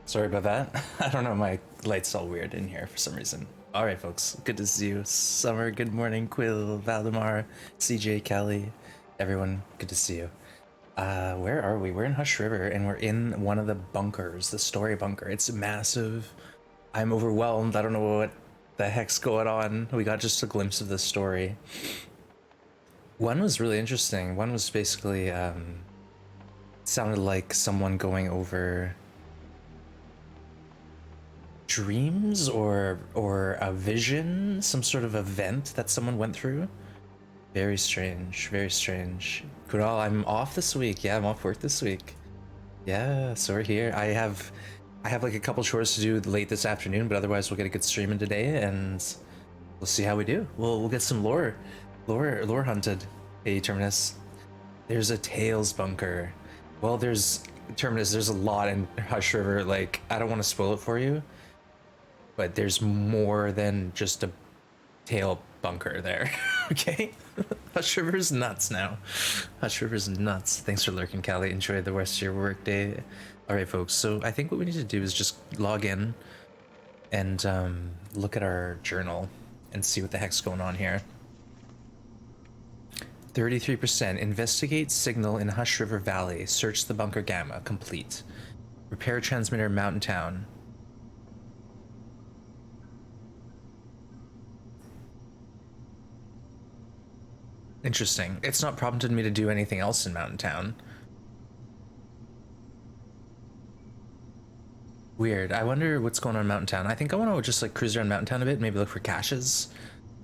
Sorry about that. I don't know, my light's all weird in here for some reason. Alright folks, good to see you. Summer, good morning. Quill, Valdemar, CJ, Kelly, everyone, good to see you. Where are we? We're in Hush River and we're in one of the bunkers, the story bunker. It's massive. I'm overwhelmed. I don't know what the heck's going on. We got just a glimpse of the story. One was really interesting. One was basically, sounded like someone going over dreams or a vision, some sort of event that someone went through. Very strange, very strange. Kural, I'm off this week. Yeah, I'm off work this week. Yeah, so we're here. I have like a couple chores to do late this afternoon, but otherwise we'll get a good stream in today and we'll see how we do. We'll get some lore hunted. Hey Terminus. There's a Tails bunker. Well, there's Terminus, there's a lot in Hush River. Like, I don't want to spoil it for you, but there's more than just a tail bunker there. Okay? Hush River's nuts now. Hush River's nuts. Thanks for lurking, Callie. Enjoy the rest of your workday. Alright, folks, so I think what we need to do is just log in and look at our journal and see what the heck's going on here. 33%. Investigate signal in Hush River Valley. Search the bunker gamma. Complete. Repair transmitter Mountain Town. Interesting. It's not prompted me to do anything else in Mountain Town. Weird. I wonder what's going on in Mountain Town. I think I want to just like cruise around Mountain Town a bit, maybe look for caches.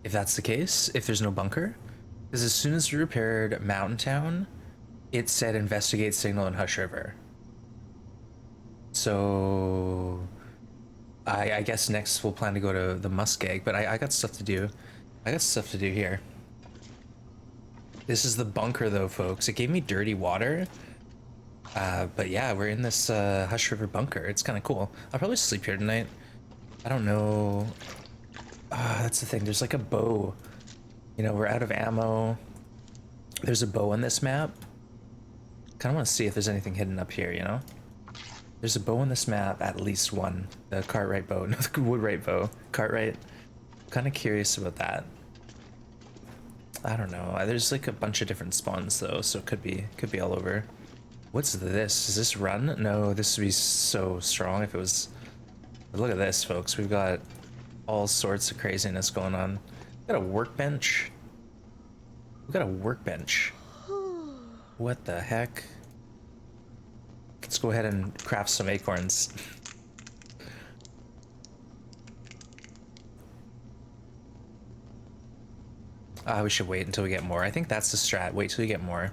If that's the case, if there's no bunker. Because as soon as we repaired Mountain Town, it said investigate signal in Hush River. So I guess next we'll plan to go to the Muskeg, but I got stuff to do. I got stuff to do here. This is the bunker though, folks. It gave me dirty water. But yeah, we're in this Hush River bunker. It's kind of cool. I'll probably sleep here tonight. I don't know. That's the thing. There's like a bow. You know, we're out of ammo. There's a bow on this map. Kind of want to see if there's anything hidden up here, you know? There's a bow on this map, at least one. The Cartwright bow. No, the Woodwright bow. Cartwright. Kind of curious about that. I don't know. There's like a bunch of different spawns though, so it could be all over. What's this? Is this run? No, this would be so strong if it was But look at this, folks. We've got all sorts of craziness going on. We've got a workbench. We've got a workbench. What the heck? Let's go ahead and craft some acorns. We should wait until we get more. I think that's the strat. Wait till you get more.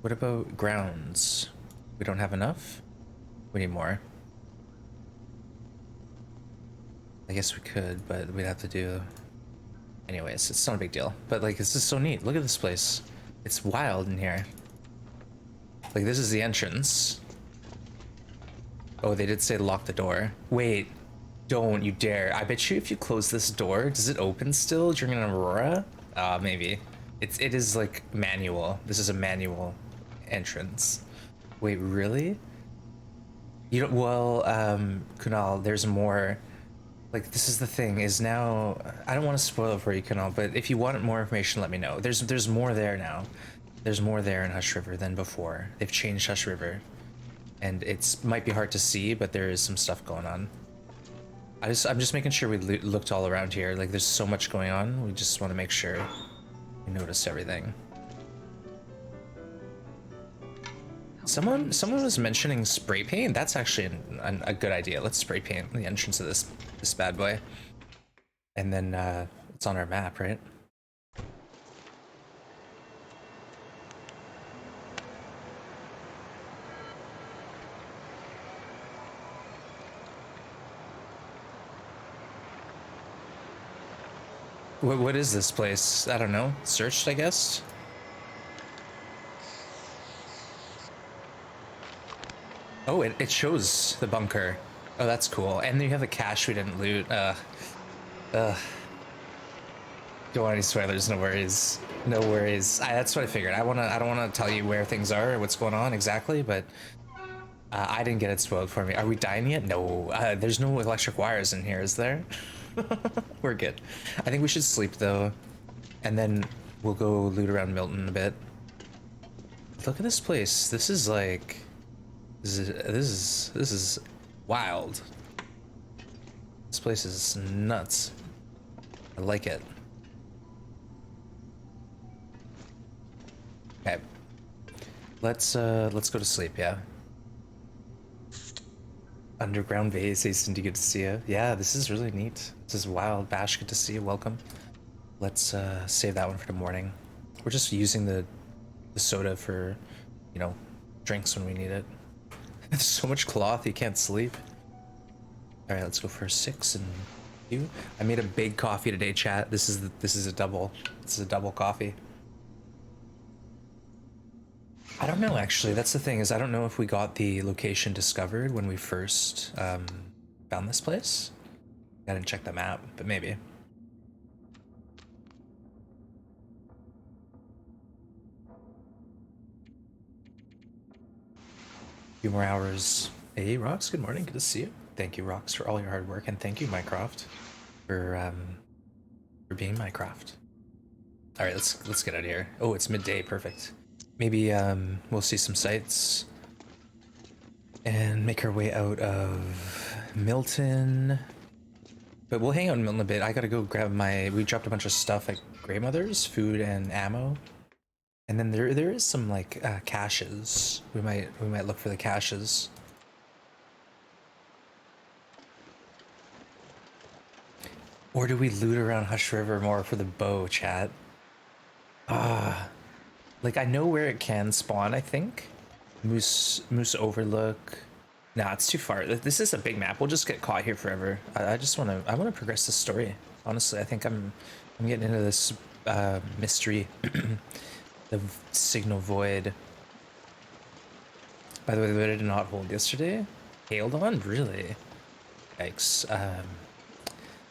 What about grounds? We don't have enough? We need more. I guess we could, but we'd have to do... Anyways, it's not a big deal. But like, this is so neat. Look at this place. It's wild in here. Like, this is the entrance. Oh, they did say lock the door. Wait, don't you dare. I bet you if you close this door, does it open still during an aurora? Maybe. It is like manual. This is a manual entrance. Wait, really? You don't, well, Kunal, there's more. Like, this is the thing, is now, I don't want to spoil it for you, Kunal, but if you want more information, let me know. There's more there now. There's more there in Hush River than before. They've changed Hush River. And it's might be hard to see, but there is some stuff going on. I'm just making sure we looked all around here. Like, there's so much going on. We just want to make sure we notice everything. Someone was mentioning spray paint. That's actually a good idea. Let's spray paint the entrance of this bad boy, and then it's on our map, right? What is this place? I don't know. Searched, I guess. Oh, it shows the bunker. Oh, that's cool. And then you have the cash we didn't loot. Don't want any spoilers. No worries. No worries. That's what I figured. I don't wanna tell you where things are or what's going on exactly, but I didn't get it spoiled for me. Are we dying yet? No. There's no electric wires in here, is there? We're good. I think we should sleep though, and then we'll go loot around Milton a bit. Look at this place. This is like, this is wild. This place is nuts. I like it. Okay. Let's go to sleep, yeah. Underground base, Easton, good to see you. Yeah, this is really neat. This is wild. Bash, good to see you. Welcome. Let's save that one for the morning. We're just using the soda for, you know, drinks when we need it. There's so much cloth, you can't sleep. All right, let's go for 6 and 2. I made a big coffee today, chat. This is a double. This is a double coffee. I don't know, actually. That's the thing, is I don't know if we got the location discovered when we first found this place. I didn't check the map, but maybe. A few more hours. Hey, Rox, good morning. Good to see you. Thank you, Rox, for all your hard work, and thank you, Mycroft, for being Mycroft. All right, let's get out of here. Oh, it's midday. Perfect. Maybe we'll see some sights and make our way out of Milton. But we'll hang out in Milton a bit. I gotta go grab we dropped a bunch of stuff at Grandmother's, food and ammo. And then there is some like caches. We might look for the caches. Or do we loot around Hush River more for the bow, chat? Like, I know where it can spawn, I think. Moose Overlook. Nah, it's too far. This is a big map. We'll just get caught here forever. I wanna progress the story. Honestly, I think I'm getting into this mystery. The Signal Void. By the way, the way I did not hold yesterday. Hailed on? Really? Yikes.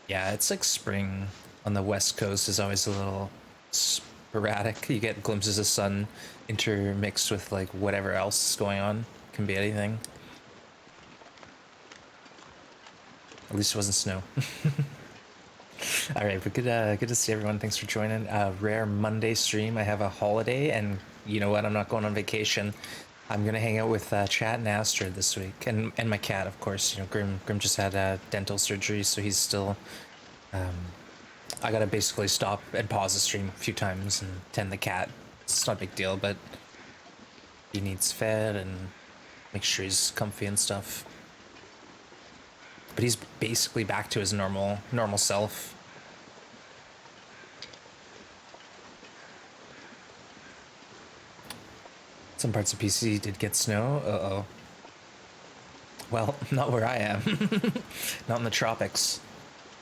Yeah, it's like spring on the west coast is always a little sporadic. You get glimpses of sun intermixed with like whatever else is going on. Can be anything. At least it wasn't snow. All right, but good to see everyone. Thanks for joining. Rare Monday stream. I have a holiday, and you know what? I'm not going on vacation. I'm gonna hang out with Chat and Astrid this week, and my cat, of course. You know, Grim just had dental surgery, so he's still. I gotta basically stop and pause the stream a few times and tend the cat. It's not a big deal, but he needs fed and make sure he's comfy and stuff. But he's basically back to his normal self. Some parts of PC did get snow. Uh-oh. Well, not where I am. Not in the tropics.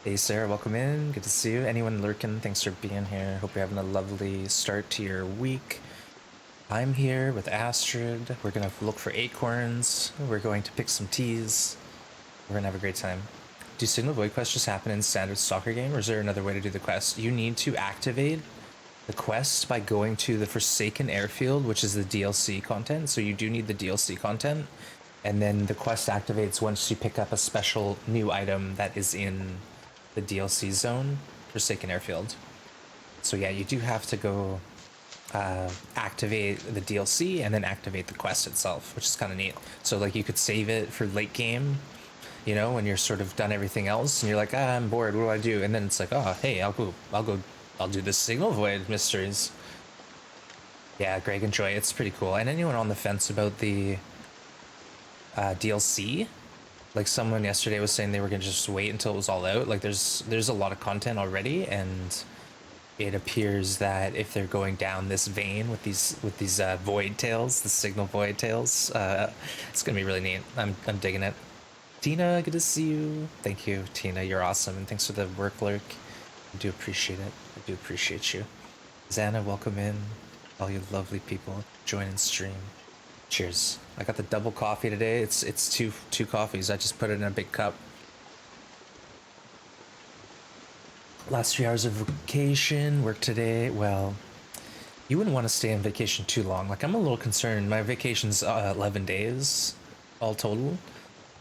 Hey Sarah, welcome in. Good to see you. Anyone lurking, thanks for being here. Hope you're having a lovely start to your week. I'm here with Astrid. We're gonna look for acorns. We're going to pick some teas. We're gonna have a great time. Do Signal Void quests just happen in standard soccer game, or is there another way to do the quest? You need to activate the quest by going to the Forsaken Airfield, which is the DLC content. So you do need the DLC content, and then the quest activates once you pick up a special new item that is in the DLC zone, Forsaken Airfield. So yeah, you do have to go activate the DLC and then activate the quest itself, which is kind of neat. So like you could save it for late game, you know, when you're sort of done everything else and you're like, I'm bored, what do I do? And then it's like, oh, hey, I'll do the Signal Void mysteries. Yeah, Greg, enjoy. It's pretty cool. And anyone on the fence about the DLC? Like someone yesterday was saying they were gonna just wait until it was all out. Like there's a lot of content already, and it appears that if they're going down this vein with these void tails, the signal void tails, it's gonna be really neat. I'm digging it. Tina, good to see you. Thank you, Tina. You're awesome, and thanks for the work lurk. I do appreciate it. I do appreciate you. Xana, welcome in. All you lovely people joining stream. Cheers. I got the double coffee today. It's two coffees. I just put it in a big cup. Last 3 hours of vacation, work today. Well, you wouldn't want to stay on vacation too long. Like, I'm a little concerned. My vacation's 11 days, all total.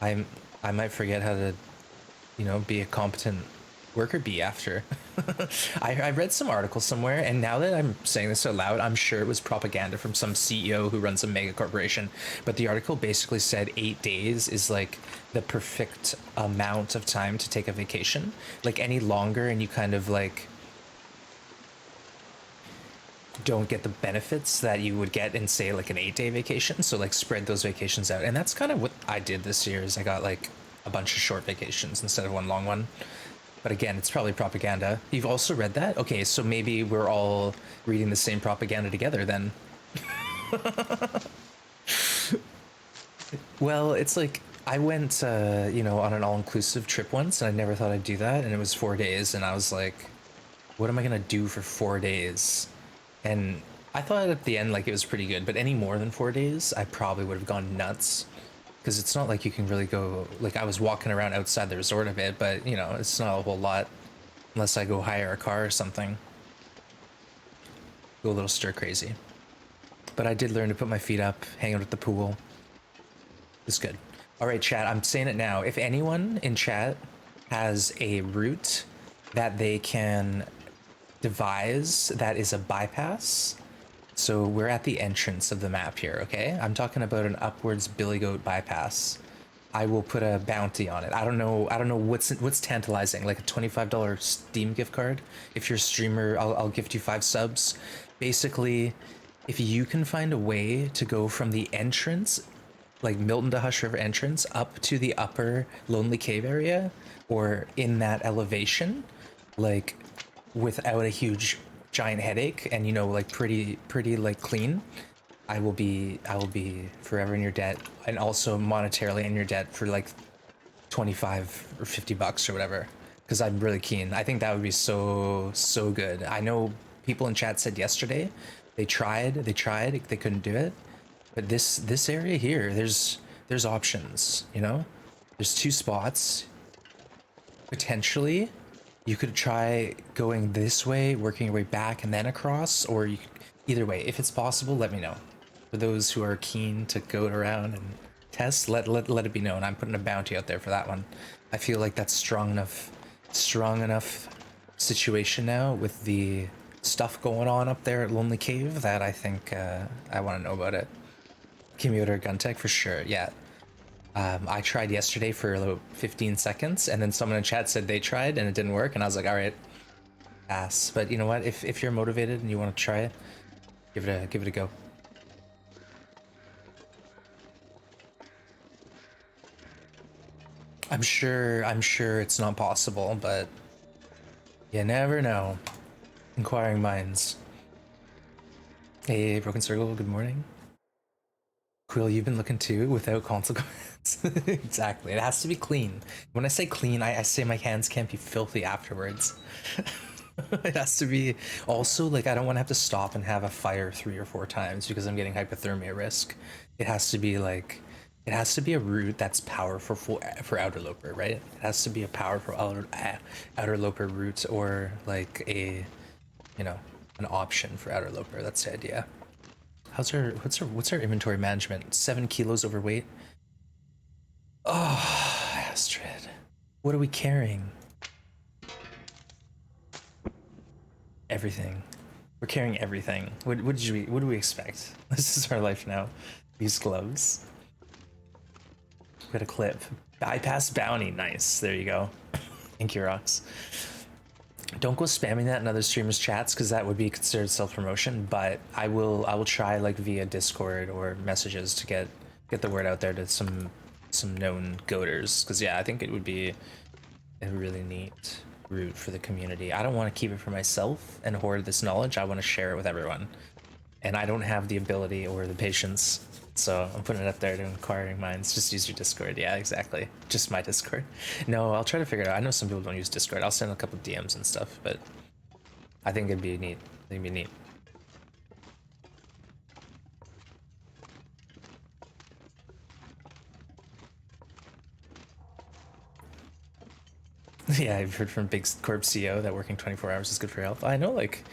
I might forget how to, you know, be a competent worker bee after. I read some article somewhere, and now that I'm saying this out loud, I'm sure it was propaganda from some CEO who runs a mega corporation. But the article basically said 8 days is like the perfect amount of time to take a vacation. Like any longer, and you kind of like don't get the benefits that you would get in say like an 8-day vacation. So like spread those vacations out, and that's kind of what I did this year. Is I got like a bunch of short vacations instead of one long one. But again, it's probably propaganda. You've also read that? Okay, so maybe we're all reading the same propaganda together then. Well, it's like I went, you know, on an all-inclusive trip once, and I never thought I'd do that, and it was 4 days, and I was like, what am I gonna do for 4 days? And I thought at the end, like, it was pretty good, but any more than 4 days, I probably would have gone nuts. Because it's not like you can really go, like I was walking around outside the resort a bit, but you know, it's not a whole lot unless I go hire a car or something. Go a little stir crazy. But I did learn to put my feet up, hang out at the pool. It's good. All right, chat, I'm saying it now. If anyone in chat has a route that they can devise that is a bypass, so we're at the entrance of the map here, okay? I'm talking about an upwards Billy Goat bypass. I will put a bounty on it. I don't know what's tantalizing, like a $25 Steam gift card. If you're a streamer, I'll gift you 5 subs. Basically, if you can find a way to go from the entrance, like Milton to Hush River entrance, up to the upper Lonely Cave area, or in that elevation, like without a huge giant headache, and you know, like pretty like clean, I will be forever in your debt, and also monetarily in your debt for like 25 or 50 bucks or whatever, because I'm really keen. I think that would be so good. I know people in chat said yesterday they tried, they couldn't do it, but this area here, there's options, you know. There's 2 spots potentially. You could try going this way, working your way back and then across, or you could, either way, if it's possible, let me know. For those who are keen to go around and test, let it be known. I'm putting a bounty out there for that one. I feel like that's strong enough situation now with the stuff going on up there at Lonely Cave that I think I want to know about it. Commuter gun tech for sure. Yeah. I tried yesterday for about 15 seconds, and then someone in chat said they tried and it didn't work, and I was like, all right, pass. But you know what? If you're motivated and you want to try it, give it a go. I'm sure it's not possible, but you never know. Inquiring minds. Hey, Broken Circle, good morning. Quill, you've been looking too without consequence. Exactly. It has to be clean. When I say clean, I say my hands can't be filthy afterwards. It has to be also like I don't want to have to stop and have a fire 3 or 4 times because I'm getting hypothermia risk. It has to be like it has to be a route that's powerful for outer loper, right? It has to be a powerful outer loper route or like a you know an option for outer loper. That's the idea. What's our inventory management? 7 kilos overweight. Oh, Astrid. What are we carrying? Everything. We're carrying everything. What do we expect? This is our life now. These gloves. We got a clip. Bypass bounty. Nice. There you go. Thank you, Rocks. Don't go spamming that in other streamers' chats because that would be considered self-promotion. But I will try like via Discord or messages to get the word out there to some known goaters. Because yeah, I think it would be a really neat route for the community. I don't want to keep it for myself and hoard this knowledge. I want to share it with everyone. And I don't have the ability or the patience. So I'm putting it up there to inquiring minds. Just use your Discord. Yeah, exactly. Just my Discord. No, I'll try to figure it out. I know some people don't use Discord. I'll send a couple DMs and stuff, but I think it'd be neat. I think it'd be neat. Yeah, I've heard from Big Corp CEO that working 24 hours is good for health. I know, like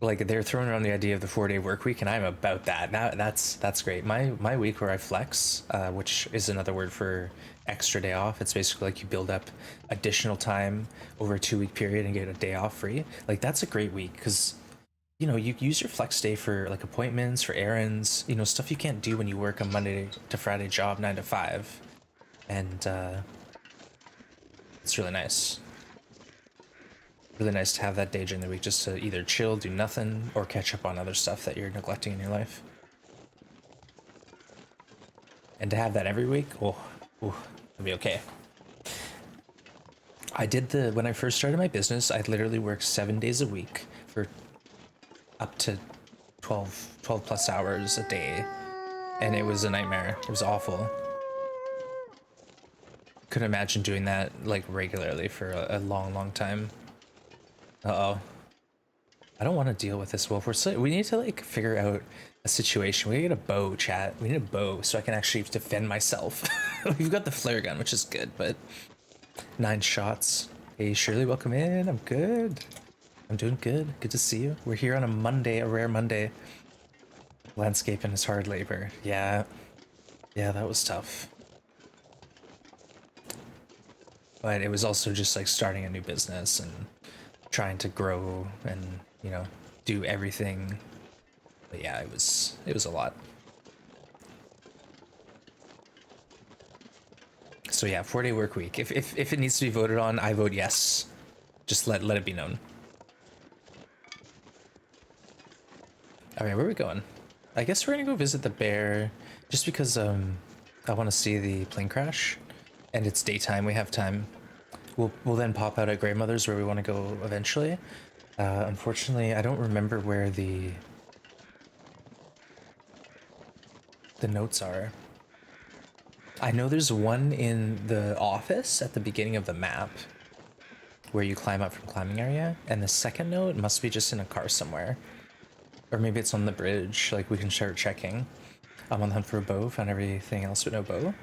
they're throwing around the idea of the 4-day work week, and I'm about that. That's great. My week where I flex, which is another word for extra day off. It's basically like you build up additional time over a 2-week period and get a day off free. Like that's a great week because you use your flex day for like appointments, for errands, stuff you can't do when you work a Monday to Friday job 9 to 5, and it's really nice. Really nice to have that day during the week just to either chill, do nothing, or catch up on other stuff that you're neglecting in your life. And to have that every week, oh, it'll be okay. When I first started my business, I literally worked 7 days a week for up to 12 plus hours a day. And it was a nightmare. It was awful. Couldn't imagine doing that like regularly for a long time. Uh-oh. I don't want to deal with this wolf. We need to like figure out a situation. We need a bow, chat. We need a bow so I can actually defend myself. We've got the flare gun, which is good, but 9 shots. Hey Shirley, welcome in. I'm good. I'm doing good. Good to see you. We're here on a Monday, a rare Monday. Landscaping is hard labor. Yeah, that was tough. But it was also just like starting a new business and trying to grow and do everything. But yeah, it was a lot. So yeah, 4-day work week. If it needs to be voted on, I vote yes. Just let it be known. All right, where are we going? I guess we're gonna go visit the bear, just because I want to see the plane crash, and it's daytime. We have time. We'll then pop out at grandmother's where we want to go eventually. Unfortunately, I don't remember where the notes are. I know there's one in the office at the beginning of the map where you climb up from climbing area, and the second note must be just in a car somewhere. Or maybe it's on the bridge, like we can start checking. I'm on the hunt for a bow, found everything else but no bow.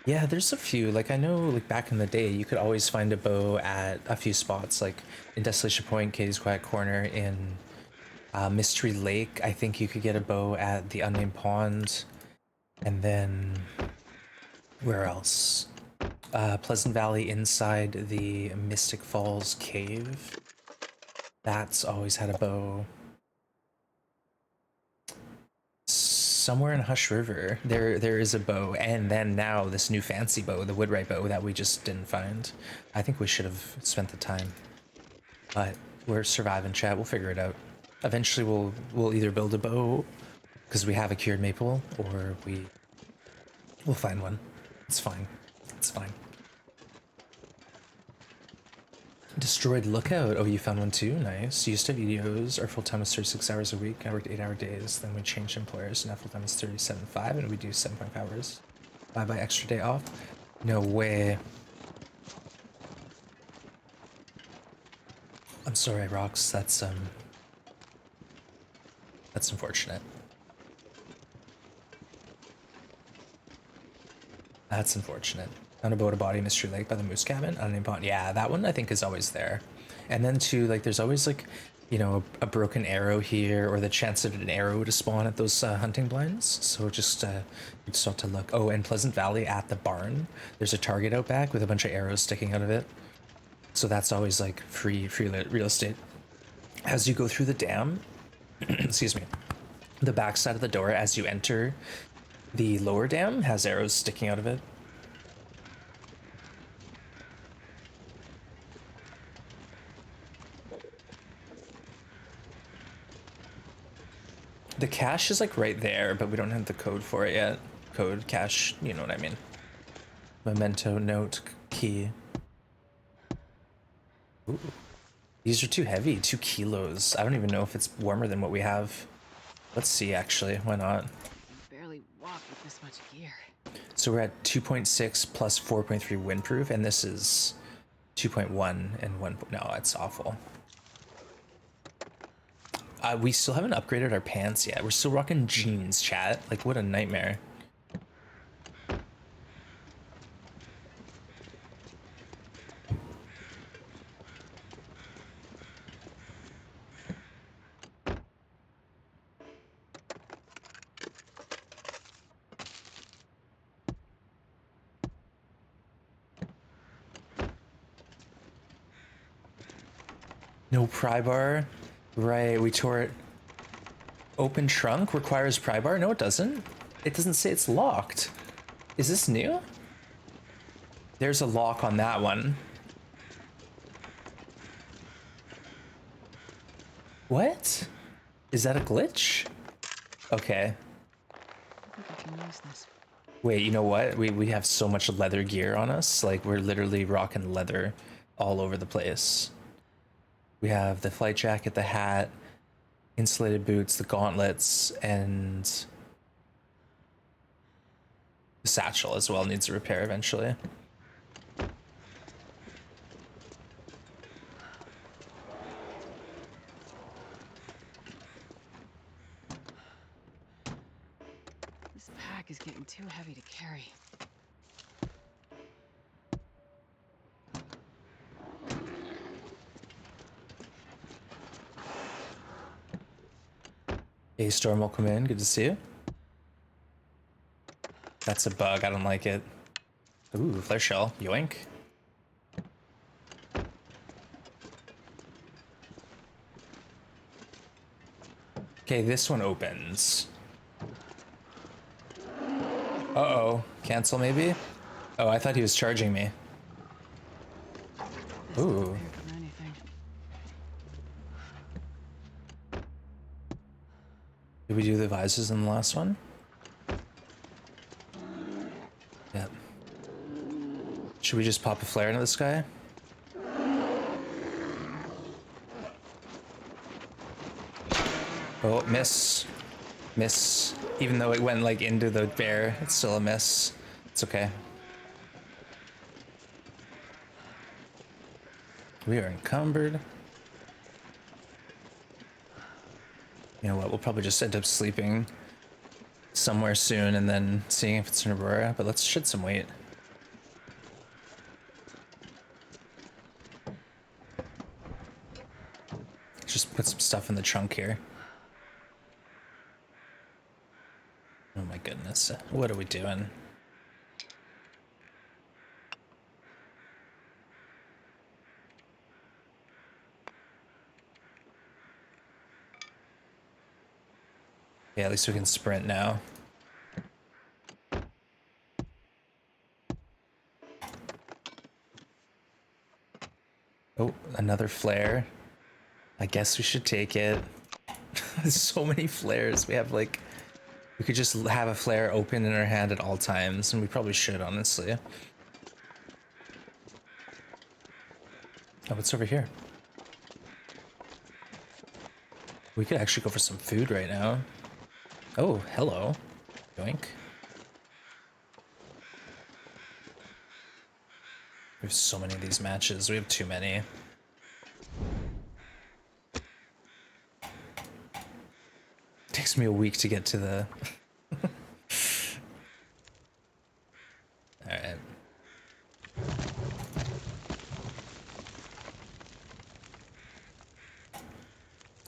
Yeah, there's a few. Like I know like back in the day you could always find a bow at a few spots, like in Desolation Point, Katie's Quiet Corner, in Mystery Lake. I think you could get a bow at the Unnamed Pond. And then where else? Pleasant Valley inside the Mystic Falls cave. That's always had a bow. somewhere in Hush River, there is a bow, and then now this new fancy bow, the woodwright bow that we just didn't find. I think we should have spent the time, but we're surviving, chat. We'll figure it out. Eventually, we'll either build a bow because we have a cured maple, or we'll find one. It's fine. It's fine. Destroyed Lookout. Oh, you found one too? Nice. Used to have EDOs. Our full time is 36 hours a week. I worked 8-hour days. Then we changed employers. Now full time is 37.5, and we do 7.5 hours. Bye bye, extra day off. No way. I'm sorry, Rox. That's unfortunate. That's unfortunate. Found a boat, a body, Mystery Lake by the Moose Cabin, unnamed pond. Yeah, that one I think is always there. And then too, like, there's always like, you know, a broken arrow here, or the chance of an arrow to spawn at those hunting blinds. So just you just have to look. Oh, and Pleasant Valley at the barn, there's a target out back with a bunch of arrows sticking out of it. So that's always like free real estate. As you go through the dam, excuse me, the back side of the door as you enter the lower dam has arrows sticking out of it. The cache is like right there, but we don't have the code for it yet. Code, cache, you know what I mean. Memento, note, key. Ooh. These are too heavy, 2 kilos. I don't even know if it's warmer than what we have. Let's see, actually, why not? I barely walk with this much gear. So we're at 2.6 plus 4.3 windproof, and this is 2.1 and 1. No, it's awful. We still haven't upgraded our pants yet. We're still rocking jeans, chat. Like, what a nightmare. No pry bar. Right, we tore it. Open trunk requires pry bar? No, it doesn't. It doesn't say it's locked. Is this new? There's a lock on that one. What? Is that a glitch? Okay. I think I can use this. Wait, you know what? We have so much leather gear on us. Like, we're literally rocking leather all over the place. We have the flight jacket, the hat, insulated boots, the gauntlets, and the satchel as well needs a repair eventually. This pack is getting too heavy to carry. Hey, Storm, welcome in. Good to see you. That's a bug. I don't like it. Ooh, flare shell. Yoink. Okay, this one opens. Uh-oh. Cancel, maybe? Oh, I thought he was charging me. This Ooh. isn't prepared for anything. Did we do the visors in the last one? Yep. Should we just pop a flare into this guy? Oh, miss. Miss. Even though it went like into the bear, it's still a miss. It's okay. We are encumbered. You know what? We'll probably just end up sleeping somewhere soon and then seeing if it's an Aurora, but let's shed some weight. Just put some stuff in the trunk here. Oh my goodness. What are we doing? Yeah, at least we can sprint now. Oh, another flare. I guess we should take it. There's so many flares. We have like, we could just have a flare open in our hand at all times, and we probably should, honestly. Oh, what's over here? We could actually go for some food right now. Oh, hello. Yoink. We have so many of these matches. We have too many. Takes me a week to get to the... Alright.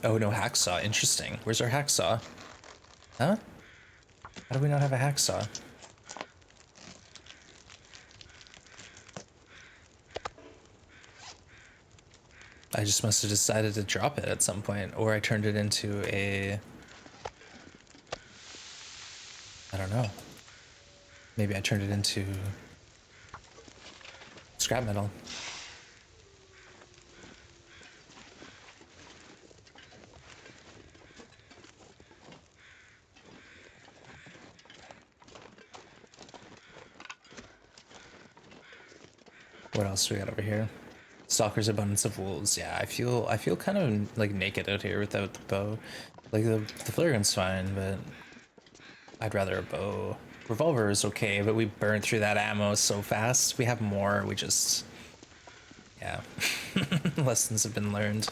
Oh, no hacksaw. Interesting. Where's our hacksaw? Huh? How do we not have a hacksaw? I just must have decided to drop it at some point, or I turned it into a... I don't know. Maybe I turned it into scrap metal. What else do we got over here? Stalker's Abundance of Wolves. Yeah, I feel kind of like naked out here without the bow. Like the flare gun's fine, but I'd rather a bow. Revolver is okay, but we burned through that ammo so fast. We have more. We just, yeah, lessons have been learned.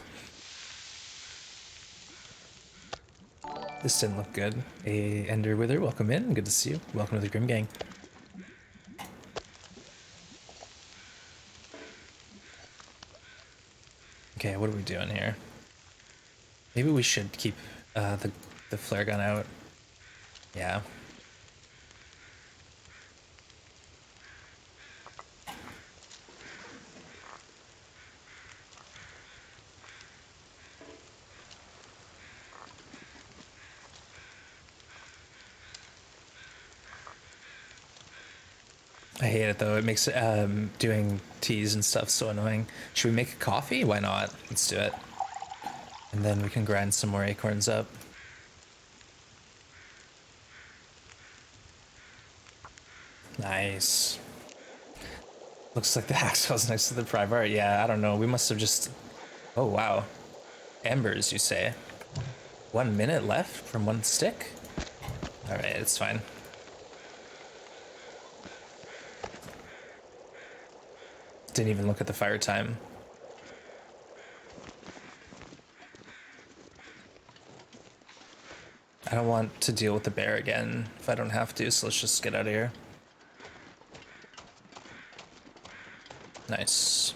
This didn't look good. A Ender Wither, welcome in. Good to see you. Welcome to the Grim Gang. Okay, what are we doing here? Maybe we should keep the flare gun out. Yeah. I hate it though. It makes doing teas and stuff so annoying. Should we make a coffee? Why not? Let's do it. And then we can grind some more acorns up. Nice. Looks like the hacksaw's next to the pry bar. Yeah, I don't know. We must have just... Oh, wow. Embers, you say? 1 minute left from one stick? Alright, it's fine. Didn't even look at the fire time. I don't want to deal with the bear again if I don't have to, so let's just get out of here. Nice.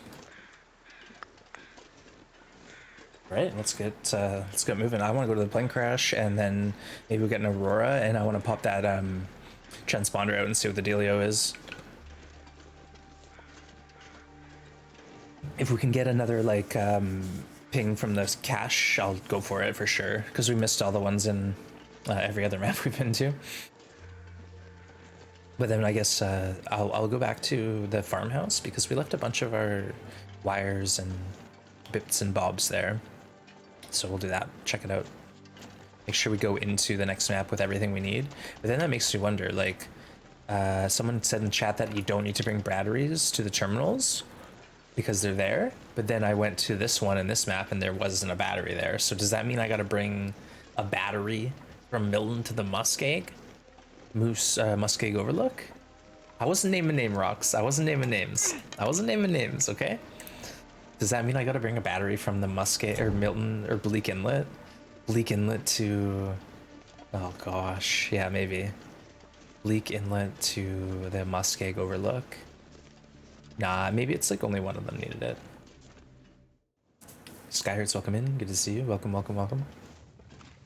Right, let's get moving. I want to go to the plane crash, and then maybe we'll get an Aurora, and I want to pop that transponder out and see what the dealio is. If we can get another like ping from this cache, I'll go for it for sure, because we missed all the ones in every other map we've been to. But then I guess I'll go back to the farmhouse because we left a bunch of our wires and bits and bobs there. So we'll do that, check it out. Make sure we go into the next map with everything we need. But then that makes me wonder, like, someone said in chat that you don't need to bring batteries to the terminals because they're there. But then I went to this one in this map and there wasn't a battery there. So does that mean I gotta bring a battery from Milton to the Muskeg? Muskeg Overlook? I wasn't naming name rocks. I wasn't naming names. I wasn't naming names, okay? Does that mean I gotta bring a battery from the Muskeg or Milton or Bleak Inlet? Bleak Inlet to... Oh gosh, yeah, maybe. Bleak Inlet to the Muskeg Overlook. Nah, maybe it's like only one of them needed it. Skyheart's welcome in. Good to see you. Welcome, welcome, welcome.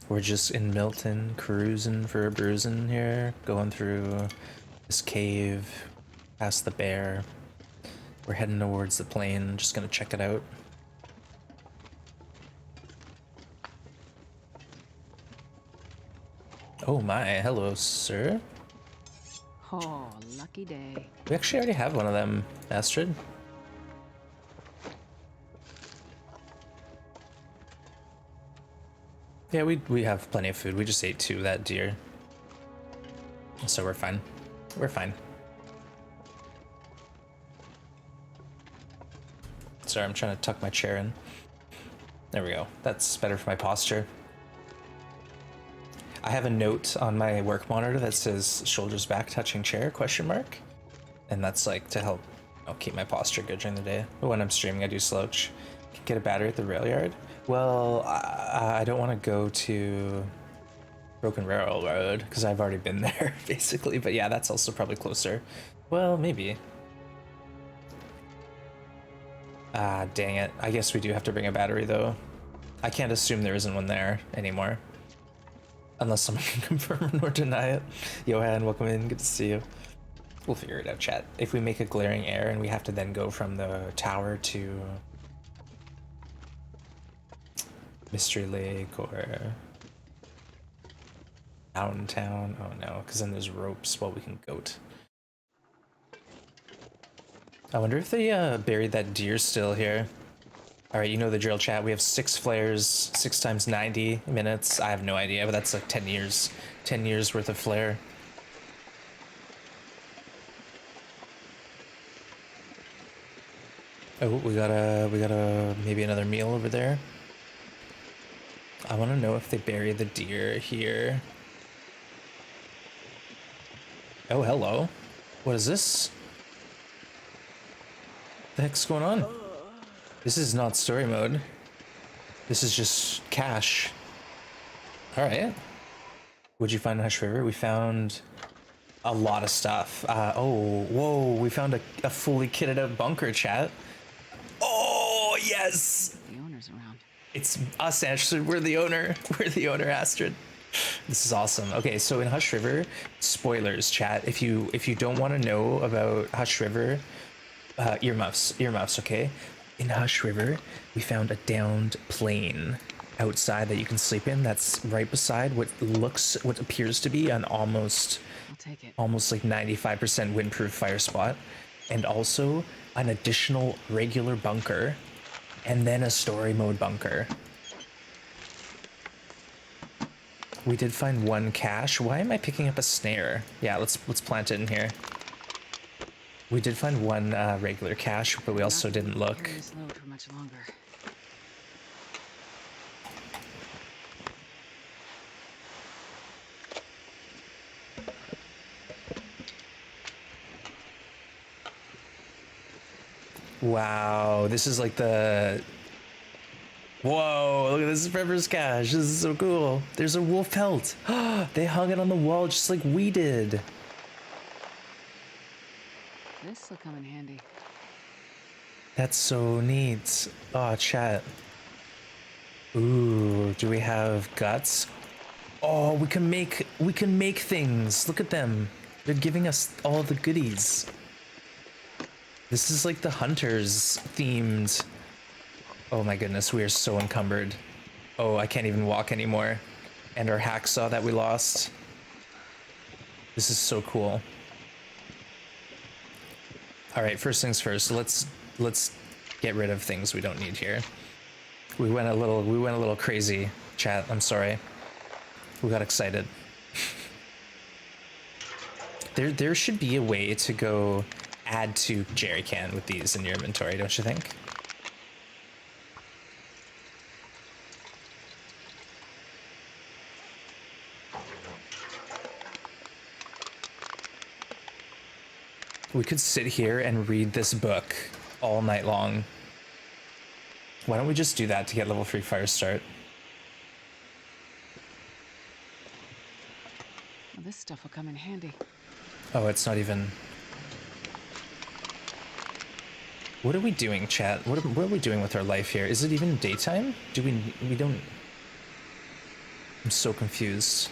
We're just in Milton, cruising for a bruising here, going through this cave, past the bear. We're heading towards the plane, just gonna check it out. Oh my, hello, sir. Oh, lucky day. We actually already have one of them, Astrid. Yeah, we have plenty of food. We just ate 2 of that deer. So we're fine. We're fine. Sorry, I'm trying to tuck my chair in. There we go. That's better for my posture. I have a note on my work monitor that says shoulders back touching chair question mark. And that's like to help keep my posture good during the day. But when I'm streaming I do slouch. Get a battery at the rail yard. Well, I don't want to go to Broken Railroad because I've already been there basically, but yeah, that's also probably closer. Well, maybe. Ah, dang it. I guess we do have to bring a battery though. I can't assume there isn't one there anymore. Unless someone can confirm or deny it. Johan, welcome in. Good to see you. We'll figure it out, chat. If we make a glaring error and we have to then go from the tower to Mystery Lake or Downtown. Oh no, because then there's ropes. Well, we can goat. I wonder if they buried that deer still here. All right, you know the drill, chat. We have 6 flares, 6 times 90 minutes. I have no idea, but that's like 10 years. 10 years worth of flare. Oh, we got a maybe another meal over there. I want to know if they bury the deer here. Oh, hello. What is this? The heck's going on? This is not story mode. This is just cash. All right. What'd you find in Hush River? We found a lot of stuff. Oh, whoa, we found a fully kitted out bunker, chat. Oh, yes. The owner's around. It's us, Astrid. We're the owner. We're the owner, Astrid. This is awesome. Okay, so in Hush River, spoilers, chat. If you don't want to know about Hush River, earmuffs, okay? In Hush River, we found a downed plane outside that you can sleep in. That's right beside what appears to be an almost I'll take it. like 95% windproof fire spot, and also an additional regular bunker, and then a story mode bunker. We did find 1 cache. Why am I picking up a snare? Yeah, let's plant it in here. We did find 1 regular cache, but we also didn't look. Carry this load for much longer. Wow, this is like the... Whoa, look at this Trevor's cache. This is so cool. There's a wolf pelt. They hung it on the wall just like we did. This'll come in handy. That's so neat. Oh, chat. Ooh, do we have guts? Oh, we can make things. Look at them. They're giving us all the goodies. This is like the hunters themed. Oh my goodness, we are so encumbered. Oh, I can't even walk anymore. And our hacksaw that we lost. This is so cool. All right, first things first. Let's get rid of things we don't need here. We went a little crazy, chat. I'm sorry. We got excited. There should be a way to go add to jerry can with these in your inventory, don't you think? We could sit here and read this book all night long. Why don't we just do that to get level 3 fire start? Well, this stuff will come in handy. Oh, it's not even... What are we doing, chat? What are we doing with our life here? Is it even daytime? We don't... I'm so confused.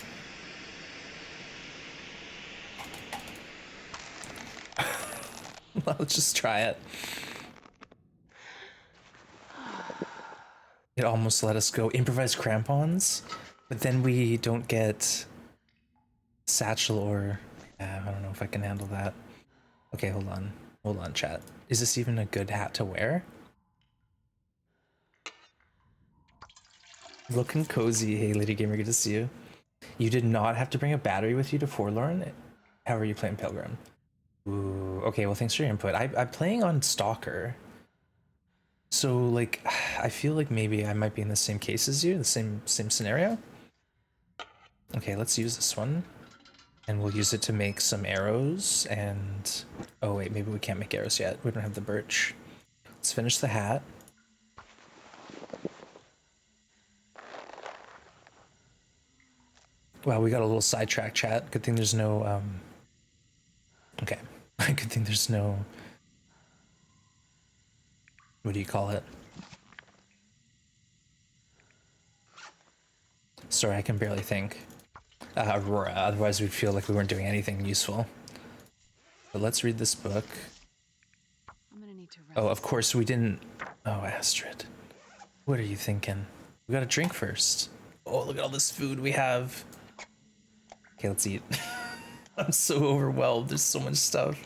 Let's just try it. It almost let us go improvise crampons, but then we don't get satchel or... Yeah, I don't know if I can handle that. Okay, hold on, chat. Is this even a good hat to wear? Looking cozy. Hey, Lady Gamer, good to see you. You did not have to bring a battery with you to Forlorn? How are you playing Pilgrim? Ooh, okay, well, thanks for your input. I'm playing on Stalker. So, like, I feel like maybe I might be in the same case as you, the same scenario. Okay, let's use this one. And we'll use it to make some arrows and... Oh, wait, maybe we can't make arrows yet. We don't have the birch. Let's finish the hat. Wow, we got a little sidetrack chat. Good thing there's no, Okay. Good thing there's no... What do you call it? Sorry, I can barely think. Aurora, otherwise we'd feel like we weren't doing anything useful. But let's read this book. I'm gonna need to rest. Oh, of course we didn't... Oh, Astrid. What are you thinking? We gotta drink first. Oh, look at all this food we have. Okay, let's eat. I'm so overwhelmed. There's so much stuff.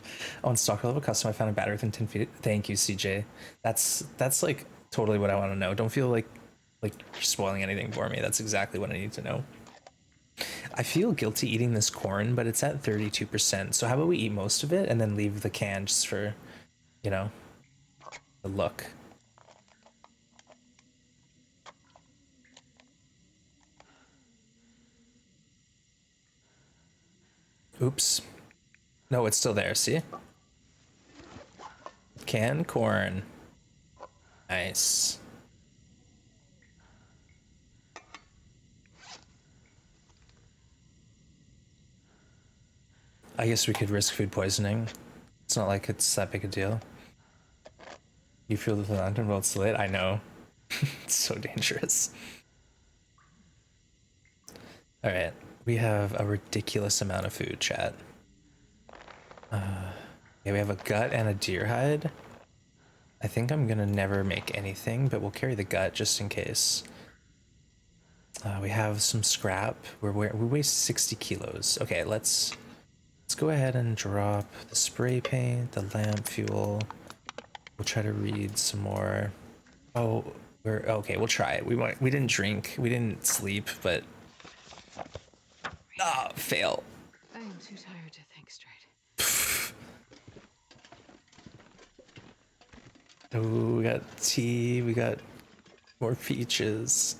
On Stalker level custom, I found a battery within 10 feet. Thank you, CJ. That's like totally what I want to know. Don't feel like you're spoiling anything for me. That's exactly what I need to know. I feel guilty eating this corn, but it's at 32%. So how about we eat most of it and then leave the can just for, you know, the look. Oops. No, it's still there, see? Canned corn. Nice. I guess we could risk food poisoning. It's not like it's that big a deal. You feel the lantern while it's lit? I know. It's so dangerous. Alright, we have a ridiculous amount of food, chat. Yeah, we have a gut and a deer hide. I think I'm gonna never make anything, but we'll carry the gut just in case. We have some scrap. We weigh 60 kilos. Okay, let's go ahead and drop the spray paint, the lamp fuel. We'll try to read some more. Oh, we're okay. We'll try it. We didn't drink. We didn't sleep, but fail. I am too tired to think straight. Oh, we got tea. We got more peaches.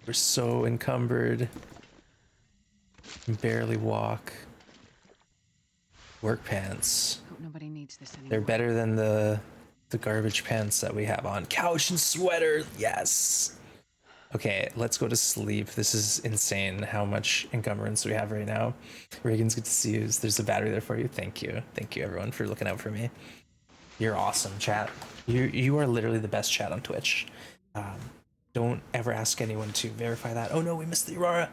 We're so encumbered. Can barely walk. Work pants. Hope nobody needs this anymore. They're better than the garbage pants that we have on. Couch and sweater. Yes. Okay, let's go to sleep. This is insane how much encumbrance we have right now. Reagan's good to see you. There's a battery there for you. Thank you. Thank you everyone for looking out for me. You're awesome, chat. You are literally the best chat on Twitch. Don't ever ask anyone to verify that. Oh no, we missed the Aurora.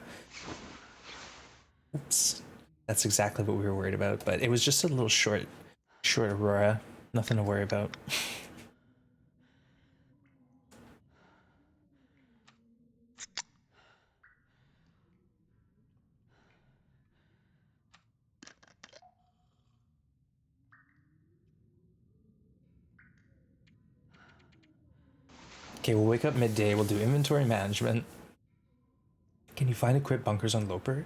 Oops. That's exactly what we were worried about, but it was just a little short Aurora. Nothing to worry about. Okay, we'll wake up midday. We'll do inventory management. Can you find equipped bunkers on Loper?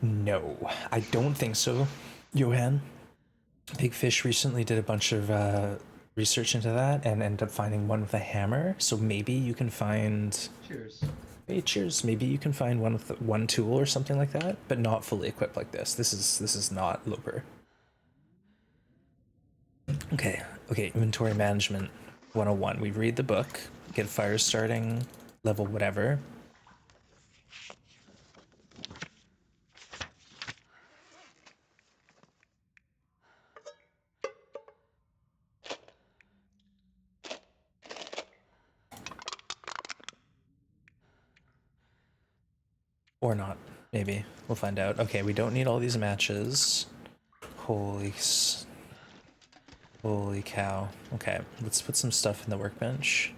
No, I don't think so, Johan. Big Fish recently did a bunch of research into that and ended up finding one with a hammer. So maybe you can find... Cheers. Hey, cheers. Maybe you can find one with one tool or something like that, but not fully equipped like this. This is not Loper. Okay, inventory management 101. We read the book, get fires starting, level whatever. Or not, maybe. We'll find out. Okay, we don't need all these matches. Holy cow. Okay, let's put some stuff in the workbench.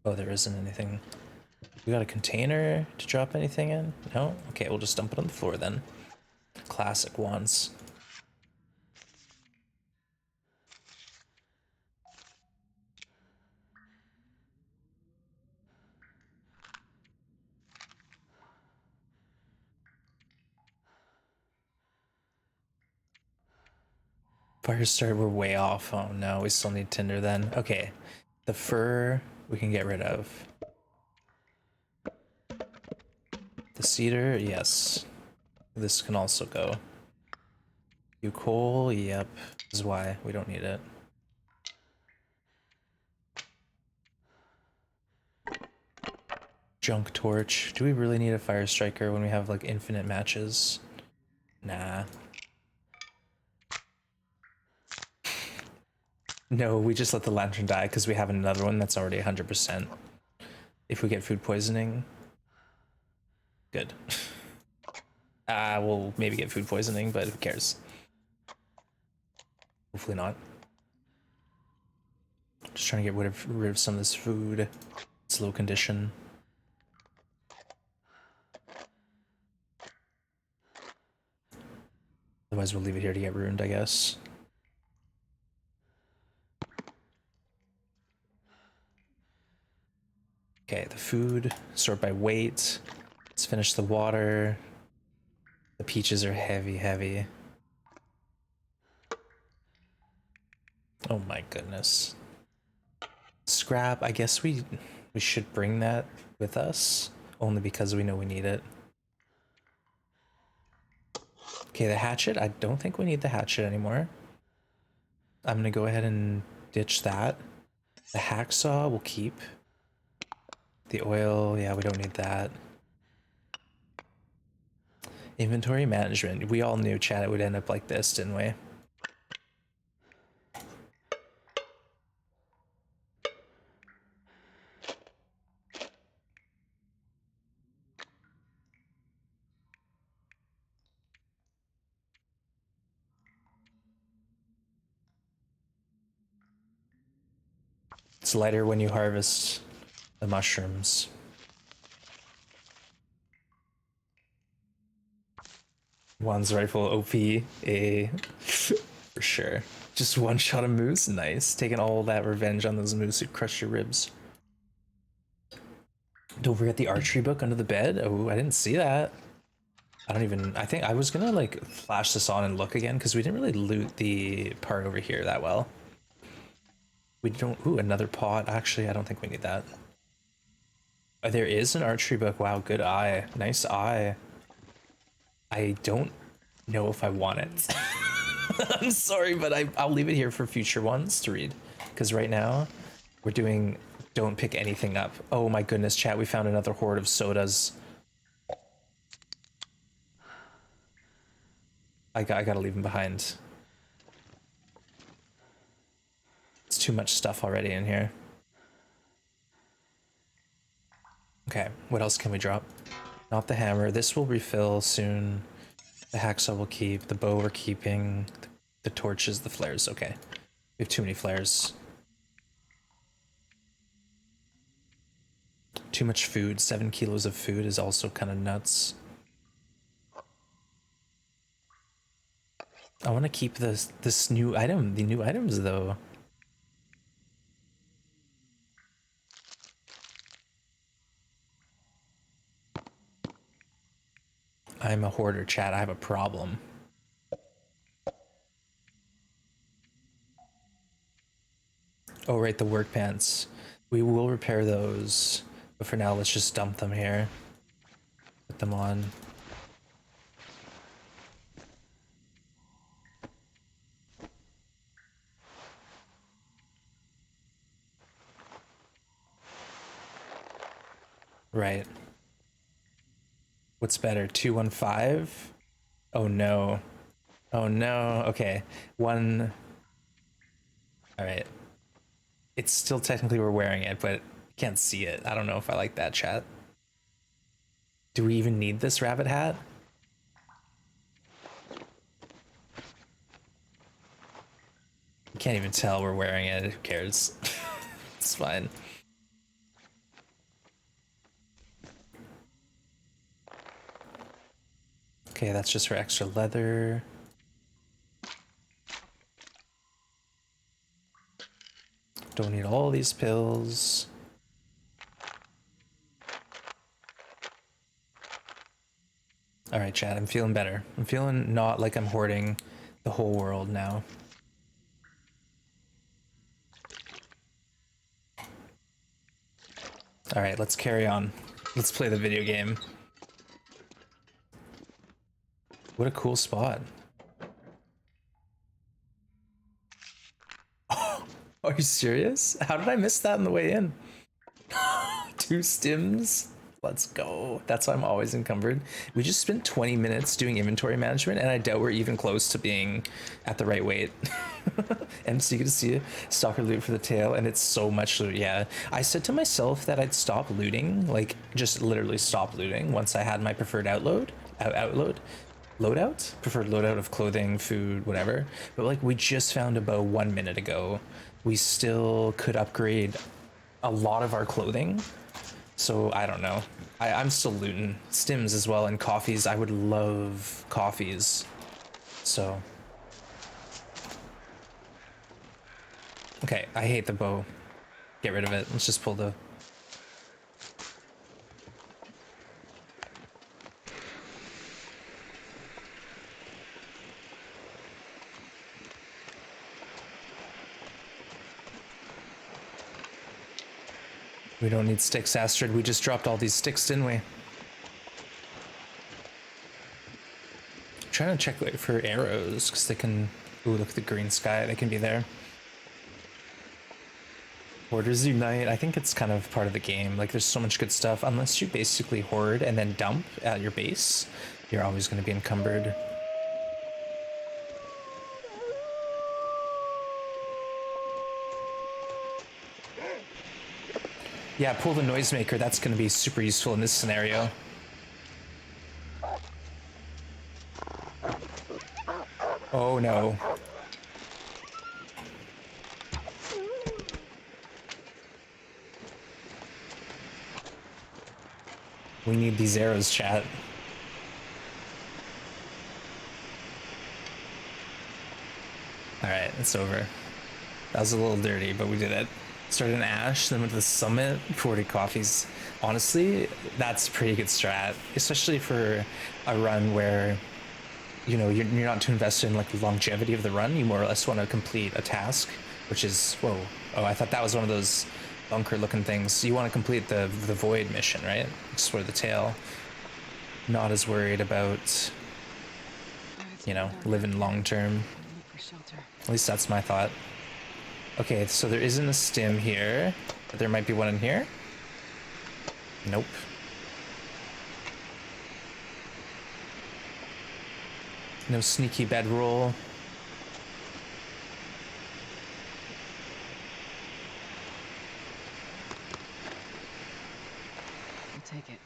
Oh, there isn't anything. We got a container to drop anything in? No? Okay, we'll just dump it on the floor then. Classic wands. Fire start, we're way off. Oh no, we still need tinder then. Okay, the fur we can get rid of. The cedar, yes. This can also go. You coal, yep. This is why we don't need it. Junk torch. Do we really need a fire striker when we have like infinite matches? Nah. No, we just let the lantern die because we have another one that's already 100%. If we get food poisoning, good. We'll maybe get food poisoning, but who cares? Hopefully not. Just trying to get rid of some of this food. It's low condition. Otherwise, we'll leave it here to get ruined, I guess. Okay, the food, sort by weight. Let's finish the water. The peaches are heavy, heavy. Oh my goodness. Scrap, I guess we should bring that with us, only because we know we need it. Okay, the hatchet, I don't think we need the hatchet anymore. I'm gonna go ahead and ditch that. The hacksaw we'll keep. The oil, yeah, we don't need that. Inventory management, we all knew, chat, it would end up like this, didn't we? It's lighter when you harvest the mushrooms. One's rifle OP, A for sure. Just one shot of moose, nice. Taking all that revenge on those moose who crushed your ribs. Don't forget the archery book under the bed. Oh, I didn't see that. I think I was gonna like flash this on and look again because we didn't really loot the part over here that well. We don't, ooh, another pot. Actually, I don't think we need that. Oh, there is an archery book. Wow, good eye. Nice eye. I don't know if I want it. I'm sorry, but I'll leave it here for future ones to read. Because right now, we're doing don't pick anything up. Oh my goodness, chat, we found another horde of sodas. I gotta leave them behind. It's too much stuff already in here. Okay, what else can we drop? Not the hammer. This will refill soon. The hacksaw will keep. The bow we're keeping. The torches, the flares. Okay. We have too many flares. Too much food. 7 kilos of food is also kind of nuts. I want to keep this new item. The new items though. I'm a hoarder, chat. I have a problem. Oh, right, the work pants. We will repair those, but for now, let's just dump them here. Put them on. Right. What's better, 215? Oh no. Oh no. Okay. One. All right. It's still technically we're wearing it, but can't see it. I don't know if I like that, chat. Do we even need this rabbit hat? You can't even tell we're wearing it. Who cares? It's fine. Okay, that's just for extra leather. Don't need all these pills. All right, Chad, I'm feeling better. I'm feeling not like I'm hoarding the whole world now. All right, let's carry on. Let's play the video game. What a cool spot. Are you serious? How did I miss that on the way in? 2 stims. Let's go. That's why I'm always encumbered. We just spent 20 minutes doing inventory management, and I doubt we're even close to being at the right weight. And so you get to see stalker loot for the tail, and it's so much loot. Yeah, I said to myself that I'd stop looting, like just literally stop looting once I had my preferred loadout, preferred loadout of clothing, food, whatever. But like we just found about 1 minute ago, we still could upgrade a lot of our clothing. So I don't know. I'm still looting stims as well, and coffees. I would love coffees. So okay, I hate the bow. Get rid of it. Let's just pull the. We don't need sticks, Astrid. We just dropped all these sticks, didn't we? Trying to check for arrows, because they can... Ooh, look at the green sky. They can be there. Hoarders Unite. I think it's kind of part of the game. Like, there's so much good stuff. Unless you basically hoard and then dump at your base, you're always going to be encumbered. Yeah, pull the noisemaker. That's going to be super useful in this scenario. Oh no. We need these arrows, chat. Alright, it's over. That was a little dirty, but we did it. Started in Ash, then went to the summit, 40 coffees. Honestly, that's pretty good strat, especially for a run where, you know, you're not too invested in like the longevity of the run. You more or less want to complete a task, which is, whoa. Oh, I thought that was one of those bunker looking things. You want to complete the void mission, right? Explore the tail. Not as worried about, you know, living long term. At least that's my thought. Okay, so there isn't a stim here, but there might be one in here. Nope. No sneaky bedroll. I'll take it.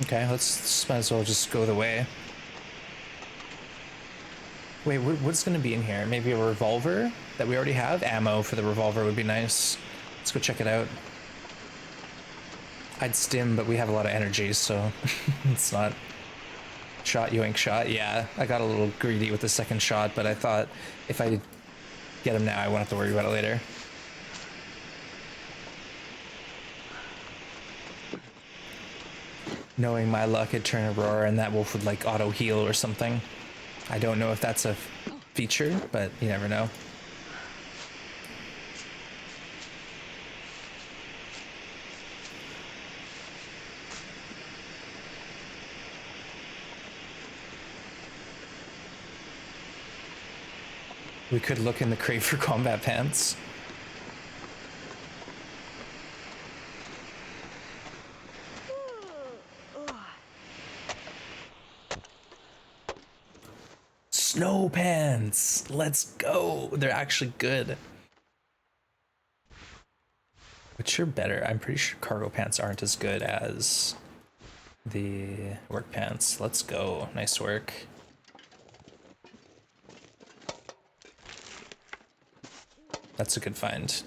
Okay, let's might as well just go the way. Wait, what's gonna be in here? Maybe a revolver that we already have? Ammo for the revolver would be nice. Let's go check it out. I'd stim, but we have a lot of energy, so it's not shot, yoink shot. Yeah, I got a little greedy with the second shot, but I thought if I get him now, I won't have to worry about it later. Knowing my luck, it'd turn Aurora and that wolf would like auto heal or something. I don't know if that's a feature, but you never know. We could look in the crate for combat pants. Snow pants! Let's go! They're actually good. Which are better? I'm pretty sure cargo pants aren't as good as the work pants. Let's go. Nice work. That's a good find.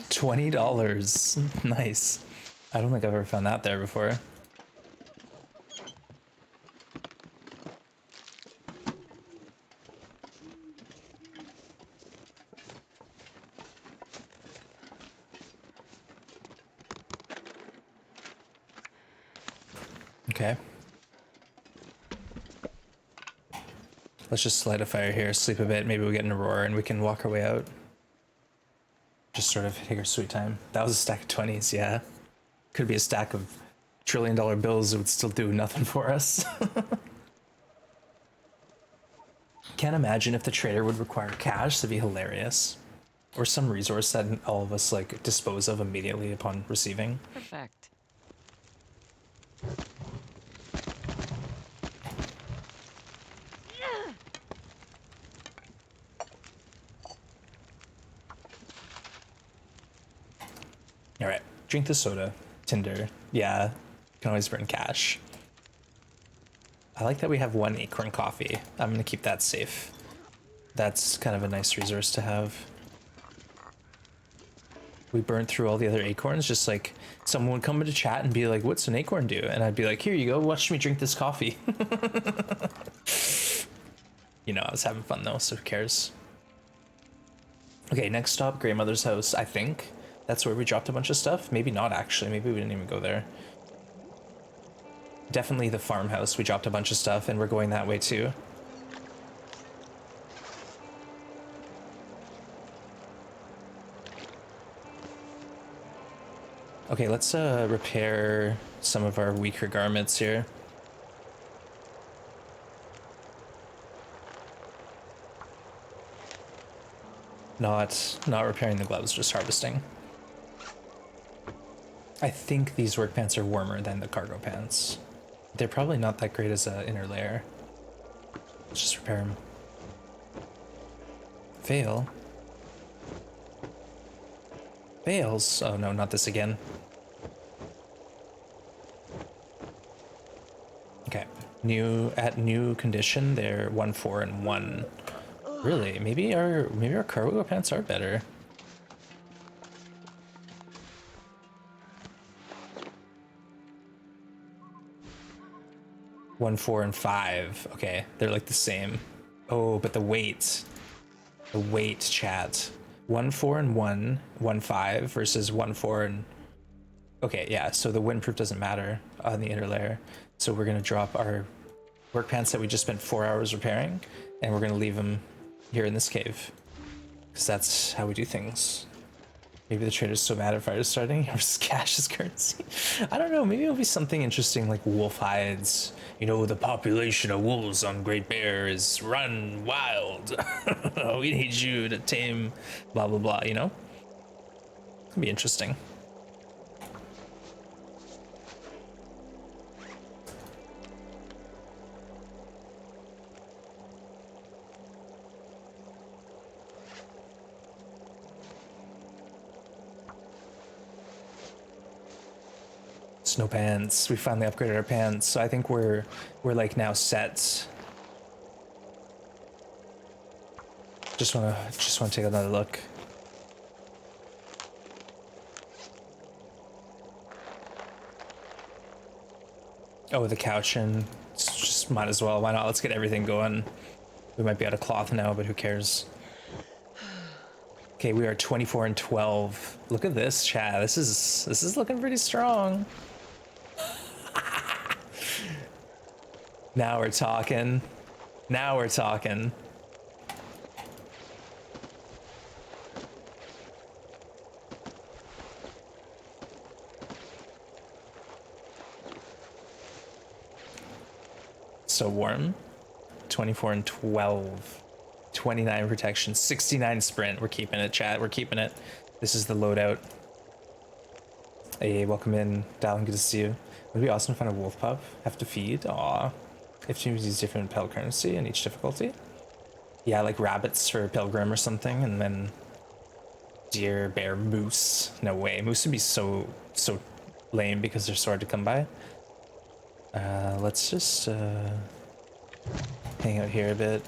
$20. Nice. I don't think I've ever found that there before. Okay. Let's just light a fire here, sleep a bit, maybe we'll get an aurora and we can walk our way out. Just sort of take our sweet time. That was a stack of 20s, yeah. Could be a stack of $1 trillion bills, it would still do nothing for us. Can't imagine if the trader would require cash, that'd be hilarious. Or some resource that all of us like dispose of immediately upon receiving. Perfect. All right, drink the soda. Tinder, yeah, can always burn cash. I like that we have 1 acorn coffee. I'm gonna keep that safe. That's kind of a nice resource to have. We burned through all the other acorns, just like someone would come into chat and be like, what's an acorn do? And I'd be like, here you go, watch me drink this coffee. You know, I was having fun though, so who cares? Okay, next stop, grandmother's house, I think. That's where we dropped a bunch of stuff. Maybe not actually, maybe we didn't even go there. Definitely the farmhouse, we dropped a bunch of stuff and we're going that way too. Okay, let's repair some of our weaker garments here. Not repairing the gloves, just harvesting. I think these work pants are warmer than the cargo pants. They're probably not that great as an inner layer. Let's just repair them. Fail. Fails. Oh no, not this again. Okay. New condition, they're 1, 4, and 1. Really? Maybe our cargo pants are better. One, 4, and 5. Okay, they're like the same. Oh, but the weight. The weight, chat. 1, 4, and 1, 1, 5 versus 1, 4, and... Okay, yeah, so the windproof doesn't matter on the inner layer. So we're gonna drop our work pants that we just spent 4 hours repairing, and we're gonna leave them here in this cave. Because that's how we do things. Maybe the trader's so mad at fire starting versus cash as currency. I don't know, maybe it'll be something interesting like wolf hides. You know, the population of wolves on Great Bear is run wild. We need you to tame blah blah blah, you know? It'll be interesting. Snow pants. We finally upgraded our pants, so I think we're like now set. Just wanna take another look. Oh, the couch, and just might as well. Why not? Let's get everything going. We might be out of cloth now, but who cares? Okay, we are 24 and 12. Look at this, chat. This is looking pretty strong. Now we're talking. Now we're talking. So warm. 24 and 12. 29 protection, 69 sprint. We're keeping it, chat. We're keeping it. This is the loadout. Hey, welcome in, Dallin. Good to see you. Would be awesome to find a wolf pup. Have to feed. Aw. If you use different pale currency in each difficulty. Yeah, like rabbits for pilgrim or something, and then deer, bear, moose. No way. Moose would be so lame because they're so hard to come by. Let's just hang out here a bit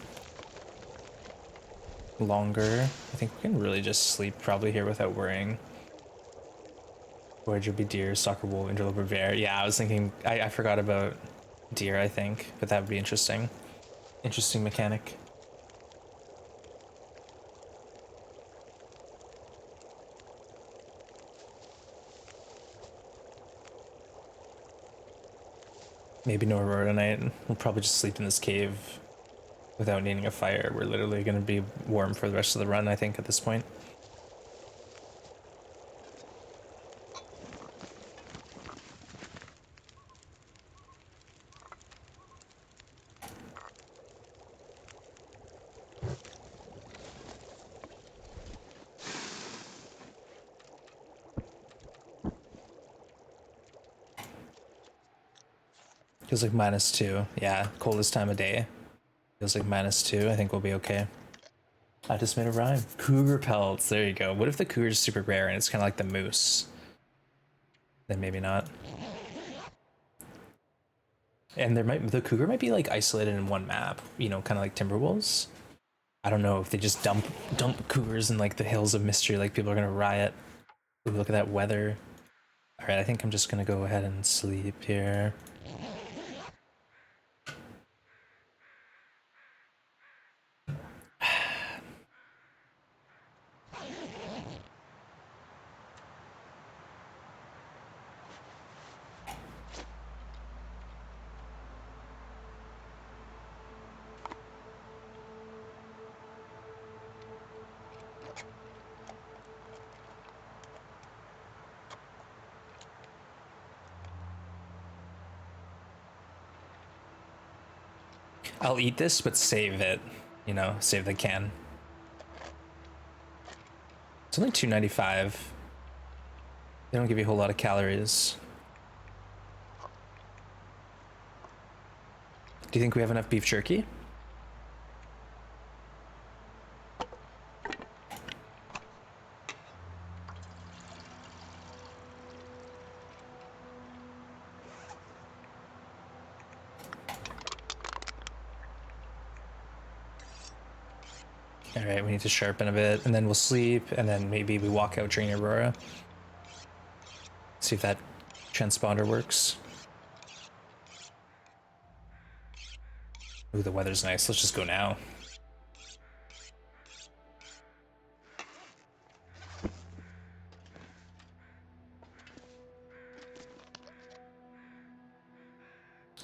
longer. I think we can really just sleep probably here without worrying. Where'd you be deer, soccer wolf, interloper bear? Yeah, I was thinking, I forgot about deer, I think, but that would be interesting. Interesting mechanic. Maybe no aurora tonight. We'll probably just sleep in this cave without needing a fire. We're literally going to be warm for the rest of the run, I think, at this point. Feels like -2. Yeah, coldest time of day. Feels like -2. I think we'll be okay. I just made a rhyme. Cougar pelts. There you go. What if the cougar is super rare and it's kind of like the moose? Then maybe not. And the cougar might be like isolated in one map. You know, kind of like Timberwolves. I don't know if they just dump cougars in like the hills of mystery. Like people are gonna riot. Ooh, look at that weather. All right, I think I'm just gonna go ahead and sleep here. I'll eat this, but save it. You know, save the can. It's only 295. They don't give you a whole lot of calories. Do you think we have enough beef jerky? All right, we need to sharpen a bit, and then we'll sleep, and then maybe we walk out during Aurora. See if that transponder works. Ooh, the weather's nice. Let's just go now.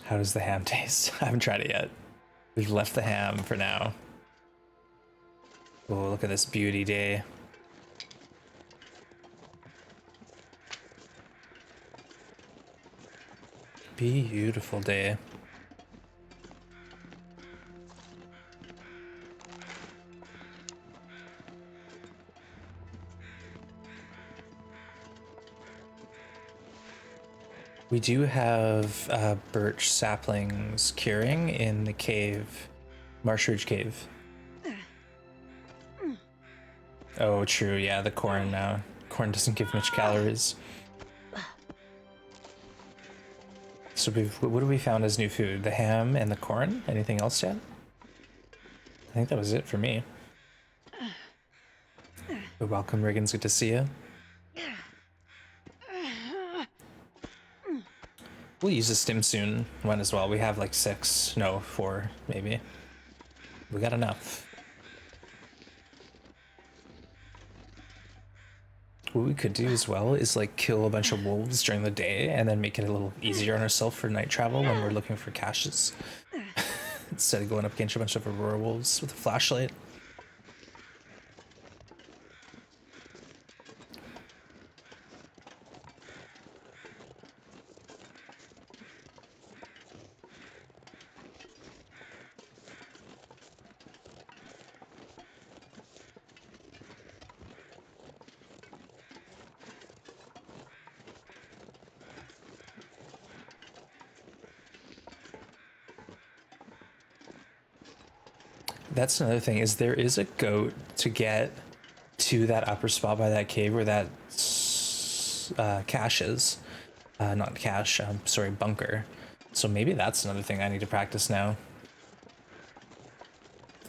How does the ham taste? I haven't tried it yet. We've left the ham for now. Oh, look at this beauty day. Beautiful day. We do have birch saplings curing in the cave, Marsh Ridge Cave. Oh, true. Yeah, the corn now. Corn doesn't give much calories. So what have we found as new food? The ham and the corn? Anything else yet? I think that was it for me. But welcome, Riggins. Good to see you. We'll use a stim soon one as well. We have like 6, no, 4 maybe. We got enough. What we could do as well is like kill a bunch of wolves during the day and then make it a little easier on ourselves for night travel when we're looking for caches. Instead of going up against a bunch of aurora wolves with a flashlight. That's another thing is there is a goat to get to that upper spot by that cave where that cache is. Not cache, sorry, bunker. So maybe that's another thing I need to practice now.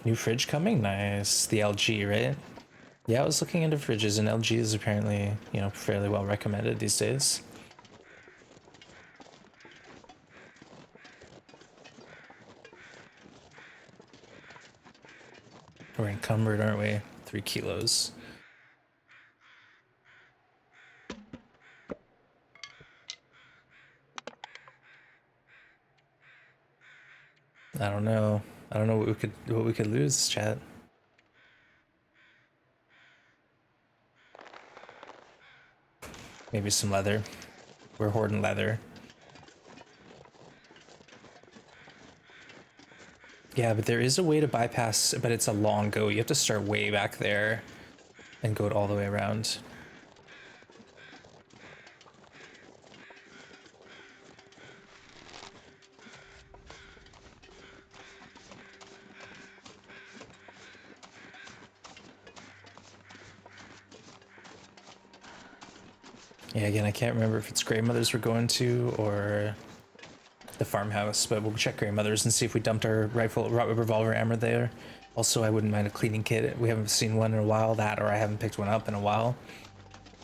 New fridge coming? Nice. The LG, right? Yeah, I was looking into fridges, and LG is apparently, you know, fairly well recommended these days. We're encumbered, aren't we? 3 kilos. I don't know. I don't know what we could lose, chat. Maybe some leather. We're hoarding leather. Yeah, but there is a way to bypass, but it's a long go. You have to start way back there and go all the way around. Yeah, again, I can't remember if it's Grandmother's we're going to or the farmhouse, but we'll check Grandmother's and see if we dumped our revolver ammo there. Also, I wouldn't mind a cleaning kit. We haven't seen one in a while, that, or I haven't picked one up in a while.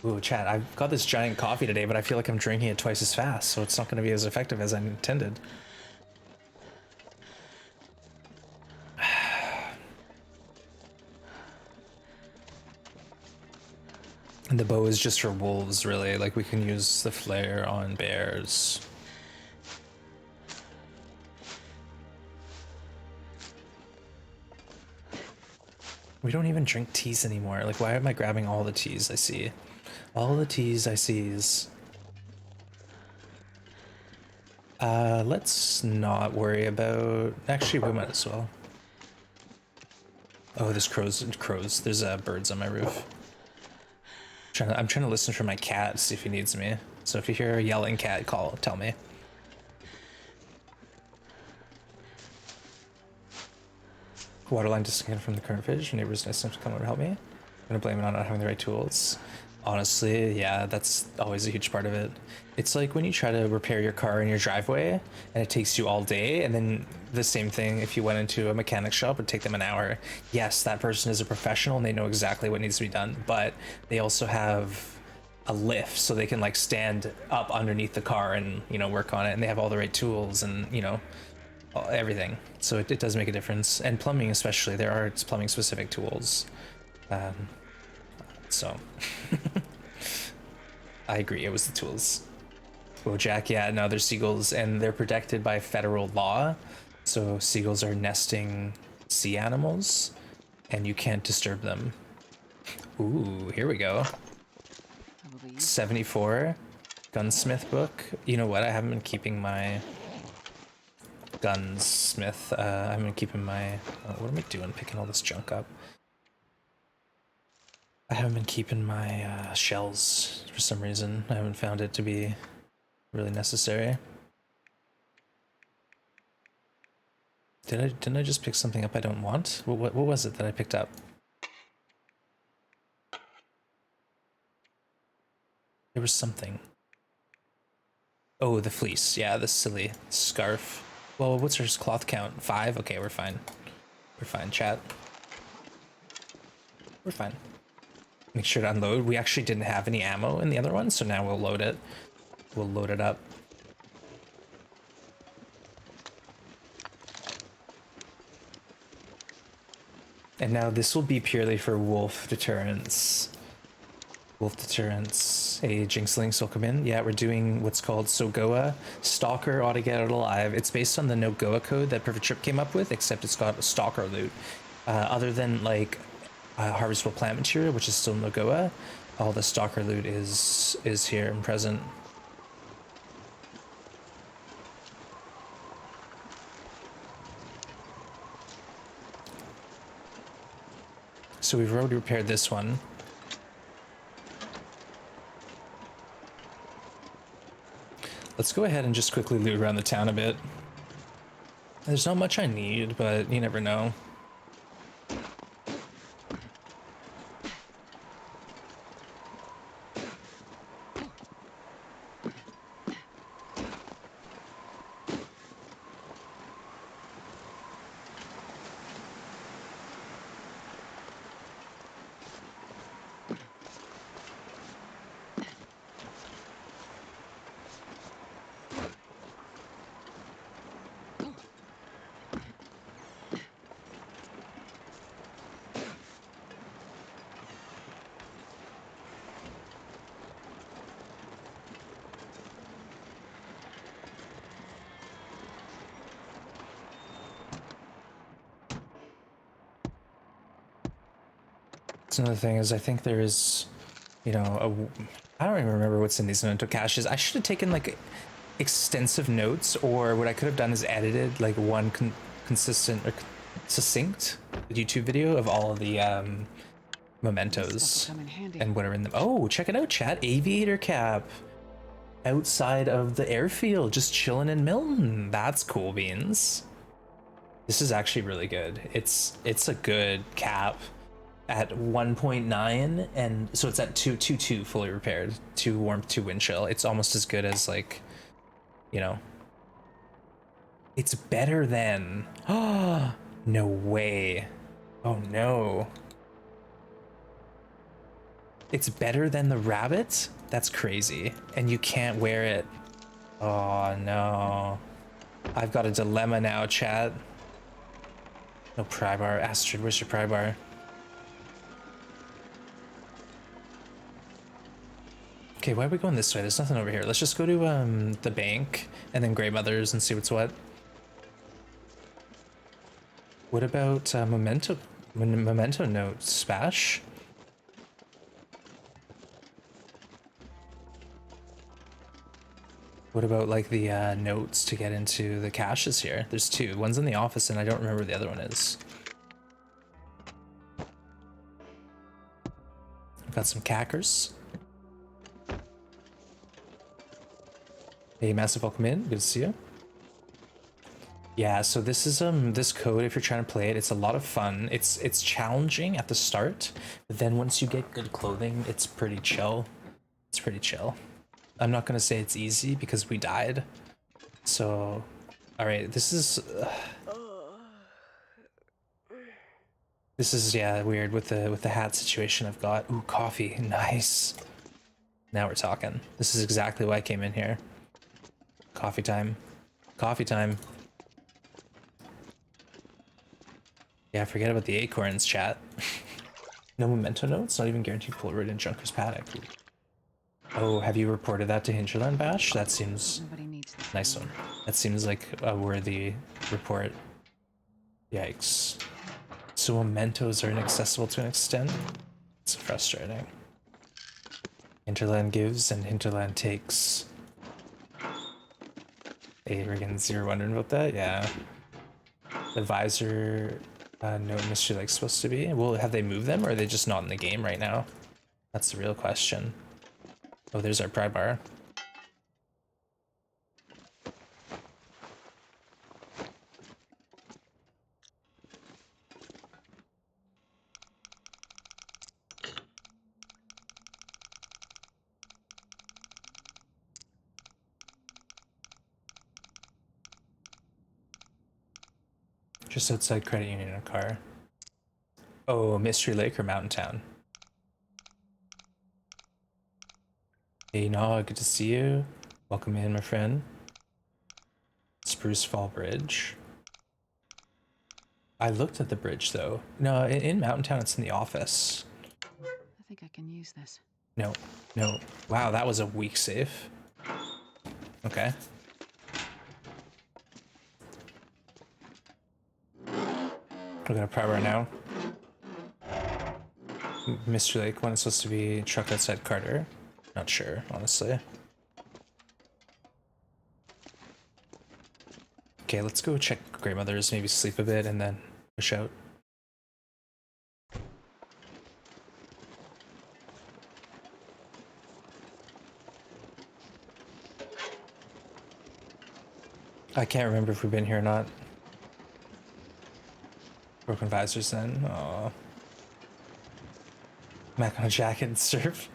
Ooh, chat, I've got this giant coffee today, but I feel like I'm drinking it twice as fast, so it's not going to be as effective as I intended. And the bow is just for wolves, really. Like, we can use the flare on bears. We don't even drink teas anymore. Like, why am I grabbing all the teas I see? All the teas I sees. Let's not worry about... Actually, we might as well. Oh, there's crows. There's birds on my roof. I'm trying to listen for my cat, see if he needs me. So if you hear a yelling cat, tell me. Waterline disconnected from the current footage. Neighbors nice enough to come over and help me. I'm gonna blame it on not having the right tools. Honestly, yeah, that's always a huge part of it. It's like when you try to repair your car in your driveway and it takes you all day, and then the same thing if you went into a mechanic shop, it would take them an hour. Yes, that person is a professional and they know exactly what needs to be done, but they also have a lift so they can like stand up underneath the car and, you know, work on it, and they have all the right tools and, you know, everything. So it does make a difference. And plumbing especially, there are plumbing specific tools. So I agree, it was the tools. Oh, Jack, yeah, no, they're seagulls and they're protected by federal law. So seagulls are nesting sea animals and you can't disturb them. Ooh, here we go. 74 gunsmith book. You know what? I haven't been keeping my gunsmith. I've been keeping my... what am I doing? Picking all this junk up. I haven't been keeping my shells for some reason. I haven't found it to be really necessary. Didn't I just pick something up I don't want? What was it that I picked up? There was something. Oh, the fleece. Yeah, the silly scarf. Well, what's our cloth count? 5? Okay, we're fine. We're fine, chat. We're fine. Make sure to unload. We actually didn't have any ammo in the other one, so now we'll load it. We'll load it up. And now this will be purely for wolf deterrence. Wolf deterrence. Hey, Jinxlings, welcome in. Yeah, we're doing what's called Sogoa. Stalker ought to get out alive. It's based on the no-Goa code that Perfect Trip came up with, except it's got a stalker loot. Other than like harvestable plant material, which is still no-Goa, all the stalker loot is here and present. So we've already repaired this one. Let's go ahead and just quickly loot around the town a bit. There's not much I need, but you never know. That's another thing is I think there is, you know, I don't even remember what's in these memento caches. I should have taken like extensive notes, or what I could have done is edited like one consistent or succinct YouTube video of all of the This stuff will mementos come in handy. and what are in them. Oh, check it out, chat. Aviator cap outside of the airfield, just chilling in Milton. That's cool beans. This is actually really good. It's a good cap at 1.9, and so it's at 2.22 fully repaired, 2 warmth, 2 wind chill. It's almost as good as, like, you know, it's better than, oh, no way. Oh no. It's better than the rabbit? That's crazy. And you can't wear it. Oh no. I've got a dilemma now, chat. No pry bar. Astrid, where's your pry bar? Okay, why are we going this way? There's nothing over here. Let's just go to the bank and then Grey Mothers and see what's what. What about memento notes, Spash? What about like the notes to get into the caches here? There's 2. One's in the office and I don't remember where the other one is. Got some cackers. Hey, Massive, welcome in. Good to see you. Yeah, so this is this code, if you're trying to play it, it's a lot of fun. It's challenging at the start, but then once you get good clothing, it's pretty chill. It's pretty chill. I'm not gonna say it's easy because we died. So, all right, this is yeah, weird with the hat situation I've got. Ooh, coffee, nice. Now we're talking. This is exactly why I came in here. Coffee time. Coffee time. Yeah, forget about the acorns, chat. No memento notes, not even guaranteed Polaroid in Junker's paddock. Oh, have you reported that to Hinterland, Bash? That seems Nobody needs this nice one. anymore. That seems like a worthy report. Yikes. So mementos are inaccessible to an extent? It's frustrating. Hinterland gives and Hinterland takes. Hey, Riggins, you're wondering about that? Yeah. Advisor note mystery like supposed to be. Well, have they moved them or are they just not in the game right now? That's the real question. Oh, there's our pry bar. Just outside Credit Union in a car. Oh, Mystery Lake or Mountain Town? Hey, Nog, good to see you. Welcome in, my friend. Spruce Fall Bridge. I looked at the bridge, though. No, in Mountain Town, it's in the office. I think I can use this. No, no. Wow, that was a weak save. Okay. We're gonna pry right now. Mr. Lake, when it's supposed to be truck outside Carter. Not sure, honestly. Okay, let's go check Grey Mothers, maybe sleep a bit, and then push out. I can't remember if we've been here or not. Broken visors then. Aww. Mac on a jacket and surf.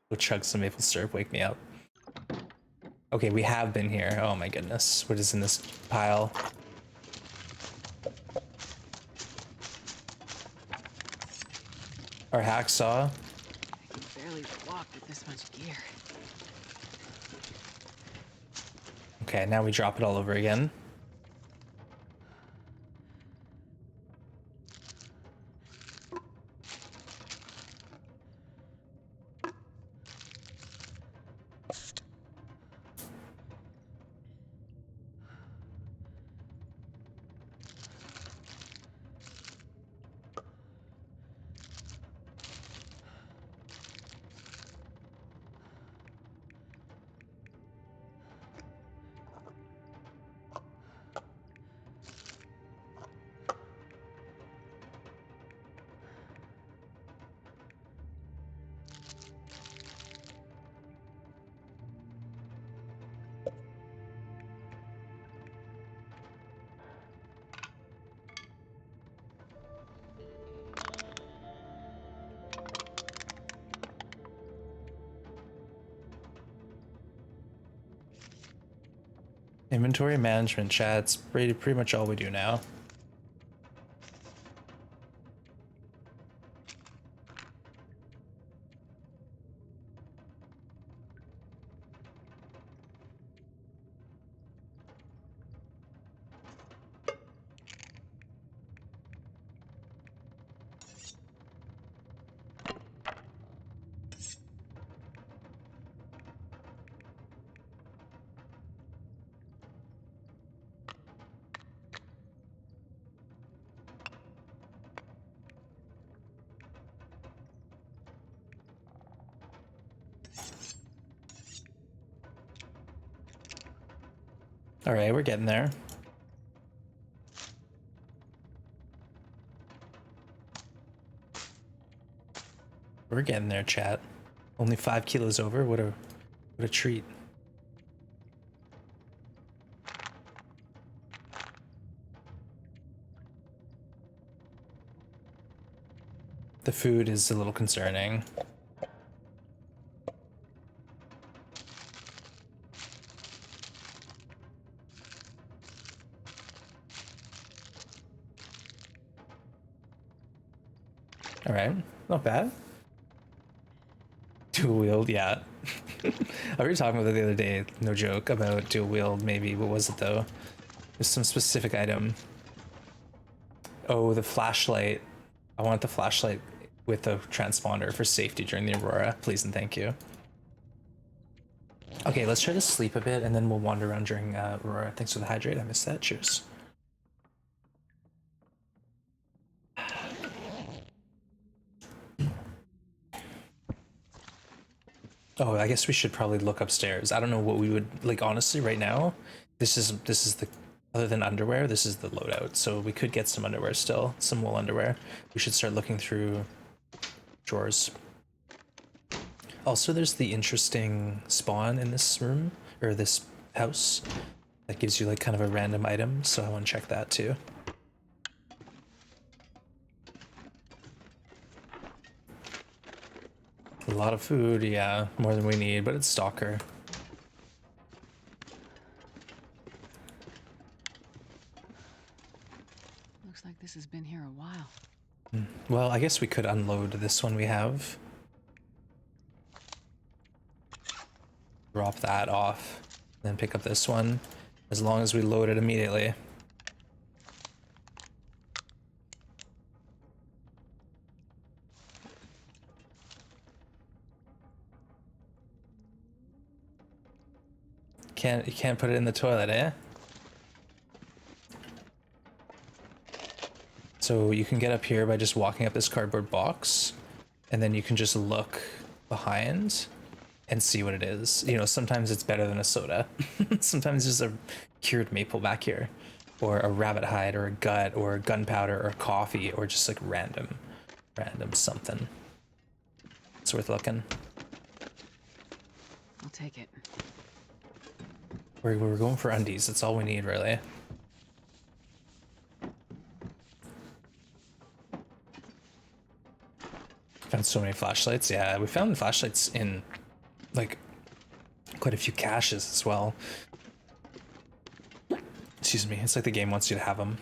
Go chug some maple syrup, wake me up. Okay, we have been here. Oh my goodness. What is in this pile? Our hacksaw. I can barely walk with this much gear. Okay, now we drop it all over again. Inventory management, chat. It's pretty much all we do now. All right, we're getting there. We're getting there, chat. Only 5 kilos over. What a treat. The food is a little concerning. All right, not bad. Dual wield, yeah. I was talking about it the other day, no joke, about dual wield maybe. What was it though? There's some specific item. Oh, the flashlight. I want the flashlight with a transponder for safety during the aurora. Please and thank you. Okay, let's try to sleep a bit and then we'll wander around during aurora. Thanks for the hydrate. I missed that. Cheers. Oh, I guess we should probably look upstairs. I don't know what we would like honestly right now. This is the other than underwear, this is the loadout. So we could get some underwear still, some wool underwear. We should start looking through drawers. Also, there's the interesting spawn in this room or this house that gives you like kind of a random item. So I want to check that too. A lot of food, yeah, more than we need, but it's stalker. Looks like this has been here a while. Well, I guess we could unload this one we have. Drop that off, then pick up this one, as long as we load it immediately. You can't put it in the toilet, eh? So you can get up here by just walking up this cardboard box, and then you can just look behind and see what it is. You know, sometimes it's better than a soda. Sometimes there's a cured maple back here, or a rabbit hide, or a gut, or gunpowder, or coffee, or just like random something. It's worth looking. I'll take it. We're going for undies. That's all we need, really. Found so many flashlights. Yeah, we found flashlights in like quite a few caches as well. Excuse me. It's like the game wants you to have them.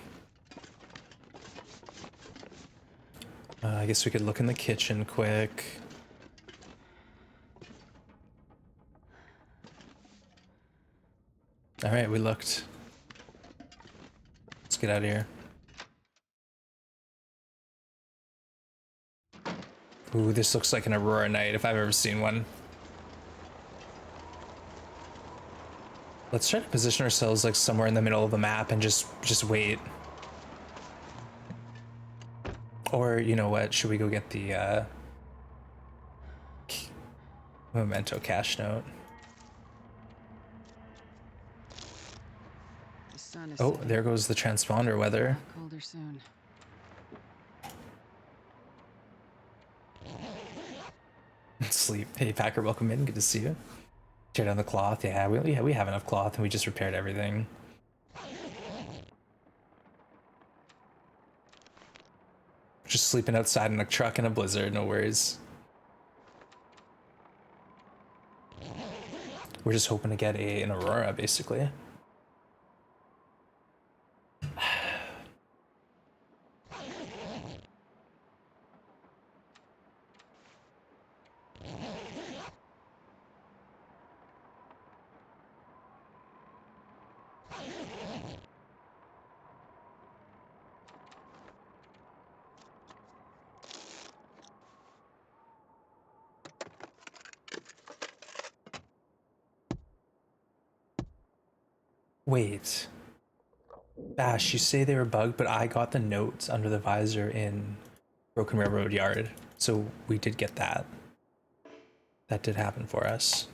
I guess we could look in the kitchen quick. All right, we looked. Let's get out of here. Ooh, this looks like an aurora night if I've ever seen one. Let's try to position ourselves like somewhere in the middle of the map and just wait. Or you know what? Should we go get the memento cash note? The sun is Oh, setting. there goes the transponder weather. Colder soon. Sleep. Hey, Packer, welcome in. Good to see you. Tear down the cloth. Yeah, we have enough cloth and we just repaired everything. Just sleeping outside in a truck in a blizzard. No worries. We're just hoping to get an aurora, basically. Wait. Bash, you say they were bugged, but I got the notes under the visor in Broken Railroad Yard. So we did get that. That did happen for us.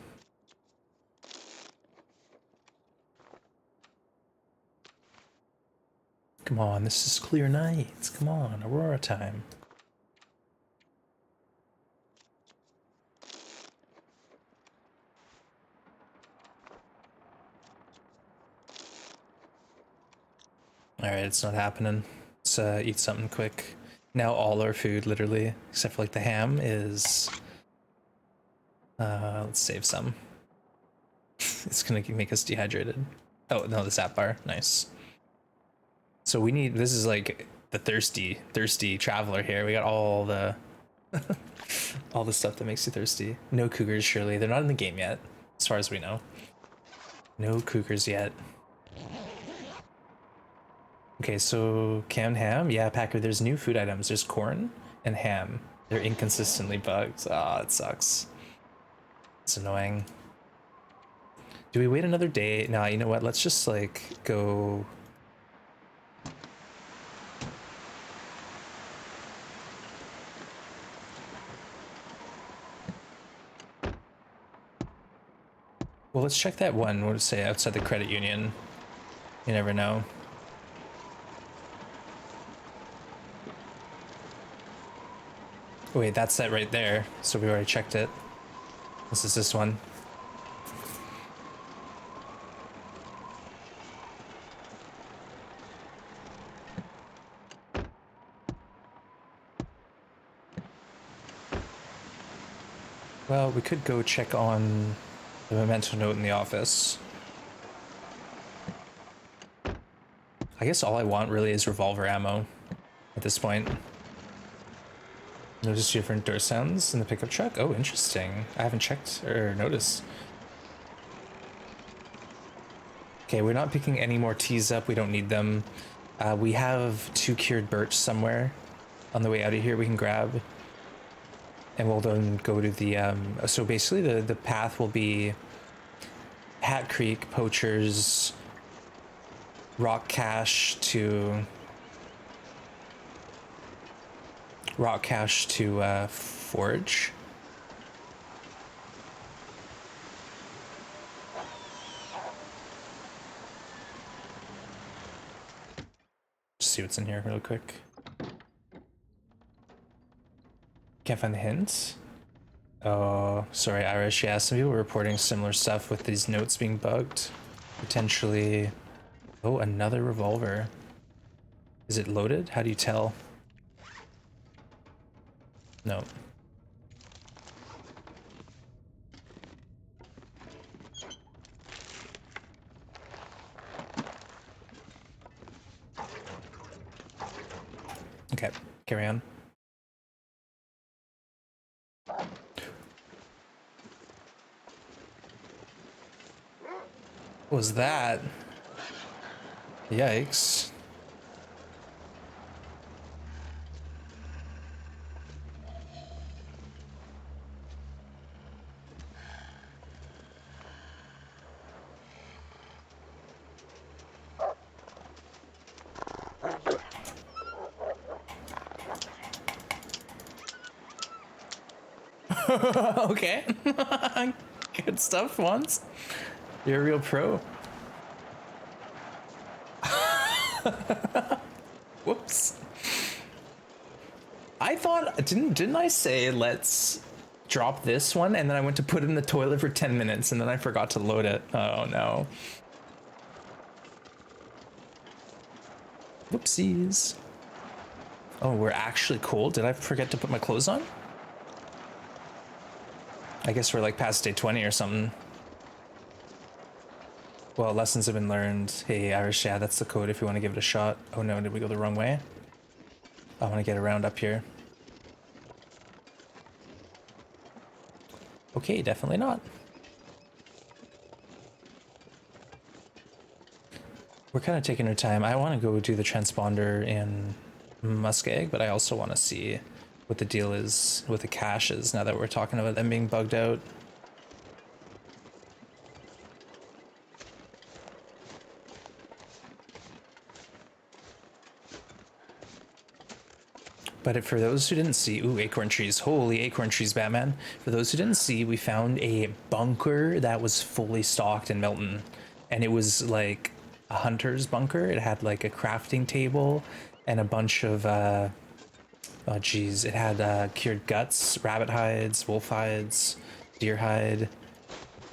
Come on, this is clear nights. Come on, Aurora time. Alright, it's not happening. Let's eat something quick. Now all our food, literally, except for like the ham, is... let's save some. It's gonna make us dehydrated. Oh, no, the sap bar. Nice. So we need... This is like the thirsty traveler here. We got all the... all the stuff that makes you thirsty. No cougars, surely. They're not in the game yet, as far as we know. No cougars yet. Okay, so canned ham. Yeah, Packer, there's new food items. There's corn and ham. They're inconsistently bugged. Ah, it sucks. It's annoying. Do we wait another day? Nah, you know what? Let's just like go... Well, let's check that one. What would it say outside the credit union? You never know. Wait, that's that right there. So we already checked it. This is this one. Well, we could go check on the memento note in the office. I guess all I want really is revolver ammo at this point. Notice different door sounds in the pickup truck. Oh, interesting. I haven't checked or noticed. Okay, we're not picking any more teas up. We don't need them. We have 2 cured birch somewhere on the way out of here we can grab. And we'll then go to the, so basically the path will be Hat Creek, Poachers, Rock Cache to Forge. Just see what's in here real quick. Can't find the hints. Oh, sorry, Irish. Yeah, some people were reporting similar stuff with these notes being bugged. Potentially. Oh, another revolver. Is it loaded? How do you tell? No. Okay, carry on. What was that? Yikes. Okay. Good stuff, once. You're a real pro. Whoops. I thought, didn't I say let's drop this one, and then I went to put it in the toilet for 10 minutes and then I forgot to load it. Oh no. Whoopsies. Oh, we're actually cool. Did I forget to put my clothes on? I guess we're like past day 20 or something. Well, lessons have been learned. Hey, Irish, yeah, that's the code if you want to give it a shot. Oh no, did we go the wrong way? I want to get around up here. Okay, definitely not. We're kind of taking our time. I want to go do the transponder in Muskeg, but I also want to see what the deal is with the caches now that we're talking about them being bugged out. But for those who didn't see, ooh, acorn trees, holy acorn trees, Batman. For those who didn't see, we found a bunker that was fully stocked in Milton. And it was like a hunter's bunker. It had like a crafting table and a bunch of, oh geez, it had cured guts, rabbit hides, wolf hides, deer hide.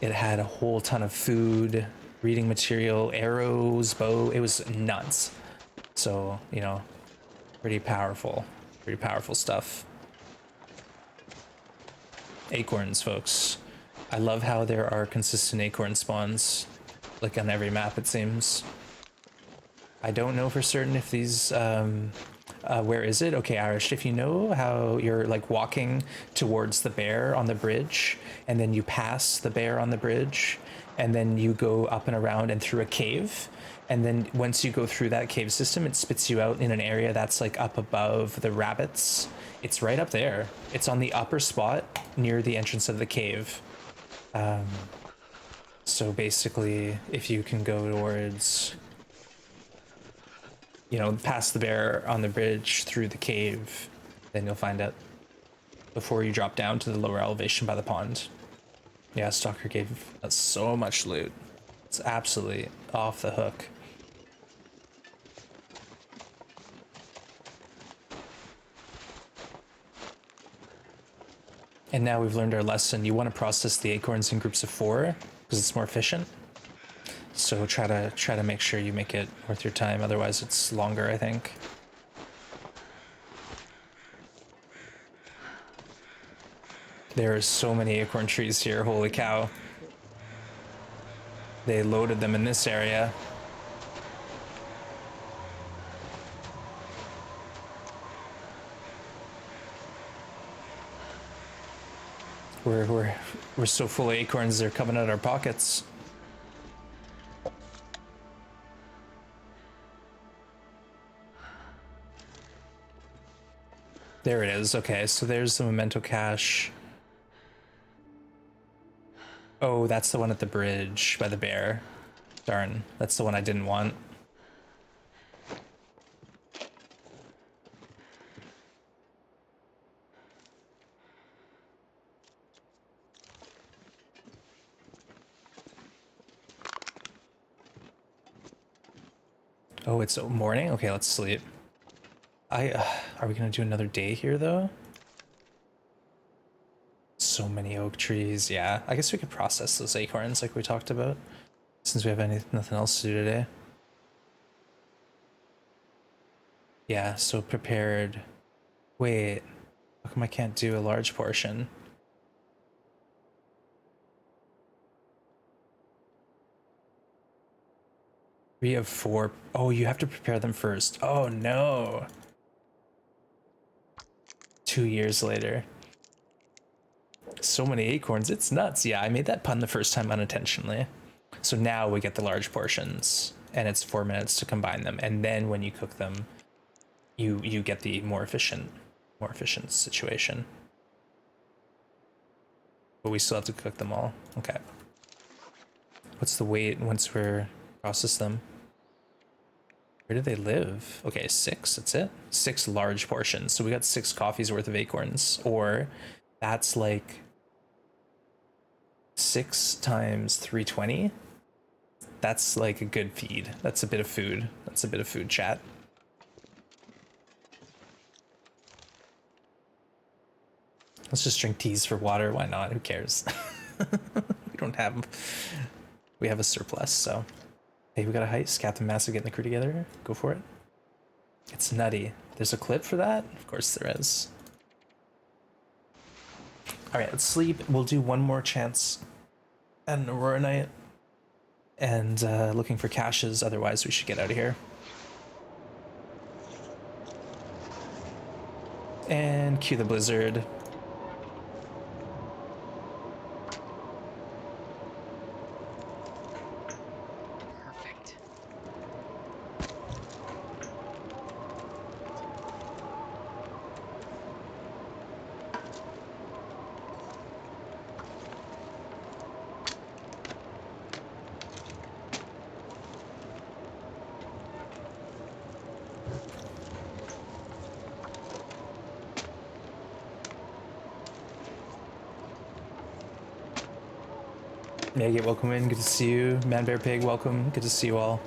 It had a whole ton of food, reading material, arrows, bow. It was nuts. So, you know, pretty powerful stuff. Acorns, folks. I love how there are consistent acorn spawns, like on every map it seems. I don't know for certain if these, where is it? Okay, Irish, if you know how you're like walking towards the bear on the bridge, and then you pass the bear on the bridge, and then you go up and around and through a cave, and then once you go through that cave system, it spits you out in an area that's like up above the rabbits. It's right up there. It's on the upper spot near the entrance of the cave. So basically, if you can go towards, you know, past the bear on the bridge through the cave, then you'll find it before you drop down to the lower elevation by the pond. Yeah, Stalker gave us so much loot. It's absolutely off the hook. And now we've learned our lesson. You want to process the acorns in groups of 4 because it's more efficient. So try to make sure you make it worth your time. Otherwise, it's longer, I think. There are so many acorn trees here. Holy cow! They loaded them in this area. We're so full of acorns, they're coming out of our pockets. There it is. Okay, so there's the memento cache. Oh, that's the one at the bridge by the bear. Darn, that's the one I didn't want. Oh, it's morning? Okay, let's sleep. Are we gonna do another day here though? So many oak trees. Yeah, I guess we could process those acorns like we talked about, since we have nothing else to do today. Yeah, so prepared. Wait, how come I can't do a large portion? We have 4. Oh, you have to prepare them first. Oh no. 2 years later. So many acorns, it's nuts. Yeah, I made that pun the first time unintentionally. So now we get the large portions, and it's 4 minutes to combine them, and then when you cook them, you get the more efficient situation. But we still have to cook them all. Okay. What's the weight once we're process them? Where do they live? Okay, 6, that's it. 6 large portions. So we got 6 coffees worth of acorns, or that's like 6 times 320. That's like a good feed. That's a bit of food. That's a bit of food, chat. Let's just drink teas for water. Why not? Who cares? We have a surplus, so. Hey, we got a heist. Captain Massive getting the crew together. Go for it. It's nutty. There's a clip for that? Of course there is. Alright, let's sleep. We'll do one more chance at an Aurora night. And looking for caches, otherwise we should get out of here. And cue the blizzard. Perfect. Maggot, welcome in. Good to see you. Man Bear Pig, welcome. Good to see you all.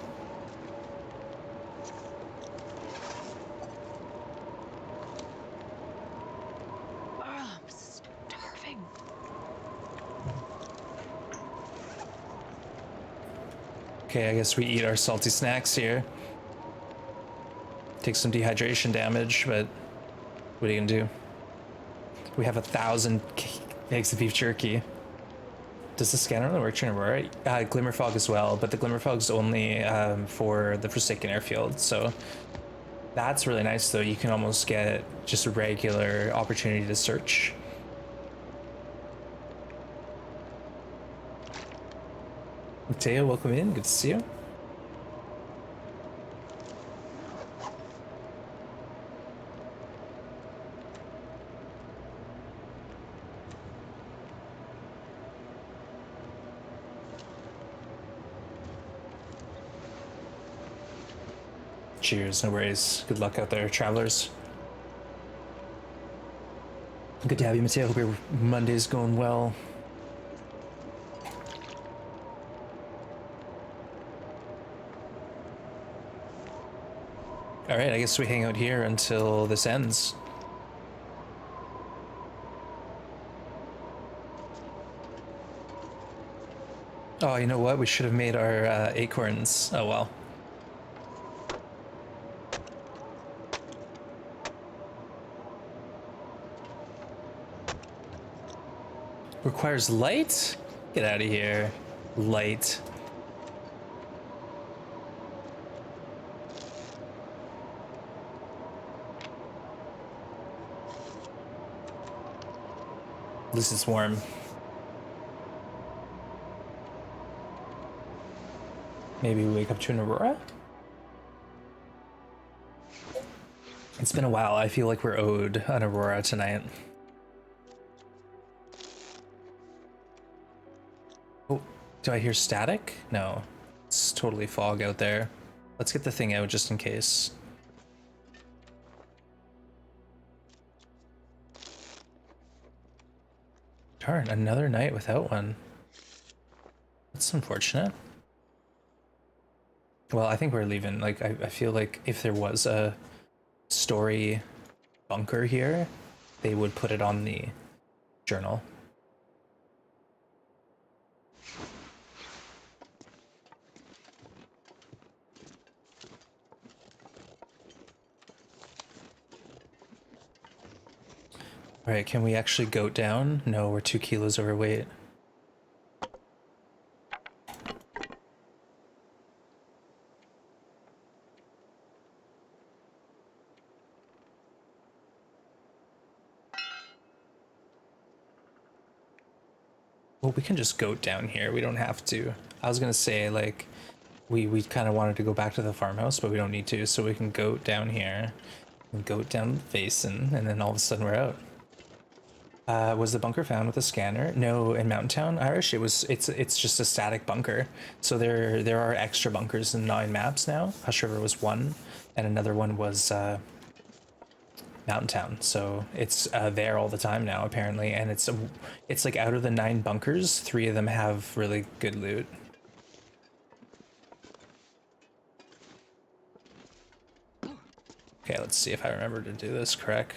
Oh, I'm starving. Okay, I guess we eat our salty snacks here. Take some dehydration damage, but what are you gonna do? We have 1,000 eggs of beef jerky. Does the scanner only work during Aurora? Glimmer fog as well, but the glimmer fog's only for the Forsaken Airfield, so that's really nice though. You can almost get just a regular opportunity to search. Mateo, welcome in. Good to see you. Cheers, no worries. Good luck out there, travelers. Good to have you, Mateo. Hope your Monday's going well. All right, I guess we hang out here until this ends. Oh, you know what? We should have made our acorns. Oh well. Requires light? Get out of here. Light. At least it's warm. Maybe we wake up to an aurora? It's been a while. I feel like we're owed an aurora tonight. Oh, do I hear static? No. It's totally fog out there. Let's get the thing out just in case. Darn, another night without one. That's unfortunate. Well, I think we're leaving. Like, I feel like if there was a story bunker here, they would put it on the journal. All right, can we actually goat down? No, we're 2 kilos overweight. Well, we can just goat down here. We don't have to. I was gonna say, like, we kind of wanted to go back to the farmhouse, but we don't need to, so we can goat down here and goat down the basin, and then all of a sudden we're out. Was the bunker found with a scanner? No, in Mountain Town, Irish. It's just a static bunker. So there are extra bunkers in 9 maps now. Hush River was one, and another one was Mountain Town. So it's there all the time now apparently, and it's like out of the 9 bunkers, 3 of them have really good loot. Okay, let's see if I remember to do this correct.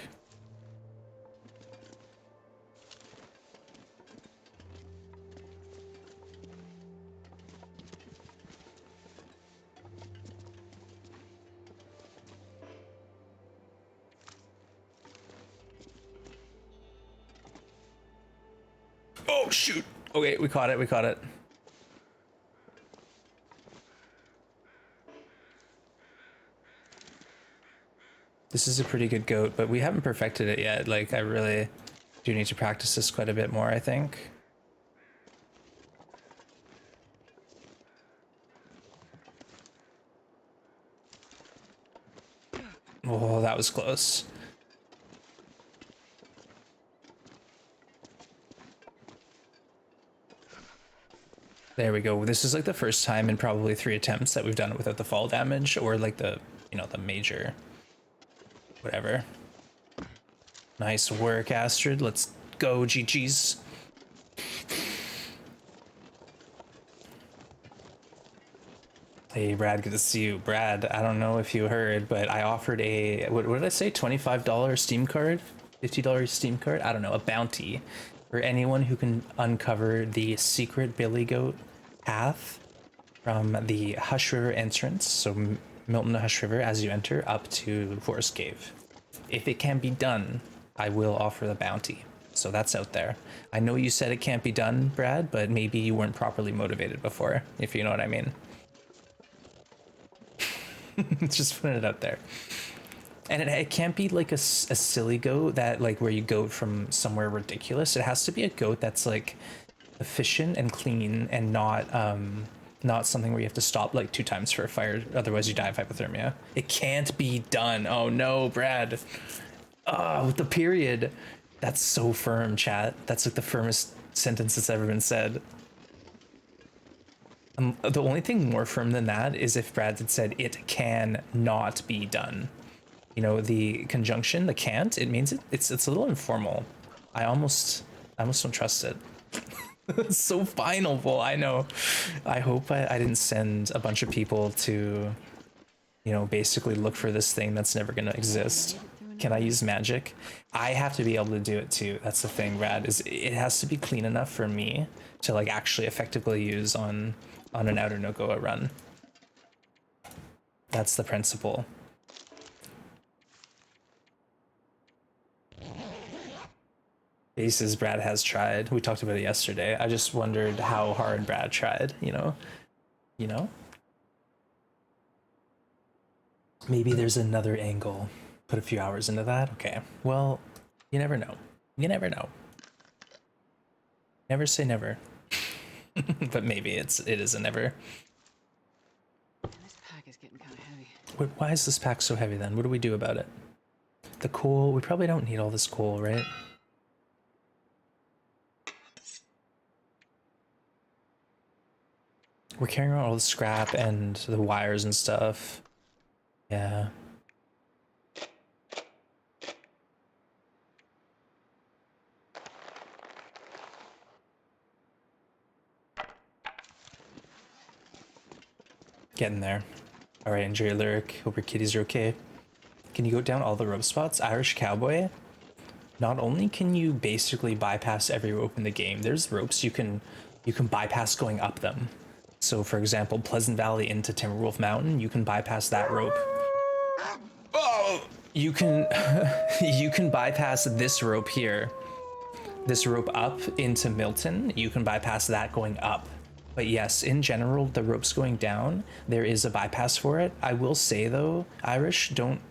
Oh shoot. Okay, we caught it, we caught it. This is a pretty good goat, but we haven't perfected it yet. Like, I really do need to practice this quite a bit more, I think. Oh, that was close. There we go. This is like the first time in probably 3 attempts that we've done it without the fall damage or like the, you know, the major whatever. Nice work, Astrid. Let's go, GG's. Hey Brad, good to see you. Brad, I don't know if you heard, but I offered a what did I say? $25 Steam card? $50 Steam card? I don't know, a bounty for anyone who can uncover the secret Billy Goat path from the Hush River entrance, so Milton to Hush River as you enter up to Forest Cave. If it can be done, I will offer the bounty. So that's out there. I know you said it can't be done, Brad, but maybe you weren't properly motivated before, if you know what I mean. Just putting it out there. And it can't be like a silly goat that like where you goat from somewhere ridiculous. It has to be a goat that's like efficient and clean and not something where you have to stop like 2 times for a fire, otherwise you die of hypothermia. It can't be done. Oh no, Brad. Oh, with the period. That's so firm, chat. That's like the firmest sentence that's ever been said. The only thing more firm than that is if Brad had said it can not be done. You know, the conjunction, the can't, it means it's a little informal. I almost don't trust it. It's so final, I know. I hope I didn't send a bunch of people to, you know, basically look for this thing that's never gonna exist. Can I use magic? I have to be able to do it too. That's the thing, Brad, is it has to be clean enough for me to like actually effectively use on an outer no-go run. That's the principle. Bases Brad has tried. We talked about it yesterday. I just wondered how hard Brad tried, you know? You know? Maybe there's another angle. Put a few hours into that? Okay. Well, you never know. You never know. Never say never. But maybe it is a never. This pack is getting kind of heavy. Why is this pack so heavy then? What do we do about it? The coal, we probably don't need all this coal, right? We're carrying around all the scrap and the wires and stuff. Yeah. Getting there. Alright, enjoy your lyric. Hope your kitties are okay. Can you go down all the rope spots? Irish Cowboy? Not only can you basically bypass every rope in the game, there's ropes you can bypass going up them. So for example, Pleasant Valley into Timberwolf Mountain, you can bypass that rope. Oh! You can you can bypass this rope here. This rope up into Milton, you can bypass that going up. But yes, in general, the ropes going down, there is a bypass for it. I will say though, Irish, don't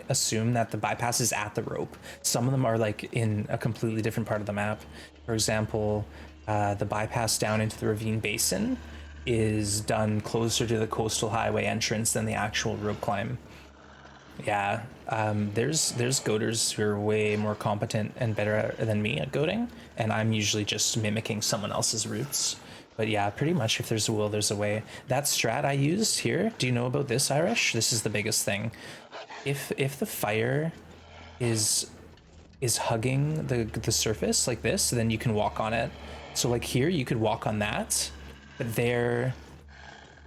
assume that the bypass is at the rope. Some of them are like in a completely different part of the map. For example, the bypass down into the ravine basin is done closer to the coastal highway entrance than the actual rope climb. Yeah, there's goaters who are way more competent and better than me at goating, and I'm usually just mimicking someone else's routes. But yeah, pretty much if there's a will, there's a way. That strat I used here, do you know about this, Irish? This is the biggest thing. If the fire is hugging the surface like this, then you can walk on it. So like here, you could walk on that, but there,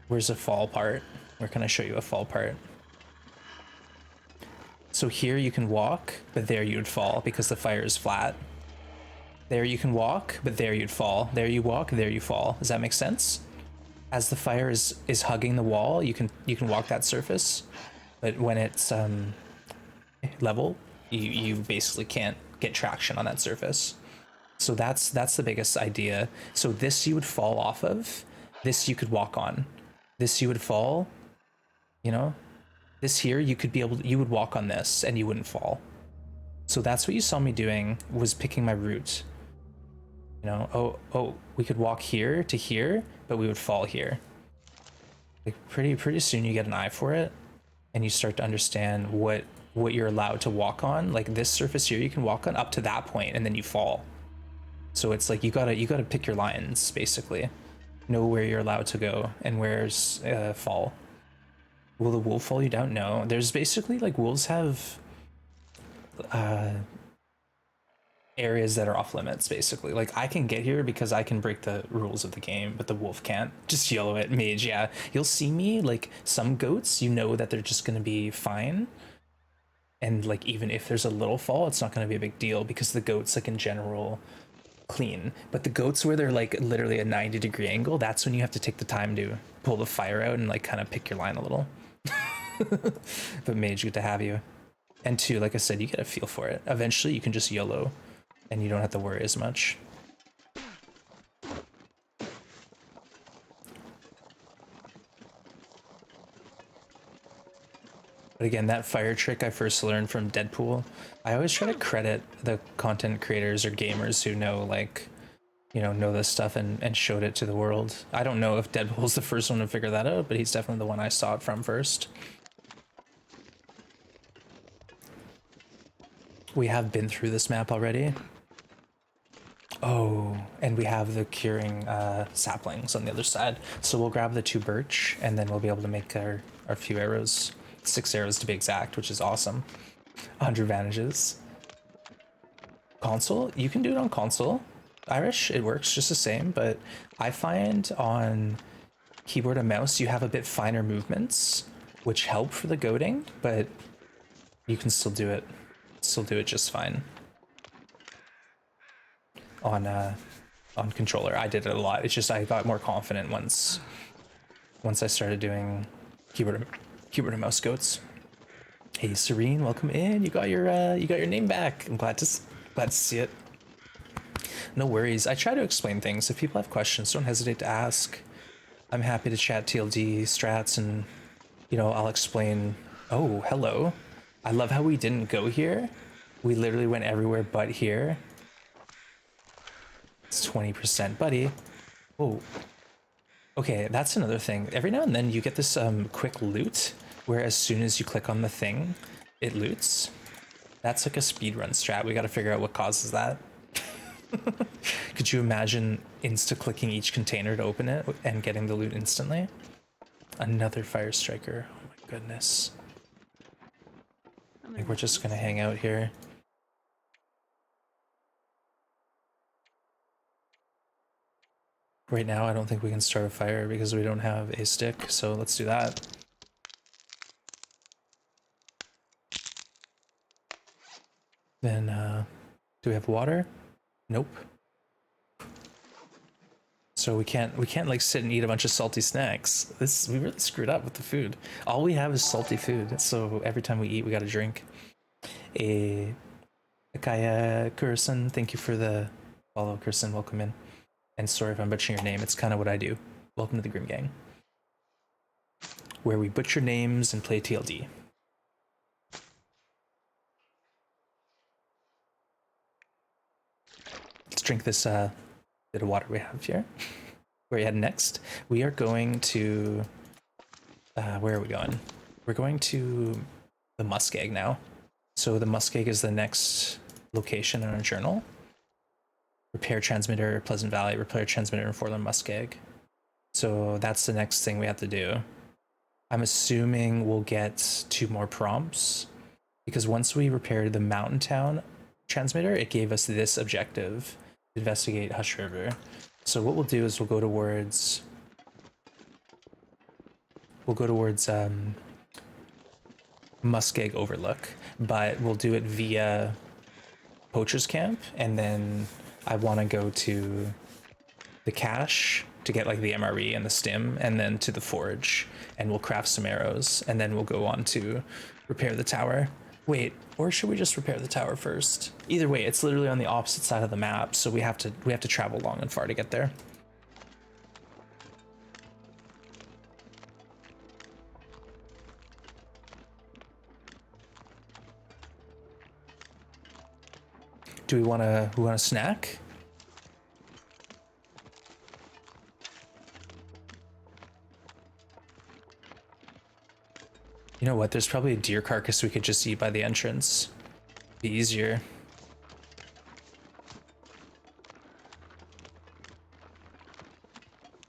where's a fall part? Where can I show you a fall part? So here you can walk, but there you'd fall because the fire is flat. There you can walk, but there you'd fall. There you walk, there you fall. Does that make sense? As the fire is hugging the wall, you can walk that surface, but when it's level, you basically can't get traction on that surface. So that's the biggest idea. So this you would fall off of, this you could walk on, this you would fall, you know. This here, you would walk on this and you wouldn't fall. So that's what you saw me doing, was picking my route. You know, oh, we could walk here to here, but we would fall here. Like pretty soon you get an eye for it, and you start to understand what you're allowed to walk on. Like this surface here, you can walk on up to that point, and then you fall. So it's like you gotta pick your lines, basically. Know where you're allowed to go and where's fall. Will the wolf fall you down? No. There's basically like wolves have areas that are off limits, basically. Like, I can get here because I can break the rules of the game, but the wolf can't. Just yellow it, mage, yeah. You'll see me, like, some goats, you know that they're just gonna be fine. And, like, even if there's a little fall, it's not gonna be a big deal because the goats, like, in general, clean. But the goats where they're, like, literally a 90-degree angle, that's when you have to take the time to pull the fire out and, like, kind of pick your line a little. But mage, good to have you. And two, like I said, you get a feel for it. Eventually, you can just YOLO and you don't have to worry as much. But again, that fire trick I first learned from Deadpool. I always try to credit the content creators or gamers who know, like, you know this stuff and showed it to the world. I don't know if Deadpool's the first one to figure that out, but he's definitely the one I saw it from first. We have been through this map already. Oh, and we have the curing saplings on the other side. So we'll grab the 2 birch and then we'll be able to make our few arrows. 6 arrows to be exact, which is awesome. 100 advantages. Console? You can do it on console. Irish, it works just the same, but I find on keyboard and mouse you have a bit finer movements, which help for the goading, but you can still do it. Still do it just fine. On controller, I did it a lot. It's just I got more confident once I started doing keyboard and mouse goats. Hey Serene, welcome in. You got your name back. I'm glad to see it. No worries. I try to explain things. If people have questions, don't hesitate to ask. I'm happy to chat TLD strats and, you know, I'll explain. Oh, hello. I love how we didn't go here. We literally went everywhere but here. It's 20%, buddy. Oh. Okay, that's another thing. Every now and then you get this quick loot, where as soon as you click on the thing, it loots. That's like a speedrun strat. We gotta figure out what causes that. Could you imagine insta-clicking each container to open it and getting the loot instantly? Another fire striker. Oh my goodness. I think we're just gonna hang out here. Right now, I don't think we can start a fire because we don't have a stick, so let's do that. Then, do we have water? Nope. So we can't like sit and eat a bunch of salty snacks. We really screwed up with the food. All we have is salty food, so every time we eat, we gotta drink. Akaya Kurson, thank you for the follow, Kurson. Welcome in. And sorry if I'm butchering your name, it's kind of what I do. Welcome to the Grim Gang, where we butcher names and play TLD. Let's drink this bit of water we have here. Where are you heading next? We are going to... where are we going? We're going to the Muskeg now. So the Muskeg is the next location in our journal. Repair transmitter, Pleasant Valley, repair transmitter in Forland Muskeg. So that's the next thing we have to do. I'm assuming we'll get 2 more prompts, because once we repaired the Mountain Town transmitter, it gave us this objective: investigate Hush River. So what we'll do is we'll go towards Muskeg Overlook, but we'll do it via Poacher's Camp, and then I want to go to the cache to get like the MRE and the stim, and then to the forge, and we'll craft some arrows, and then we'll go on to repair the tower. Wait, or should we just repair the tower first? Either way, it's literally on the opposite side of the map, so we have to travel long and far to get there. Do we want a snack? You know what? There's probably a deer carcass we could just eat by the entrance. Be easier.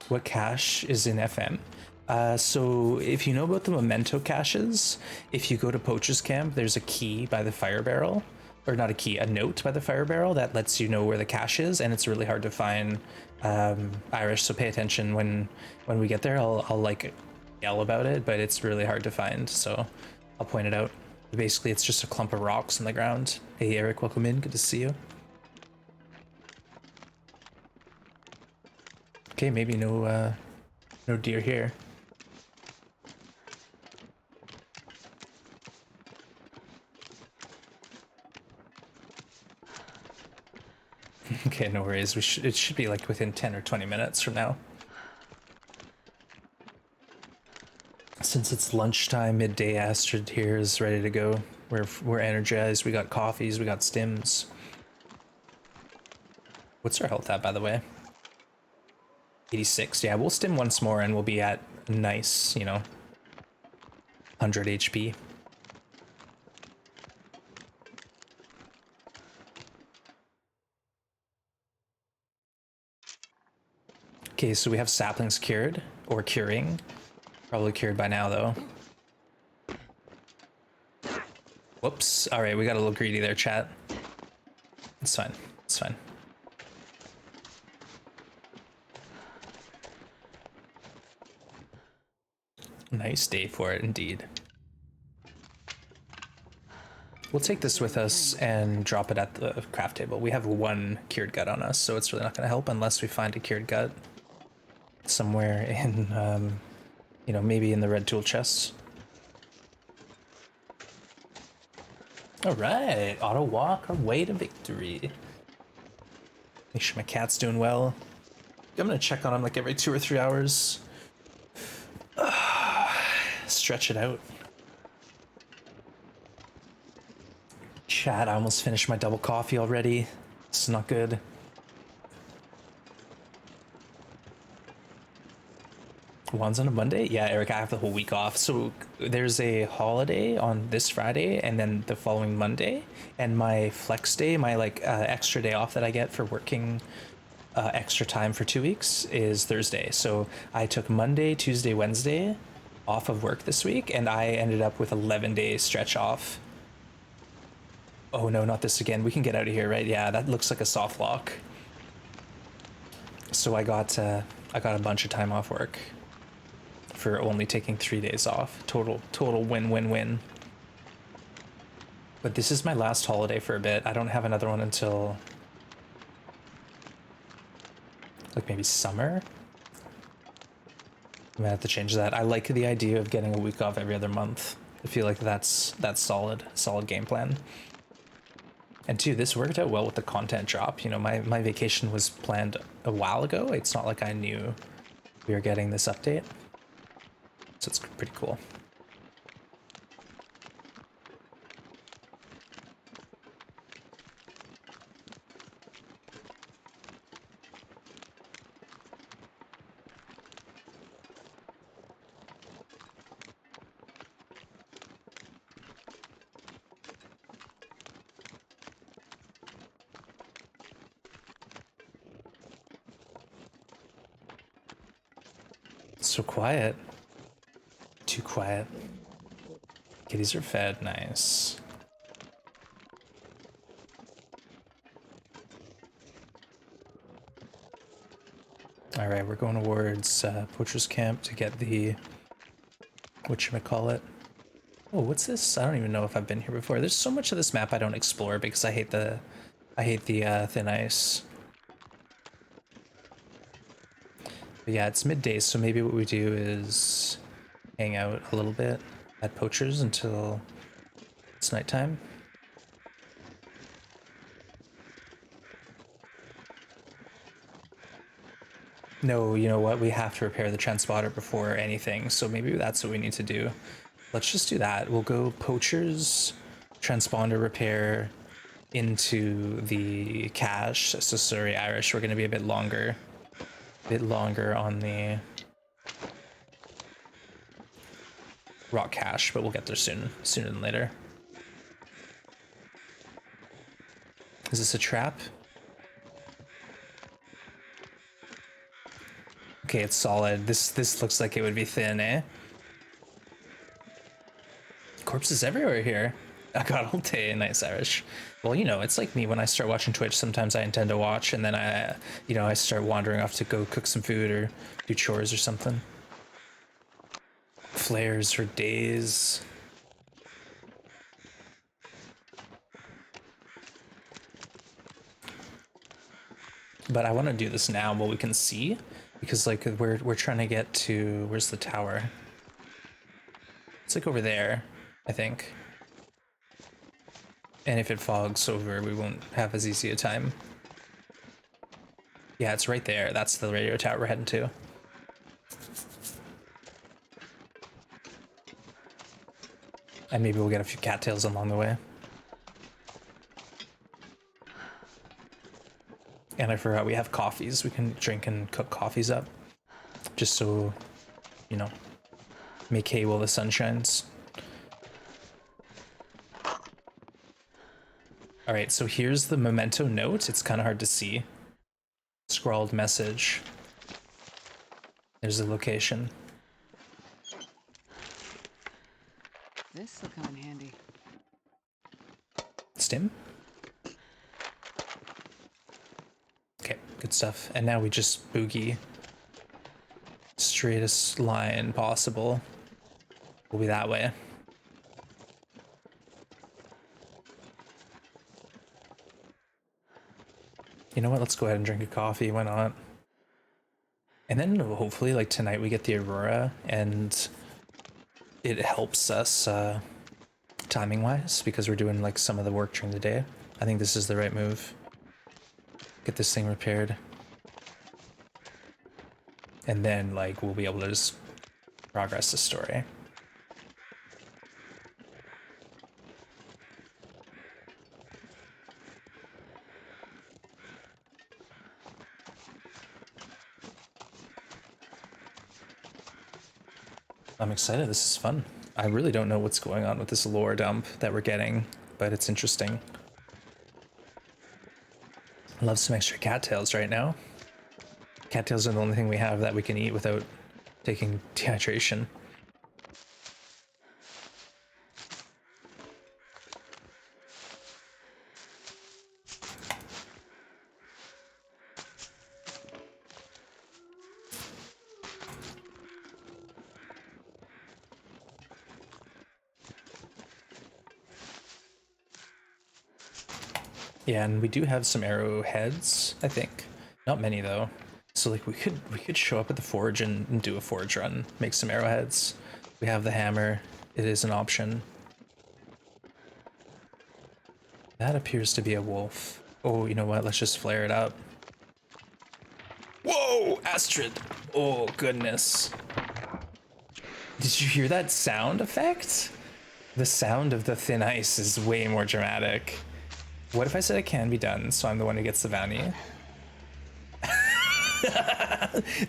What cache is in FM? So if you know about the memento caches, if you go to Poacher's Camp, there's a key by the fire barrel. or not a key, a note by the fire barrel that lets you know where the cache is, and it's really hard to find, Irish, so pay attention when we get there. I'll like yell about it, but it's really hard to find, so I'll point it out. Basically, it's just a clump of rocks on the ground. Hey, Eric, welcome in. Good to see you. Okay, maybe no deer here. Okay, no worries. It should be like within 10 or 20 minutes from now. Since it's lunchtime, midday, Astrid here is ready to go. We're energized. We got coffees, we got stims. What's our health at, by the way? 86. Yeah, we'll stim once more and we'll be at nice, 100 HP. Okay, so we have saplings cured, or curing. Probably cured by now, though. Whoops. All right, we got a little greedy there, chat. It's fine. It's fine. Nice day for it, indeed. We'll take this with us and drop it at the craft table. We have one cured gut on us, so it's really not going to help unless we find a cured gut somewhere in, maybe in the red tool chest. All right, auto walk our way to victory. Make sure my cat's doing well. I'm gonna check on him like every 2 or 3 hours. Stretch it out. Chat, I almost finished my double coffee already. It's not good. One's on a Monday? Yeah, Eric, I have the whole week off. So there's a holiday on this Friday and then the following Monday. And my flex day, my extra day off that I get for working extra time for 2 weeks is Thursday. So I took Monday, Tuesday, Wednesday off of work this week, and I ended up with 11 days stretch off. Oh no, not this again. We can get out of here, right? Yeah, that looks like a soft lock. So I got a bunch of time off work for only taking 3 days off. Total win-win-win. But this is my last holiday for a bit. I don't have another one until like maybe summer. I'm gonna have to change that. I like the idea of getting a week off every other month. I feel like that's solid game plan. And two, this worked out well with the content drop. My vacation was planned a while ago. It's not like I knew we were getting this update. So it's pretty cool. So quiet. Too quiet. Kitties are fed. Nice. All right, we're going towards Poacher's Camp to get the whatchamacallit. Oh, what's this? I don't even know if I've been here before. There's so much of this map I don't explore because I hate the thin ice. But yeah, it's midday, so maybe what we do is hang out a little bit at Poacher's until it's nighttime. No, you know what? We have to repair the transponder before anything, so maybe that's what we need to do. Let's just do that. We'll go Poacher's, transponder repair into the cache. So sorry, Irish, we're going to be a bit longer on the rock cache, but we'll get there sooner than later. Is this a trap? Okay, it's solid. This looks like it would be thin, eh? Corpses everywhere here. I got all day. Nice, Irish. Well, you know, it's like me when I start watching Twitch. Sometimes I intend to watch, and then I start wandering off to go cook some food or do chores or something. Flares for days. But I want to do this now while we can see, because like we're trying to get to, where's the tower? It's like over there, I think. And if it fogs over, we won't have as easy a time. Yeah, it's right there. That's the radio tower we're heading to. And maybe we'll get a few cattails along the way. And I forgot we have coffees. We can drink and cook coffees up. Just so, you know, make hay while the sun shines. All right, so here's the memento note. It's kind of hard to see. Scrawled message. There's the location. This will come in handy. Stim? Okay, good stuff. And now we just boogie. Straightest line possible. We'll be that way. You know what? Let's go ahead and drink a coffee. Why not? And then hopefully, like tonight, we get the Aurora, and it helps us timing wise because we're doing like some of the work during the day. I think this is the right move. Get this thing repaired. And then like we'll be able to just progress the story. I'm excited. This is fun. I really don't know what's going on with this lore dump that we're getting, but it's interesting. I love some extra cattails right now. Cattails are the only thing we have that we can eat without taking dehydration. Yeah, and we do have some arrowheads, I think. Not many though. So like we could show up at the forge and do a forge run, make some arrowheads. We have the hammer. It is an option. That appears to be a wolf. Oh, you know what? Let's just flare it up. Whoa, Astrid. Oh, goodness. Did you hear that sound effect? The sound of the thin ice is way more dramatic. What if I said it can be done, so I'm the one who gets the bounty?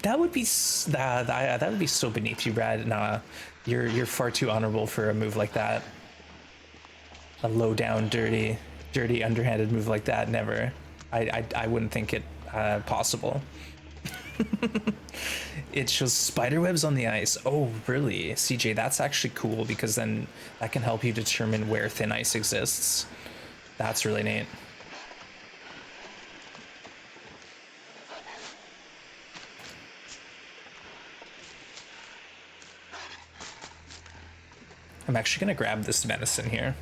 That would be that would be so beneath you, Brad. Nah, you're far too honorable for a move like that. A low down, dirty, underhanded move like that. Never. I wouldn't think it possible. It shows spider webs on the ice. Oh, really, CJ? That's actually cool because then that can help you determine where thin ice exists. That's really neat. I'm actually gonna grab this medicine here.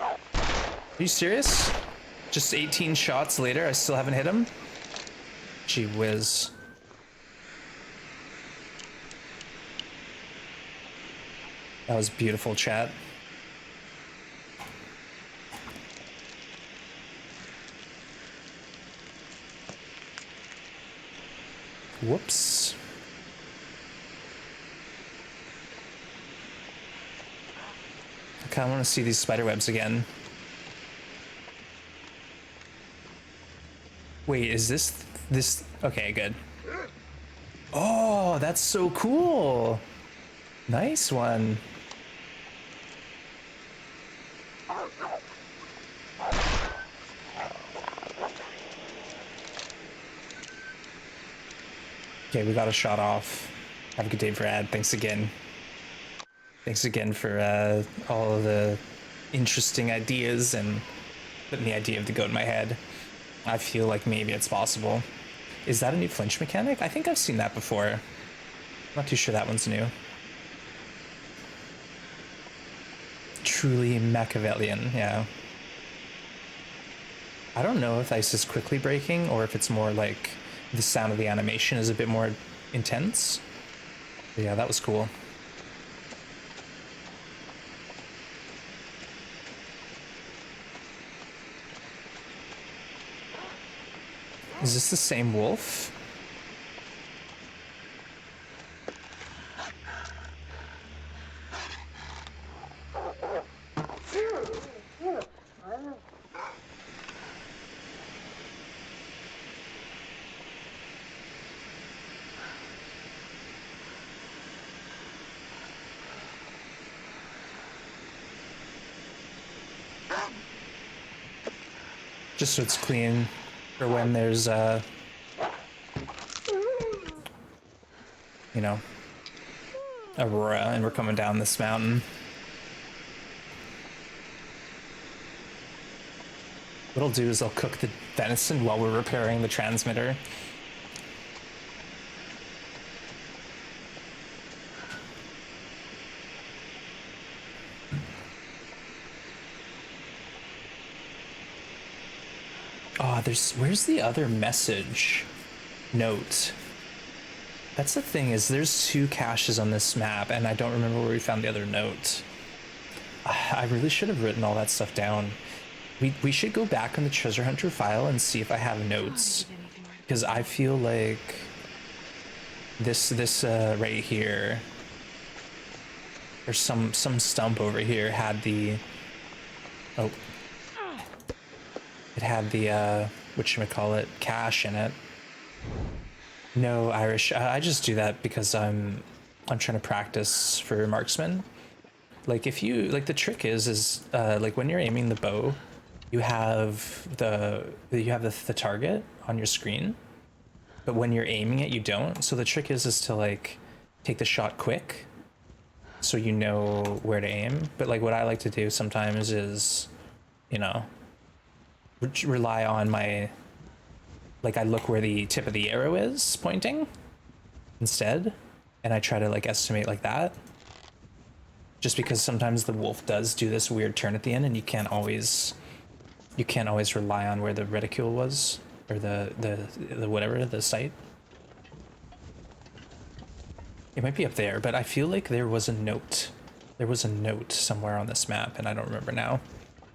Are you serious? Just 18 shots later, I still haven't hit him? Gee whiz. That was beautiful, chat. Whoops. I kind of want to see these spider webs again. Wait, is this? Okay, good. Oh, that's so cool. Nice one. Okay, we got a shot off. Have a good day, Brad. Thanks again. Thanks again for all of the interesting ideas and putting the idea of the goat in my head. I feel like maybe it's possible. Is that a new flinch mechanic? I think I've seen that before. Not too sure that one's new. Truly Machiavellian, yeah. I don't know if ice is quickly breaking or if it's more like the sound of the animation is a bit more intense. But yeah, that was cool. Is this the same wolf? Just so it's clean for when there's you know, Aurora and we're coming down this mountain. What I'll do is I'll cook the venison while we're repairing the transmitter. Oh, where's the other message note? That's the thing, is there's 2 caches on this map and I don't remember where we found the other note. I really should have written all that stuff down. We should go back on the treasure hunter file and see if I have notes, because I feel like this right here, or some stump over here had the, oh, it had the whatchamacallit, cache in it. No, Irish. I just do that because I'm trying to practice for marksman. Like if you, like the trick is like when you're aiming the bow, you have the target on your screen, but when you're aiming it, you don't. So the trick is to like take the shot quick, so you know where to aim. But like what I like to do sometimes is, you know, rely on my, like I look where the tip of the arrow is pointing instead, and I try to like estimate like that. Just because sometimes the wolf does do this weird turn at the end and you can't always rely on where the reticule was, or the whatever, the sight. It might be up there, but I feel like there was a note. There was a note somewhere on this map and I don't remember now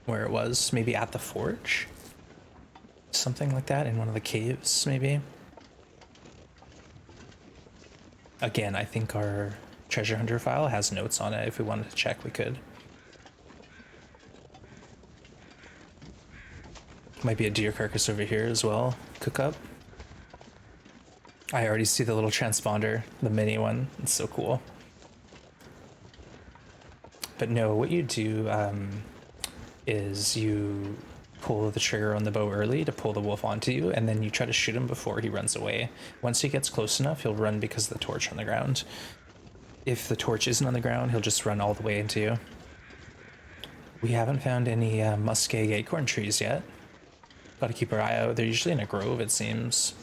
where it was. Maybe at the forge? Something like that, in one of the caves, maybe. Again, I think our treasure hunter file has notes on it. If we wanted to check, we could. Might be a deer carcass over here as well. Cook up. I already see the little transponder, the mini one. It's so cool. But no, what you do is you pull the trigger on the bow early to pull the wolf onto you, and then you try to shoot him before he runs away. Once he gets close enough, he'll run because of the torch on the ground. If the torch isn't on the ground, he'll just run all the way into you. We haven't found any muskeg acorn trees yet. Gotta keep our eye out. They're usually in a grove, it seems.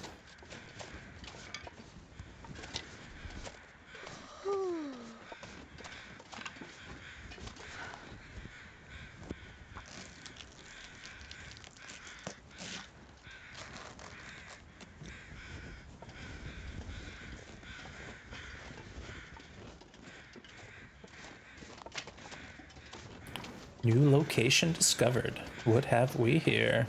New location discovered. What have we here?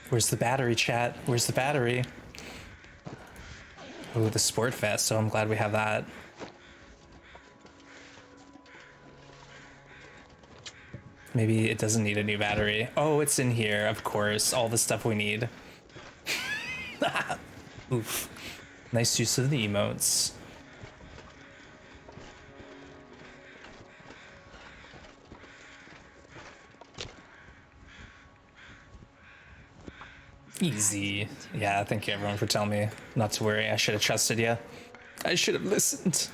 Where's the battery, chat? Where's the battery? Oh, the sport vest, so I'm glad we have that. Maybe it doesn't need a new battery. Oh, it's in here, of course. All the stuff we need. Oof. Nice use of the emotes. Easy. Yeah, thank you everyone for telling me not to worry. I should have trusted you. I should have listened.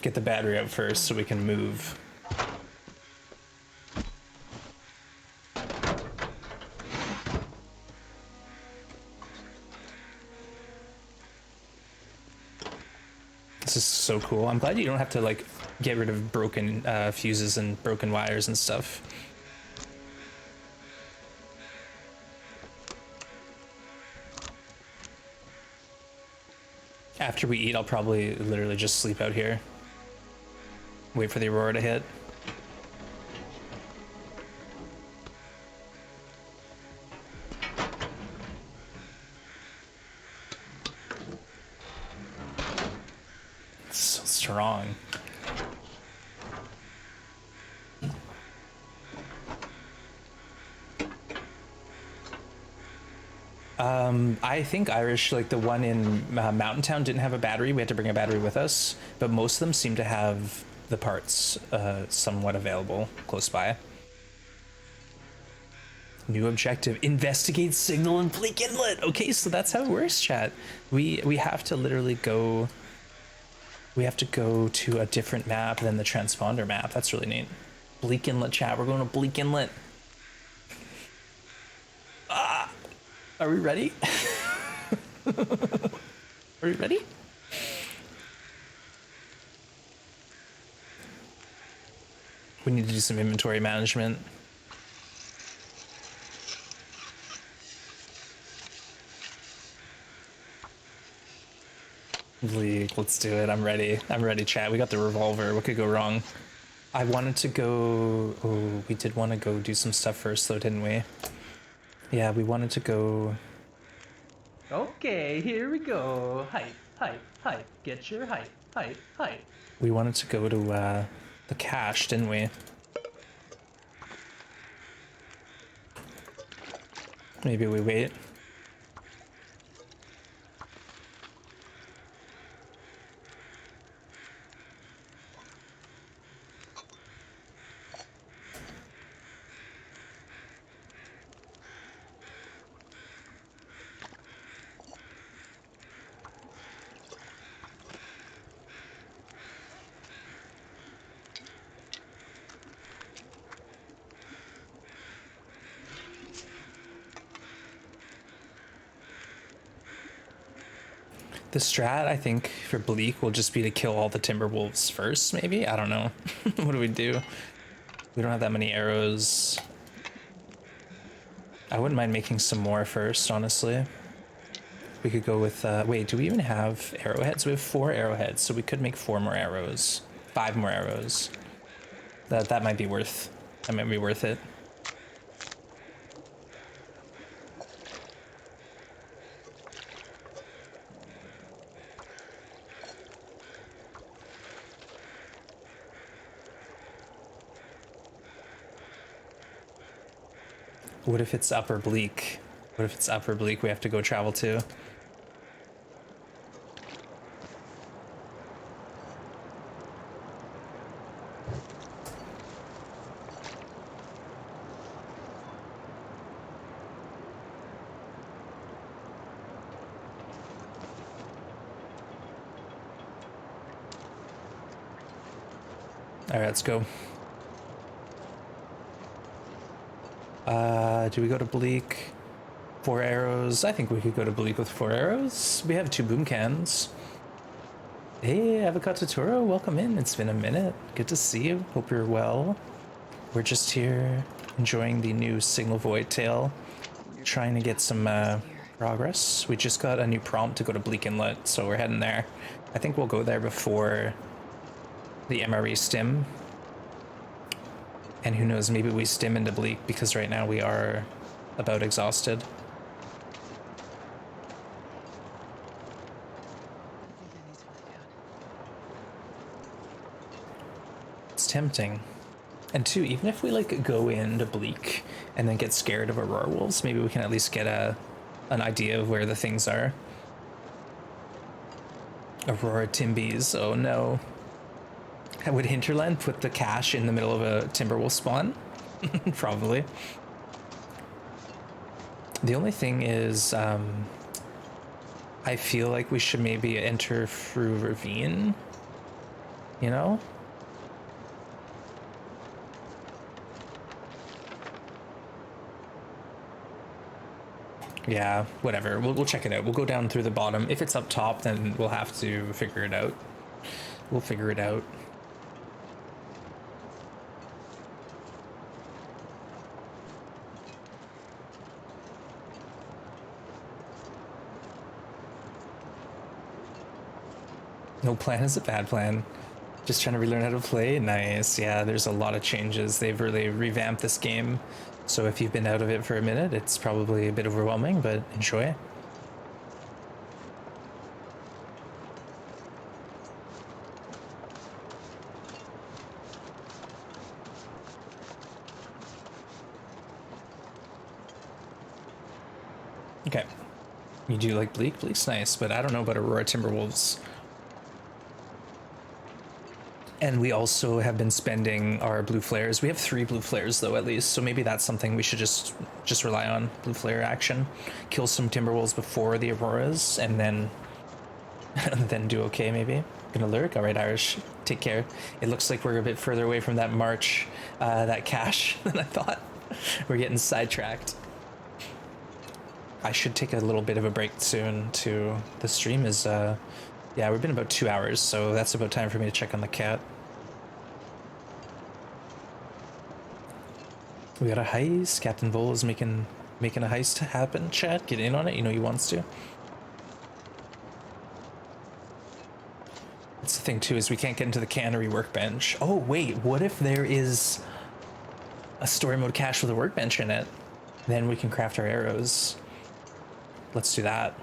Get the battery out first so we can move. This is so cool. I'm glad you don't have to like get rid of broken fuses and broken wires and stuff. After we eat, I'll probably literally just sleep out here. Wait for the aurora to hit. It's so strong. I think Irish, like the one in Mountain Town, didn't have a battery. We had to bring a battery with us, but most of them seem to have the parts somewhat available close by. New objective: investigate signal in Bleak Inlet. Okay, so that's how it works, chat. We have to literally go. We have to go to a different map than the transponder map. That's really neat. Bleak Inlet, chat. We're going to Bleak Inlet. Ah, are we ready? Are we ready? We need to do some inventory management. Bleak, let's do it. I'm ready. I'm ready, chat. We got the revolver. What could go wrong? I wanted to go... Oh, we did want to go do some stuff first, though, didn't we? Yeah, we wanted to go... Okay, here we go. Hype, hype, hype. Get your hype, hype, hype. We wanted to go to the cache, didn't we? Maybe we wait. The strat, I think, for Bleak will just be to kill all the Timberwolves first, maybe? I don't know. What do we do? We don't have that many arrows. I wouldn't mind making some more first, honestly. We could go with, wait, do we even have arrowheads? We have 4 arrowheads, so we could make 4 more arrows. 5 more arrows. That might be worth, that might be worth it. What if it's Upper Bleak? What if it's Upper Bleak we have to go travel to? All right, let's go. Do we go to Bleak? 4 arrows. I think we could go to Bleak with 4 arrows. We have 2 boom cans. Hey, Avocado Toro, welcome in. It's been a minute. Good to see you. Hope you're well. We're just here enjoying the new Signal Void tail, trying to get some progress. We just got a new prompt to go to Bleak Inlet, so we're heading there. I think we'll go there before the MRE stim. And who knows, maybe we stim into Bleak, because right now we are about exhausted. It's tempting. And two, even if we like go into Bleak and then get scared of Aurora Wolves, maybe we can at least get an idea of where the things are. Aurora Timbies, oh no. Would Hinterland put the cache in the middle of a Timberwolf spawn? Probably. The only thing is, I feel like we should maybe enter through Ravine, you know? Yeah, whatever. We'll check it out. We'll go down through the bottom. If it's up top, then we'll have to figure it out. We'll figure it out. No plan is a bad plan. Just trying to relearn how to play. Nice. Yeah, there's a lot of changes. They've really revamped this game. So if you've been out of it for a minute, it's probably a bit overwhelming, but enjoy. Okay. You do like Bleak? Bleak's nice, but I don't know about Aurora Timberwolves. And we also have been spending our blue flares. We have 3 blue flares though, at least. So maybe that's something we should just rely on. Blue flare action. Kill some Timberwolves before the Auroras, and then then do okay maybe. Gonna lurk? Alright, Irish. Take care. It looks like we're a bit further away from that march, that cache than I thought. We're getting sidetracked. I should take a little bit of a break soon too. The stream is yeah, we've been about 2 hours, so that's about time for me to check on the cat. We got a heist. Captain Vol is making a heist happen. Chat, get in on it. You know he wants to. That's the thing too, is we can't get into the cannery workbench. Oh wait, what if there is a story mode cache with a workbench in it? Then we can craft our arrows. Let's do that.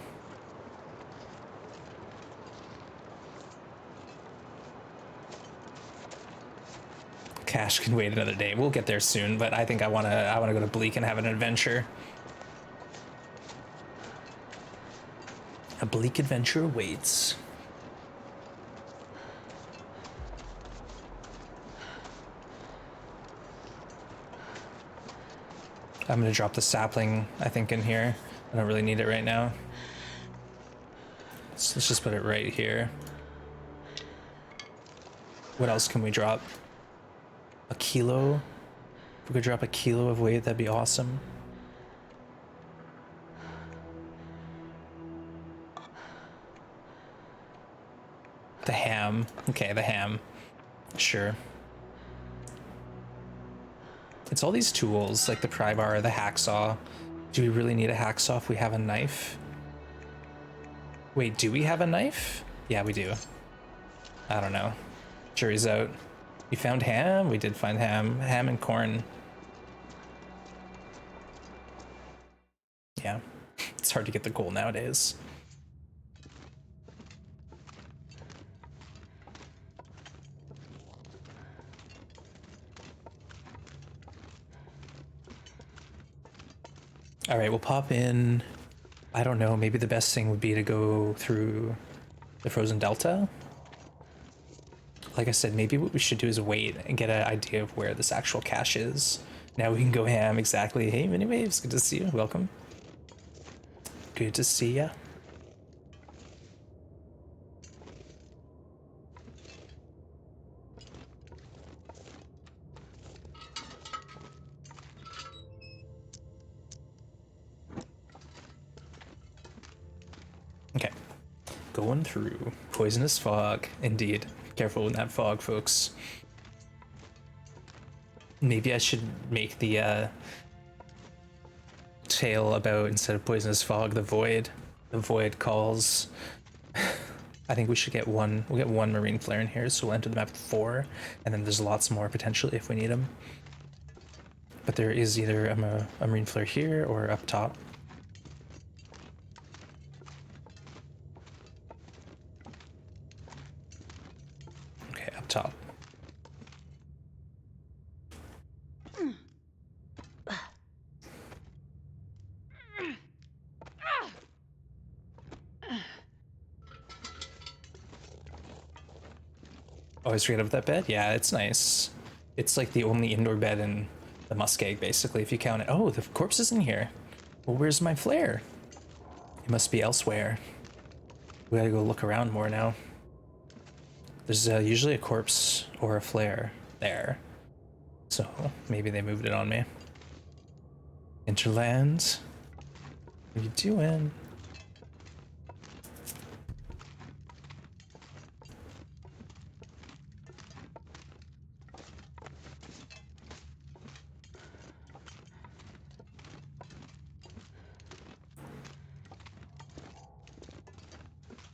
Cache can wait another day. We'll get there soon, but I think I wanna go to Bleak and have an adventure. A Bleak adventure awaits. I'm gonna drop the sapling, I think, in here. I don't really need it right now. So let's just put it right here. What else can we drop? A kilo? If we could drop a kilo of weight, that'd be awesome. The ham. Okay, the ham. Sure. It's all these tools, like the pry bar, the hacksaw. Do we really need a hacksaw if we have a knife? Wait, do we have a knife? Yeah, we do. I don't know. Jury's out. We found ham? We did find ham. Ham and corn. Yeah. It's hard to get the goal nowadays. All right, we'll pop in. I don't know, maybe the best thing would be to go through the Frozen Delta. Like I said, maybe what we should do is wait and get an idea of where this actual cache is. Now we can go ham, exactly. Hey, Mini Waves, good to see you. Welcome. Good to see ya. Okay. Going through poisonous fog, indeed. Careful in that fog, folks. Maybe I should make the tale about, instead of poisonous fog, the void. The void calls. I think we should get one. We'll get 1 marine flare in here, so we'll enter the map with 4, and then there's lots more potentially if we need them. But there is either a marine flare here or up top. Okay, up top. Always forget about that bed. Yeah, it's nice. It's like the only indoor bed in the muskeg, basically, if you count it. Oh, the corpse isn't here. Well, where's my flare? It must be elsewhere. We gotta go look around more now. There's usually a corpse or a flare there. So maybe they moved it on me. Interland. What are you doing?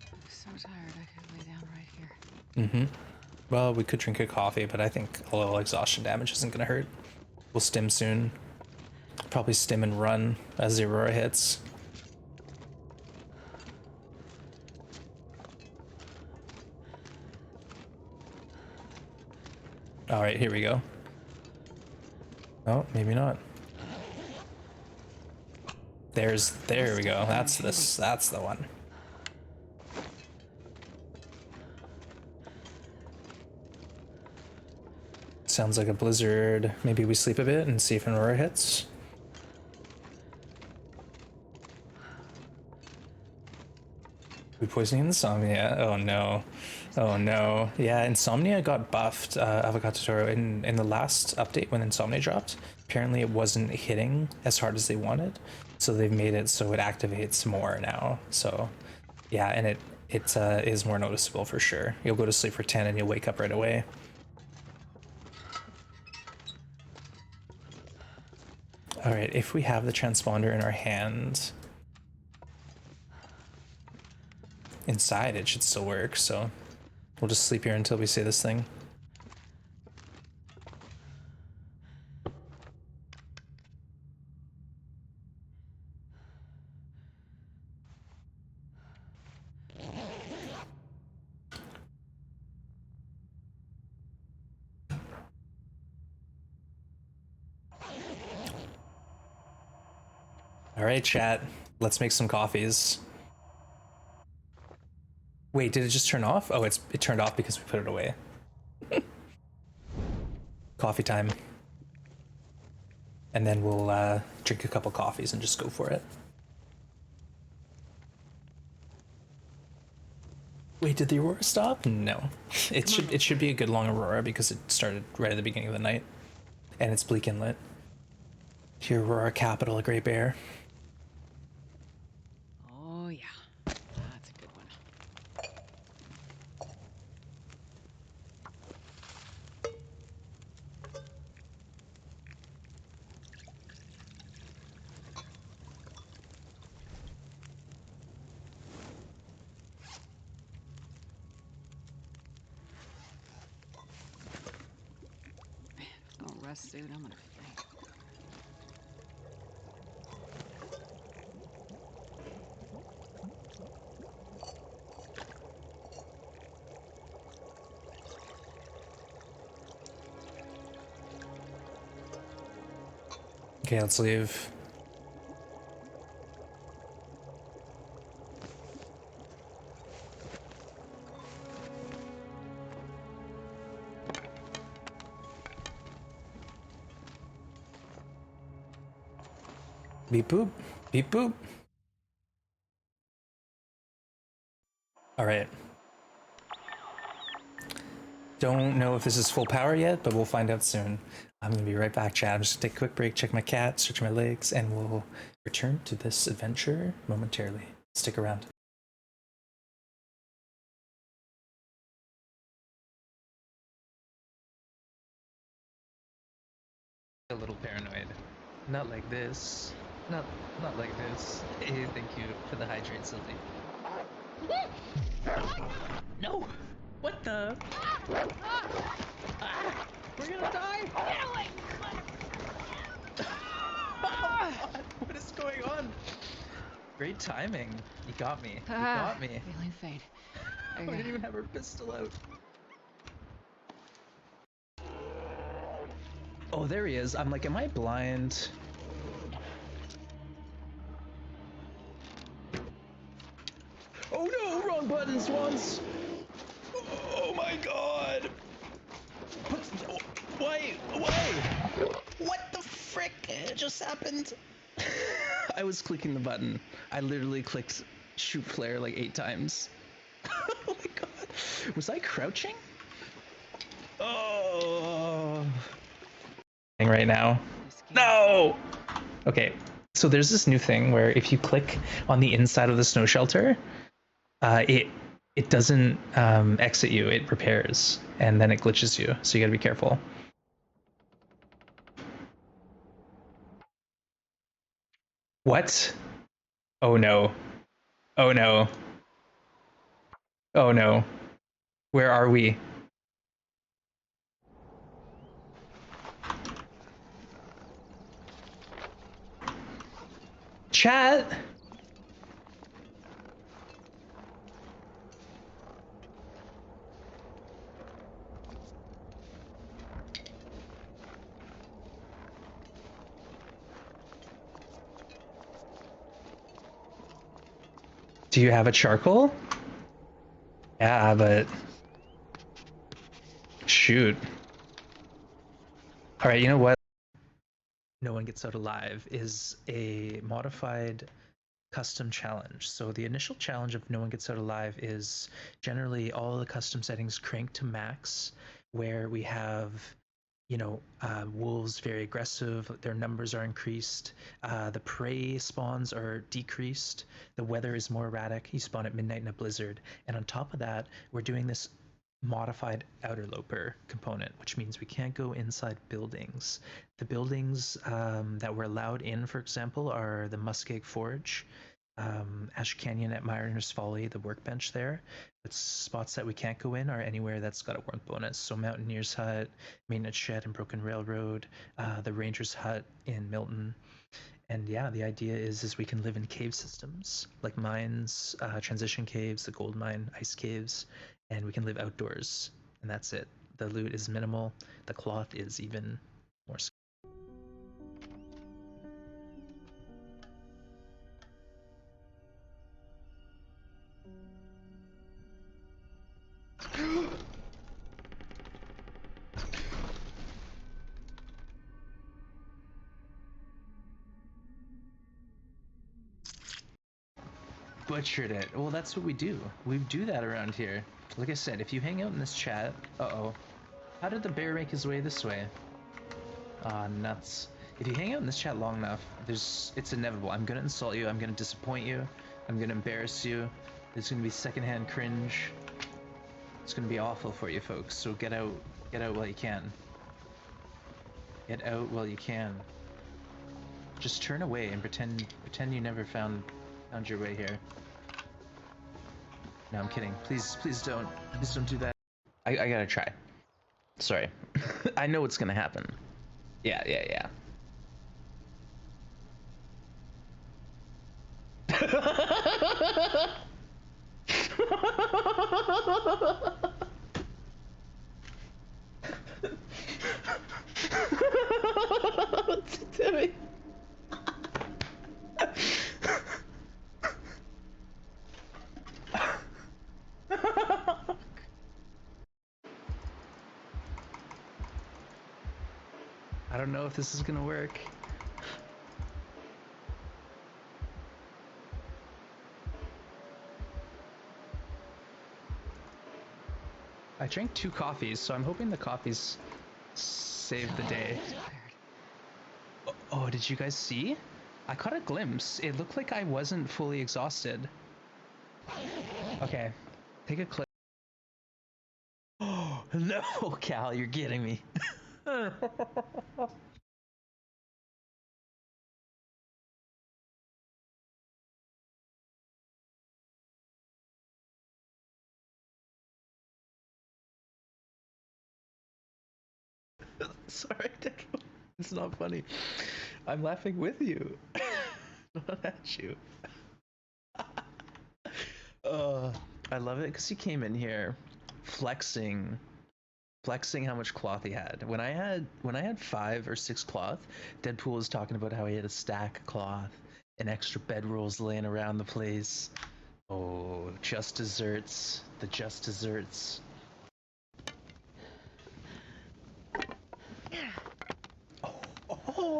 I'm so tired. I could lay down right here. Mm-hmm. Well, we could drink a coffee, but I think a little exhaustion damage isn't gonna hurt. We'll stim soon. Probably stim and run as the Aurora hits. All right, here we go. Oh, maybe not. There we go. That's this. That's the one. Sounds like a blizzard. Maybe we sleep a bit and see if an Aurora hits. Food poisoning, insomnia. Oh no. Oh no. Yeah, insomnia got buffed, Avocado Toro, in the last update when insomnia dropped. Apparently it wasn't hitting as hard as they wanted. So they've made it so it activates more now. So yeah, and it is more noticeable for sure. You'll go to sleep for 10 and you'll wake up right away. All right, if we have the transponder in our hand, inside it should still work, so we'll just sleep here until we say this thing. All right, chat, let's make some coffees. Wait, did it just turn off? Oh, it turned off because we put it away. Coffee time. And then we'll drink a couple coffees and just go for it. Wait, did the Aurora stop? No. It should be a good long Aurora because it started right at the beginning of the night. And it's bleak inlet. Here, Aurora capital, a Great Bear. Oh yeah, that's a good one. Man, if I don't rest soon, I'm gonna faint. Okay, let's leave. Beep boop. Beep boop. All right. Don't know if this is full power yet, but we'll find out soon. I'm gonna be right back, chat. I'm just gonna take a quick break, check my cat, stretch my legs, and we'll return to this adventure momentarily. Stick around. A little paranoid. Not like this. Not like this. Hey, thank you for the hydrate, Sylvie. No! What the? Ah, we're gonna die! Get away! What is going on? Great timing. You got me. You got me. Feeling faint. We didn't even have our pistol out. Oh, there he is. I'm like, am I blind? Oh no, wrong button, Swans! Oh my god! Wait, whoa! What the frick just happened? I was clicking the button. I literally clicked shoot flare like 8 times. Oh my god. Was I crouching? Oh. Right now. No! Okay, so there's this new thing where if you click on the inside of the snow shelter, it doesn't exit you, it repairs, and then it glitches you, so you gotta be careful. What? Oh no. Oh no. Oh no. Where are we? Chat? Do you have a charcoal? Yeah, but... Shoot. Alright, you know what? No One Gets Out Alive is a modified custom challenge. So the initial challenge of No One Gets Out Alive is generally all the custom settings cranked to max, where we have, you know, wolves very aggressive, their numbers are increased, the prey spawns are decreased, the weather is more erratic, you spawn at midnight in a blizzard, and on top of that, we're doing this modified outer loper component, which means we can't go inside buildings. The buildings that we're allowed in, for example, are the Muskeg Forge, Ash Canyon at Mariner's Folly, the workbench there. But spots that we can't go in are anywhere that's got a warmth bonus. So Mountaineer's Hut, Maintenance Shed, and Broken Railroad, the Ranger's Hut in Milton. And yeah, the idea is we can live in cave systems like mines, transition caves, the gold mine, ice caves, and we can live outdoors. And that's it. The loot is minimal. The cloth is even more. Butchered it. Well, that's what we do. We do that around here. Like I said, if you hang out in this chat... Uh-oh. How did the bear make his way this way? Ah, nuts. If you hang out in this chat long enough, it's inevitable. I'm gonna insult you, I'm gonna disappoint you, I'm gonna embarrass you. There's gonna be secondhand cringe. It's gonna be awful for you folks, so get out while you can. Get out while you can. Just turn away and pretend you never found your way here. No, I'm kidding. Please don't do that. I gotta try. Sorry. I know what's gonna happen. Yeah. What's it doing? I don't know if this is gonna work. I drank 2 coffees, so I'm hoping the coffees save the day. Oh, did you guys see? I caught a glimpse. It looked like I wasn't fully exhausted. Okay, take a clip. Oh, no, Cal, you're getting me. Sorry, Deco. It's not funny. I'm laughing with you. Not at you. I love it because he came in here flexing how much cloth he had. When I had 5 or 6 cloth, Deadpool was talking about how he had a stack of cloth and extra bedrolls laying around the place. Oh, just desserts. The just desserts.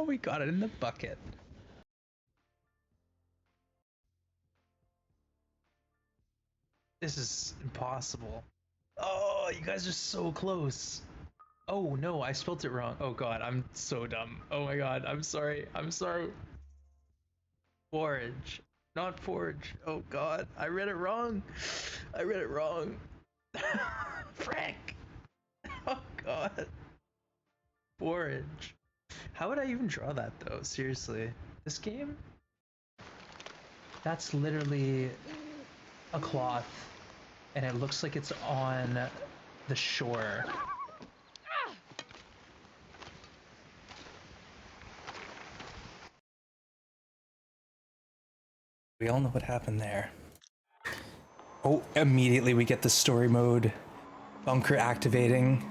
We got it in the bucket. This is impossible. Oh, you guys are so close. Oh no, I spelled it wrong. Oh god, I'm so dumb. Oh my god, I'm sorry. I'm sorry. Forge, not forge. Oh god, I read it wrong. I read it wrong. Frank. Oh god. Forge. How would I even draw that though? Seriously. This game? That's literally a cloth and it looks like it's on the shore. We all know what happened there. Oh, immediately we get the story mode. Bunker activating.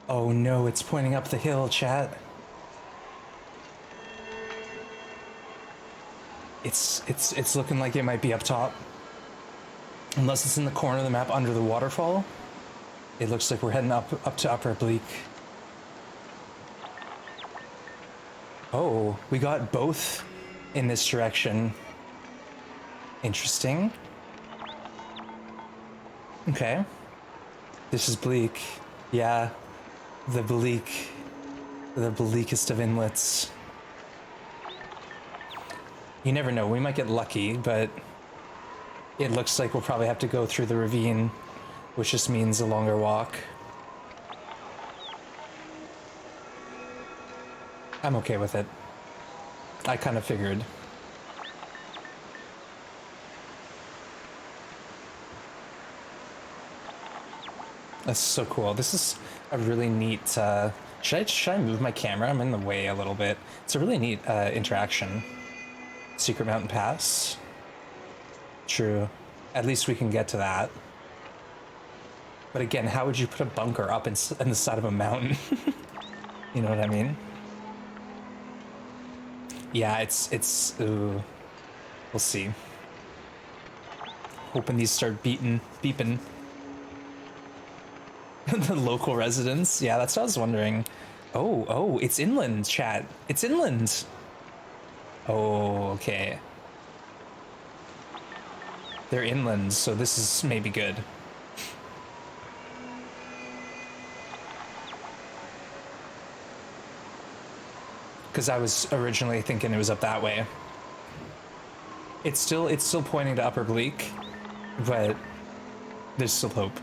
Oh no, it's pointing up the hill, chat. It's looking like it might be up top. Unless it's in the corner of the map under the waterfall. It looks like we're heading up to Upper Bleak. Oh, we got both in this direction. Interesting. Okay. This is bleak. Yeah. The bleakest of inlets. You never know, we might get lucky, but it looks like we'll probably have to go through the ravine, which just means a longer walk. I'm okay with it. I kind of figured. That's so cool. This is a really neat, should I move my camera? I'm in the way a little bit. It's a really neat interaction. Secret Mountain Pass. True. At least we can get to that. But again, how would you put a bunker up in the side of a mountain? You know what I mean? Yeah, it's ooh. We'll see. Hoping these start beeping. The local residents. Yeah, that's what I was wondering. Oh, it's inland, chat. It's inland. Oh, okay. They're inland, so this is maybe good. Because I was originally thinking it was up that way. It's still pointing to Upper Bleak, but there's still hope.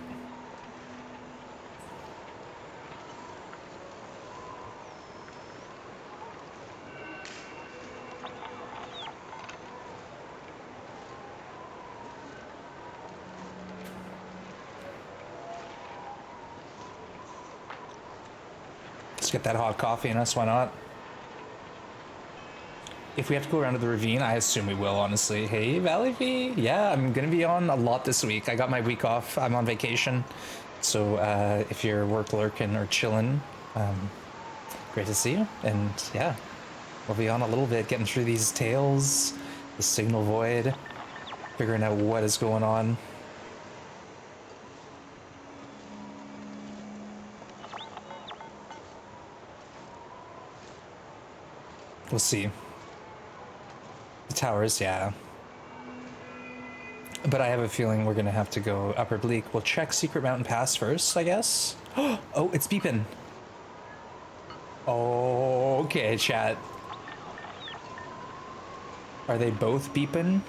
Let's get that hot coffee in us, why not? If we have to go around to the ravine, I assume we will, honestly. Hey, Valley V. Yeah, I'm gonna be on a lot this week. I got my week off. I'm on vacation. So if you're work lurking or chilling, great to see you. And yeah, we'll be on a little bit, getting through these tales, the signal void, figuring out what is going on. We'll see. The towers, yeah. But I have a feeling we're gonna have to go Upper Bleak. We'll check Secret Mountain Pass first, I guess. Oh, it's beeping. Oh, okay, chat. Are they both beeping?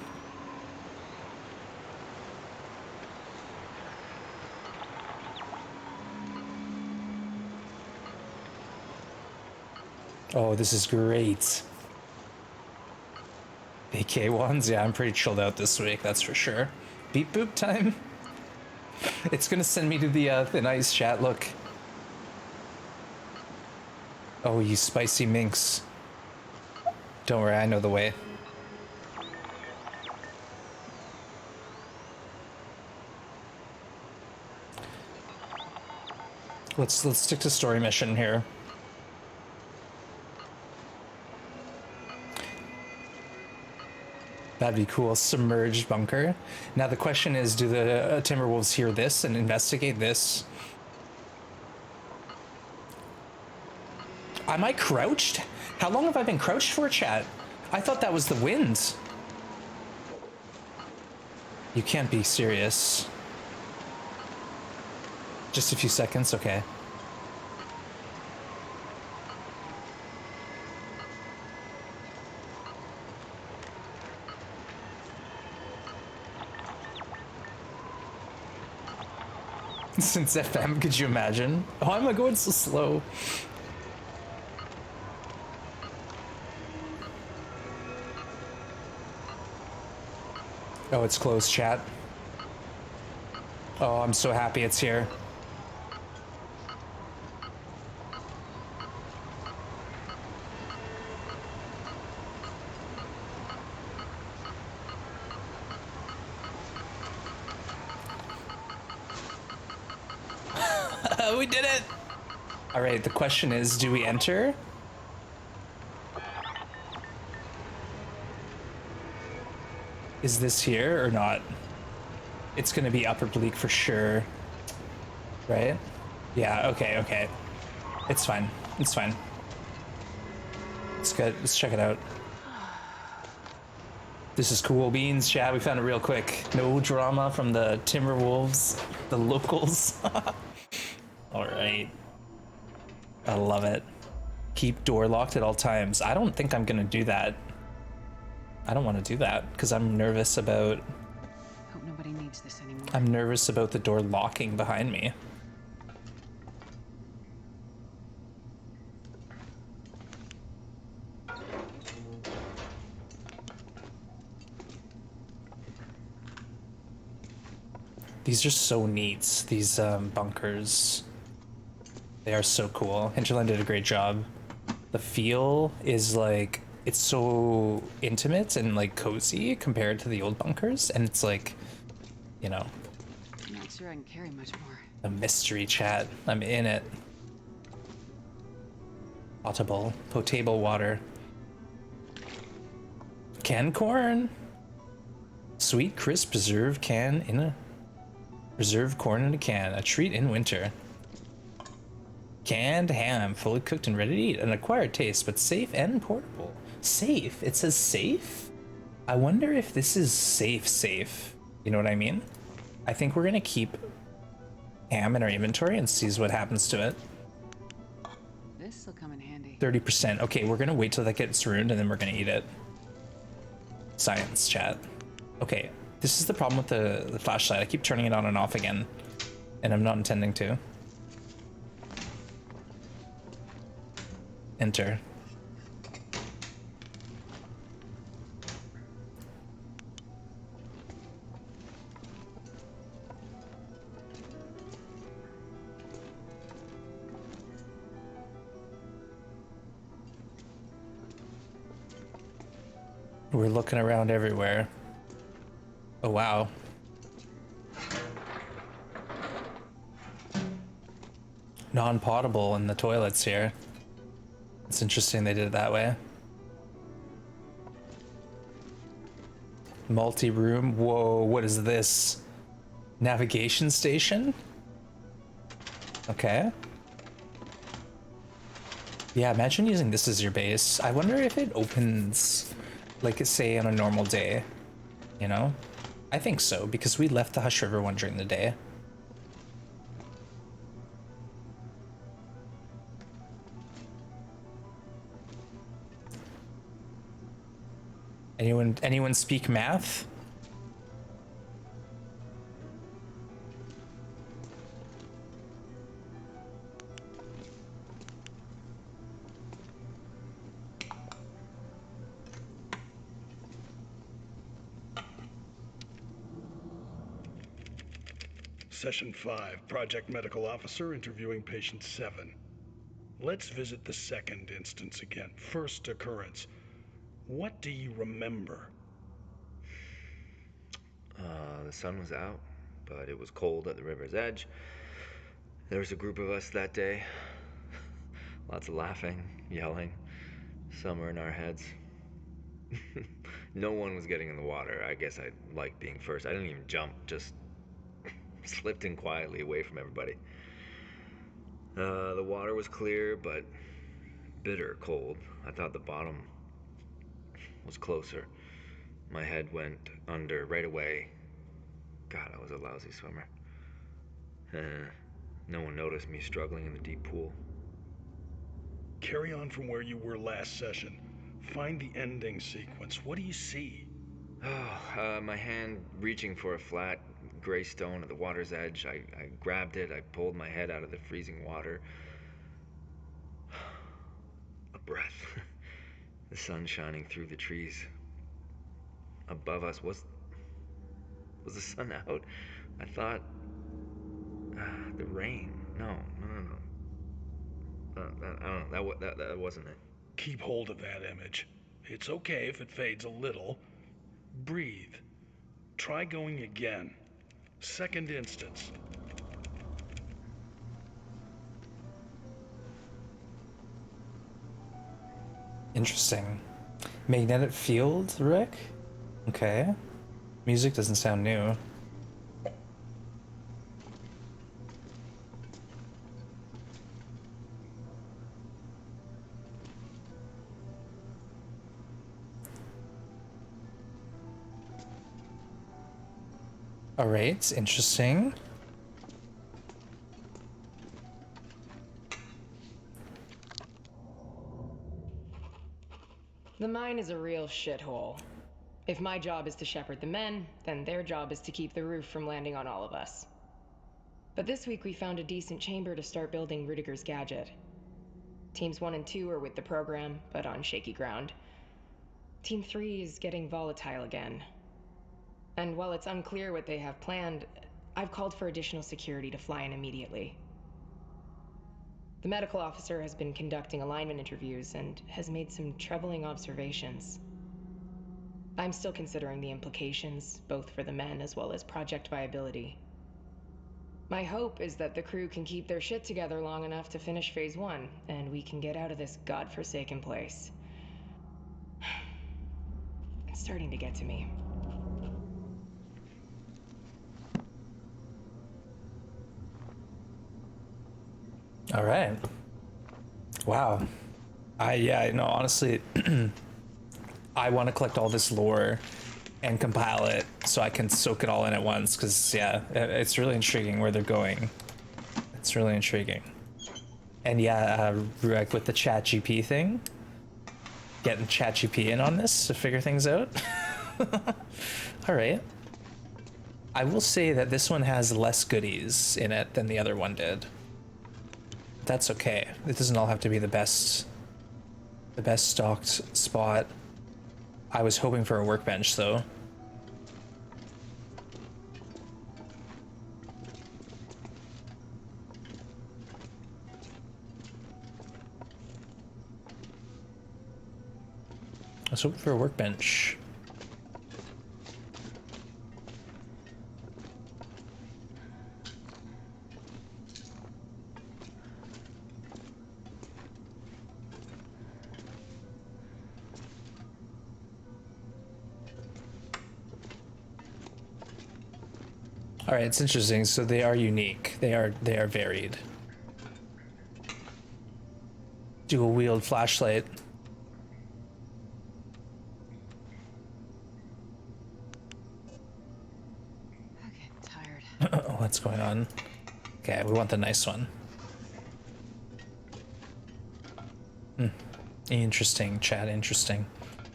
Oh, this is great. AK ones, yeah, I'm pretty chilled out this week, that's for sure. Beep boop time. It's gonna send me to the nice chat. Look. Oh, you spicy minx. Don't worry, I know the way. Let's stick to story mission here. That'd be cool. Submerged bunker. Now the question is, do the Timberwolves hear this and investigate this? Am I crouched? How long have I been crouched for, chat? I thought that was the wind. You can't be serious. Just a few seconds, okay. Since FM, could you imagine? Why am I going so slow? Oh, it's closed, chat. Oh, I'm so happy it's here. We did it! Alright, the question is, do we enter? Is this here or not? It's gonna be upper bleak for sure. Right? Yeah, okay, okay. It's fine. It's fine. It's good. Let's check it out. This is cool beans, chat. We found it real quick. No drama from the Timberwolves, the locals. Alright. I love it. Keep door locked at all times. I don't think I'm gonna do that. I don't want to do that because I'm nervous about... Hope nobody needs this anymore. I'm nervous about the door locking behind me. These are so neat, these bunkers. They are so cool. Hinterland did a great job. The feel is like, it's so intimate and like cozy compared to the old bunkers, and it's like, you know, I'm not sure I can carry much more. a mystery, chat. I'm in it. Potable water. Canned corn. Sweet, crisp, preserved corn in a can. A treat in winter. Canned ham, fully cooked and ready to eat. An acquired taste, but safe and portable. Safe? It says safe? I wonder if this is safe. You know what I mean? I think we're gonna keep ham in our inventory and see what happens to it. This'll come in handy. 30%. Okay, we're gonna wait till that gets ruined and then we're gonna eat it. Science, chat. Okay, this is the problem with the flashlight. I keep turning it on and off again, and I'm not intending to. Enter. We're looking around everywhere. Oh, wow. Non-potable in the toilets here. It's interesting they did it that way. Multi-room. Whoa, what is this? Navigation station? Okay. Yeah, imagine using this as your base. I wonder if it opens, like, say, on a normal day. You know? I think so, because we left the Hush River one during the day. Anyone speak math? Session 5, Project Medical Officer interviewing Patient 7. Let's visit the second instance again. First occurrence. What do you remember? The sun was out, but it was cold at the river's edge. There was a group of us that day. Lots of laughing, yelling. Some were in our heads. No one was getting in the water. I guess I liked being first. I didn't even jump, just slipped in quietly away from everybody. The water was clear, but bitter cold. I thought the bottom was closer. My head went under right away. God, I was a lousy swimmer. No one noticed me struggling in the deep pool. Carry on from where you were last session. Find the ending sequence. What do you see? My hand reaching for a flat gray stone at the water's edge. I grabbed it. I pulled my head out of the freezing water. A breath. The sun shining through the trees. Above us was the sun out? I thought the rain. No. I don't know. That wasn't it. Keep hold of that image. It's okay if it fades a little. Breathe. Try going again. Second instance. Interesting. Magnetic field, Rick? Okay. Music doesn't sound new. Alright, interesting. The mine is a real shithole. If my job is to shepherd the men, then their job is to keep the roof from landing on all of us. But this week we found a decent chamber to start building Rudiger's gadget. Teams 1 and 2 are with the program, but on shaky ground. Team 3 is getting volatile again. And while it's unclear what they have planned, I've called for additional security to fly in immediately. The medical officer has been conducting alignment interviews and has made some troubling observations. I'm still considering the implications, both for the men as well as project viability. My hope is that the crew can keep their shit together long enough to finish Phase 1, and we can get out of this godforsaken place. It's starting to get to me. All right. Wow. No, honestly, I want to collect all this lore and compile it so I can soak it all in at once, because, yeah, it's really intriguing where they're going. It's really intriguing. And yeah, Ruek, with the ChatGPT thing, getting ChatGPT in on this to figure things out. All right. I will say that this one has less goodies in it than the other one did. That's okay. It doesn't all have to be the best stocked spot. I was hoping for a workbench though. I was hoping for a workbench. All right, it's interesting. So they are unique. They are varied. Dual wield flashlight. I'm getting tired. What's going on? Okay, we want the nice one. Interesting, Chad. Interesting.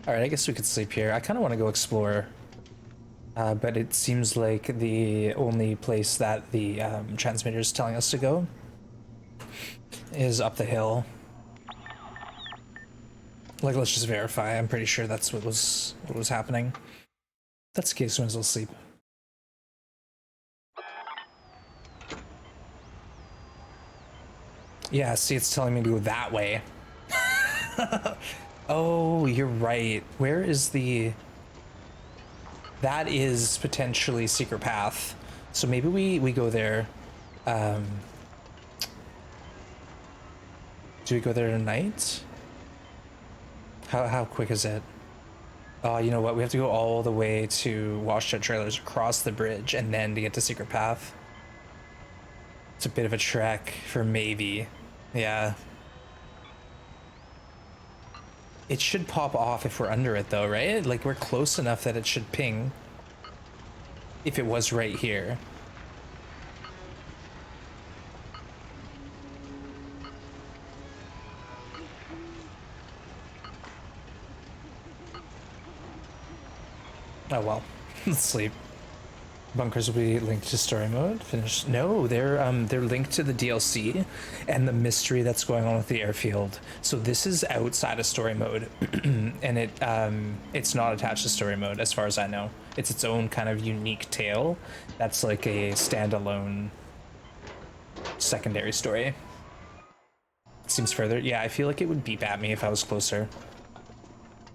All right, I guess we could sleep here. I kind of want to go explore. But it seems like the only place that the transmitter is telling us to go is up the hill. Like, let's just verify. I'm pretty sure that's what was happening. That's the case, Winslow sleep. Yeah, see, it's telling me to go that way. Oh, you're right. Where is the... That is potentially secret path. So maybe we go there. Do we go there tonight? How quick is it? Oh, you know what? We have to go all the way to Washed Trailers, across the bridge, and then to get to secret path. It's a bit of a trek for maybe. Yeah. It should pop off if we're under it though, right? Like we're close enough that it should ping. If it was right here. Oh well, let's sleep. Bunkers will be linked to story mode. Finish. No, they're linked to the DLC and the mystery that's going on with the airfield. So this is outside of story mode, and it's not attached to story mode as far as I know. It's its own kind of unique tale. That's like a standalone secondary story. Seems further. Yeah, I feel like it would beep at me if I was closer.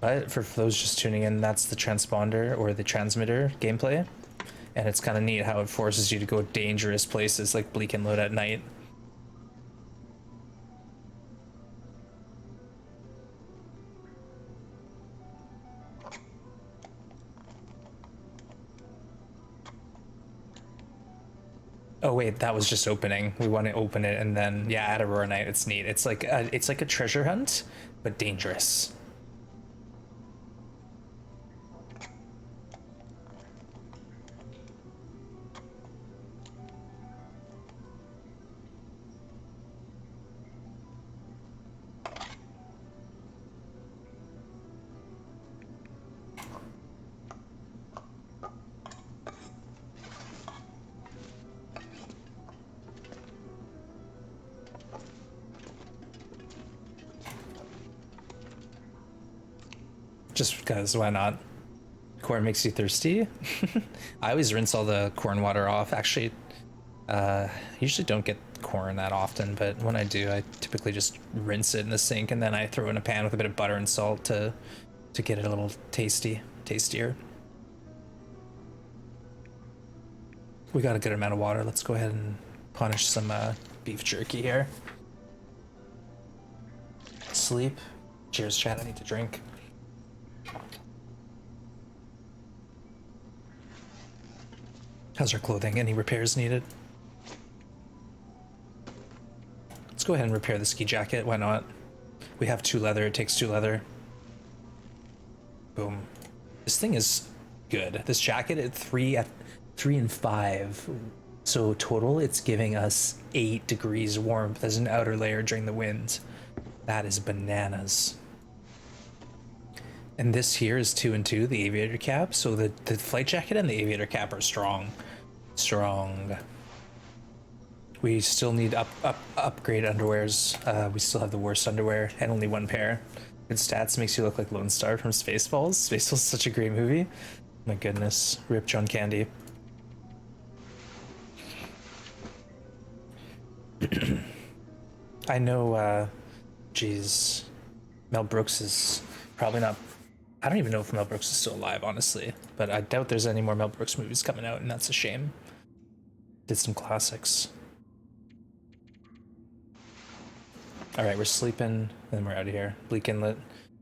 But for those just tuning in, that's the transponder or the transmitter gameplay. And it's kind of neat how it forces you to go dangerous places like Bleak and Load at night. Oh wait, that was just opening. We want to open it and then yeah, at Aurora Night, it's neat. It's like a treasure hunt, but dangerous. Just because, why not? Corn makes you thirsty. I always rinse all the corn water off. Actually, usually don't get corn that often, but when I do, I typically just rinse it in the sink and then I throw it in a pan with a bit of butter and salt to get it a little tastier. We got a good amount of water. Let's go ahead and punish some beef jerky here. Sleep. Cheers, chat. I need to drink. How's our clothing? Any repairs needed? Let's go ahead and repair the ski jacket. Why not? We have 2 leather. It takes 2 leather. Boom. This thing is good. This jacket at 3 and 5. So total, it's giving us 8 degrees warmth as an outer layer during the wind. That is bananas. And this here is 2 and 2, the aviator cap. So the flight jacket and the aviator cap are strong. We still need upgrade underwears. We still have the worst underwear and only 1 pair. Good stats, makes you look like Lone Star from Spaceballs. Spaceballs is such a great movie. My goodness, rip John Candy. I know, geez, Mel Brooks is probably not. I don't even know if Mel Brooks is still alive, honestly. But I doubt there's any more Mel Brooks movies coming out, and that's a shame. Did some classics. All right, we're sleeping, then we're out of here. Bleak Inlet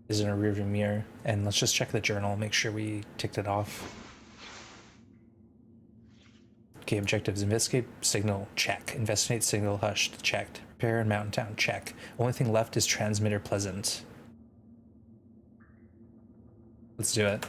is in a rearview mirror, and let's just check the journal, make sure we ticked it off. Okay, objectives: investigate signal, check. Investigate signal, hushed, checked. Repair in Mountain Town, check. Only thing left is transmitter Pleasant. Let's do it.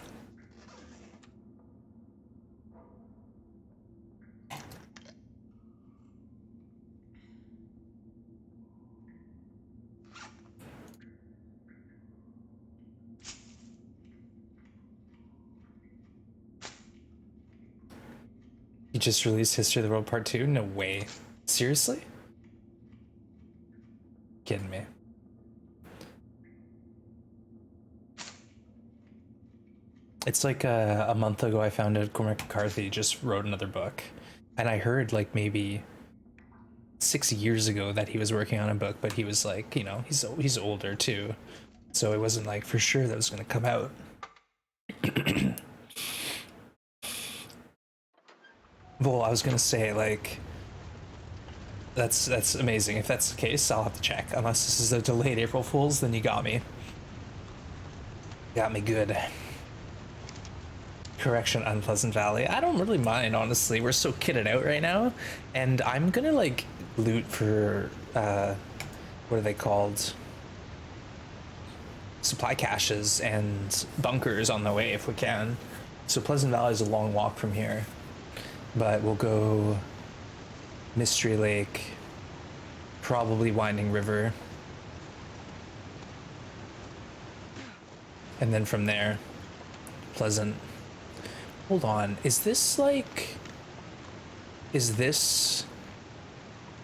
You just released History of the World Part 2? No way. Seriously? Kidding me. It's like a month ago I found out Cormac McCarthy just wrote another book. And I heard like maybe 6 years ago that he was working on a book, but he was like, you know, he's older too. So it wasn't like for sure that was going to come out. Well, I was going to say like that's amazing. If that's the case, I'll have to check. Unless this is a delayed April Fool's, then you got me. Got me good. Correction, Unpleasant Valley. I don't really mind, honestly. We're so kitted out right now, and I'm gonna like loot for what are they called? supply caches and bunkers on the way if we can. So Pleasant Valley is a long walk from here, but we'll go Mystery Lake, probably Winding River, and then from there, Pleasant. Hold on, is this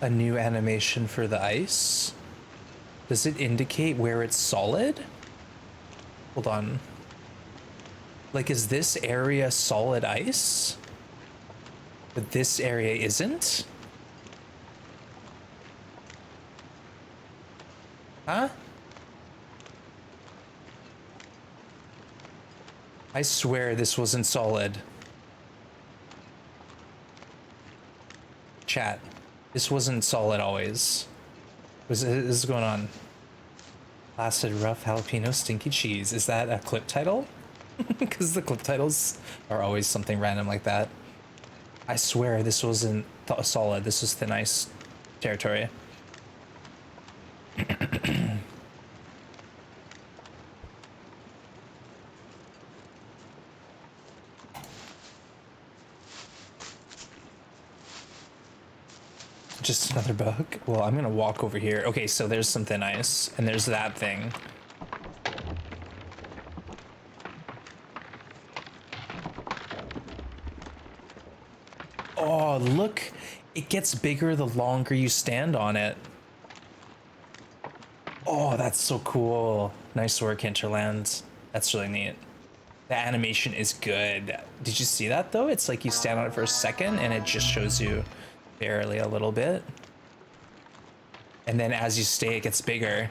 a new animation for the ice? Does it indicate where it's solid? Hold on. Like, is this area solid ice? But this area isn't? Huh? I swear this wasn't solid. Chat. This wasn't solid always. What is going on? Blasted rough jalapeno stinky cheese. Is that a clip title? Because the clip titles are always something random like that. I swear this wasn't solid. This was thin ice territory. Just another bug? Well, I'm gonna walk over here. Okay, so there's some thin ice, and there's that thing. Oh, look! It gets bigger the longer you stand on it. Oh, that's so cool. Nice work, Hinterlands. That's really neat. The animation is good. Did you see that, though? It's like you stand on it for a second, and it just shows you barely a little bit. And then as you stay, it gets bigger.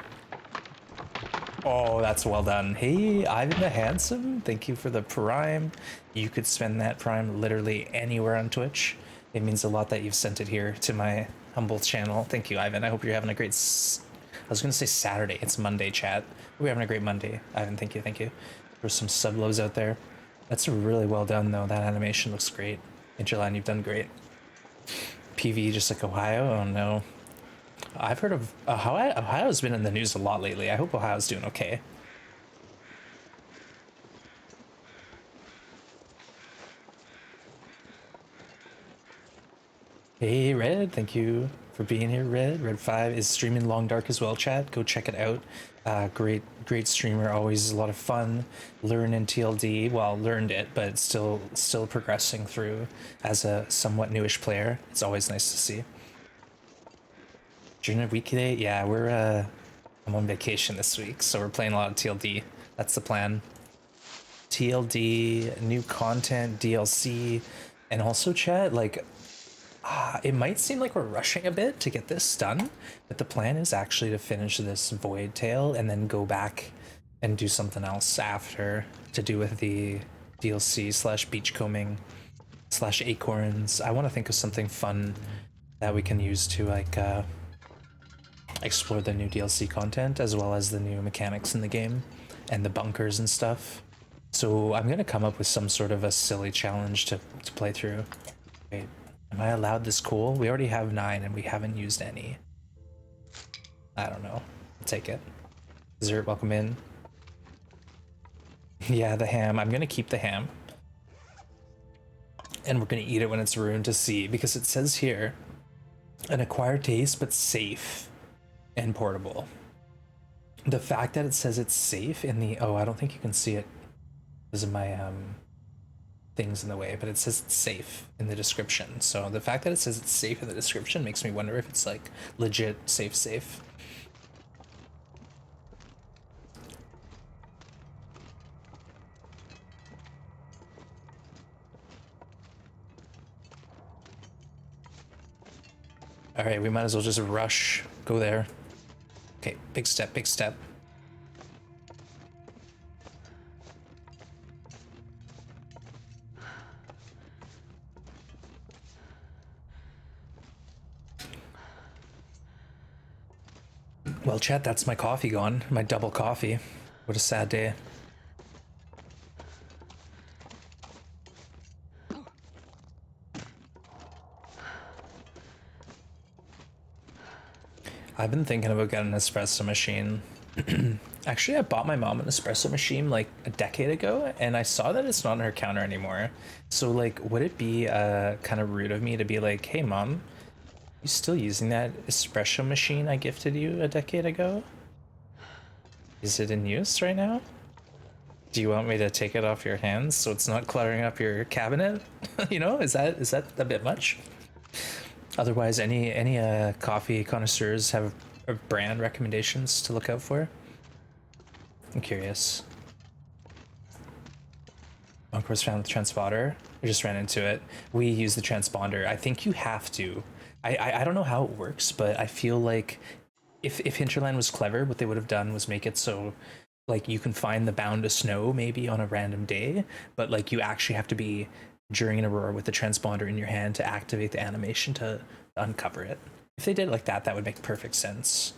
Oh, that's well done. Hey, Ivan the Handsome, thank you for the Prime. You could spend that Prime literally anywhere on Twitch. It means a lot that you've sent it here to my humble channel. Thank you, Ivan. I hope you're having a great... I was going to say Saturday. It's Monday, chat. We're having a great Monday. Ivan, thank you, thank you. There's some sub lows out there. That's really well done, though. That animation looks great. Interline, you've done great. PV, just like Ohio? Oh, no. I've heard of Ohio. Ohio's been in the news a lot lately. I hope Ohio's doing okay. Hey, Red, thank you for being here, Red. Red 5 is streaming Long Dark as well, chat. Go check it out. Great streamer, always a lot of fun. Learning TLD, well, learned it, but still progressing through as a somewhat newish player. It's always nice to see. During a weekday, yeah, I'm on vacation this week, so we're playing a lot of TLD. That's the plan. TLD, new content, DLC, and also chat, like, it might seem like we're rushing a bit to get this done, but the plan is actually to finish this Void Tale and then go back and do something else after to do with the DLC slash beachcombing slash acorns. I want to think of something fun that we can use to, like, explore the new DLC content as well as the new mechanics in the game and the bunkers and stuff. So I'm gonna come up with some sort of a silly challenge to play through. Wait, am I allowed this coal? We already have 9 and we haven't used any. I don't know. I'll take it. Dessert, welcome in. Yeah, the ham. I'm gonna keep the ham. And we're gonna eat it when it's ruined to see, because it says here, an acquired taste but safe and portable. The fact that it says it's safe in the... Oh, I don't think you can see it because of my things in the way, but it says it's safe in the description. So the fact that it says it's safe in the description makes me wonder if it's like legit safe. All right, we might as well just rush, go there. Okay, big step, big step. Well, chat, that's my coffee gone. My double coffee. What a sad day. I've been thinking about getting an espresso machine. Actually, I bought my mom an espresso machine like a decade ago, and I saw that it's not on her counter anymore. So, like, would it be kind of rude of me to be like, "Hey, mom, you still using that espresso machine I gifted you a decade ago? Is it in use right now? Do you want me to take it off your hands so it's not cluttering up your cabinet? You know, is that a bit much? Otherwise, any coffee connoisseurs have brand recommendations to look out for? I'm curious. Of found the transponder. I just ran into it. We use the transponder. I think you have to. I don't know how it works, but I feel like if Hinterland was clever, what they would have done was make it so like you can find the bound of snow maybe on a random day, but like you actually have to be during an aurora with the transponder in your hand to activate the animation to uncover it. If they did it like that, that would make perfect sense.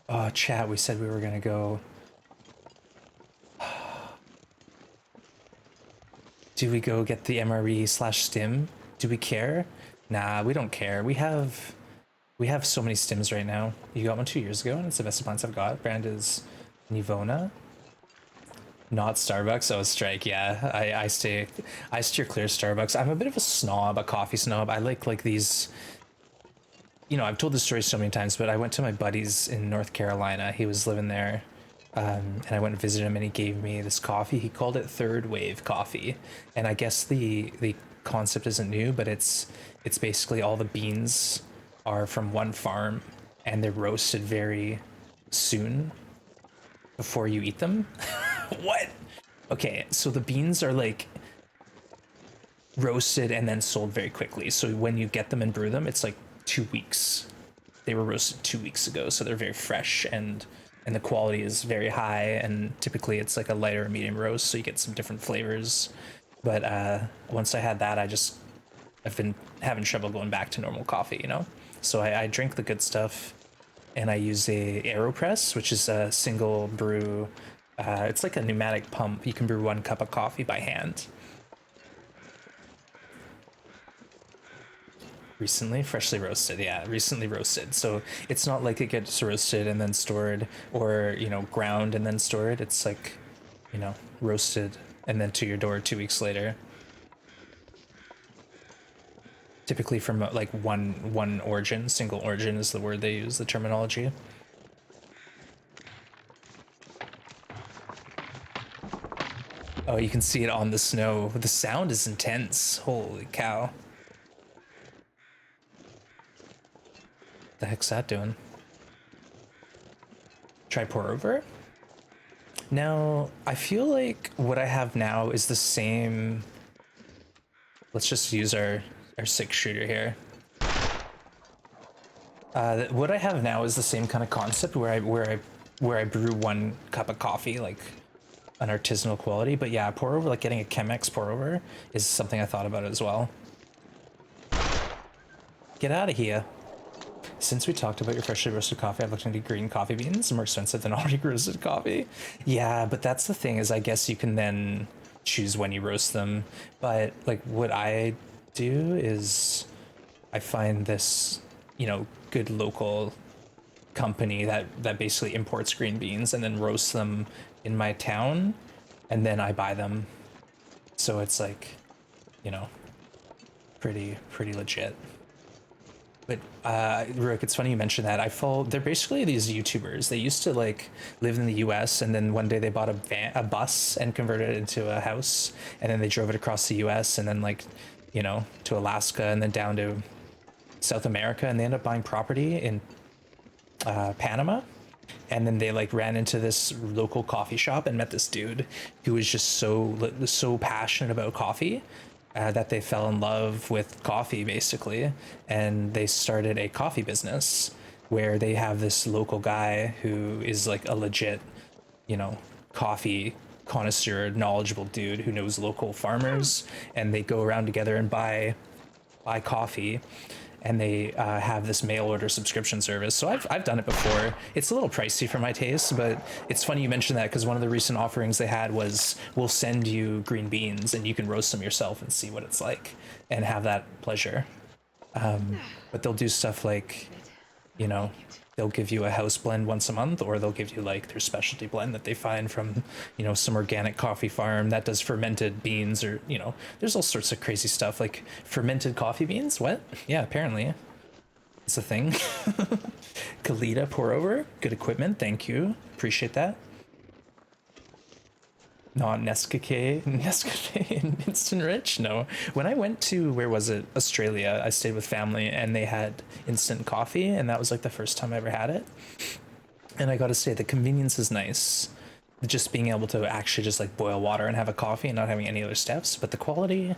Oh, chat, we said we were gonna go. Do we go get the MRE slash stim? Do we care? Nah, we don't care. We have so many stims right now. You got one 2 years ago, and it's the best appliance I've got. Brand is Nivona. Not Starbucks. Oh, strike. Yeah, I steer clear of Starbucks. I'm a bit of a snob, a coffee snob. I like these. You know, I've told this story so many times, but I went to my buddy's in North Carolina. He was living there, and I went and visited him, and he gave me this coffee. He called it third wave coffee, and I guess the concept isn't new, but it's basically all the beans are from one farm, and they're roasted very soon before you eat them. What? Okay, so the beans are like roasted and then sold very quickly. So when you get them and brew them, it's like 2 weeks. They were roasted 2 weeks ago, so they're very fresh and the quality is very high. And typically it's like a lighter or medium roast, so you get some different flavors. But once I had that, I've been having trouble going back to normal coffee, you know. So I drink the good stuff, and I use a AeroPress, which is a single brew. It's like a pneumatic pump. You can brew 1 cup of coffee by hand. Recently, freshly roasted. Yeah, recently roasted. So it's not like it gets roasted and then stored, or ground and then stored. It's like, roasted and then to your door 2 weeks later. Typically from like one origin. Single origin is the word they use, the terminology. Oh, you can see it on the snow. The sound is intense. Holy cow. The heck's that doing? Try pour over? Now, I feel like what I have now is the same. Let's just use our 6-shooter here. What I have now is the same kind of concept where I brew 1 cup of coffee, like an artisanal quality. But yeah, pour over, like getting a Chemex pour over, is something I thought about as well. Get out of here. Since we talked about your freshly roasted coffee, I've looked into green coffee beans, more expensive than already roasted coffee. Yeah, but that's the thing, is I guess you can then choose when you roast them. But like what I do is I find this, good local company that basically imports green beans and then roasts them in my town, and then I buy them. So it's like, pretty legit. But Rook, it's funny you mentioned that. They're basically these YouTubers. They used to like live in the US, and then one day they bought a bus and converted it into a house, and then they drove it across the US and then like, to Alaska and then down to South America, and they ended up buying property in Panama. And then they like ran into this local coffee shop and met this dude who was just so passionate about coffee. That they fell in love with coffee, basically, and they started a coffee business where they have this local guy who is like a legit, coffee connoisseur, knowledgeable dude who knows local farmers, and they go around together and buy coffee, and they have this mail order subscription service. So I've done it before. It's a little pricey for my taste, but it's funny you mentioned that, because one of the recent offerings they had was, we'll send you green beans and you can roast them yourself and see what it's like and have that pleasure. But they'll do stuff like, you know, they'll give you a house blend once a month, or they'll give you like their specialty blend that they find from, you know, some organic coffee farm that does fermented beans, or, you know, there's all sorts of crazy stuff like fermented coffee beans. What? Yeah, apparently it's a thing. Kalita pour over, good equipment. Thank you. Appreciate that. Not Nescafe and Instant Rich. No. When I went to, where was it? Australia, I stayed with family and they had instant coffee, and that was like the first time I ever had it. And I gotta say, the convenience is nice. Just being able to actually just like boil water and have a coffee and not having any other steps. But the quality,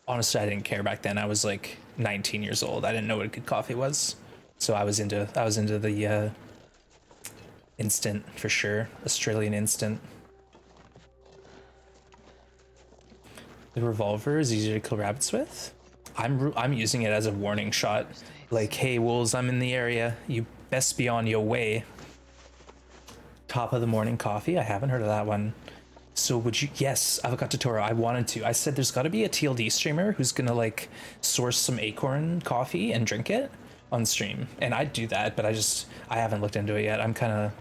honestly, I didn't care back then. I was like 19 years old. I didn't know what good coffee was. So I was into the instant for sure. Australian instant. The revolver is easier to kill rabbits with. I'm using it as a warning shot. Like, hey wolves, I'm in the area. You best be on your way. Top of the morning coffee. I haven't heard of that one. So would you? Yes, Avocado Toro. I wanted to. I said there's got to be a TLD streamer who's gonna like source some acorn coffee and drink it on stream, and I'd do that. But I haven't looked into it yet. I'm kind of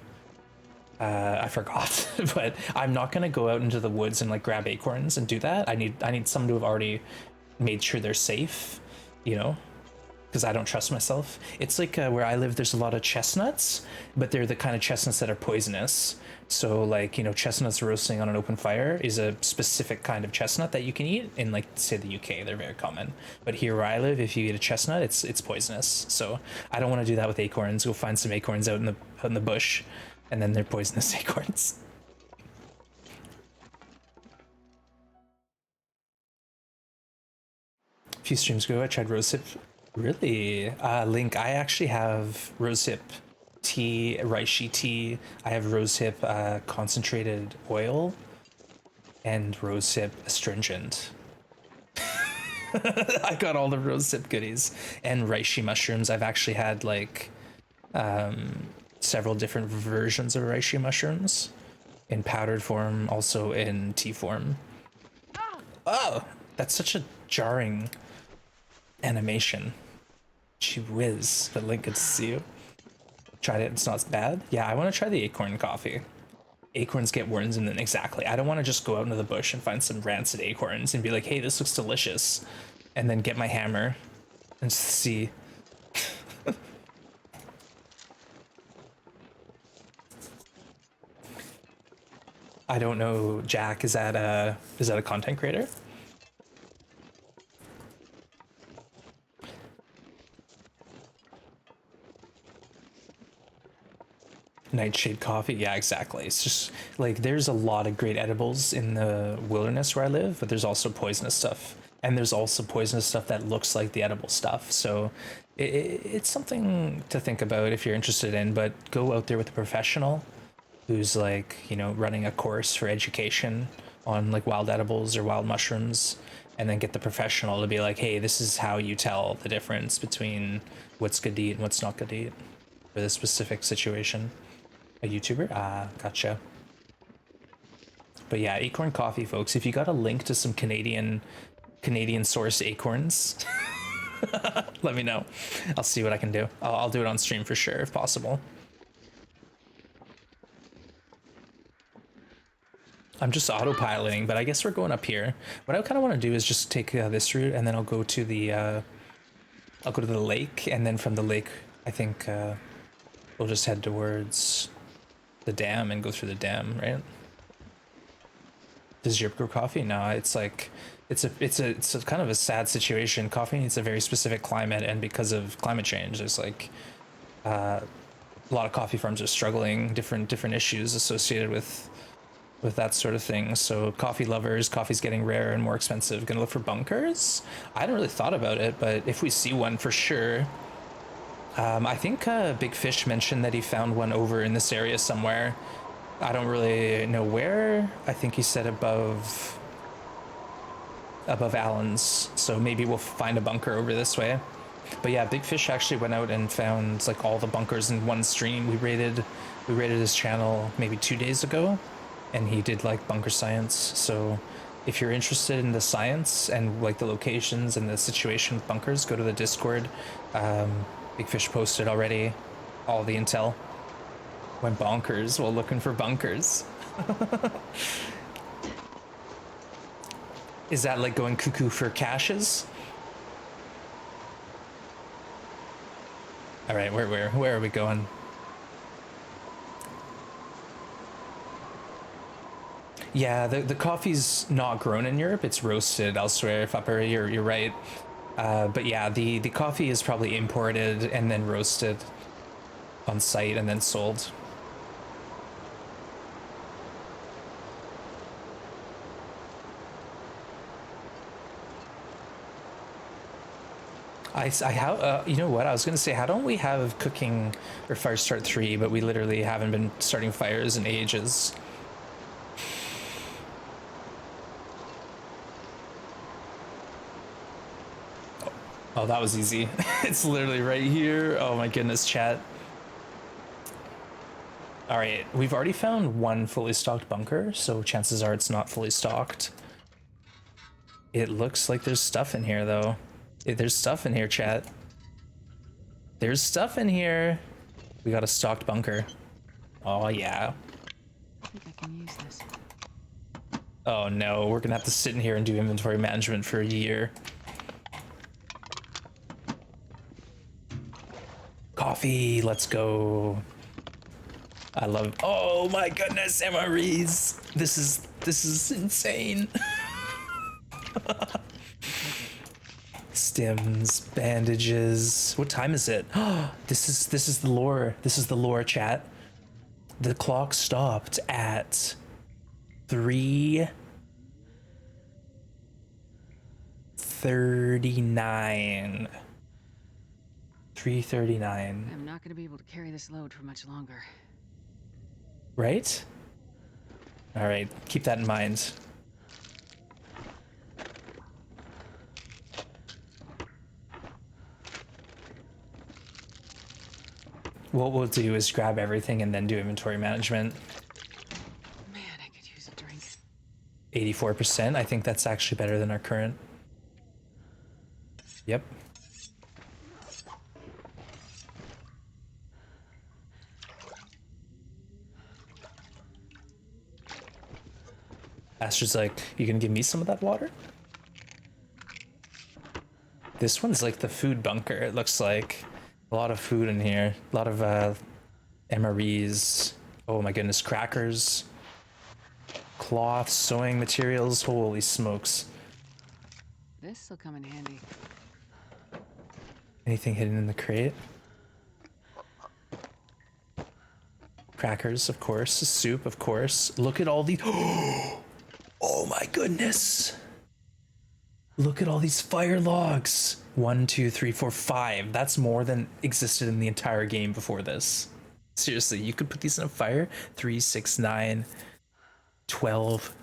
I forgot, but I'm not gonna go out into the woods and like grab acorns and do that. I need someone to have already made sure they're safe, you know, because I don't trust myself. It's like where I live, there's a lot of chestnuts, but they're the kind of chestnuts that are poisonous. So like, you know, chestnuts roasting on an open fire is a specific kind of chestnut that you can eat in like, say, the UK. They're very common, but here where I live, if you eat a chestnut, it's poisonous. So I don't want to do that with acorns. Go find some acorns out in the bush, and then they're poisonous acorns. A few streams ago, I tried rosehip. Really? Link, I actually have rosehip tea, reishi tea. I have rosehip concentrated oil and rosehip astringent. I got all the rosehip goodies and reishi mushrooms. I've actually had like several different versions of reishi mushrooms in powdered form, also in tea form. Oh, that's such a jarring animation. Gee whiz, but Link, good to see you. Tried it, it's not bad. Yeah, I want to try the acorn coffee. Acorns get worms in them, exactly. I don't want to just go out into the bush and find some rancid acorns and be like, hey, this looks delicious, and then get my hammer and see. I don't know, Jack, is that a content creator? Nightshade coffee, yeah, exactly. It's just like there's a lot of great edibles in the wilderness where I live, but there's also poisonous stuff, and there's also poisonous stuff that looks like the edible stuff. So it's something to think about if you're interested in, but go out there with a professional who's like, you know, running a course for education on like wild edibles or wild mushrooms, and then get the professional to be like, hey, this is how you tell the difference between what's good to eat and what's not good to eat for this specific situation. A YouTuber? Ah, gotcha. But yeah, acorn coffee, folks. If you got a link to some Canadian source acorns, let me know. I'll see what I can do. I'll do it on stream for sure if possible. I'm just autopiloting, but I guess we're going up here. What I kind of want to do is just take this route, and then I'll go to the lake, and then from the lake, I think we'll just head towards the dam and go through the dam, right? Does Europe grow coffee? No, it's like it's a kind of a sad situation. Coffee needs a very specific climate, and because of climate change, there's like a lot of coffee farms are struggling, different issues associated with that sort of thing. So coffee lovers, coffee's getting rare and more expensive. Gonna look for bunkers? I hadn't really thought about it, but if we see one, for sure. I think Big Fish mentioned that he found one over in this area somewhere. I don't really know where. I think he said above Allen's, so maybe we'll find a bunker over this way. But yeah, Big Fish actually went out and found like all the bunkers in one stream. We raided his channel maybe 2 days ago, and he did like bunker science. So if you're interested in the science and like the locations and the situation with bunkers, go to the Discord. Big Fish posted already. All the intel. Went bonkers while looking for bunkers. Is that like going cuckoo for caches? All right, where are we going? Yeah, the coffee's not grown in Europe. It's roasted elsewhere. If upper, you're right. But yeah, the coffee is probably imported and then roasted on site and then sold. How you know what I was gonna say? How don't we have cooking or fire start 3, but we literally haven't been starting fires in ages. Oh, that was easy. It's literally right here. Oh my goodness, chat. All right, we've already found one fully stocked bunker, so chances are it's not fully stocked. It looks like there's stuff in here though. There's stuff in here, chat. There's stuff in here. We got a stocked bunker. Oh yeah. I think I can use this. Oh no, we're gonna have to sit in here and do inventory management for a year. Coffee, let's go. I love, oh my goodness, MREs. This is insane. Stims, bandages. What time is it? This is the lore. This is the lore, chat. The clock stopped at 3:39. 3:39. I'm not gonna be able to carry this load for much longer. Right? All right, keep that in mind. What we'll do is grab everything and then do inventory management. Man, I could use a drink. 84%. I think that's actually better than our current. Yep. Astra's like, you gonna give me some of that water? This one's like the food bunker. It looks like a lot of food in here. A lot of MREs. Oh my goodness, crackers. Cloth, sewing materials. Holy smokes. This'll come in handy. Anything hidden in the crate? Crackers, of course. Soup, of course. Look at all these. Oh my goodness. Look at all these fire logs. 1, 2, 3, 4, 5. That's more than existed in the entire game before this. Seriously, you could put these in a fire. 3, 6, 9, 12.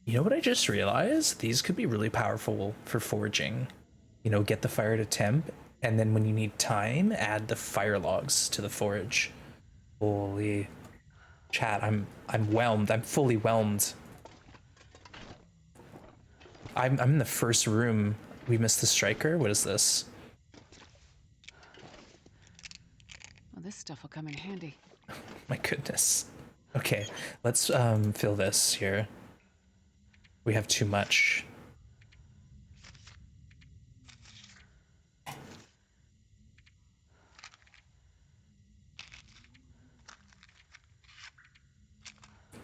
You know what I just realized? These could be really powerful for forging. You know, get the fire to temp, and then when you need time, add the fire logs to the forge. Holy chat, I'm whelmed. I'm fully whelmed. I'm in the first room. We missed the striker. What is this? Well, this stuff will come in handy. My goodness. Okay, let's fill this here. We have too much.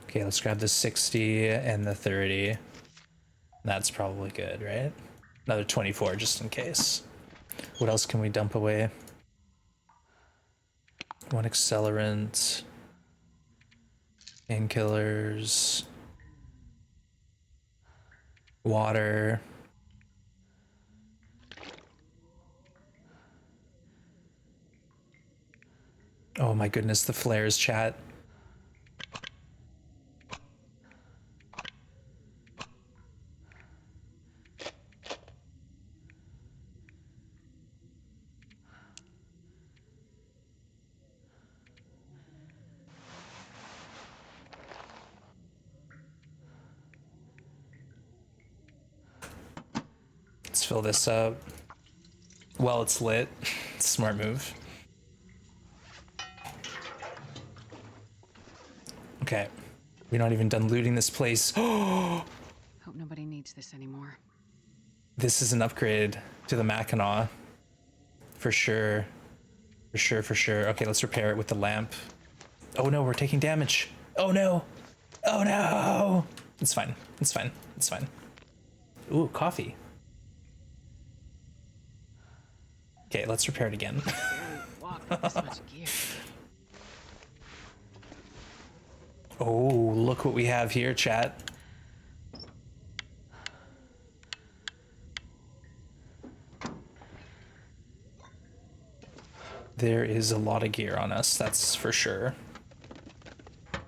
Okay, let's grab the 60 and the 30. That's probably good, right? Another 24 just in case. What else can we dump away? One accelerant. Painkillers. Water. Oh my goodness, the flares, chat. Let's fill this up. Well, it's lit. Smart move. Okay. We're not even done looting this place. Hope nobody needs this anymore. This is an upgrade to the Mackinac. For sure. For sure, for sure. Okay, let's repair it with the lamp. Oh no, we're taking damage. Oh no. Oh no. It's fine. It's fine. It's fine. Ooh, coffee. Okay, let's repair it again. Walk with this much gear. Oh, look what we have here, chat. There is a lot of gear on us, that's for sure. I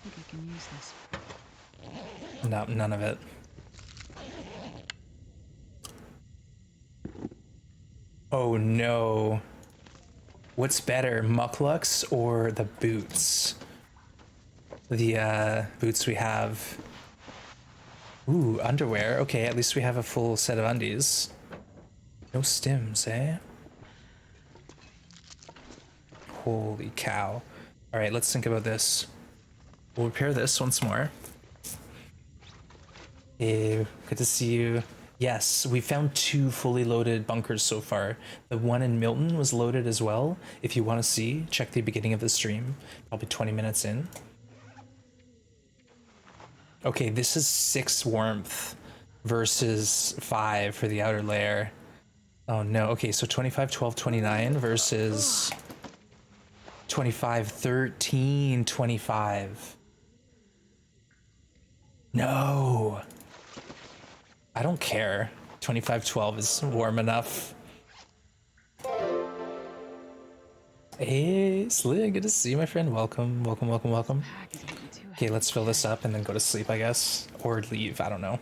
think I can use this. No, none of it. Oh no. What's better, mucklucks or the boots? The boots we have. Ooh, underwear. Okay, at least we have a full set of undies. No stims, eh? Holy cow. All right, let's think about this. We'll repair this once more. Hey, good to see you. Yes, we found 2 fully loaded bunkers so far. The one in Milton was loaded as well. If you want to see, check the beginning of the stream. Probably 20 minutes in. Okay, this is 6 warmth versus 5 for the outer layer. Oh no, okay, so 25, 12, 29 versus 25, 13, 25. No. I don't care. 2512 is warm enough. Hey, Slig, good to see you, my friend. Welcome, welcome, welcome, welcome. Okay, let's fill this up and then go to sleep, I guess. Or leave, I don't know.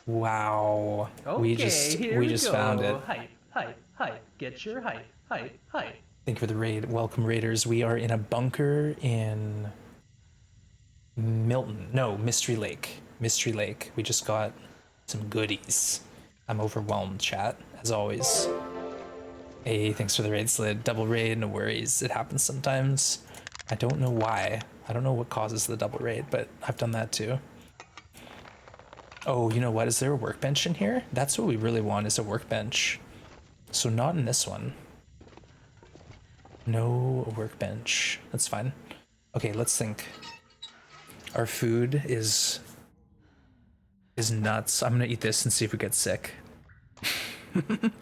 Wow. Okay, we here we just go. found it. Hype, hype, hype. Get your hype, hype, hype. Thank you for the raid. Welcome, raiders. We are in a bunker in Milton. No, Mystery Lake. Mystery Lake. We just got some goodies. I'm overwhelmed, chat, as always. Hey, thanks for the raid, Slid. Double raid, no worries. It happens sometimes. I don't know why. I don't know what causes the double raid, but I've done that too. Oh, you know what? Is there a workbench in here? That's what we really want, is a workbench. So not in this one. No workbench. That's fine. Okay, let's think. Our food is nuts. I'm gonna eat this and see if we get sick.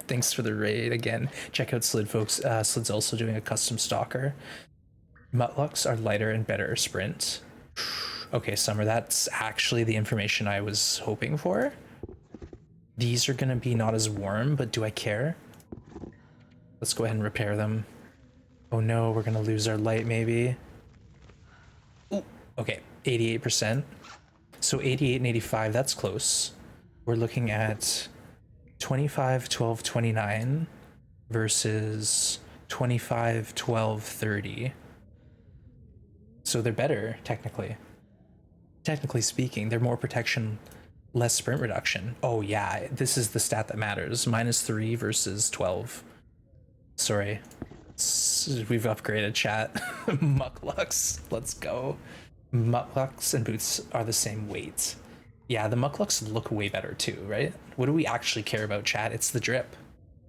Thanks for the raid again. Check out Slid, folks. Slid's also doing a custom stalker. Mutlocks are lighter and better sprint. Okay, Summer, that's actually the information I was hoping for. These are gonna be not as warm, but do I care? Let's go ahead and repair them. Oh no, we're gonna lose our light maybe. Ooh, okay, 88%. So 88 and 85, that's close. We're looking at 25, 12, 29 versus 25, 12, 30. So they're better, technically. Technically speaking, they're more protection, less sprint reduction. Oh yeah, this is the stat that matters. -3 versus 12. Sorry. We've upgraded, chat. Mucklucks, let's go. Mucklucks and boots are the same weight. Yeah, the mucklucks look way better too, right? What do we actually care about, chat? It's the drip.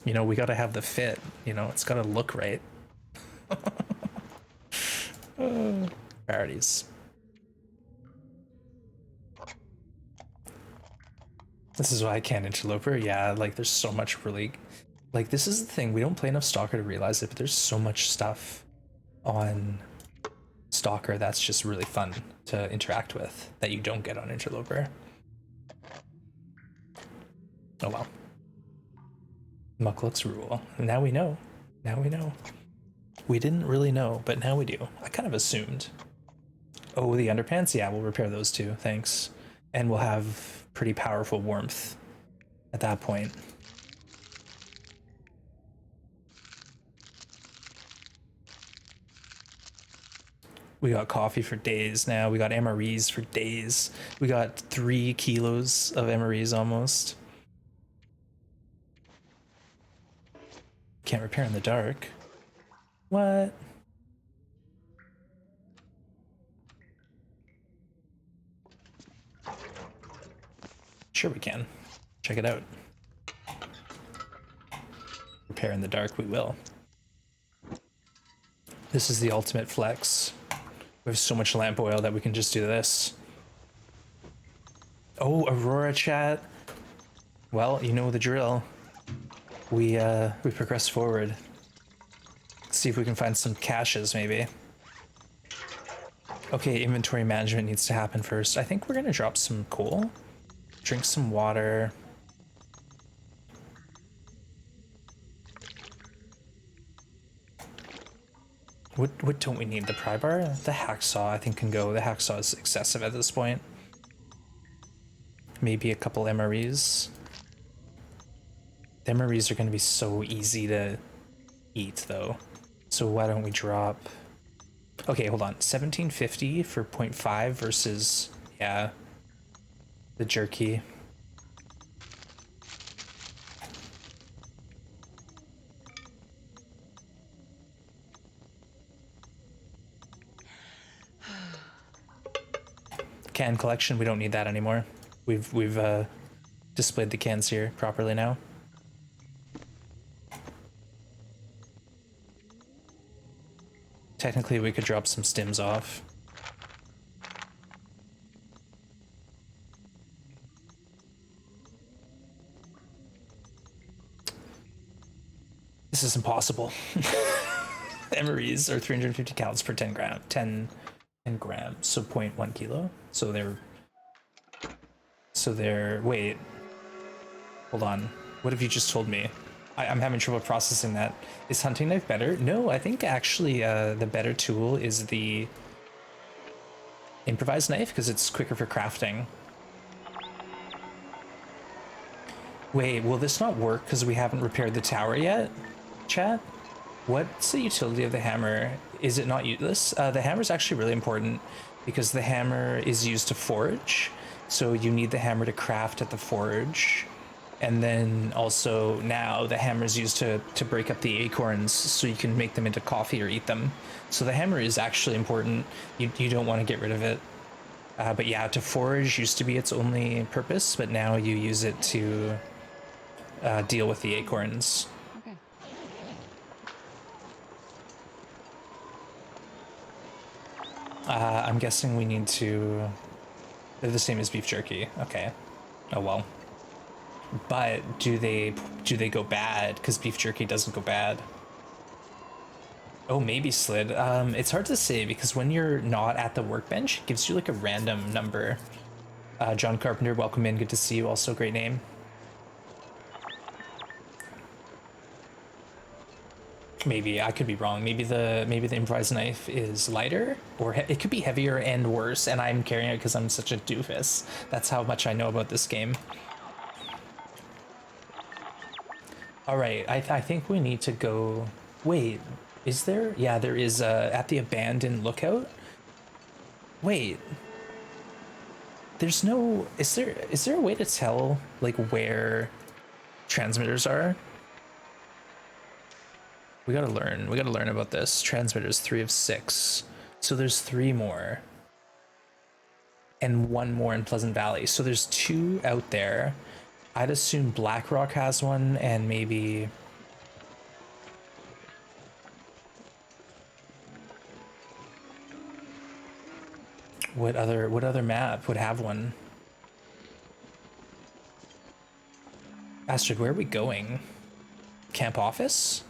You know, we gotta have the fit. You know, it's gotta look right. Priorities. This is why I can't interloper. Yeah, like there's so much really... Like this is the thing, we don't play enough Stalker to realize it, but there's so much stuff on Stalker that's just really fun to interact with that you don't get on Interloper. Oh well. Mucklucks rule. Now we know. Now we know. We didn't really know, but now we do. I kind of assumed. Oh, the underpants? Yeah, we'll repair those too, thanks. And we'll have pretty powerful warmth at that point. We got coffee for days now. We got MREs for days. We got 3 kilos of MREs almost. can't repair in the dark. What? Sure we can. Check it out. Repair in the dark we will. This is the ultimate flex. We have so much lamp oil that we can just do this. Oh, Aurora chat. Well, you know the drill. We progress forward. Let's see if we can find some caches, maybe. Okay, inventory management needs to happen first. I think we're gonna drop some coal. Drink some water. What don't we need? The pry bar? The hacksaw I think can go. The hacksaw is excessive at this point. Maybe a couple MREs. The MREs are gonna be so easy to eat though. So why don't we drop... Okay, hold on. 1750 for 0.5 versus, yeah, the jerky. Can collection, we don't need that anymore. We've displayed the cans here properly now. Technically, we could drop some stims off. This is impossible. MREs are 350 calories per 10 grams, so 0.1 kilo. So they're, wait, hold on. What have you just told me? I'm having trouble processing that. Is hunting knife better? No, I think actually the better tool is the improvised knife because it's quicker for crafting. Wait, will this not work because we haven't repaired the tower yet, chat? What's the utility of the hammer? Is it not useless? The hammer is actually really important because the hammer is used to forge. So you need the hammer to craft at the forge. And then also now the hammer is used to break up the acorns so you can make them into coffee or eat them. So the hammer is actually important. You don't want to get rid of it. But yeah, to forge used to be its only purpose, but now you use it to deal with the acorns. Okay. I'm guessing we need to... They're the same as beef jerky. Okay. Oh well. But do they go bad? Because beef jerky doesn't go bad. Oh, maybe slid. It's hard to say because when you're not at the workbench, it gives you like a random number. John Carpenter, welcome in. Good to see you. Also, great name. Maybe I could be wrong. Maybe the improvised knife is lighter, or it could be heavier and worse. And I'm carrying it because I'm such a doofus. That's how much I know about this game. All right, I think we need to go... Wait, is there? Yeah, there is at the abandoned lookout. Wait. There's no... Is there a way to tell, like, where transmitters are? We gotta learn about this. Transmitters, 3 of 6. So there's 3 more. And 1 more in Pleasant Valley. So there's 2 out there. I'd assume BlackRock has one, and maybe... What other map would have one? Astrid, where are we going? Camp Office?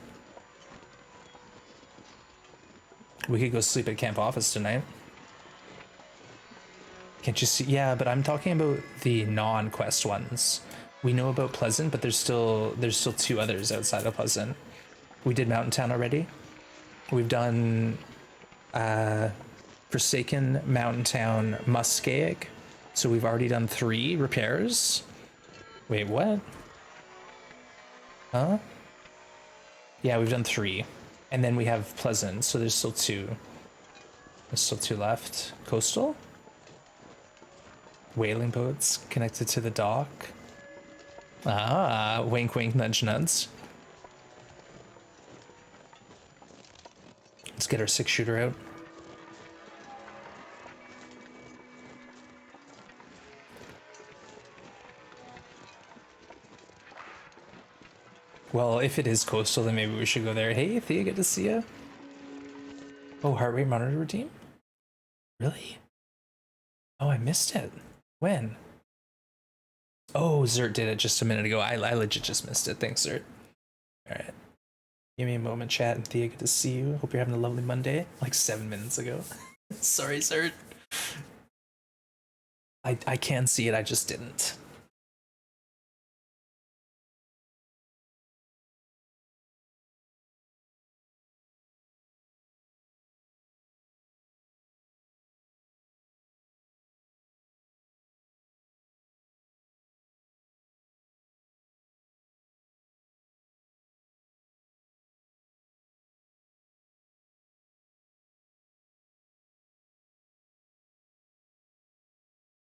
We could go sleep at Camp Office tonight. Can't you see? Yeah, but I'm talking about the non-quest ones. We know about Pleasant, but there's still 2 others outside of Pleasant. We did Mountain Town already. We've done Forsaken, Mountain Town, Muskeg. So we've already done 3 repairs. Wait, what? Huh? Yeah, we've done 3. And then we have Pleasant, so there's still 2. There's still 2 left. Coastal? Whaling boats connected to the dock. Ah, wink wink nudge nuds. Let's get our 6-shooter out. Well, if it is coastal, then maybe we should go there. Hey, Thea, good to see you. Oh, heart rate monitor routine? Really? Oh, I missed it. When? Oh, Zert did it just a minute ago. I legit just missed it. Thanks, Zert. All right. Give me a moment, chat. And Thea, good to see you. Hope you're having a lovely Monday. Like 7 minutes ago. Sorry, Zert. I can see it. I just didn't.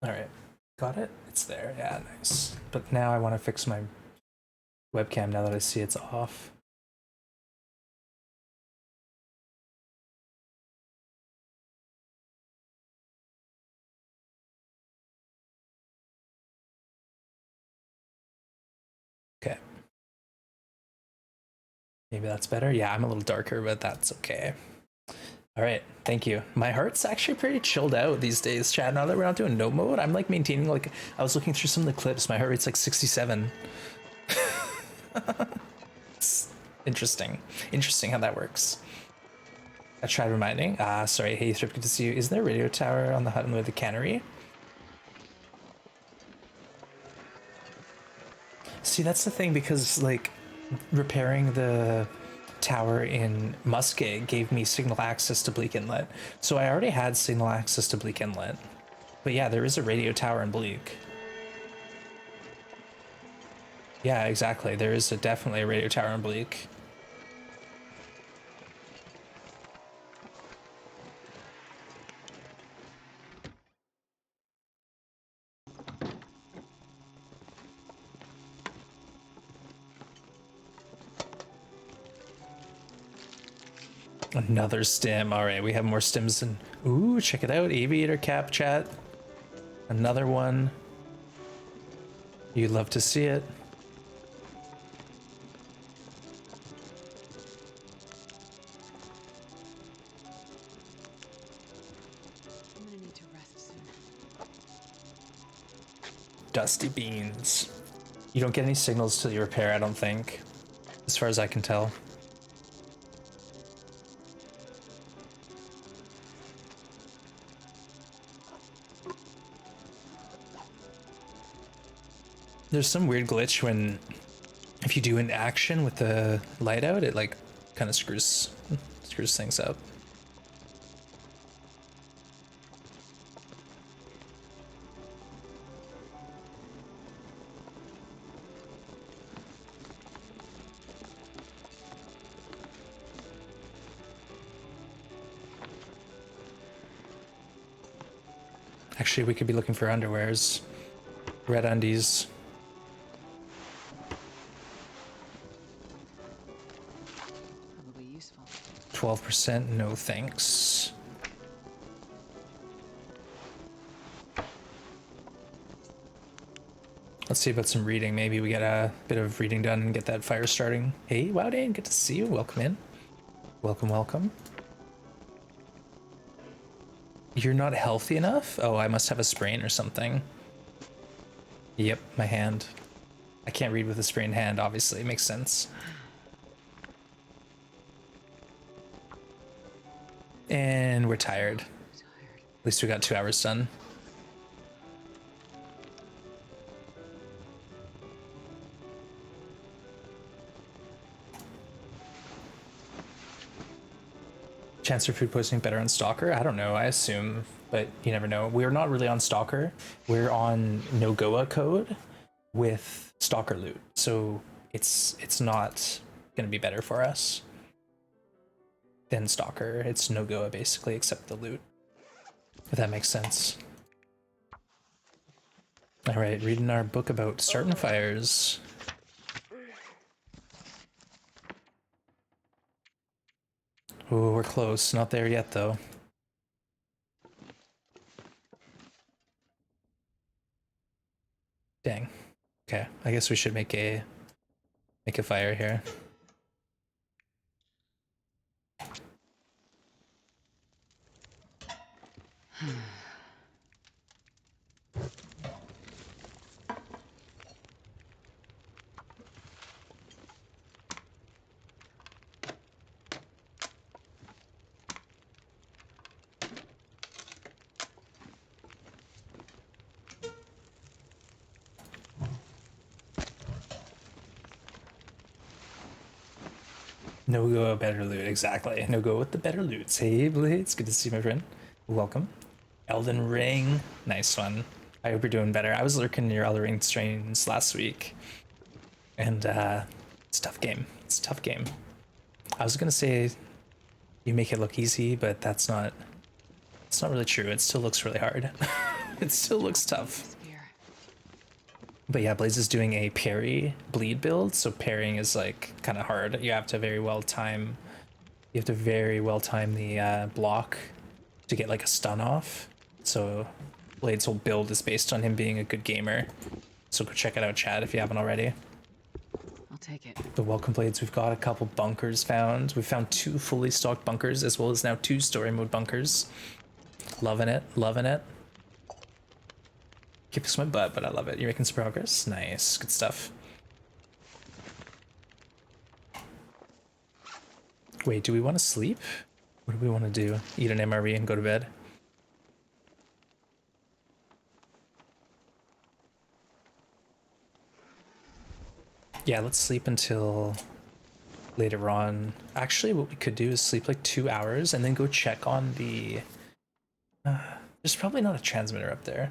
All right. Got it? It's there. Yeah, nice. But now I want to fix my webcam now that I see it's off. Okay. Maybe that's better. Yeah, I'm a little darker, but that's okay. All right, thank you. My heart's actually pretty chilled out these days, Chad. Now that we're not doing no mode, I'm like maintaining, like, I was looking through some of the clips. My heart rate's like 67. It's interesting. Interesting how that works. I tried reminding. Sorry. Hey, Thrip, good to see you. Isn't there a radio tower on the hut with the cannery? See, that's the thing, because, like, repairing the tower in Musket gave me signal access to Bleak Inlet. So I already had signal access to Bleak Inlet. But yeah, there is a radio tower in Bleak. Yeah, exactly. There is definitely a radio tower in Bleak. Another stim. All right, we have more stims. And ooh, check it out. Aviator cap chat. Another one. You'd love to see it. I'm gonna need to rest soon. Dusty beans. You don't get any signals till you repair, I don't think. As far as I can tell. There's some weird glitch when, if you do an action with the light out, it like kind of screws things up. Actually, we could be looking for underwears. Red undies. Probably useful. 12%, no thanks. Let's see about some reading. Maybe we get a bit of reading done and get that fire starting. Hey, Wowdane, good to see you. Welcome in. Welcome, welcome. You're not healthy enough? Oh, I must have a sprain or something. Yep, my hand. I can't read with a sprained hand, obviously. It makes sense. And we're tired. At least we got 2 hours done. Chance for food poisoning better on Stalker? I don't know, I assume, but you never know. We're not really on Stalker. We're on Nogoa code with Stalker loot. So it's not gonna be better for us than Stalker. It's Nogoa basically, except the loot. If that makes sense. Alright, reading our book about starting fires. Ooh, we're close. Not there yet, though. Dang. Okay, I guess we should make a fire here. No go, better loot. Exactly. No go with the better loot. Hey, Blades. Good to see you, my friend. Welcome. Elden Ring. Nice one. I hope you're doing better. I was lurking your Elden Ring streams last week. And it's a tough game. It's a tough game. I was gonna say you make it look easy, but it's not really true. It still looks really hard. It still looks tough. But yeah, Blaze is doing a parry bleed build, so parrying is like kind of hard. You have to very well time the block to get like a stun off. So Blade's whole build is based on him being a good gamer. So go check it out, chat, if you haven't already. I'll take it. The welcome Blades, we've got a couple bunkers found. We found 2 fully stocked bunkers, as well as now 2 story mode bunkers. Loving it, loving it. Kicks my butt, but I love it. You're making some progress. Nice, good stuff. Wait, do we want to sleep? What do we want to do? Eat an MRE and go to bed? Yeah, let's sleep until later on. Actually, what we could do is sleep like 2 hours and then go check on the... there's probably not a transmitter up there.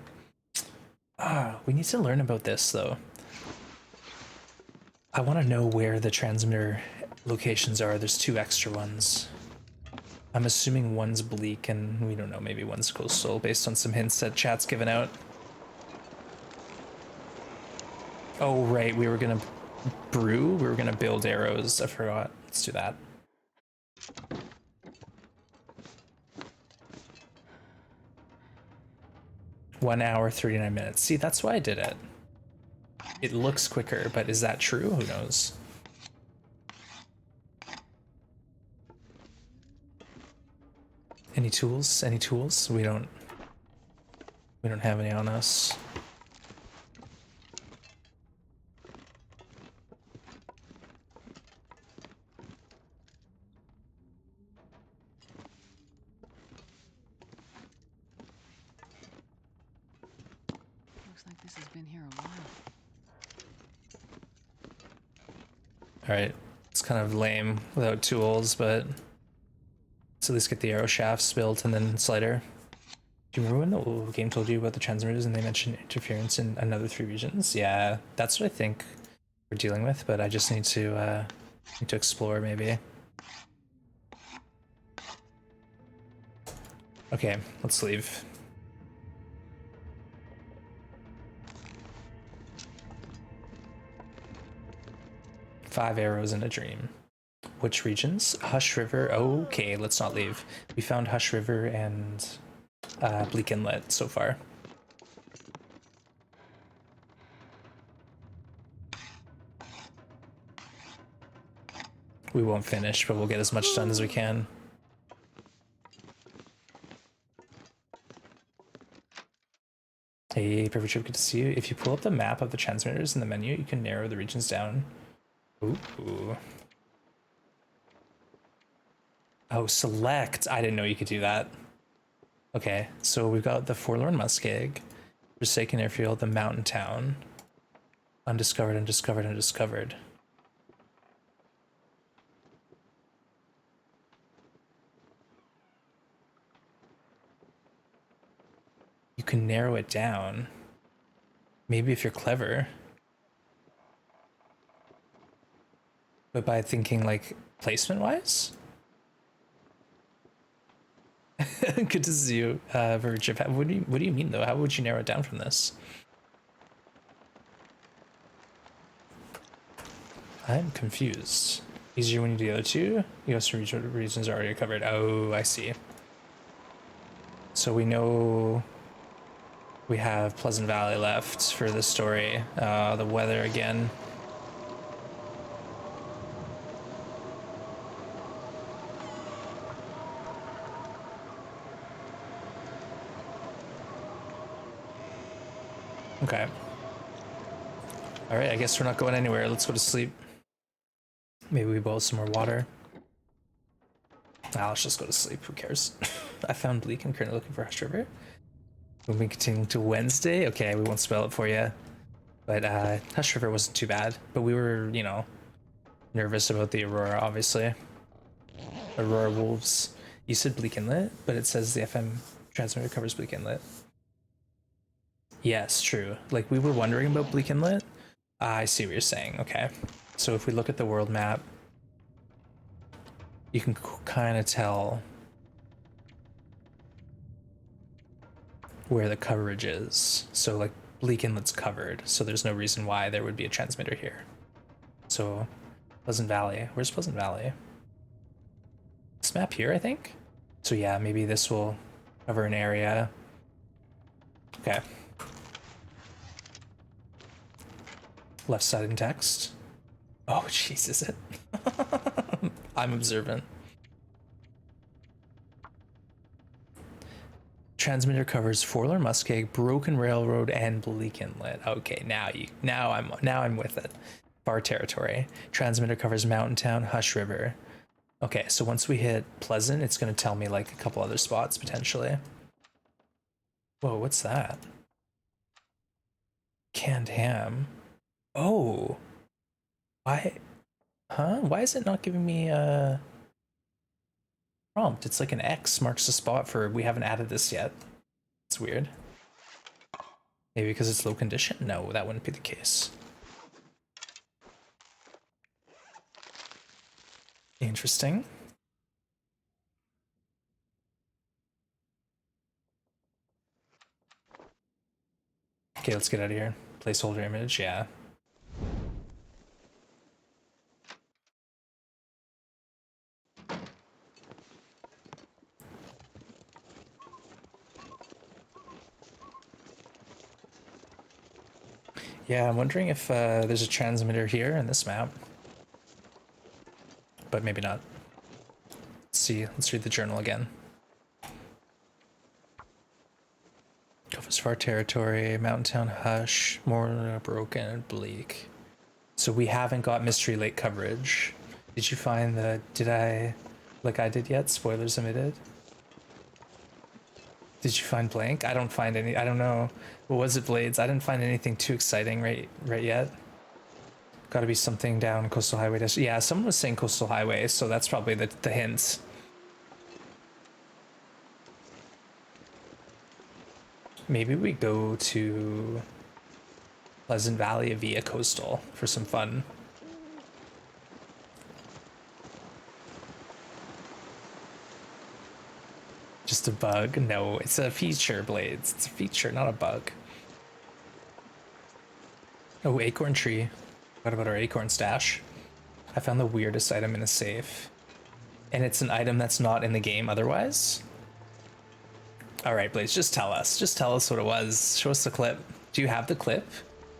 We need to learn about this, though. I want to know where the transmitter locations are. There's 2 extra ones. I'm assuming one's bleak and we don't know, maybe one's coastal based on some hints that chat's given out. Oh, right, we were gonna brew? We were gonna build arrows. I forgot. Let's do that. One hour, 39 minutes. See, that's why I did it. It looks quicker, but is that true? Who knows? Any tools? Any tools? We don't have any on us. Looks like this has been here a while. Alright, it's kind of lame without tools, but let's at least get the arrow shafts built and then slider. Do you remember when the game told you about the transmitters and they mentioned interference in another 3 regions? Yeah, that's what I think we're dealing with, but I just need to explore maybe. Okay, let's leave. Five arrows in a dream. Which regions? Hush River. Okay, let's not leave. We found Hush River and Bleak Inlet so far. We won't finish, but we'll get as much done as we can. Hey, Perfect Trip, good to see you. If you pull up the map of the transmitters in the menu, you can narrow the regions down. Ooh. Oh, select. I didn't know you could do that. Okay, so we've got the Forlorn Muskeg, Forsaken Airfield, the Mountain Town, Undiscovered, Undiscovered, Undiscovered. You can narrow it down. Maybe if you're clever. But by thinking like placement-wise? Good to see you, Verge. What do you mean though? How would you narrow it down from this? I'm confused. Easier when you do the other two. US regions are already covered. Oh, I see. So we know we have Pleasant Valley left for the story. The weather again. Okay. All right, I guess we're not going anywhere. Let's go to sleep. Maybe we boil some more water. Nah, let's just go to sleep. Who cares? I found Bleak and currently looking for Hush River. When we continue to Wednesday, okay, we won't spell it for you. But Hush River wasn't too bad. But we were, you know, nervous about the Aurora, obviously. Aurora Wolves. You said Bleak Inlet, but it says the FM transmitter covers Bleak Inlet. Yes, true. Like, we were wondering about Bleak Inlet. I see what you're saying. Okay. So if we look at the world map, you can kind of tell where the coverage is. So like Bleak Inlet's covered, so there's no reason why there would be a transmitter here. So Pleasant Valley, where's Pleasant Valley? This map here, I think. So yeah, maybe this will cover an area. Okay. Left side in text. Oh jeez, is it? I'm observant. Transmitter covers Forler Muskeg, Broken Railroad, and Bleak Inlet. Okay, now I'm with it. Bar territory. Transmitter covers Mountain Town, Hush River. Okay, so once we hit Pleasant, it's gonna tell me like a couple other spots potentially. Whoa, what's that? Canned ham. Oh. Why? Huh? Why is it not giving me a prompt? It's like an X marks the spot for we haven't added this yet. It's weird. Maybe because it's low condition? No, that wouldn't be the case. Interesting. Okay, let's get out of here. Placeholder image, yeah. Yeah, I'm wondering if there's a transmitter here in this map. But maybe not. Let's see, let's read the journal again. Covers far territory, Mountain Town, Hush, more Broken, and Bleak. So we haven't got Mystery Lake coverage. Did you find the, did I, like I did yet? Spoilers omitted. Did you find blank? I don't find any, I don't know. What was it, Blades? I didn't find anything too exciting right yet. Gotta be something down Coastal Highway. Yeah, someone was saying Coastal Highway, so that's probably the hint. Maybe we go to Pleasant Valley via Coastal for some fun. Just a bug? No, it's a feature, Blades. It's a feature, not a bug. Oh, acorn tree. What about our acorn stash? I found the weirdest item in a safe. And it's an item that's not in the game otherwise? Alright, Blades, just tell us. Just tell us what it was. Show us the clip. Do you have the clip?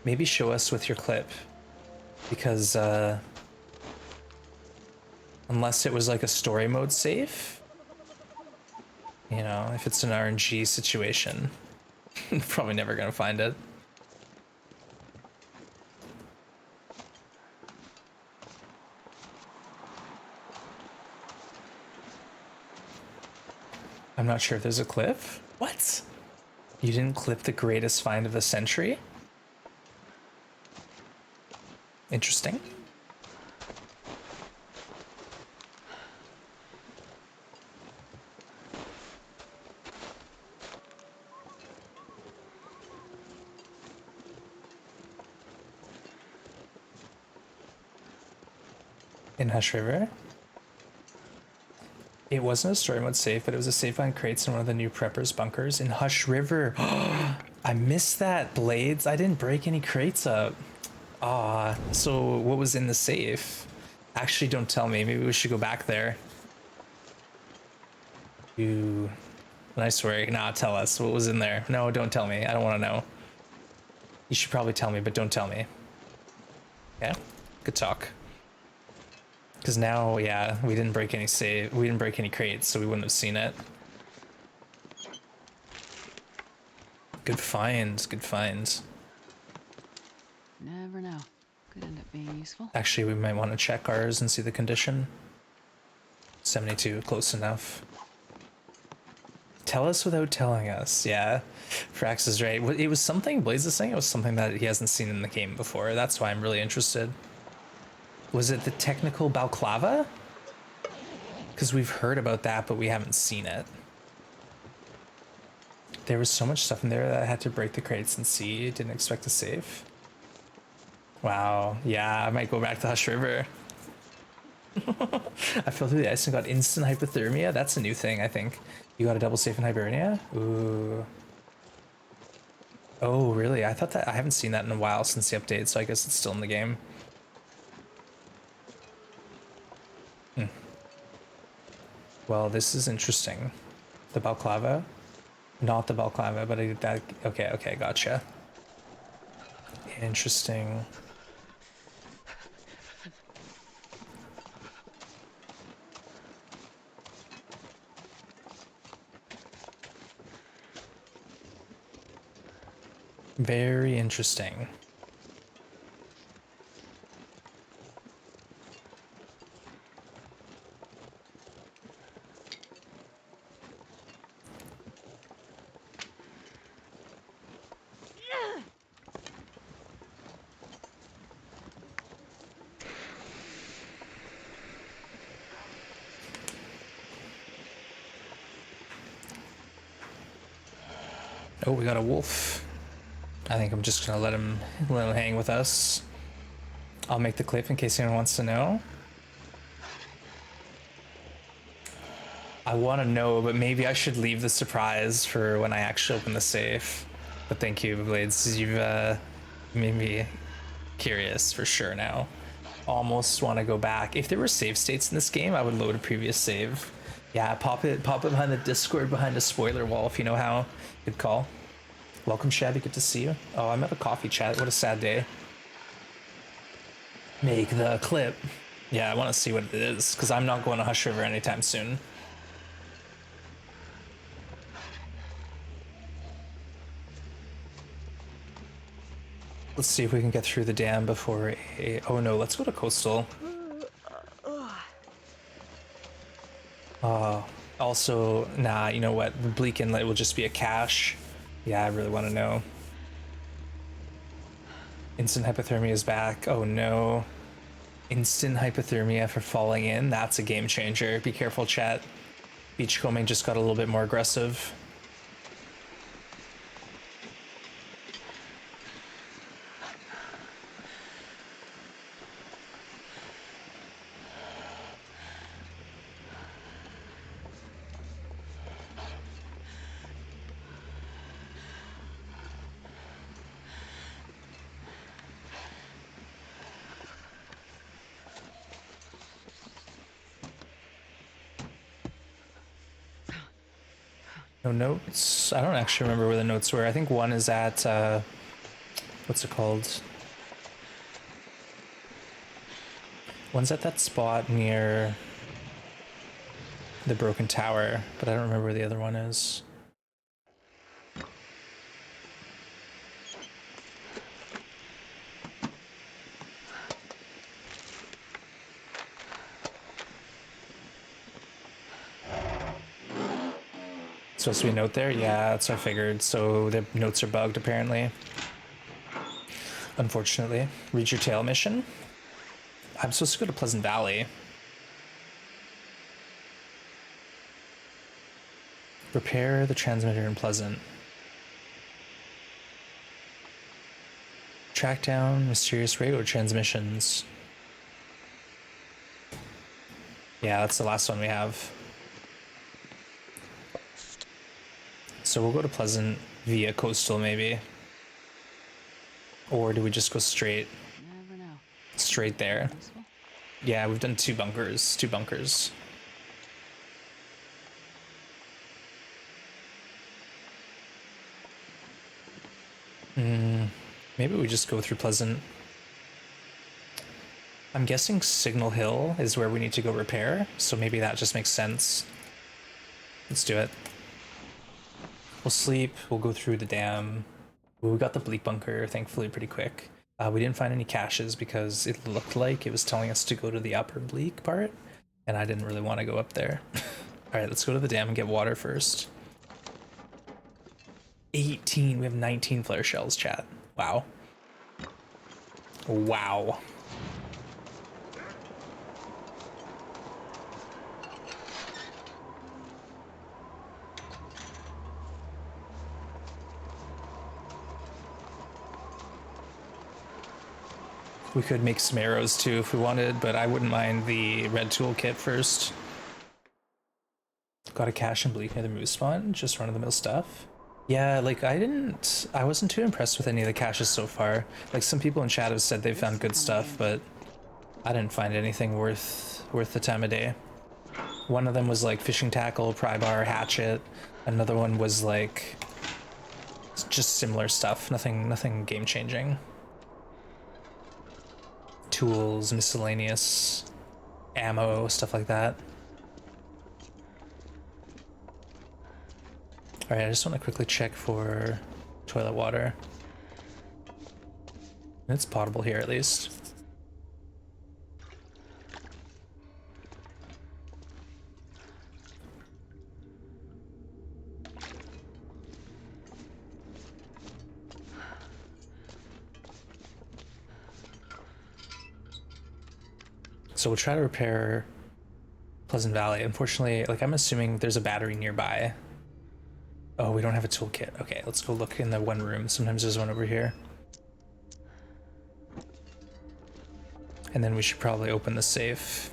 Maybe show us with your clip. Because, unless it was like a story mode safe? You know, if it's an RNG situation, probably never gonna find it. I'm not sure if there's a clip. What? You didn't clip the greatest find of the century? Interesting. In Hush River? It wasn't a story mode safe, but it was a safe on crates in one of the new preppers bunkers in Hush River. I missed that, Blades. I didn't break any crates up. Ah, so what was in the safe? Actually, don't tell me. Maybe we should go back there. You. I swear, nah, tell us what was in there. No, don't tell me. I don't want to know. You should probably tell me, but don't tell me. Yeah? Good talk. Because now, yeah, we didn't break any crates, so we wouldn't have seen it. Good finds, good finds. Never know. Could end up being useful. Actually, we might want to check ours and see the condition. 72, close enough. Tell us without telling us. Yeah, Frax is right. It was something, Blaze is saying it was something that he hasn't seen in the game before. That's why I'm really interested. Was it the technical balaclava? Because we've heard about that, but we haven't seen it. There was so much stuff in there that I had to break the crates and see. Didn't expect to save. Wow, yeah, I might go back to Hush River. I fell through the ice and got instant hypothermia. That's a new thing, I think. You got a double safe in Hibernia? Ooh. Oh, really? I thought that I haven't seen that in a while since the update, so I guess it's still in the game. Well, this is interesting. The balaclava? Not the balaclava, but okay, gotcha. Interesting. Very interesting. Oh, we got a wolf. I think I'm just gonna let him hang with us. I'll make the clip in case anyone wants to know. I want to know, but maybe I should leave the surprise for when I actually open the safe. But thank you, Blades. You've made me curious for sure now. Almost want to go back. If there were save states in this game, I would load a previous save. Yeah, pop it behind the Discord, behind a spoiler wall, if you know how. Good call. Welcome, Shabby. Good to see you. Oh, I'm at a coffee chat. What a sad day. Make the clip. Yeah, I want to see what it is, because I'm not going to Hush River anytime soon. Let's see if we can get through the dam before a... Oh no, let's go to Coastal. Also, nah, you know what? The Bleak Inlet will just be a cache. Yeah, I really want to know. Instant hypothermia is back. Oh no. Instant hypothermia for falling in. That's a game changer. Be careful, chat. Beachcombing just got a little bit more aggressive. No notes? I don't actually remember where the notes were. I think one is at, what's it called? One's at that spot near the broken tower, but I don't remember where the other one is. Supposed to be a note there? Yeah, that's what I figured. So the notes are bugged, apparently. Unfortunately. Read your tail mission. I'm supposed to go to Pleasant Valley. Repair the transmitter in Pleasant. Track down mysterious radio transmissions. Yeah, that's the last one we have. So we'll go to Pleasant via Coastal, maybe. Or do we just go straight Never know. there? Useful. Yeah, we've done two bunkers. Two bunkers. Maybe we just go through Pleasant. I'm guessing Signal Hill is where we need to go repair, so maybe that just makes sense. Let's do it. We'll sleep, we'll go through the dam. Ooh, we got the bleak bunker, thankfully, pretty quick. We didn't find any caches because it looked like it was telling us to go to the upper bleak part, and I didn't really want to go up there. Alright, let's go to the dam and get water first. 18, we have 19 flare shells, chat. Wow. Wow. We could make some arrows too if we wanted, but I wouldn't mind the red toolkit first. Got a cache and bleak near the moose spawn, just run-of-the-mill stuff. Yeah, like I wasn't too impressed with any of the caches so far. Like some people in chat have said they found good stuff, but I didn't find anything worth the time of day. One of them was like fishing tackle, pry bar, hatchet. Another one was like just similar stuff, nothing game changing. Tools, miscellaneous, ammo, stuff like that. Alright, I just want to quickly check for toilet water. It's potable here at least. So we'll try to repair Pleasant Valley. Unfortunately, like I'm assuming there's a battery nearby. Oh, we don't have a toolkit. Okay, let's go look in the one room. Sometimes there's one over here. And then we should probably open the safe.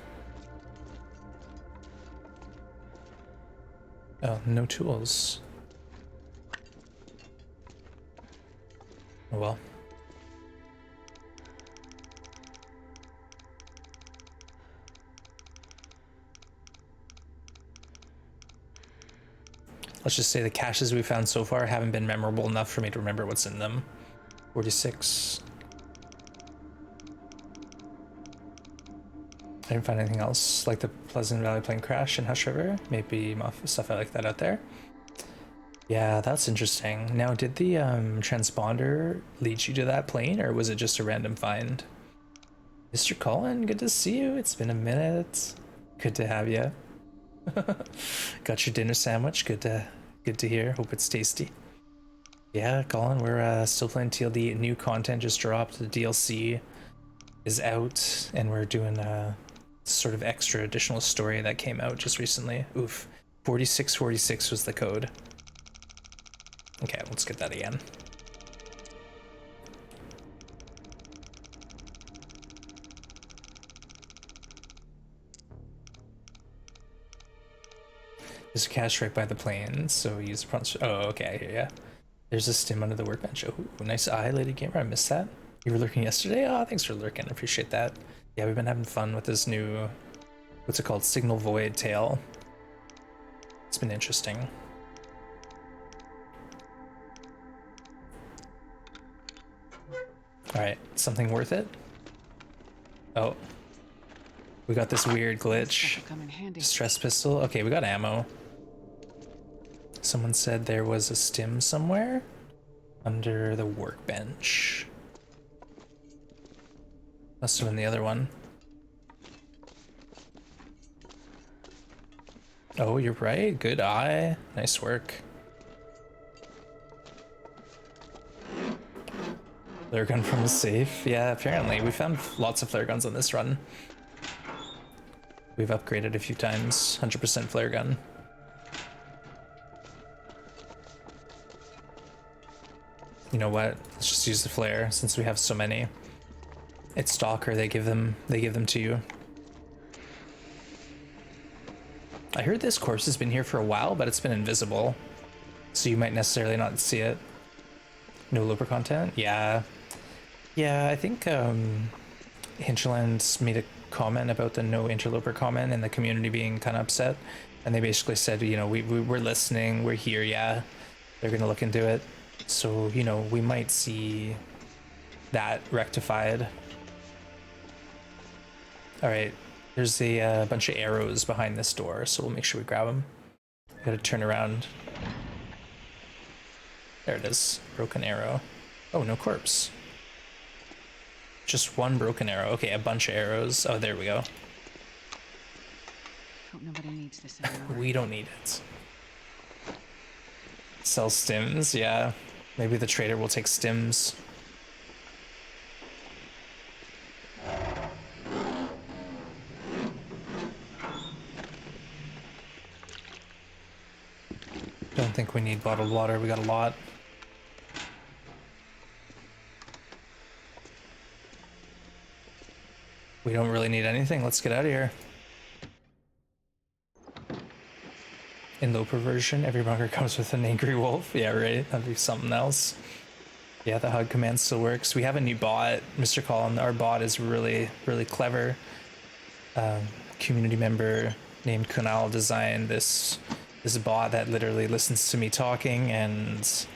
Oh, no tools. Oh well. Let's just say the caches we found so far haven't been memorable enough for me to remember what's in them. 46. I didn't find anything else, like the Pleasant Valley plane crash and Hush River. Maybe stuff like that out there. Yeah, that's interesting. Now, did the transponder lead you to that plane, or was it just a random find? Mr. Colin, good to see you. It's been a minute. Good to have you. Got your dinner sandwich. Good to hear. Hope it's tasty. Yeah, Colin, we're still playing TLD. New content just dropped. The DLC is out, and we're doing a sort of extra additional story that came out just recently. Oof. 4646 was the code. Okay, let's get that again. There's a cache right by the plane, so use the front. Oh, okay, I hear ya. There's a stim under the workbench. Oh, nice eye, Lady Gamer. I missed that. You were lurking yesterday? Oh, thanks for lurking. I appreciate that. Yeah, we've been having fun with this new, what's it called? Signal Void tail. It's been interesting. Alright, something worth it? Oh. We got this weird glitch. Stress pistol. Okay, we got ammo. Someone said there was a stim somewhere under the workbench. Must have been the other one. Oh, you're right. Good eye. Nice work. Flare gun from the safe. Yeah, apparently. We found lots of flare guns on this run. We've upgraded a few times. 100% flare gun. You know what? Let's just use the flare since we have so many. It's Stalker, they give them to you. I heard this corpse has been here for a while, but it's been invisible. So you might necessarily not see it. No looper content? Yeah. Yeah, I think Hinterlands made a comment about the no interloper comment and the community being kind of upset, and they basically said, you know, we're listening, we're here, yeah, they're gonna look into it. So, you know, we might see that rectified. All right, there's a bunch of arrows behind this door, so we'll make sure we grab them. Gotta turn around. There it is, broken arrow. Oh, no corpse. Just one broken arrow. Okay, a bunch of arrows. Oh, there we go. Hope nobody needs this anymore. We don't need it. Sell stims, yeah. Maybe the trader will take stims. Don't think we need bottled water, we got a lot. We don't really need anything, let's get out of here. In Loper version, every bunker comes with an angry wolf. Yeah, right, that'd be something else. Yeah, the hug command still works. We have a new bot, Mr. Collin. Our bot is really, really clever. Community member named Kunal designed this bot that literally listens to me talking and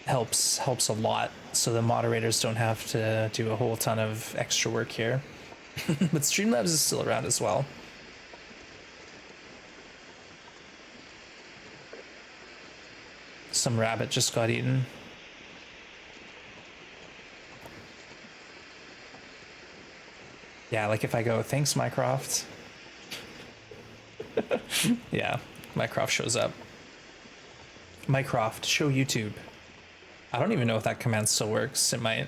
helps a lot, so the moderators don't have to do a whole ton of extra work here. But Streamlabs is still around as well. Some rabbit just got eaten. Yeah, like if I go, thanks, Mycroft. Yeah, Mycroft shows up. Mycroft, show YouTube. I don't even know if that command still works. It might.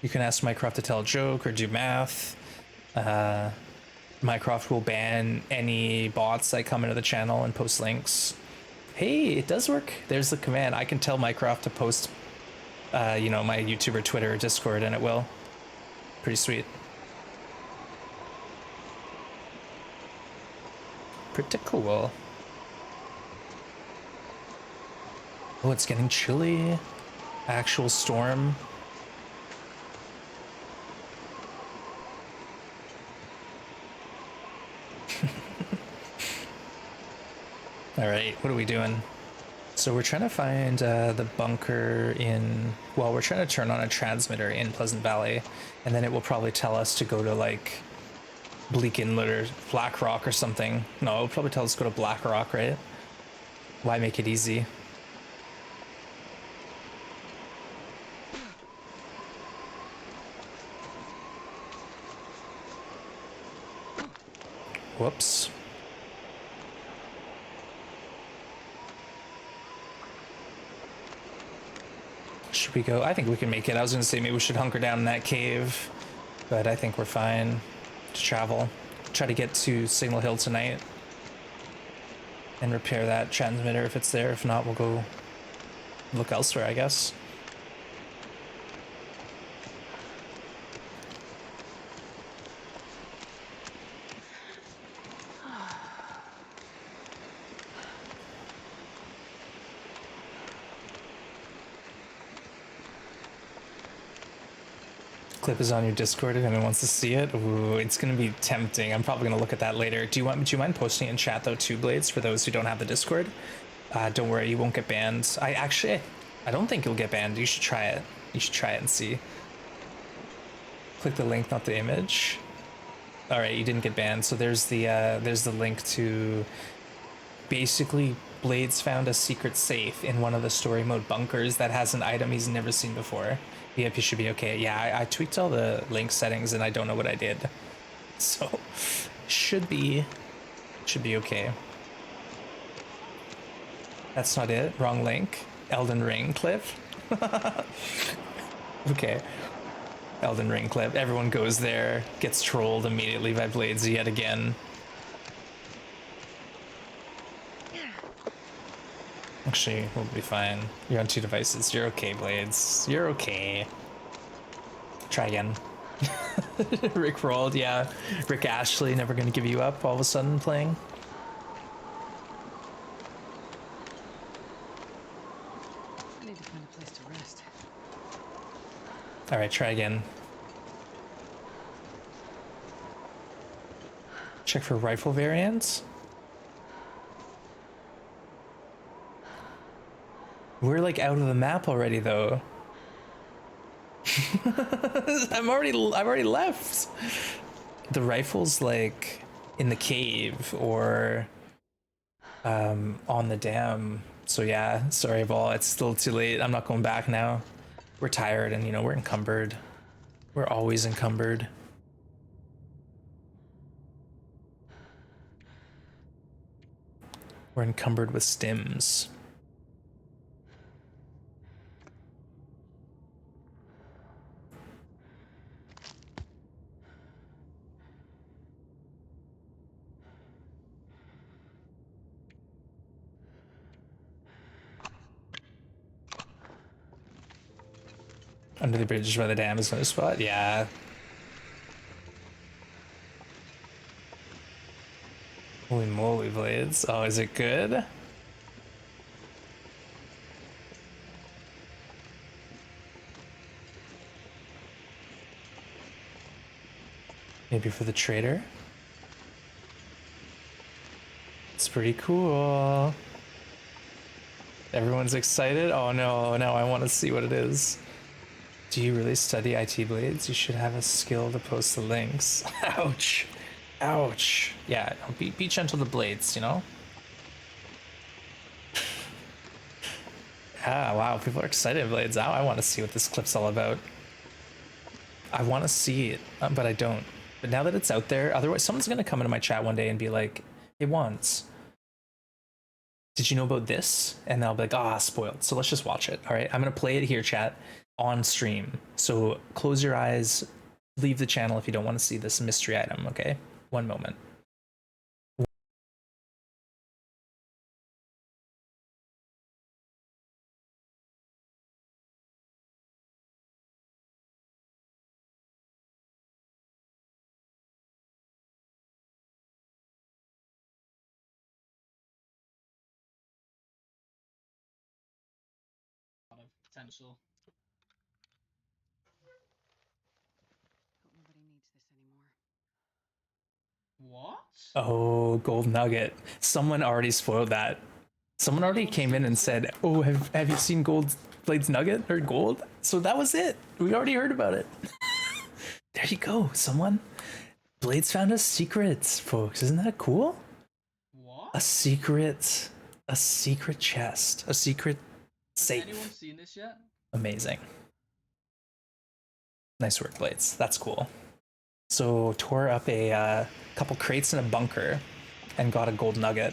You can ask Mycroft to tell a joke or do math. Mycroft will ban any bots that come into the channel and post links. Hey, it does work. There's the command. I can tell Mycroft to post, you know, my YouTube or Twitter or Discord, and it will. Pretty sweet. Pretty cool. Oh, it's getting chilly. Actual storm. All right, what are we doing? So we're trying to find the bunker in, well, we're trying to turn on a transmitter in Pleasant Valley, and then it will probably tell us to go to like Bleak Inlet or Black Rock or something. No, it'll probably tell us to go to Black Rock, right? Why make it easy? Whoops. Should we go? I think we can make it. I was gonna say maybe we should hunker down in that cave, but I think we're fine to travel. Try to get to Signal Hill tonight and repair that transmitter if it's there. If not, we'll go look elsewhere, I guess. Clip is on your Discord if anyone wants to see it. Ooh, it's gonna be tempting. I'm probably gonna look at that later. Do you mind posting it in chat though, too, Blades, for those who don't have the Discord? Don't worry, you won't get banned. I don't think you'll get banned. You should try it. You should try it and see. Click the link, not the image. All right, you didn't get banned. So there's the link to, basically Blades found a secret safe in one of the story mode bunkers that has an item he's never seen before. Yep, you should be okay. Yeah, I tweaked all the link settings and I don't know what I did. So, should be okay. That's not it. Wrong link. Elden Ring clip. Okay. Elden Ring clip. Everyone goes there, gets trolled immediately by Blades yet again. Actually, we'll be fine. You're on 2 devices. You're okay, Blades. You're okay. Try again. Rick rolled, yeah. Rick Ashley, never gonna give you up all of a sudden playing. I need to find a place to rest. All right, try again. Check for rifle variants. We're like out of the map already, though. I've already left. The rifle's like in the cave or on the dam. So yeah, sorry, Ball. It's still too late. I'm not going back now. We're tired, and you know we're encumbered. We're always encumbered. We're encumbered with stims. Under the bridge by the dam is another spot. Yeah. Holy moly, Blades. Oh, is it good? Maybe for the trader? It's pretty cool. Everyone's excited? Oh no, no, I want to see what it is. Do you really study IT Blades? You should have a skill to post the links. Ouch. Ouch. Yeah, be gentle to Blades, you know? Ah, wow, people are excited, Blades. Now I want to see what this clip's all about. I want to see it, but I don't. But now that it's out there, otherwise someone's going to come into my chat one day and be like, hey, Wands, did you know about this? And I'll be like, ah, spoiled. So let's just watch it. All right, I'm going to play it here, chat, on stream. So close your eyes, leave the channel if you don't want to see this mystery item, okay? One moment. Potential. Hope nobody needs this anymore. What? Oh, gold nugget. Someone already spoiled that. Someone already came in and said, oh, have you seen Gold Blades Nugget or Gold? So that was it. We already heard about it. There you go, someone. Blades found a secret, folks. Isn't that cool? What? A secret chest, a secret safe. Has anyone seen this yet? Amazing. Nice work, Blades. That's cool. So tore up a couple crates in a bunker and got a gold nugget.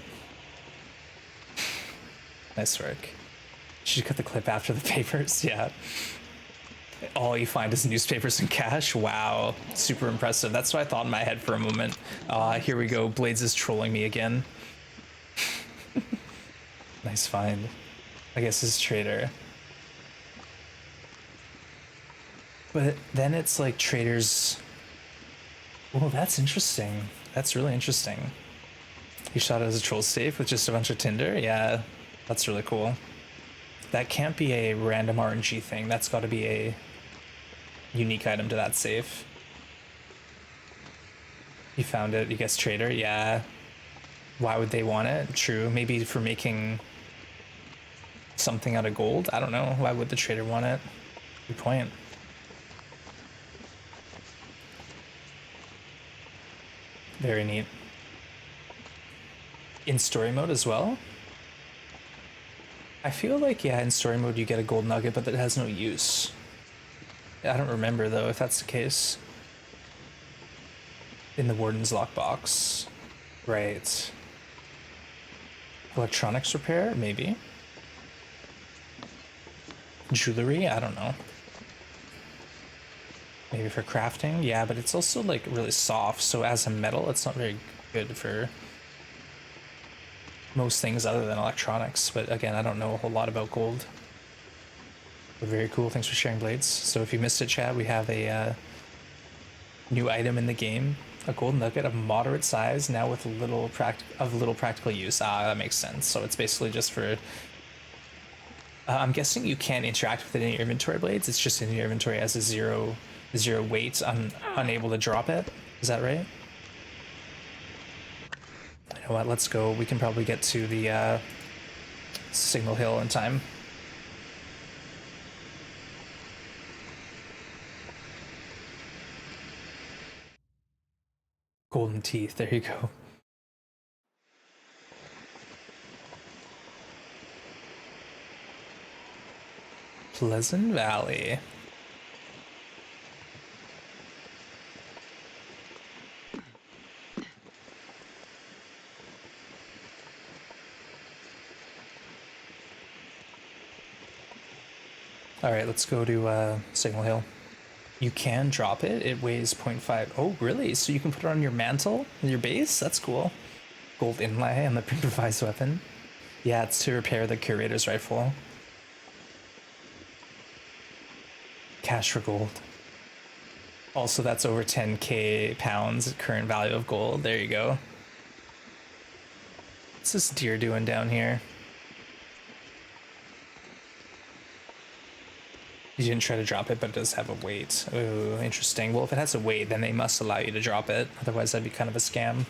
Nice work. Should cut the clip after the papers. Yeah. All you find is newspapers and cash. Wow. Super impressive. That's what I thought in my head for a moment. Here we go. Blades is trolling me again. Nice find. I guess his trader. But then it's like traders. Oh, that's interesting. That's really interesting. He shot it as a troll safe with just a bunch of tinder. Yeah, that's really cool. That can't be a random RNG thing. That's got to be a unique item to that safe. You found it. You guess trader. Yeah. Why would they want it? True. Maybe for making something out of gold. I don't know. Why would the trader want it? Good point. Very neat. In story mode as well? I feel like, yeah, in story mode you get a gold nugget, but that has no use. I don't remember, though, if that's the case. In the Warden's lockbox. Right. Electronics repair? Maybe. Jewelry? I don't know. Maybe for crafting? Yeah, but it's also, like, really soft, so as a metal, it's not very good for most things other than electronics. But again, I don't know a whole lot about gold. But very cool. Thanks for sharing, Blades. So if you missed it, chat, we have a new item in the game. A gold nugget of moderate size, now with little practical use. Ah, that makes sense. So it's basically just for I'm guessing you can't interact with it in your inventory blades. It's just in your inventory as a zero weight, unable to drop it. Is that right? You know what? Let's go. We can probably get to the Signal Hill in time. Golden teeth. There you go. Pleasant Valley. All right, let's go to Signal Hill. You can drop it. It weighs 0.5. Oh, really? So you can put it on your mantle, your base? That's cool. Gold inlay on the improvised weapon. Yeah, it's to repair the curator's rifle. Cash for gold. Also, that's over 10k pounds current value of gold. There you go. What's this deer doing down here? You didn't try to drop it, but it does have a weight. Ooh, interesting. Well, if it has a weight, then they must allow you to drop it. Otherwise, that'd be kind of a scam.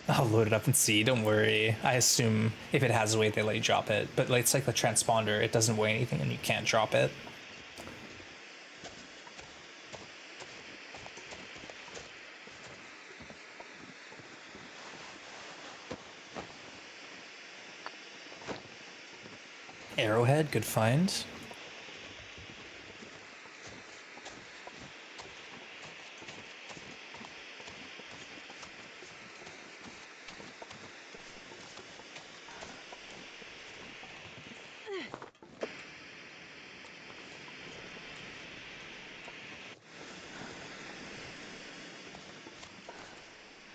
I'll load it up and see. Don't worry. I assume if it has a weight, they let you drop it. But it's like the transponder. It doesn't weigh anything and you can't drop it. Arrowhead, good find.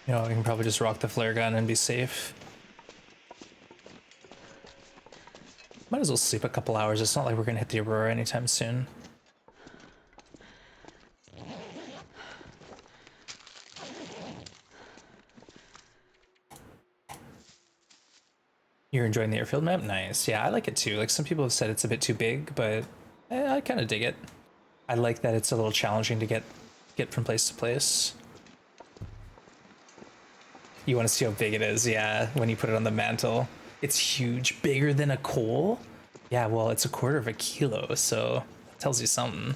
You know, we can probably just rock the flare gun and be safe. Might as well sleep a couple hours. It's not like we're gonna hit the Aurora anytime soon. You're enjoying the airfield map? Nice. Yeah, I like it too. Like, some people have said it's a bit too big, but I kind of dig it. I like that it's a little challenging to get from place to place. You want to see how big it is, yeah, when you put it on the mantle. It's huge, bigger than a coal. Yeah, well, it's a quarter of a kilo, so it tells you something.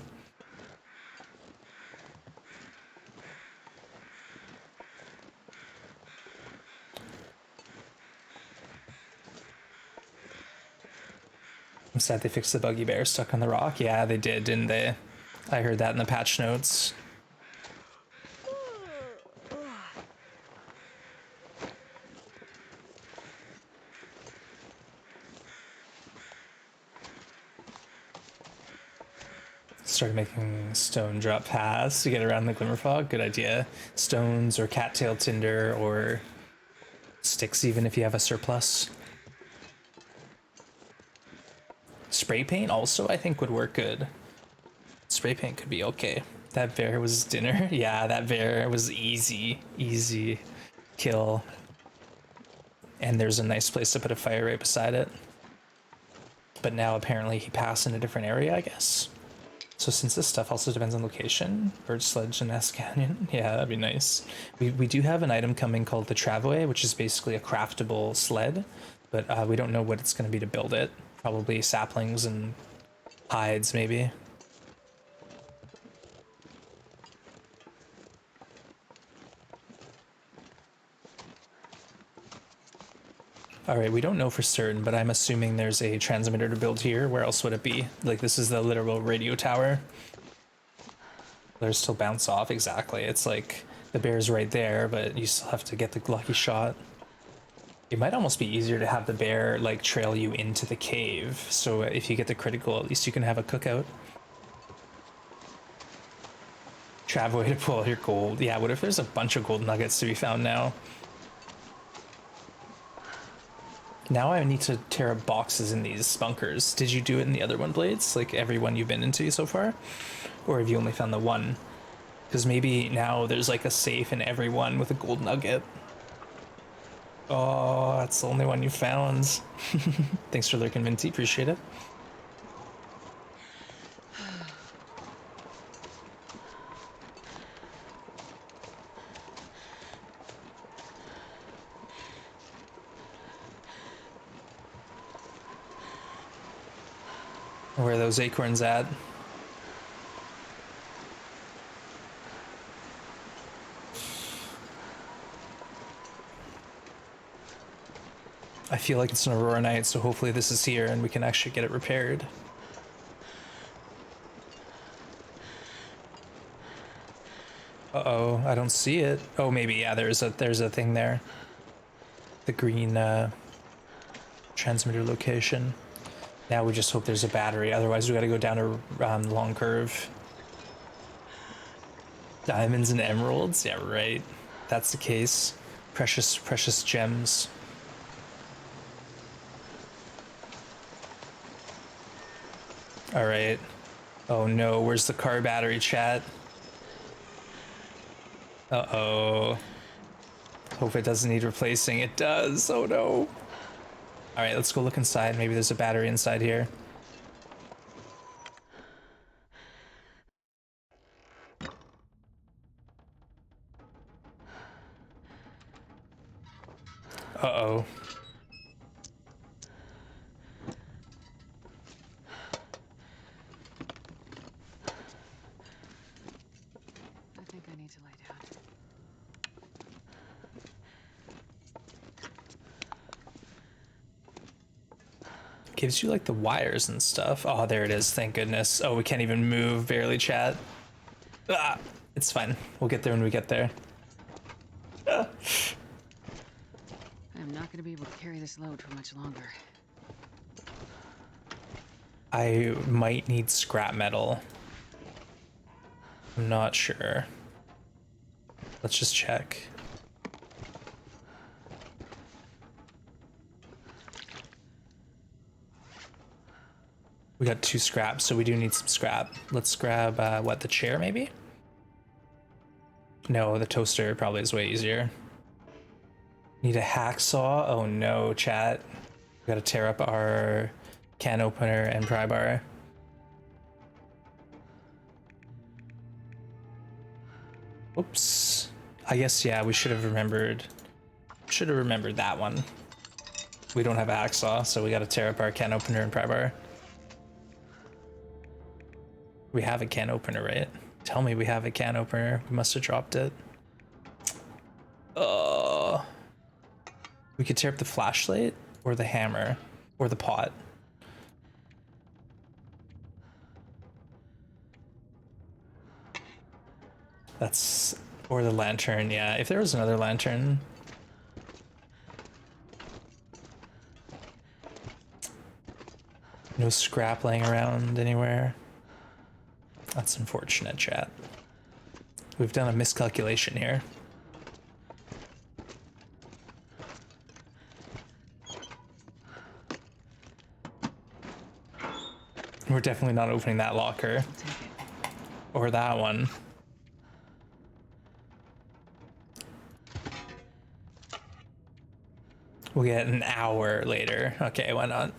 I'm sad they fixed the buggy bear stuck on the rock. Yeah, they did, didn't they? I heard that in the patch notes. Started making stone drop paths to get around the glimmer fog. Good idea. Stones or cattail tinder or sticks, even if you have a surplus. Spray paint also, I think, would work good. Spray paint could be okay. That bear was dinner. Yeah, that bear was easy kill. And there's a nice place to put a fire right beside it. But now apparently he passed in a different area, I guess. So since this stuff also depends on location, Bird Sledge and S Canyon, yeah, that'd be nice. We do have an item coming called the Traveway, which is basically a craftable sled, but we don't know what it's going to be to build it. Probably saplings and hides, maybe. All right, we don't know for certain, but I'm assuming there's a transmitter to build here. Where else would it be? Like, this is the literal radio tower. There's still bounce off, exactly. It's like the bear's right there, but you still have to get the lucky shot. It might almost be easier to have the bear like trail you into the cave, so if you get the critical, at least you can have a cookout. Travel way to pull your gold. Yeah, what if there's a bunch of gold nuggets to be found now? Now I need to tear up boxes in these bunkers. Did you do it in the other one, Blades? Like every one you've been into so far? Or have you only found the one? Because maybe now there's like a safe in every one with a gold nugget. Oh, that's the only one you found. Thanks for lurking, Minty. Appreciate it. Where are those acorns at? I feel like it's an Aurora night, so hopefully this is here and we can actually get it repaired. Uh-oh, I don't see it. Oh, maybe, yeah, there's a thing there. The green transmitter location. Now we just hope there's a battery, otherwise we gotta go down a long curve. Diamonds and emeralds? Yeah, right. That's the case. Precious, precious gems. All right. Oh no, where's the car battery, chat? Uh-oh. Hope it doesn't need replacing. It does. Oh no. All right, let's go look inside. Maybe there's a battery inside here. Uh-oh. I think I need to lie down. Gives you like the wires and stuff. Oh, there it is. Thank goodness. Oh, we can't even move, barely, chat. Ah, it's fine. We'll get there when we get there. Ah. I'm not going to be able to carry this load for much longer. I might need scrap metal. I'm not sure. Let's just check. We got 2 scraps, so we do need some scrap. Let's grab, what, the chair maybe? No, the toaster probably is way easier. Need a hacksaw? Oh no, chat. We gotta tear up our can opener and pry bar. Oops. I guess, yeah, we should have remembered that one. We don't have a hacksaw, so we gotta tear up our can opener and pry bar. We have a can opener, right? Tell me we have a can opener. We must have dropped it. We could tear up the flashlight or the hammer or the pot. That's, or the lantern, yeah. If there was another lantern. No scrap laying around anywhere. That's unfortunate, chat. We've done a miscalculation here. We're definitely not opening that locker. Or that one. We'll get an hour later. Okay, why not?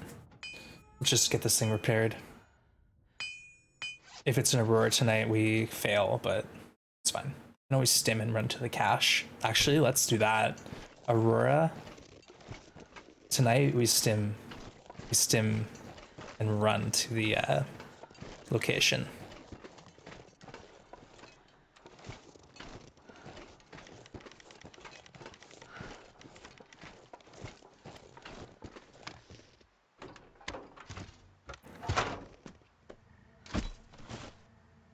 Let's just get this thing repaired. If it's an Aurora tonight, we fail, but it's fine. I can always stim and run to the cache. Actually, let's do that. Aurora. Tonight we stim and run to the location.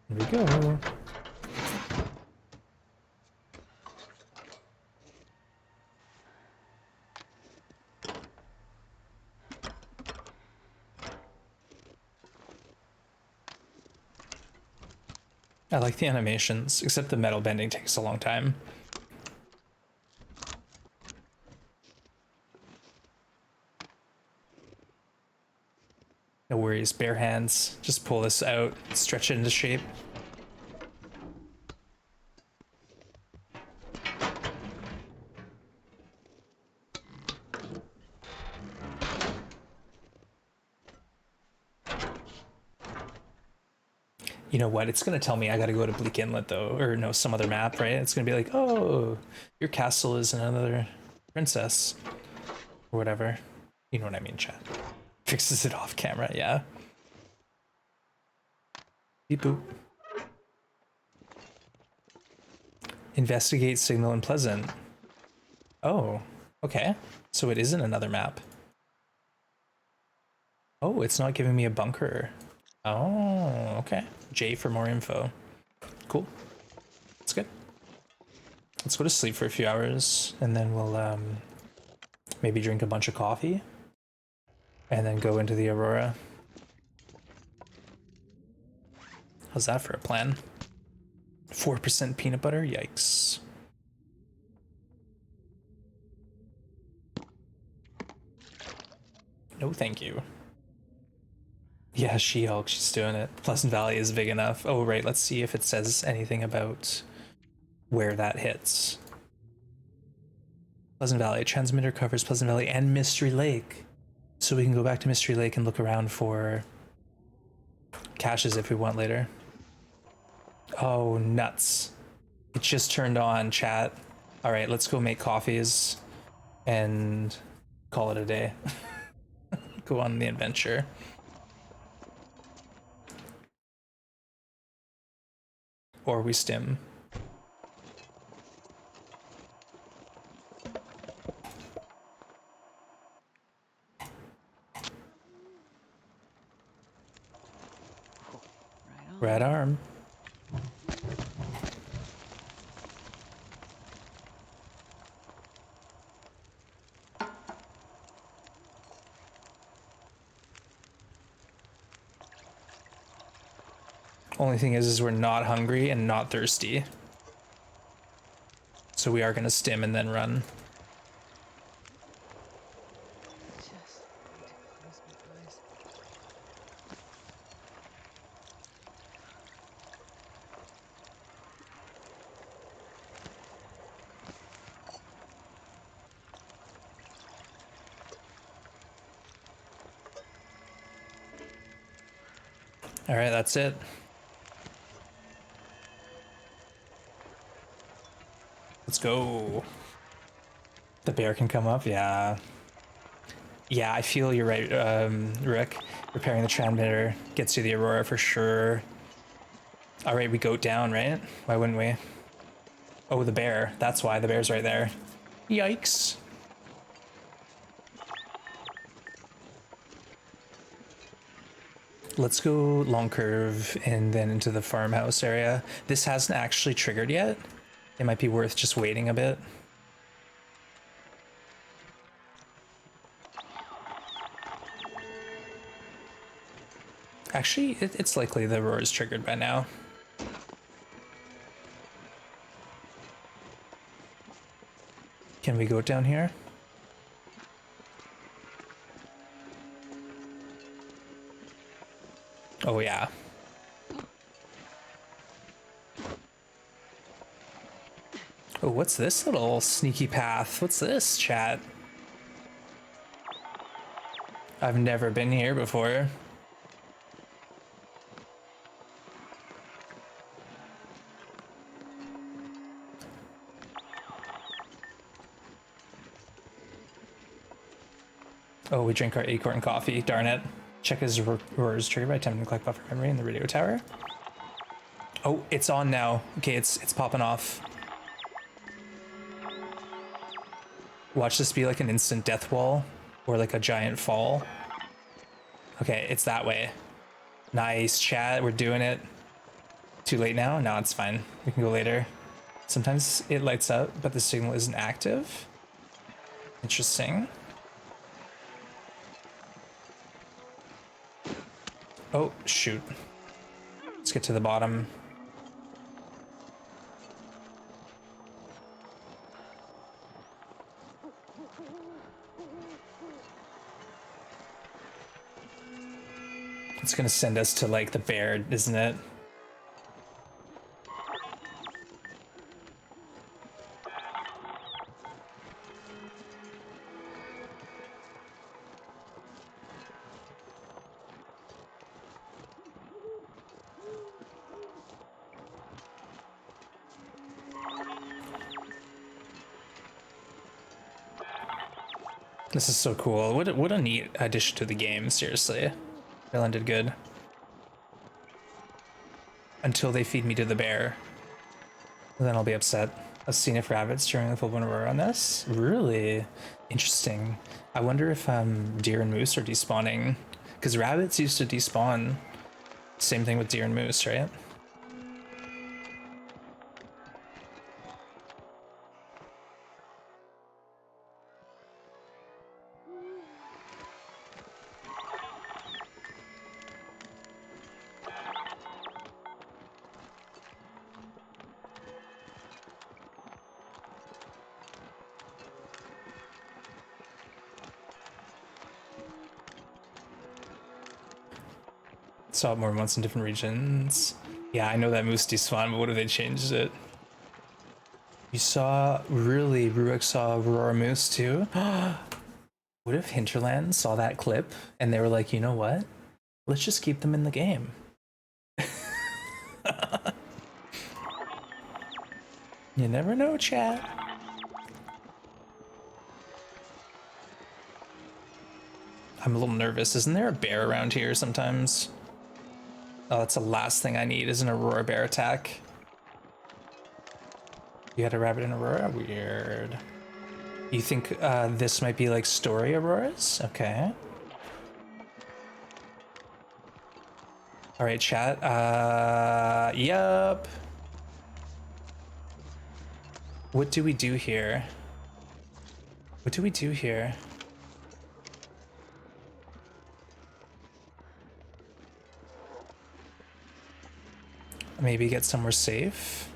Here we go. I like the animations, except the metal bending takes a long time. No worries, bare hands. Just pull this out, stretch it into shape. You know what? It's gonna tell me I gotta go to Bleak Inlet though, or no, some other map, right? It's gonna be like, oh, your castle is another princess, or whatever. You know what I mean, chat. Fixes it off camera, yeah. Beep boop. Investigate signal in Pleasant. Oh, okay. So it isn't another map. Oh, it's not giving me a bunker. Oh, okay. J for more info. Cool. That's good. Let's go to sleep for a few hours, and then we'll maybe drink a bunch of coffee, and then go into the Aurora. How's that for a plan? 4% peanut butter? Yikes. No thank you. Yeah, She-Hulk, she's doing it. Pleasant Valley is big enough. Oh, right, let's see if it says anything about where that hits. Pleasant Valley. Transmitter covers Pleasant Valley and Mystery Lake. So we can go back to Mystery Lake and look around for caches if we want later. Oh, nuts. It just turned on, chat. All right, let's go make coffees and call it a day. Go on the adventure. Or we stim. Red arm. Only thing is we're not hungry and not thirsty. So we are gonna stim and then run. Just need to close my eyes. All right, that's it. Let's go. The bear can come up, yeah. Yeah, I feel you're right, Rick. Repairing the transmitter gets you the Aurora for sure. All right, we goat down, right? Why wouldn't we? Oh, the bear. That's why the bear's right there. Yikes. Let's go long curve and then into the farmhouse area. This hasn't actually triggered yet. It might be worth just waiting a bit. Actually, it's likely the roar is triggered by now. Can we go down here? Oh yeah. Oh, what's this little sneaky path? What's this, chat? I've never been here before. Oh, we drink our acorn coffee, darn it. Check his roars triggered by attempting to collect buffer memory in the radio tower. Oh, it's on now. Okay, it's popping off. Watch this be like an instant death wall or like a giant fall. Okay, it's that way. Nice, chat, we're doing it. Too late now? No, it's fine. We can go later. Sometimes it lights up, but the signal isn't active. Interesting. Oh, shoot. Let's get to the bottom. It's gonna send us to like the bear, isn't it? This is so cool. What a neat addition to the game, seriously. Villain did good. Until they feed me to the bear. Then I'll be upset. I've seen if rabbits during the full moon aurora on this. Really interesting. I wonder if deer and moose are despawning. Because rabbits used to despawn. Same thing with deer and moose, right? Saw it more once in different regions. Yeah, I know that moose despawn, but what if they changed it? You saw, really, Rurik saw Aurora Moose too? What if Hinterland saw that clip and they were like, you know what? Let's just keep them in the game. You never know, chat. I'm a little nervous. Isn't there a bear around here sometimes? Oh, that's the last thing I need is an Aurora bear attack. You had a rabbit in Aurora? Weird. You think this might be like story Auroras? Okay. All right, chat. Yup. What do we do here? What do we do here? Maybe get somewhere safe?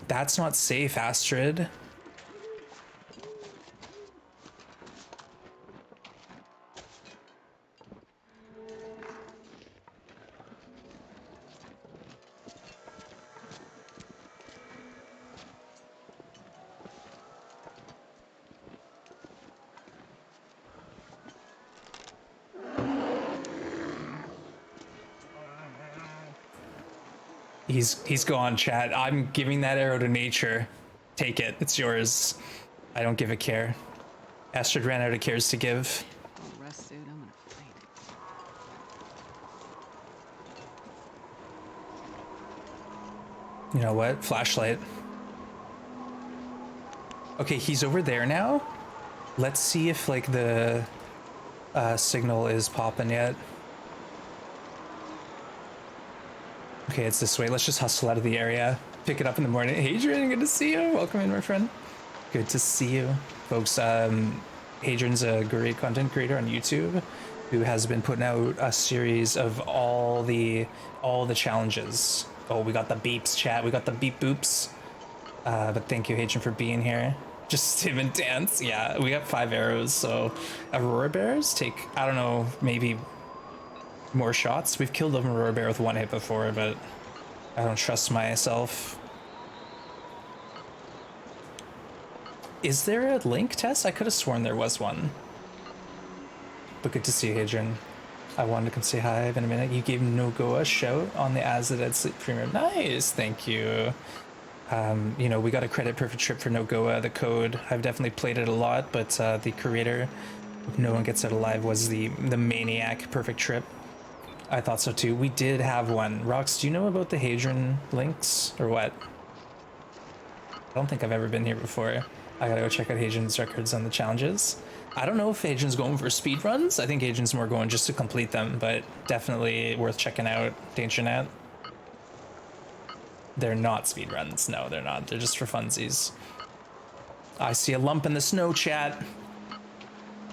That's not safe, Astrid. He's gone, chat. I'm giving that arrow to nature. Take it. It's yours. I don't give a care. Astrid ran out of cares to give. Full rest suit, I'm gonna fight. You know what? Flashlight. Okay, he's over there now. Let's see if like the signal is popping yet. Okay, it's this way. Let's just hustle out of the area. Pick it up in the morning. Hadrian, good to see you. Welcome in, my friend. Good to see you. Folks, Hadrian's a great content creator on YouTube who has been putting out a series of all the challenges. Oh, we got the beeps, chat. We got the beep boops. But thank you, Hadrian, for being here. Just him and dance. Yeah, we got 5 arrows, so Aurora Bears take, I don't know, maybe more shots. We've killed an Aurora Bear with 1 hit before, but I don't trust myself. Is there a link test? I could have sworn there was one. But good to see you, Hadrian. I wanted to come say hi in a minute. You gave Nogoa a shout on the As the Dead Sleep premiere. Nice, thank you. You know, we got a credit perfect trip for Nogoa, the code. I've definitely played it a lot, but the creator, No One Gets Out Alive, was the maniac perfect trip. I thought so too. We did have one. Rox, do you know about the Hadrian links or what? I don't think I've ever been here before. I gotta go check out Hadrian's records on the challenges. I don't know if Hadrian's going for speed runs. I think Hadrian's more going just to complete them, but definitely worth checking out. DangerNet. They're not speed runs. No, they're not. They're just for funsies. I see a lump in the snow, chat.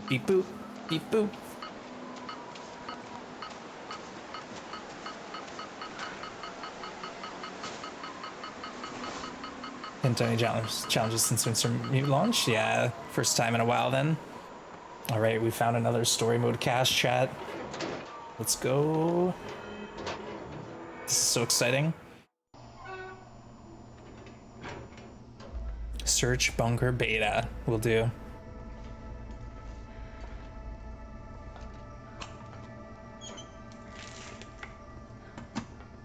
Beep boop. Beep boop. Didn't do any challenges since Winter Mute launch? Yeah, first time in a while then. All right, we found another story mode cache, chat. Let's go. This is so exciting. Search bunker beta will do.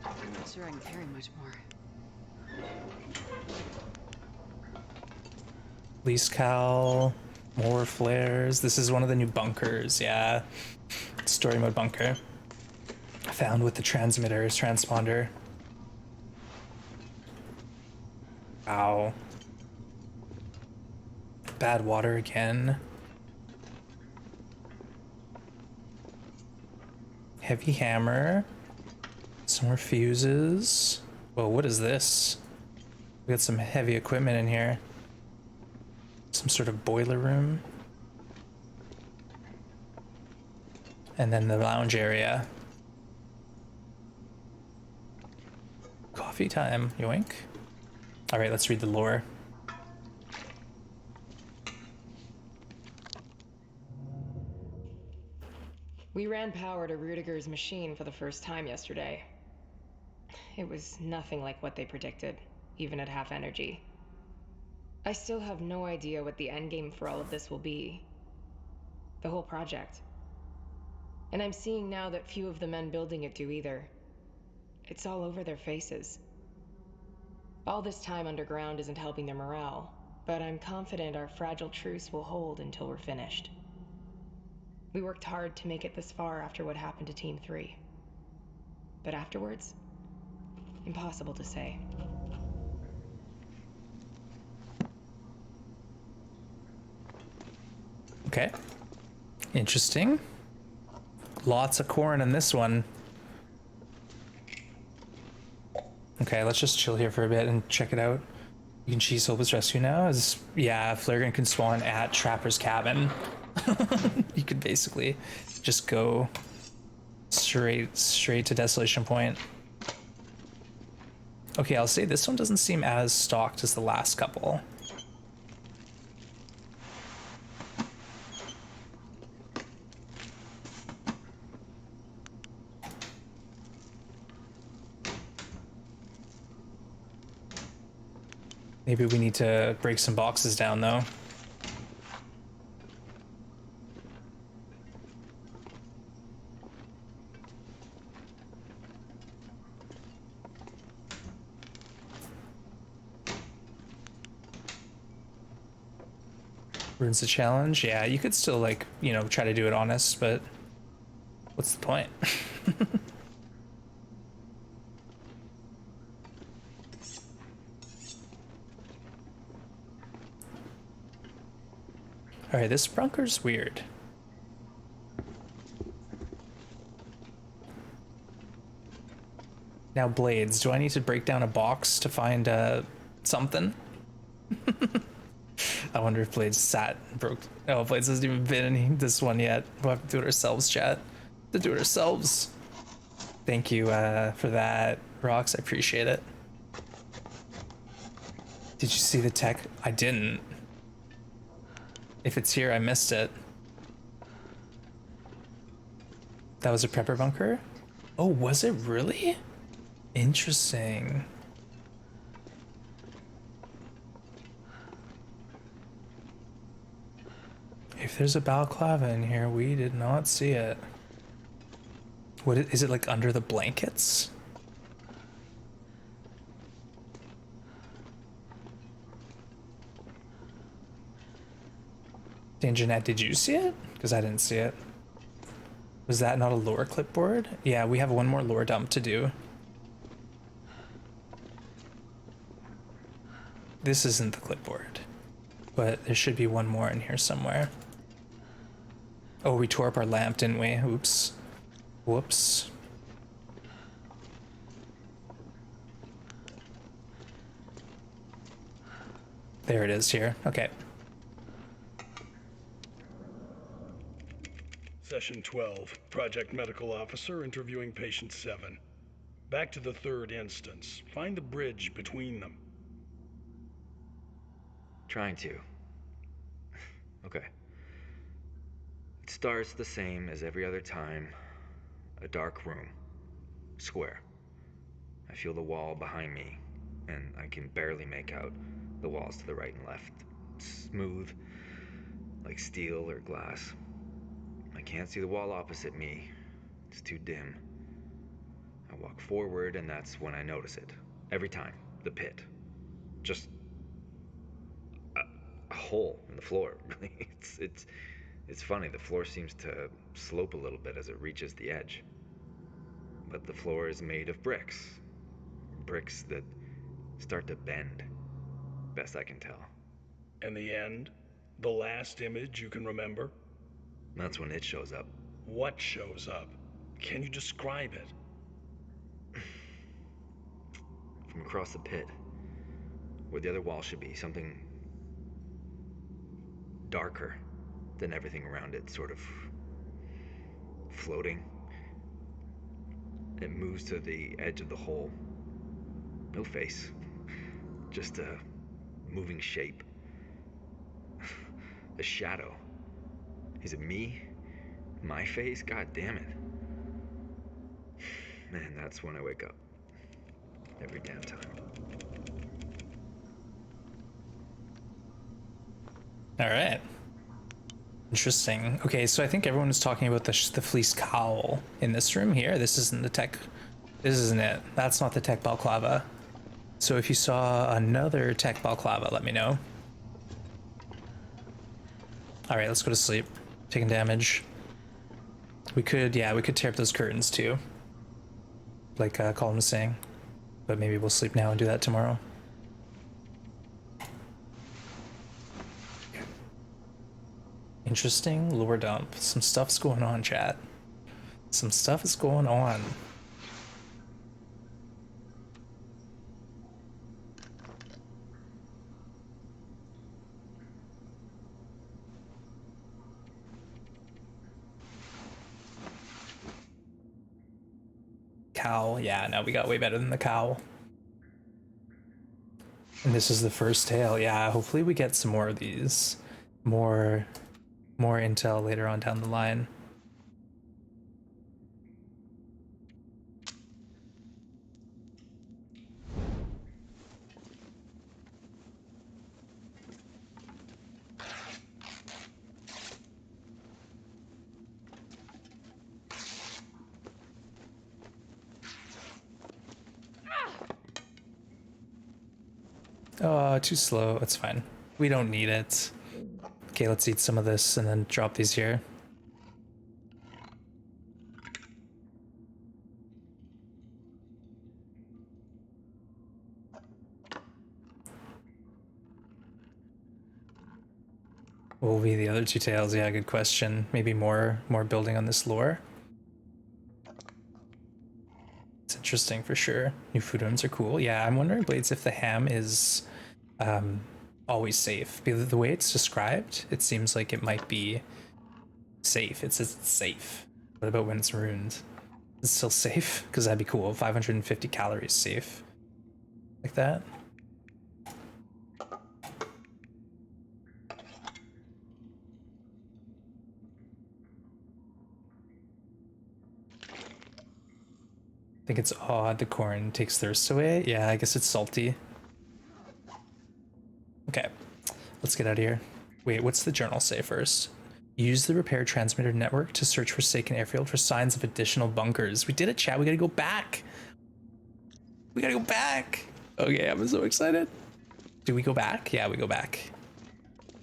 I'm not sure I can carry much more. Police Cal, more flares. This is one of the new bunkers, yeah. Story mode bunker. Found with the transmitters, transponder. Wow. Bad water again. Heavy hammer. Some more fuses. Whoa, what is this? We got some heavy equipment in here. Some sort of boiler room. And then the lounge area. Coffee time, yoink. All right, let's read the lore. We ran power to Rudiger's machine for the first time yesterday. It was nothing like what they predicted, even at half energy. I still have no idea what the endgame for all of this will be. The whole project. And I'm seeing now that few of the men building it do either. It's all over their faces. All this time underground isn't helping their morale, but I'm confident our fragile truce will hold until we're finished. We worked hard to make it this far after what happened to Team 3. But afterwards? Impossible to say. Okay. Interesting. Lots of corn in this one. Okay, let's just chill here for a bit and check it out. You can cheese Hope's rescue now. Yeah, Flaregun can spawn at Trapper's cabin. You could basically just go straight to Desolation Point. Okay, I'll say this one doesn't seem as stocked as the last couple. Maybe we need to break some boxes down, though. Ruins the challenge? Yeah, you could still, like, you know, try to do it honest, but what's the point? Alright, this bunker's weird. Now, blades. Do I need to break down a box to find something? I wonder if Blades sat and broke. Oh, Blades hasn't even been in this one yet. We'll have to do it ourselves, chat. To do it ourselves. Thank you for that, Rox. I appreciate it. Did you see the tech? I didn't. If it's here, I missed it. That was a prepper bunker? Oh, was it really? Interesting. If there's a balaclava in here, we did not see it. What is it, like under the blankets? Dan Jeanette, did you see it? Because I didn't see it. Was that not a lore clipboard? Yeah, we have one more lore dump to do. This isn't the clipboard, but there should be one more in here somewhere. Oh, we tore up our lamp, didn't we? Oops. Whoops. There it is here. Okay. Session 12, Project Medical Officer interviewing Patient 7. Back to the third instance. Find the bridge between them. Trying to. Okay. It starts the same as every other time. A dark room. Square. I feel the wall behind me, and I can barely make out the walls to the right and left. Smooth, like steel or glass. I can't see the wall opposite me. It's too dim. I walk forward, and that's when I notice it. Every time. The pit. Just a hole in the floor. Really, it's funny. The floor seems to slope a little bit as it reaches the edge, but the floor is made of bricks that start to bend. Best I can tell. And the end? The last image you can remember? That's when it shows up. What shows up? Can you describe it? From across the pit, where the other wall should be, something darker than everything around it, sort of floating. It moves to the edge of the hole. No face, just a moving shape. A shadow. Is it me? My face? God damn it. Man, that's when I wake up. Every damn time. All right. Interesting. Okay, so I think everyone is talking about the fleece cowl in this room here. This isn't the tech. This isn't it. That's not the tech balaclava. So if you saw another tech balaclava, let me know. All right, let's go to sleep. Taking damage. We could tear up those curtains too. Like Colin was saying. But maybe we'll sleep now and do that tomorrow. Interesting lore dump. Some stuff's going on, chat. Some stuff is going on. Cowl. Yeah, no, we got way better than the cowl. And this is the first tale. Yeah, hopefully we get some more of these. More intel later on down the line. Oh, too slow. It's fine. We don't need it. Okay, let's eat some of this and then drop these here. What will be the other two tales? Yeah, good question. Maybe more building on this lore. It's interesting for sure. New food rooms are cool. Yeah, I'm wondering, Blades, if the ham is always safe. Because the way it's described, it seems like it might be safe. It says it's safe. What about when it's ruined? It's still safe? Because that'd be cool. 550 calories safe. Like that. I think it's odd the corn takes thirst away. Yeah, I guess it's salty. Okay, let's get out of here. Wait, what's the journal say first? Use the repair transmitter network to search forsaken airfield for signs of additional bunkers. We did it, chat. We gotta go back. We gotta go back. Okay, I'm so excited. Do we go back? Yeah, we go back.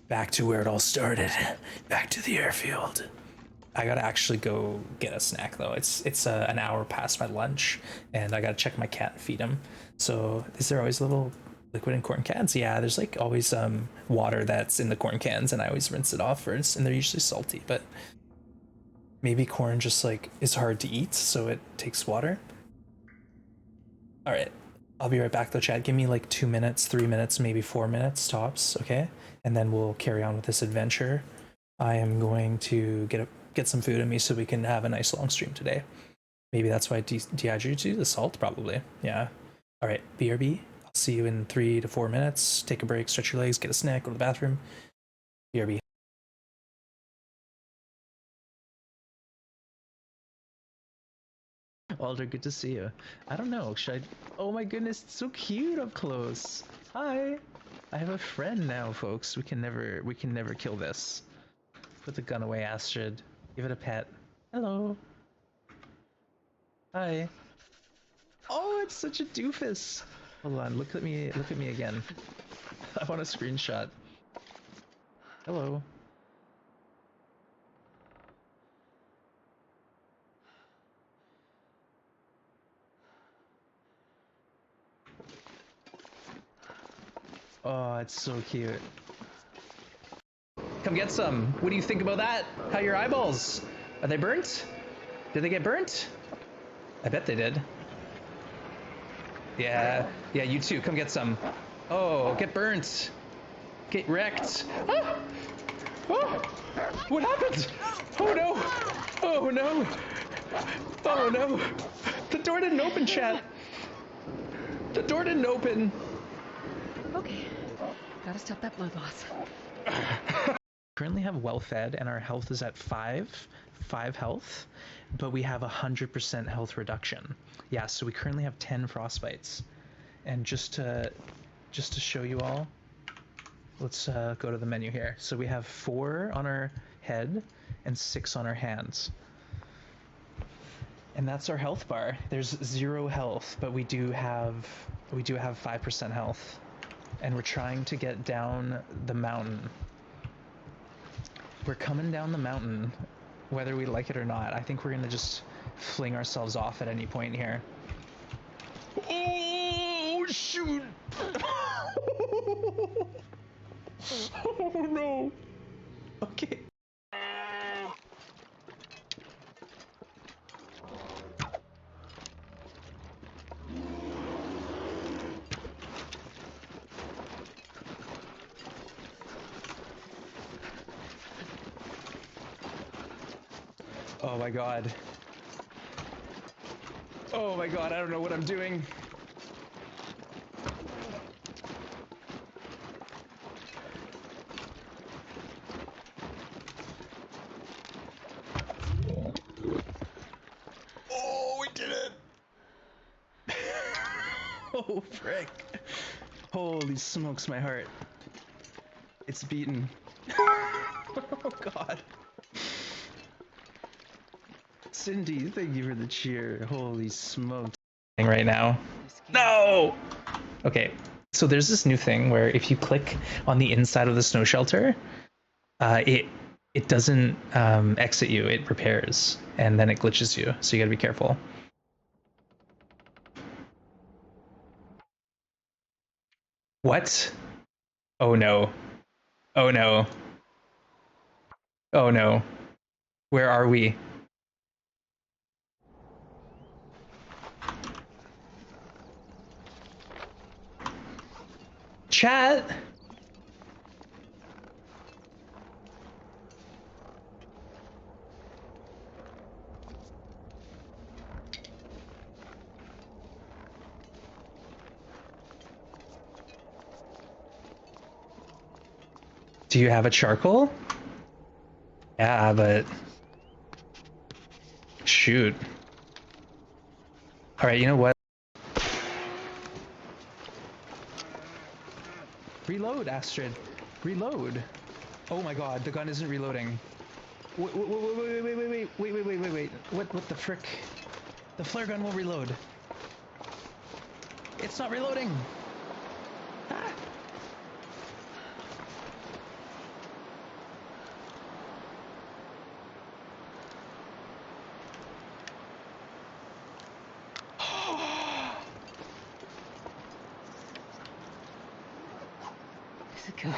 Back to where it all started. Back to the airfield. I gotta actually go get a snack though. It's an hour past my lunch, and I gotta check my cat and feed him. So is there always little liquid in corn cans? Yeah, there's like always water that's in the corn cans, and I always rinse it off first, and they're usually salty. But maybe corn just like is hard to eat, so it takes water. All right, I'll be right back though, Chad. Give me like 2 minutes, 3 minutes, maybe 4 minutes tops, okay? And then we'll carry on with this adventure. I am going to get some food in me so we can have a nice long stream today. Maybe that's why I dehydrated you. The salt, probably. Yeah. All right, BRB. I'll see you in 3 to 4 minutes. Take a break, stretch your legs, get a snack, go to the bathroom. BRB. Alder, good to see you. I don't know, should I... Oh my goodness, it's so cute up close. Hi. I have a friend now, folks. We can never kill this. Put the gun away, Astrid. Give it a pet. Hello. Hi. Oh, it's such a doofus. Hold on, look at me again. I want a screenshot. Hello. Oh, it's so cute. Come get some. What do you think about that? How are your eyeballs? Are they burnt? Did they get burnt? I bet they did. Yeah, yeah, you too. Come get some. Oh, get burnt. Get wrecked. Ah! Oh! What happened? Oh no! Oh no! Oh no! The door didn't open, chat. The door didn't open. Okay. Gotta stop that blood loss. Currently have well fed and our health is at 5 health, but we have 100% health reduction. Yeah, so we currently have 10 frostbites. And just to show you all, let's go to the menu here. So we have 4 on our head and 6 on our hands. And that's our health bar. There's 0 health, but we do have 5% health. And we're trying to get down the mountain. We're coming down the mountain, whether we like it or not. I think we're gonna just fling ourselves off at any point here. Oh shoot! Oh no! Okay. Oh my god. Oh my god, I don't know what I'm doing. Oh, we did it! Oh, frick. Holy smokes, my heart. It's beaten. Oh god. Cindy, thank you for the cheer. Holy smokes. Right now. No! Okay, so there's this new thing where if you click on the inside of the snow shelter, it doesn't exit you, it repairs, and then it glitches you, so you gotta be careful. What? Oh no. Oh no. Oh no. Where are we? Chat? Do you have a charcoal? Yeah, but... Shoot. Alright, you know what? Reload, Astrid. Reload. Oh my god, the gun isn't reloading. Wait. What the frick? The flare gun will reload. It's not reloading. Ah.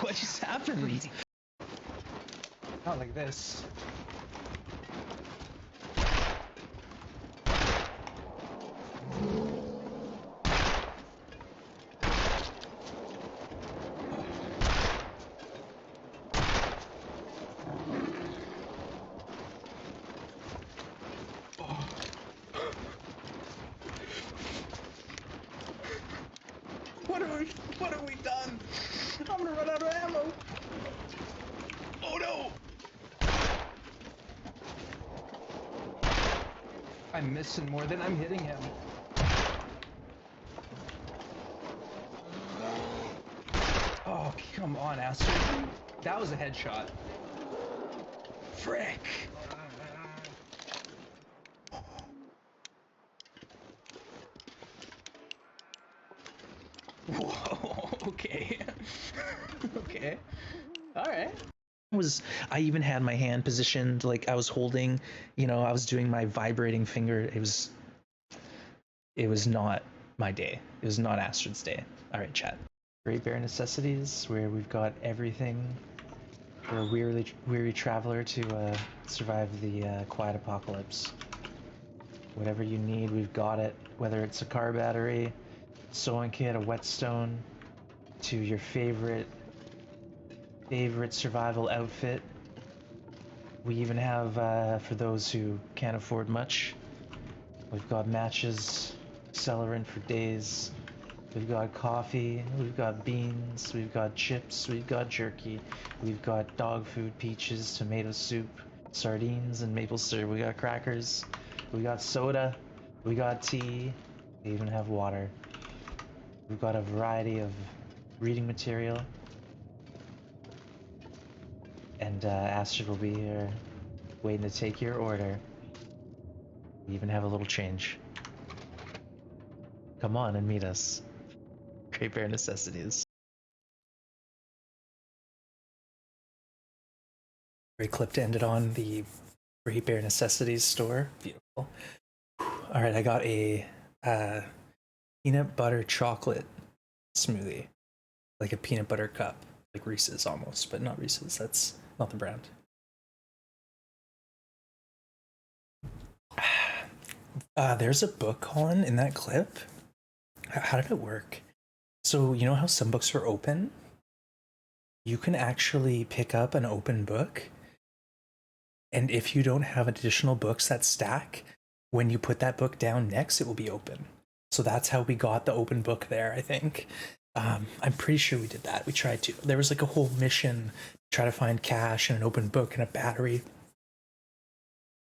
What just happened? Not like this. What have we done? I'm gonna run out of ammo. Oh no! I'm missing more than I'm hitting him. Oh, come on, Astrid. That was a headshot. Frick! Whoa, okay. Okay. Alright. I even had my hand positioned like I was holding, I was doing my vibrating finger. It was not my day. It was not Astrid's day. All right, chat. Great Bare Necessities, where we've got everything for a weary traveler to survive the quiet apocalypse. Whatever you need, we've got it. Whether it's a car battery, sewing kit, a whetstone, to your favorite survival outfit. We even have, for those who can't afford much, we've got matches, accelerant for days. We've got coffee, we've got beans, we've got chips, we've got jerky, we've got dog food, peaches, tomato soup, sardines, and maple syrup. We got crackers, we got soda, we got tea, we even have water. We've got a variety of reading material. And Astrid will be here waiting to take your order. We even have a little change. Come on and meet us. Great Bare Necessities. Very clip ended on the Great Bare Necessities store. Beautiful. All right, I got a peanut butter chocolate smoothie, like a peanut butter cup, like Reese's almost, but not Reese's. That's not the brand. There's a book, Colin, in that clip. How did it work? So, you know how some books are open? You can actually pick up an open book, and if you don't have additional books that stack, when you put that book down next, it will be open. So that's how we got the open book there, I think. I'm pretty sure we did that. We tried to. There was like a whole mission to try to find cash and an open book and a battery.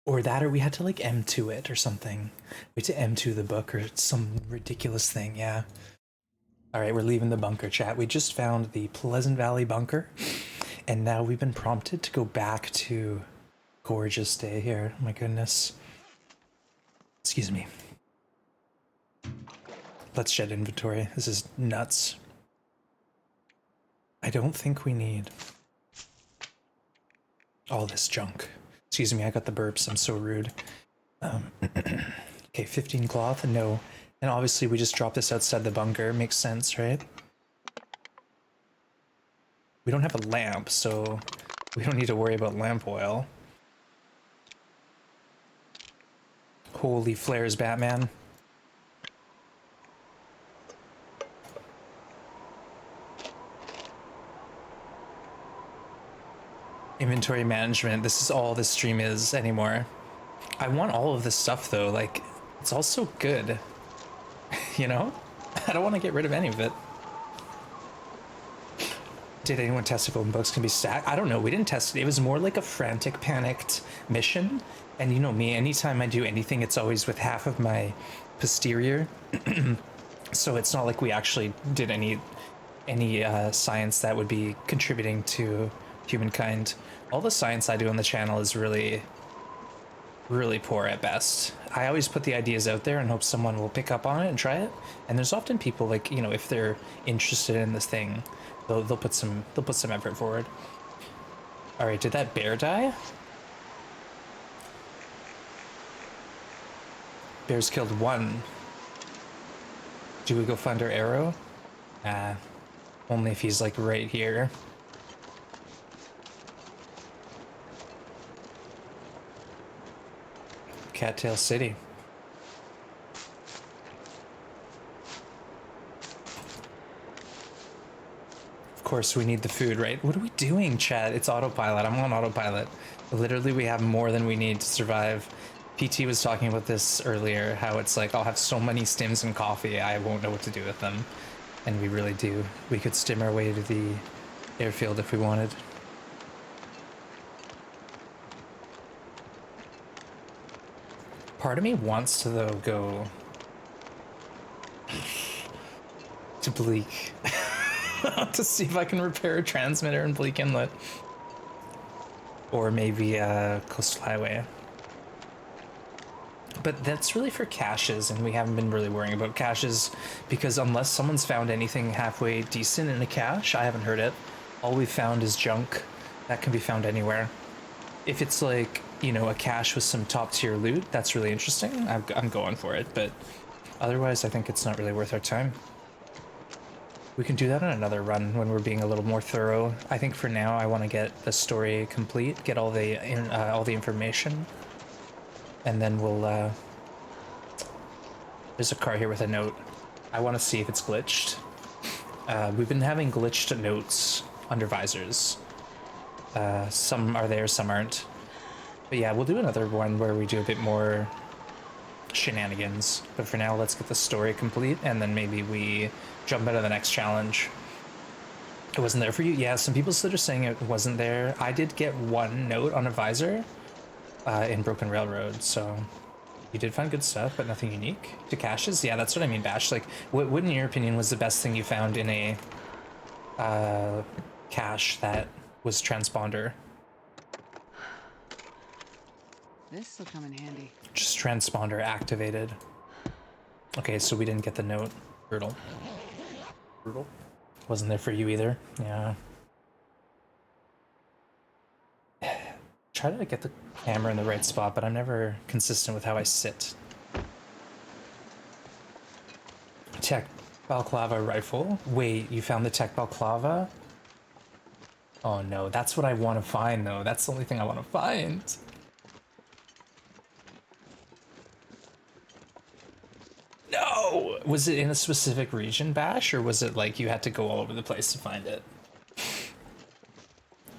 Or that, or we had to like M2 it or something. We had to M2 the book or some ridiculous thing, yeah. All right, we're leaving the bunker, chat. We just found the Pleasant Valley bunker, and now we've been prompted to go back to gorgeous day here. My goodness. Excuse me. Let's shed inventory. This is nuts. I don't think we need all this junk. Excuse me, I got the burps. I'm so rude. Okay, 15 cloth, no. And obviously we just dropped this outside the bunker. Makes sense, right? We don't have a lamp, so we don't need to worry about lamp oil. Holy flares, Batman. Inventory management. This is all this stream is anymore. I want all of this stuff though. Like, it's all so good. You know? I don't want to get rid of any of it. Did anyone test if open books can be stacked? I don't know. We didn't test it. It was more like a frantic, panicked mission. And you know me, anytime I do anything, it's always with half of my posterior. So it's not like we actually did any science that would be contributing to humankind. All the science I do on the channel is really poor at best. I always put the ideas out there and hope someone will pick up on it and try it. And there's often people, like, you know, if they're interested in this thing, they'll put some effort forward. All right, did that bear die? Bear's killed one. Do we go find our arrow? Nah, only if he's like right here. Cattail City. Of course, we need the food, right? What are we doing, Chad? It's autopilot. I'm on autopilot. Literally, we have more than we need to survive. PT was talking about this earlier, how it's like, I'll have so many stims and coffee, I won't know what to do with them. And we really do. We could stim our way to the airfield if we wanted. Part of me wants to, though, go to Bleak to see if I can repair a transmitter in Bleak Inlet. Or maybe Coastal Highway. But that's really for caches, and we haven't been really worrying about caches because unless someone's found anything halfway decent in a cache, I haven't heard it. All we've found is junk That can be found anywhere. If it's like, you know, a cache with some top tier loot, that's really interesting. I'm going for it, but otherwise I think it's not really worth our time. We can do that on another run when we're being a little more thorough. I think for now I want to get the story complete, get all the information, and then we'll. There's a car here with a note. I want to see if it's glitched. We've been having glitched notes under visors. Some are there, some aren't. But yeah, we'll do another one where we do a bit more shenanigans. But for now, let's get the story complete, and then maybe we jump into the next challenge. It wasn't there for you? Yeah, some people still are saying it wasn't there. I did get one note on a visor in Broken Railroad, so you did find good stuff, but nothing unique. To caches? Yeah, that's what I mean, Bash. Like, what in your opinion was the best thing you found in a cache that was transponder? This'll come in handy. Just transponder activated. Okay, so we didn't get the note. Brutal. Brutal. Wasn't there for you either. Yeah. Try to get the camera in the right spot, but I'm never consistent with how I sit. Tech balaclava rifle. Wait, you found the tech balaclava? Oh no, that's what I want to find though. That's the only thing I want to find. No! Was it in a specific region, Bash, or was it like you had to go all over the place to find it?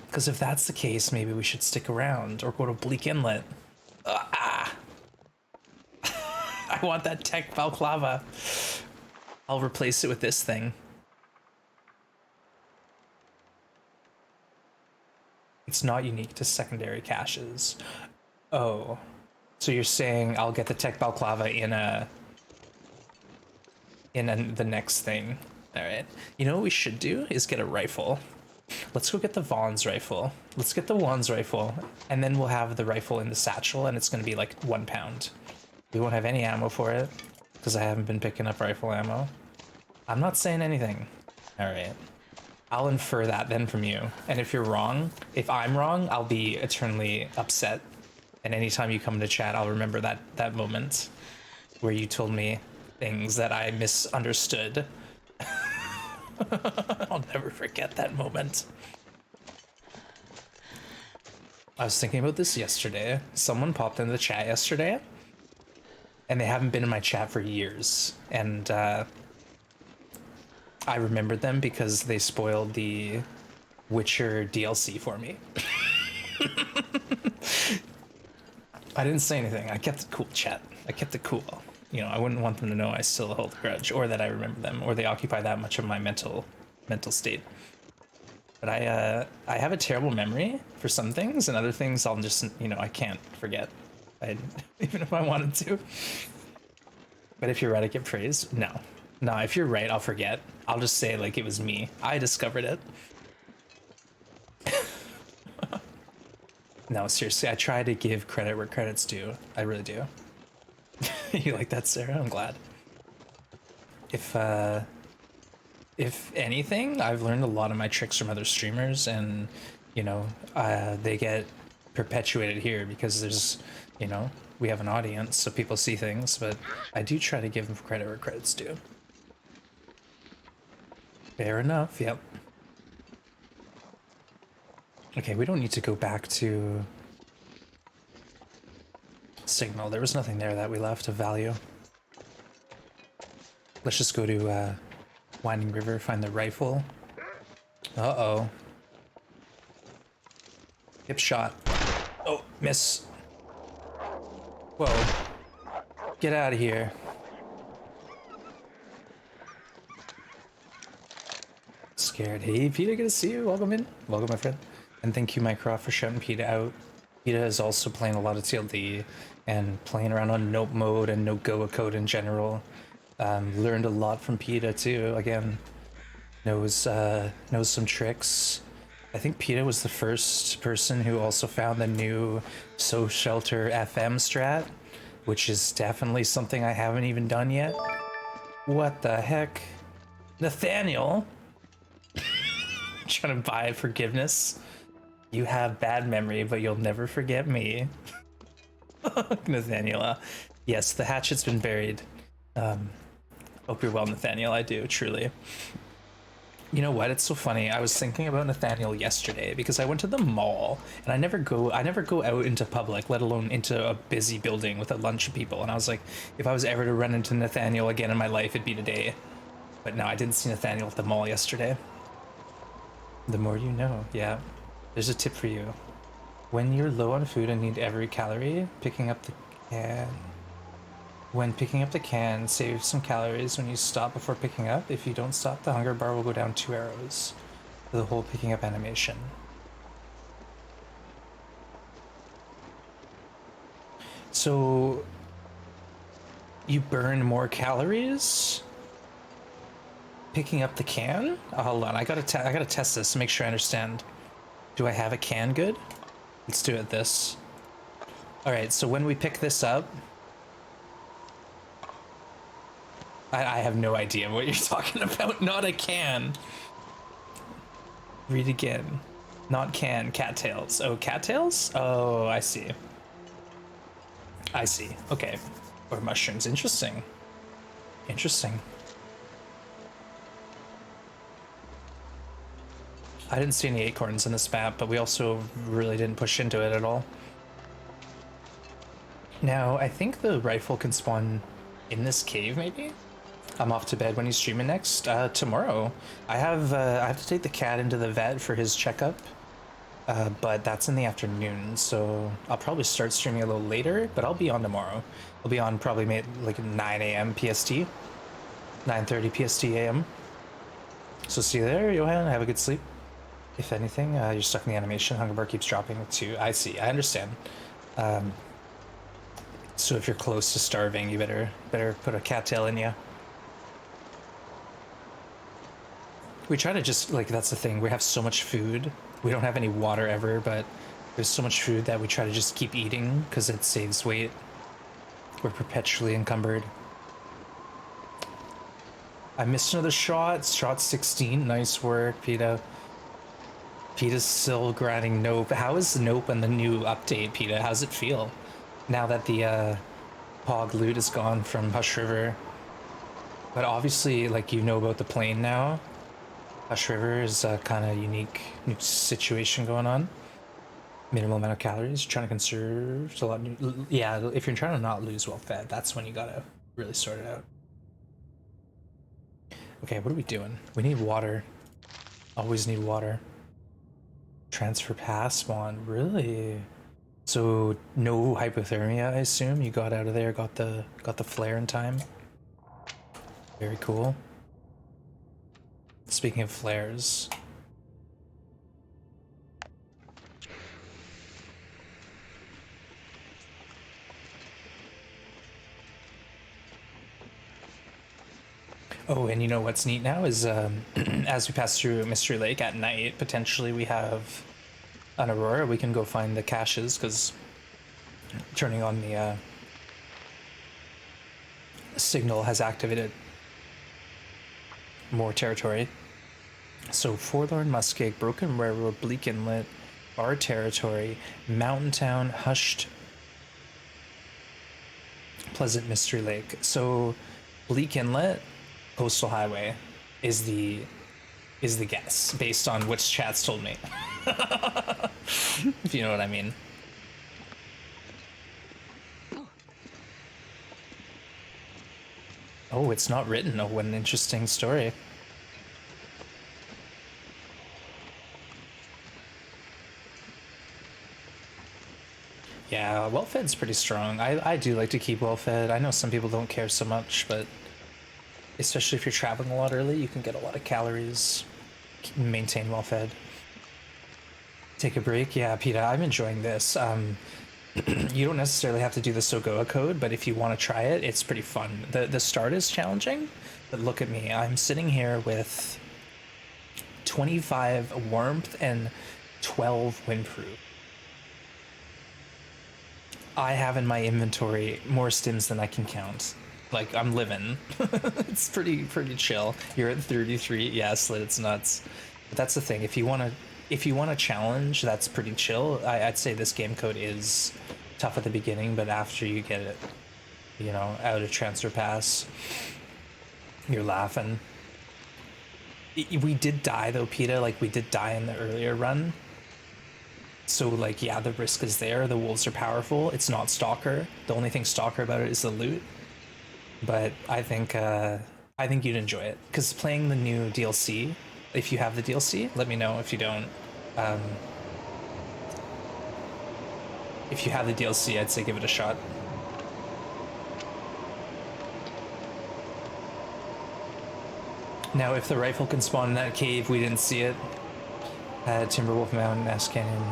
Because if that's the case, maybe we should stick around or go to Bleak Inlet. I want that tech balaclava. I'll replace it with this thing. It's not unique to secondary caches. Oh. So you're saying I'll get the tech balaclava in the next thing. All right. You know what we should do is get a rifle. Let's go get the Vaughn's rifle. Let's get the Vaughn's rifle, and then we'll have the rifle in the satchel, and it's going to be like 1 pound. We won't have any ammo for it, because I haven't been picking up rifle ammo. I'm not saying anything. All right. I'll infer that then from you. And if you're wrong, if I'm wrong, I'll be eternally upset. And anytime you come to chat, I'll remember that moment where you told me things that I misunderstood. I'll never forget that moment. I was thinking about this yesterday. Someone popped into the chat yesterday, and they haven't been in my chat for years. And I remembered them because they spoiled the Witcher DLC for me. I didn't say anything. I kept it cool, chat. I kept it cool. You know, I wouldn't want them to know I still hold a grudge, or that I remember them, or they occupy that much of my mental state. But I have a terrible memory for some things, and other things I'll just, you know, I can't forget. Even if I wanted to. But if you're right, I get praised. No, if you're right, I'll forget. I'll just say like it was me. I discovered it. No, seriously, I try to give credit where credit's due. I really do. You like that, Sarah? I'm glad. If anything, I've learned a lot of my tricks from other streamers, and you know, they get perpetuated here because there's, you know, we have an audience, so people see things. But I do try to give them credit where credit's due. Fair enough. Yep. Okay, we don't need to go back to Signal. There was nothing there that we left of value. Let's just go to Winding River, find the rifle. Uh-oh. Hip shot. Oh, miss. Whoa. Get out of here. Scared. Hey, Peter, good to see you. Welcome in. Welcome, my friend. And thank you, Mycroft, for shouting Peter out. Peter is also playing a lot of TLD and playing around on Nope mode and No Goa code in general. Learned a lot from Peter too. Again, knows some tricks. I think Peter was the first person who also found the new So Shelter FM strat, which is definitely something I haven't even done yet. What the heck? Nathaniel? Trying to buy forgiveness. You have bad memory, but you'll never forget me. Nathaniel. Yes, the hatchet's been buried. Hope you're well, Nathaniel. I do, truly. You know what? It's so funny. I was thinking about Nathaniel yesterday because I went to the mall and I never go out into public, let alone into a busy building with a bunch of people. And I was like, if I was ever to run into Nathaniel again in my life, it'd be today. But no, I didn't see Nathaniel at the mall yesterday. The more you know. Yeah. There's a tip for you. When you're low on food and need every calorie, picking up the can. When picking up the can, save some calories when you stop before picking up. If you don't stop, the hunger bar will go down 2 arrows for the whole picking up animation. So you burn more calories picking up the can? Oh, hold on, I gotta test this to make sure I understand. Do I have a can good? Let's do it this. All right, so when we pick this up, I have no idea what you're talking about. Not a can. Read again. Not can. Cattails. Oh, cattails? Oh, I see. I see. Okay. Or mushrooms. Interesting. Interesting. I didn't see any acorns in this map, but we also really didn't push into it at all. Now, I think the rifle can spawn in this cave, maybe? I'm off to bed. When he's streaming next? Tomorrow. I have to take the cat into the vet for his checkup, but that's in the afternoon, so I'll probably start streaming a little later, but I'll be on tomorrow. I'll be on probably like 9 a.m. PST, 9:30 PST AM. So see you there, Johan. Have a good sleep. If anything, you're stuck in the animation. Hunger bar keeps dropping too. I see. I understand. So if you're close to starving, you better put a cattail in you. We try to just, like, that's the thing, we have so much food. We don't have any water ever, but there's so much food that we try to just keep eating because it saves weight. We're perpetually encumbered. I missed another shot. Shot 16. Nice work, Peta. Peta's still grinding Nope. How is Nope on the new update, Peta? How's it feel? Now that the Pog loot is gone from Hush River. But obviously, like, you know about the plane now. Hush River is a kind of unique new situation going on. Minimal amount of calories, trying to conserve a lot. Yeah, if you're trying to not lose well fed, that's when you gotta really sort it out. Okay, what are we doing? We need water. Always need water. Transfer pass spawn, really? So no hypothermia, I assume. You got out of there, got the flare in time. Very cool. Speaking of flares. Oh, and you know what's neat now is as we pass through Mystery Lake at night, potentially we have an Aurora. We can go find the caches because turning on the signal has activated more territory. So Forlorn Muskeg, Broken Railroad, Bleak Inlet, our territory, Mountain Town, Hushed, Pleasant Mystery Lake. So Bleak Inlet, Coastal Highway is the guess based on which chats told me. If you know what I mean. Oh, it's not written. Oh, what an interesting story. Yeah, well-fed's pretty strong. I do like to keep well-fed. I know some people don't care so much, but especially if you're traveling a lot early, you can get a lot of calories. Maintain well-fed. Take a break. Yeah, Peter, I'm enjoying this. You don't necessarily have to do the Sogoa code, but if you want to try it, it's pretty fun. The start is challenging, but look at me. I'm sitting here with 25 warmth and 12 windproof. I have in my inventory more stims than I can count. Like, I'm living. It's pretty chill. You're at 33. Yeah, Slit, it's nuts. But that's the thing. If you want to if you want a challenge that's pretty chill, I'd say this game code is tough at the beginning, but after you get it, you know, out of transfer pass, you're laughing. We did die though, PETA. Like, we did die in the earlier run. So, like, yeah, the risk is there. The wolves are powerful. It's not Stalker. The only thing Stalker about it is the loot. But I think you'd enjoy it. Because playing the new DLC, if you have the DLC, let me know if you don't. If you have the DLC, I'd say give it a shot. Now, if the rifle can spawn in that cave, we didn't see it. Timberwolf Mountain, S Canyon,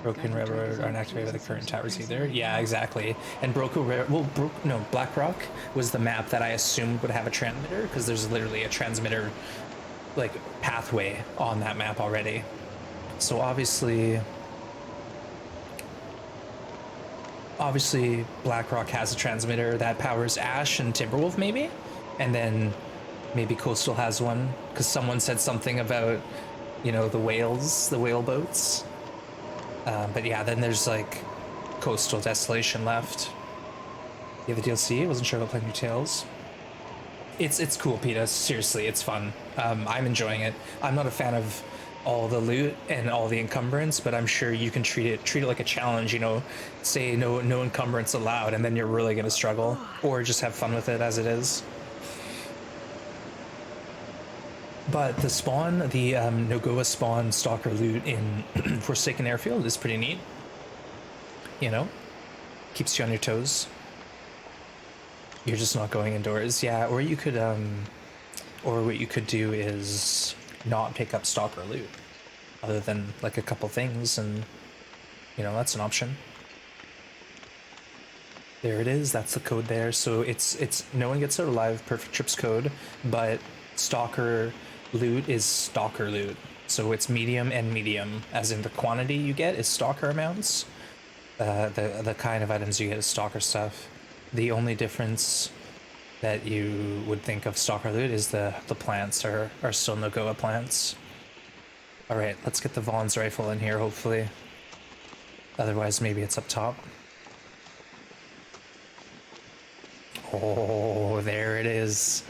Broken Railroad aren't activated by the current towers either. Yeah, exactly. And Blackrock was the map that I assumed would have a transmitter, because there's literally a transmitter, like, pathway on that map already. So obviously Blackrock has a transmitter that powers Ash and Timberwolf, maybe? And then maybe Coastal has one, because someone said something about, you know, the whale boats. But yeah, then there's like Coastal Desolation left. You have the DLC? I wasn't sure about playing New Tales. It's cool, PETA. Seriously, it's fun. I'm enjoying it. I'm not a fan of all the loot and all the encumbrance, but I'm sure you can treat it like a challenge, you know, say no encumbrance allowed, and then you're really gonna struggle, or just have fun with it as it is. But the spawn, the Nogoa spawn Stalker loot in Forsaken Airfield is pretty neat. You know, keeps you on your toes. You're just not going indoors, yeah. Or you could, or what you could do is not pick up Stalker loot, other than like a couple things, and you know, that's an option. There it is. That's the code there. So it's no one gets out alive. Perfect Trips code, but Stalker loot is Stalker loot. So it's medium and medium, as in the quantity you get is Stalker amounts. The kind of items you get is Stalker stuff. The only difference that you would think of Stalker loot is the plants are still Nogoa plants. All right, let's get the Vaughn's rifle in here, hopefully. Otherwise, maybe it's up top. Oh, there it is.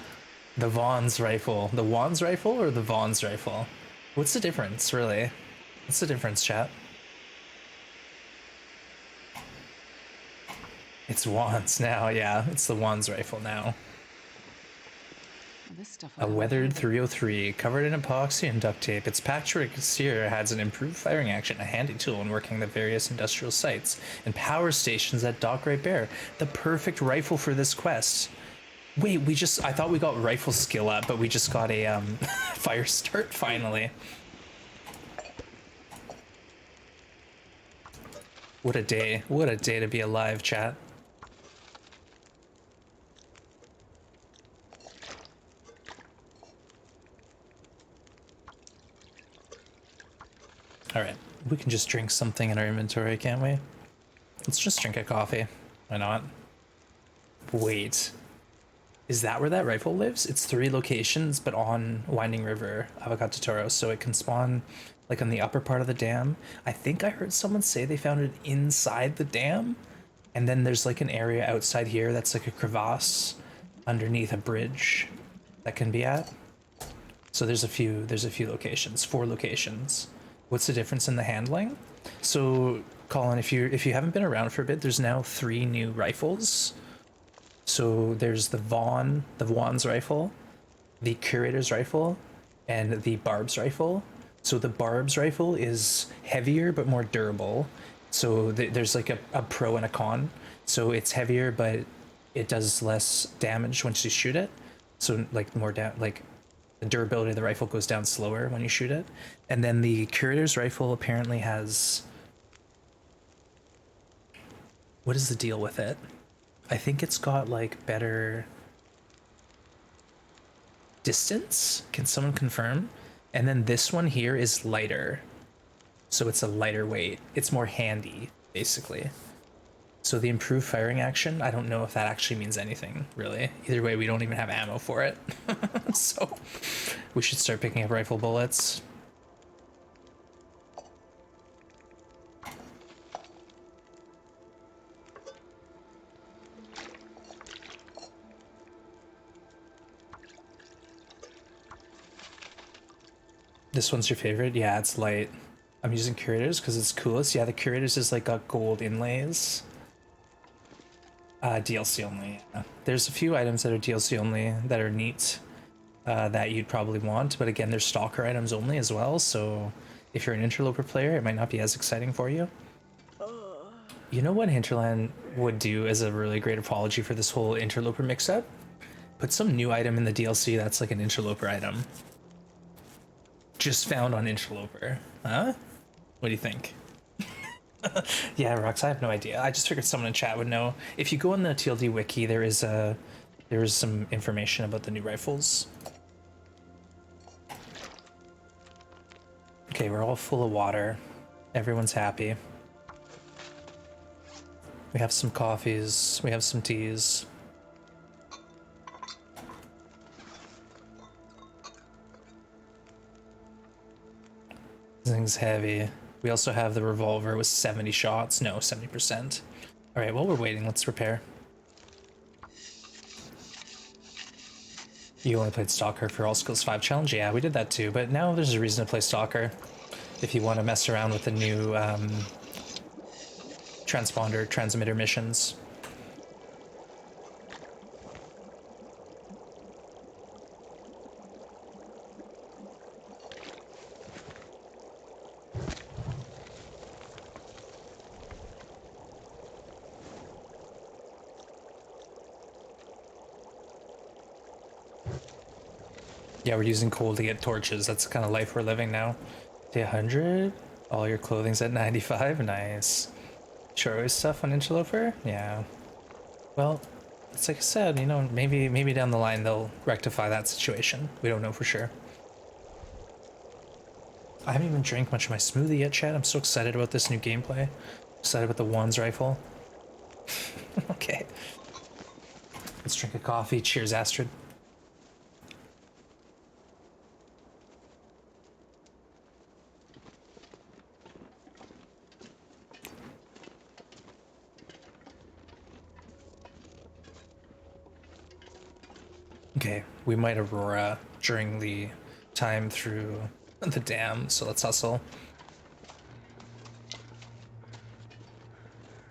The Vaughn's rifle. The Vaughn's rifle or the Vaughn's rifle? What's the difference, really? What's the difference, chat? It's Vaughn's now, yeah. It's the Vaughn's rifle now. This stuff A weathered 303, covered in epoxy and duct tape. Its patchwork exterior has an improved firing action, a handy tool when working the various industrial sites and power stations at Dock Great Bear. The perfect rifle for this quest. Wait, I thought we got rifle skill up, but we just got a fire start finally. What a day to be alive, chat. All right, we can just drink something in our inventory, can't we? Let's just drink a coffee. Why not? Wait. Is that where that rifle lives? It's 3 locations, but on Winding River, Avocatotoro, so it can spawn like on the upper part of the dam. I think I heard someone say they found it inside the dam, and then there's like an area outside here that's like a crevasse underneath a bridge that can be at. So there's a few locations, 4 locations. What's the difference in the handling? So Colin, if you haven't been around for a bit, there's now 3 new rifles. So there's the Vaughn's rifle, the Curator's rifle, and the Barb's rifle. So the Barb's rifle is heavier but more durable. So there's like a pro and a con. So it's heavier, but it does less damage once you shoot it. So like the durability of the rifle goes down slower when you shoot it. And then the Curator's rifle apparently has... What is the deal with it? I think it's got like better distance. Can someone confirm? And then this one here is lighter. So it's a lighter weight. It's more handy, basically. So the improved firing action, I don't know if that actually means anything, really. Either way, we don't even have ammo for it. So we should start picking up rifle bullets. This one's your favorite? Yeah, it's light. I'm using curators because it's coolest. Yeah, the curators is like got gold inlays. DLC only. Yeah. There's a few items that are DLC only that are neat that you'd probably want, but again, they're stalker items only as well. So if you're an interloper player, it might not be as exciting for you. You know what Hinterland would do as a really great apology for this whole interloper mix-up? Put some new item in the DLC that's like an interloper item. Just found on interloper. Huh? What do you think? Yeah, Rox, I have no idea. I just figured someone in chat would know. If you go on the TLD wiki, there is some information about the new rifles. Okay, we're all full of water. Everyone's happy. We have some coffees. We have some teas. This thing's heavy. We also have the revolver with 70 shots. No, 70%. All right, while we're waiting, let's repair. You only played Stalker for All Skills 5 challenge? Yeah, we did that too, but now there's a reason to play Stalker. If you want to mess around with the new transponder, transmitter missions. Yeah, we're using coal to get torches. That's the kind of life we're living now. Day 100? All your clothing's at 95? Nice. Sure, always stuff on Interloper? Yeah. Well, it's like I said, you know, maybe down the line they'll rectify that situation. We don't know for sure. I haven't even drank much of my smoothie yet, Chad. I'm so excited about this new gameplay. Excited about the Wands rifle. Okay. Let's drink a coffee. Cheers, Astrid. Okay, we might Aurora during the time through the dam, so let's hustle.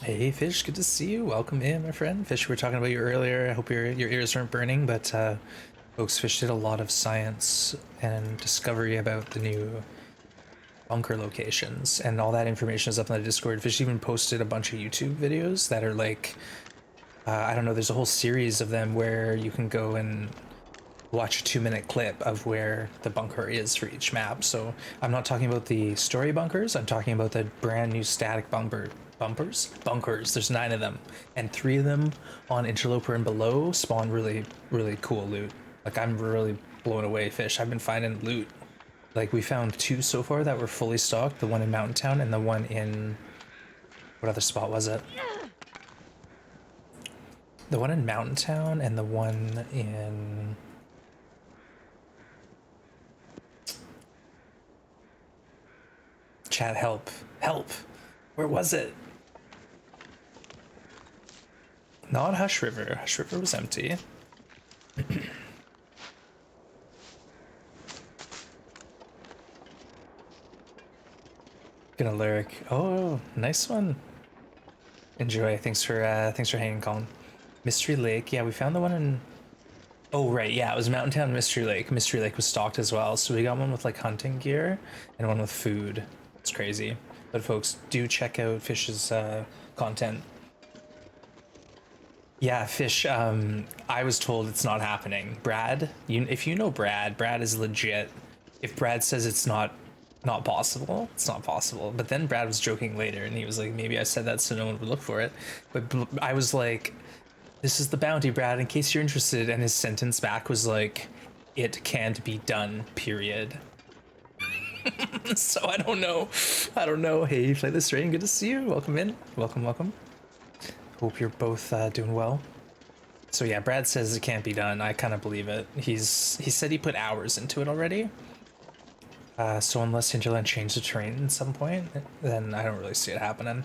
Hey Fish, good to see you. Welcome in, my friend. Fish, we were talking about you earlier. I hope your ears weren't burning, but folks, Fish did a lot of science and discovery about the new bunker locations, and all that information is up on the Discord. Fish even posted a bunch of YouTube videos that are like, I don't know, there's a whole series of them where you can go and watch a 2-minute clip of where the bunker is for each map. So I'm not talking about the story bunkers, I'm talking about the brand new static bunkers. There's 9 of them, and 3 of them on Interloper and below spawn really cool loot. Like, I'm really blown away, Fish. I've been finding loot. Like, we found 2 so far that were fully stocked, the one in Mountain Town and the one in, what other spot was it? The one in Mountain Town and the one in, chat, help, where was it? Not Hush River. Hush River was empty. Gonna lyric. Oh, nice one. Enjoy. Thanks for hanging, Colin. Mystery Lake. Yeah, we found the one in. Oh right, yeah, it was Mountain Town, Mystery Lake. Mystery Lake was stocked as well, so we got one with like hunting gear and one with food. It's crazy. But folks, do check out Fish's content. Yeah, Fish, I was told it's not happening. Brad, if you know Brad is legit. If Brad says it's not possible, it's not possible. But then Brad was joking later, and he was like, maybe I said that so no one would look for it. But I was like, this is the bounty, Brad, in case you're interested. And his sentence back was like, it can't be done, period. So I don't know. Hey, you play this rain, good to see you. Welcome in. Welcome. Hope you're both doing well. So yeah, Brad says it can't be done. I kind of believe it. He said he put hours into it already. So unless Hinterland changed the terrain at some point, then I don't really see it happening.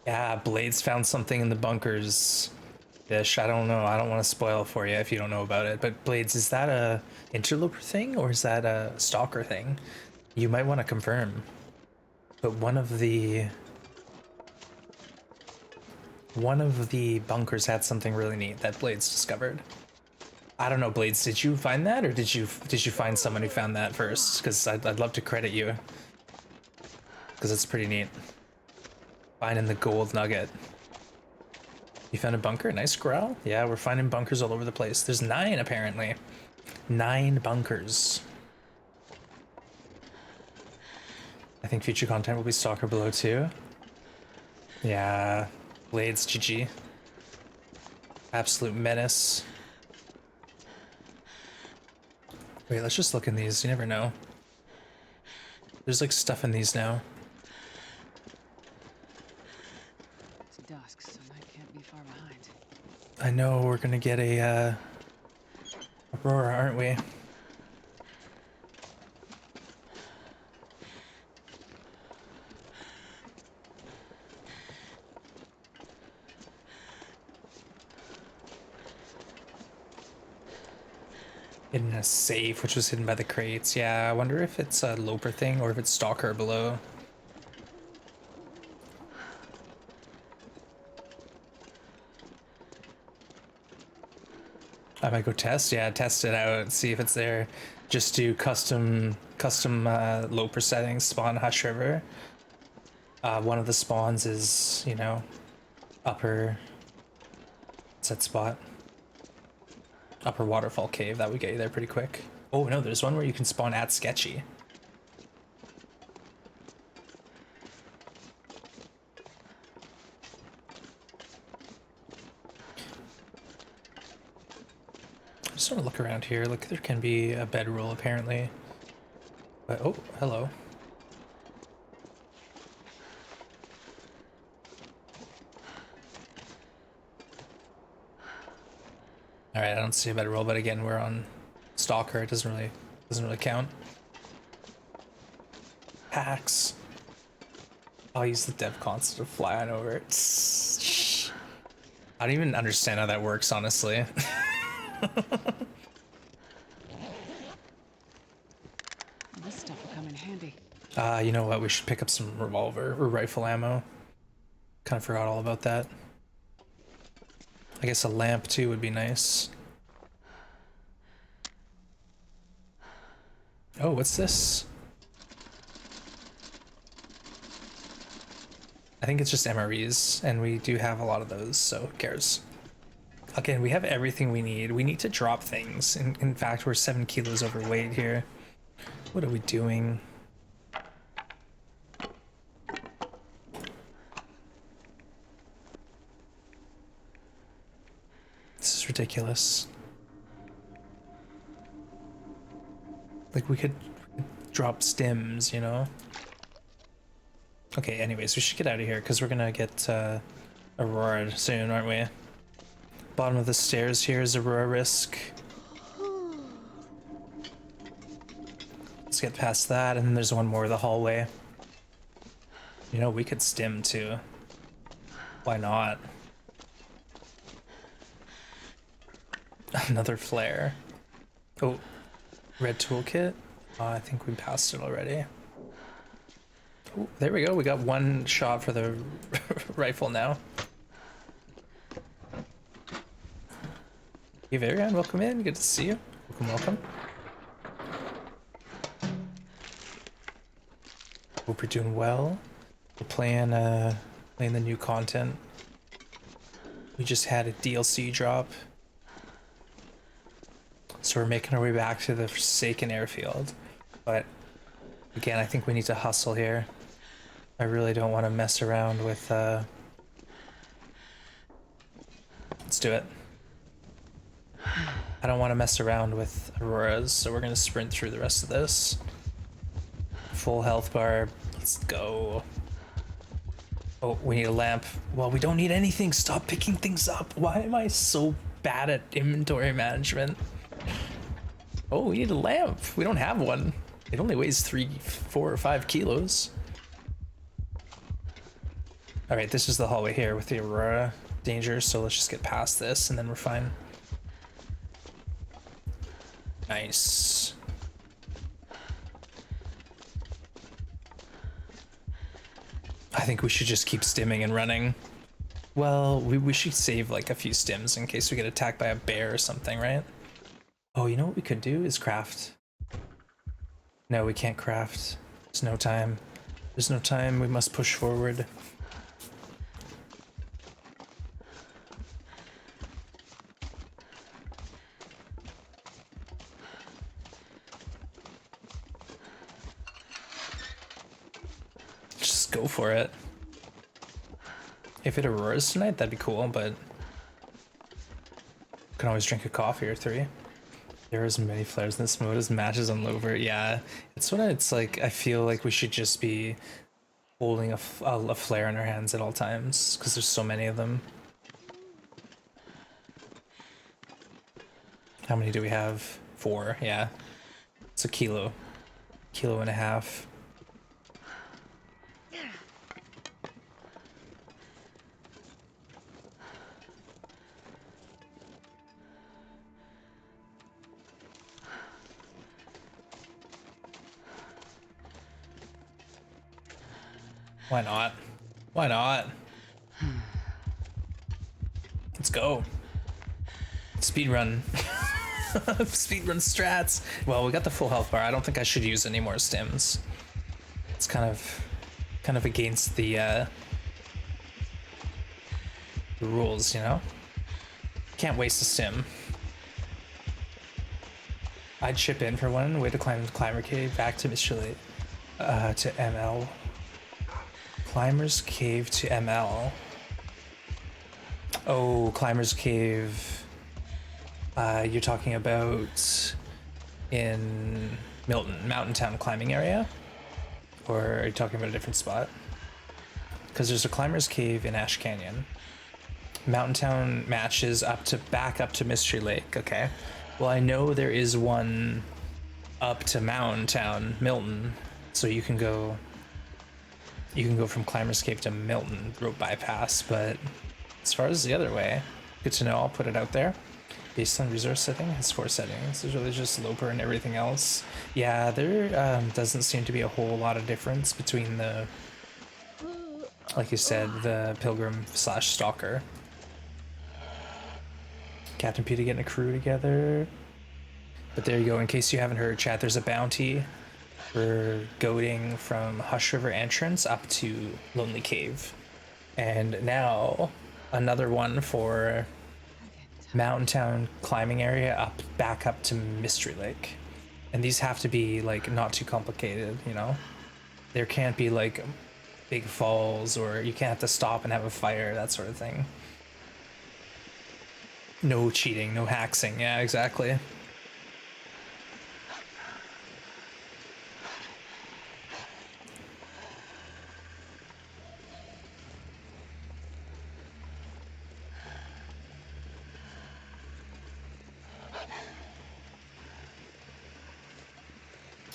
Yeah, Blades found something in the bunkers. Dish, I don't know. I don't want to spoil it for you if you don't know about it. But Blades, is that a interloper thing or is that a stalker thing? You might want to confirm. But one of the bunkers had something really neat that Blades discovered. I don't know, Blades. Did you find that, or did you find someone who found that first? Because I'd love to credit you. Because it's pretty neat. Finding the gold nugget. You found a bunker? Nice growl. Yeah, we're finding bunkers all over the place. There's 9 apparently. 9 bunkers. I think future content will be Stalker Below too. Yeah, Blades GG. Absolute menace. Wait, let's just look in these. You never know. There's like stuff in these now. It's dusk, so night can't be far behind. I know we're gonna get a Aurora, aren't we? Hidden in a safe, which was hidden by the crates. Yeah, I wonder if it's a Loper thing or if it's Stalker Below. I might go test. Yeah, test it out. See if it's there. Just do custom Loper settings. Spawn Hush River. One of the spawns is, you know, upper set spot. Upper Waterfall Cave. That would get you there pretty quick. Oh no, there's one where you can spawn at Sketchy. I just want to look around here. Look, there can be a bedroll apparently. But oh, hello. All right, I don't see a bedroll, but again, we're on Stalker. It doesn't really count. Hacks. I'll use the dev console to fly on over it. I don't even understand how that works, honestly. This stuff will come in handy. You know what? We should pick up some revolver or rifle ammo. Kind of forgot all about that. I guess a lamp too would be nice. Oh, what's this? I think it's just MREs, and we do have a lot of those, so who cares? Again, we have everything we need. We need to drop things. In fact, we're 7 kilos overweight here. What are we doing? This is ridiculous. Like, we could drop stims, you know? Okay, anyways, we should get out of here because we're gonna get Aurora soon, aren't we? Bottom of the stairs here is Aurora risk. Let's get past that, and then there's one more in the hallway. You know, we could stim too. Why not? Another flare. Oh, red toolkit? I think we passed it already. Ooh, there we go. We got one shot for the rifle now. Hey, Varian, welcome in. Good to see you. Welcome, welcome. Hope you're doing well. We're playing the new content. We just had a DLC drop. So we're making our way back to the Forsaken Airfield. But again, I think we need to hustle here. I really don't want to mess around with let's do it. I don't want to mess around with Auroras, so we're gonna sprint through the rest of this. Full health bar. Let's go. Oh, we need a lamp. Well, we don't need anything. Stop picking things up. Why am I so bad at inventory management? Oh, we need a lamp. We don't have one. It only weighs 3, 4, or 5 kilos. All right, this is the hallway here with the Aurora. danger, so let's just get past this and then we're fine. Nice. I think we should just keep stimming and running. Well, we should save like a few stims in case we get attacked by a bear or something, right? Oh, you know what we could do is craft. No, we can't craft. There's no time. There's no time. We must push forward. Just go for it. If it auroras tonight, that'd be cool, but can always drink a coffee or 3. There are as many flares in this mode as matches on Lover. Yeah, it's what it's like. I feel like we should just be holding a flare in our hands at all times because there's so many of them. How many do we have? 4. Yeah, it's a kilo and a half. Why not? Why not? Let's go. Speedrun. Speedrun strats. Well, we got the full health bar. I don't think I should use any more stims. It's kind of against the rules, you know? Can't waste a stim. I'd chip in for one. Way to climb the climber cave back to Mr. Lake. To ML. Climber's Cave to ML. Oh, Climber's Cave. You're talking about in Milton, Mountain Town climbing area? Or are you talking about a different spot? Because there's a Climber's Cave in Ash Canyon. Mountain Town matches back up to Mystery Lake, okay. Well, I know there is one up to Mountain Town, Milton, so you can go from Climber's Cave to Milton road bypass, but as far as the other way, good to know. I'll put it out there. Based on resource setting, has 4 settings. There's really just Loper and everything else. Yeah, there doesn't seem to be a whole lot of difference between the, like you said, the Pilgrim / Stalker. Captain Peter getting a crew together. But there you go. In case you haven't heard, chat, there's a bounty for goading from Hush River entrance up to Lonely Cave. And now another one for Mountain Town climbing area back up to Mystery Lake. And these have to be like not too complicated, you know? There can't be like big falls, or you can't have to stop and have a fire, that sort of thing. No cheating, no haxing. Yeah, exactly.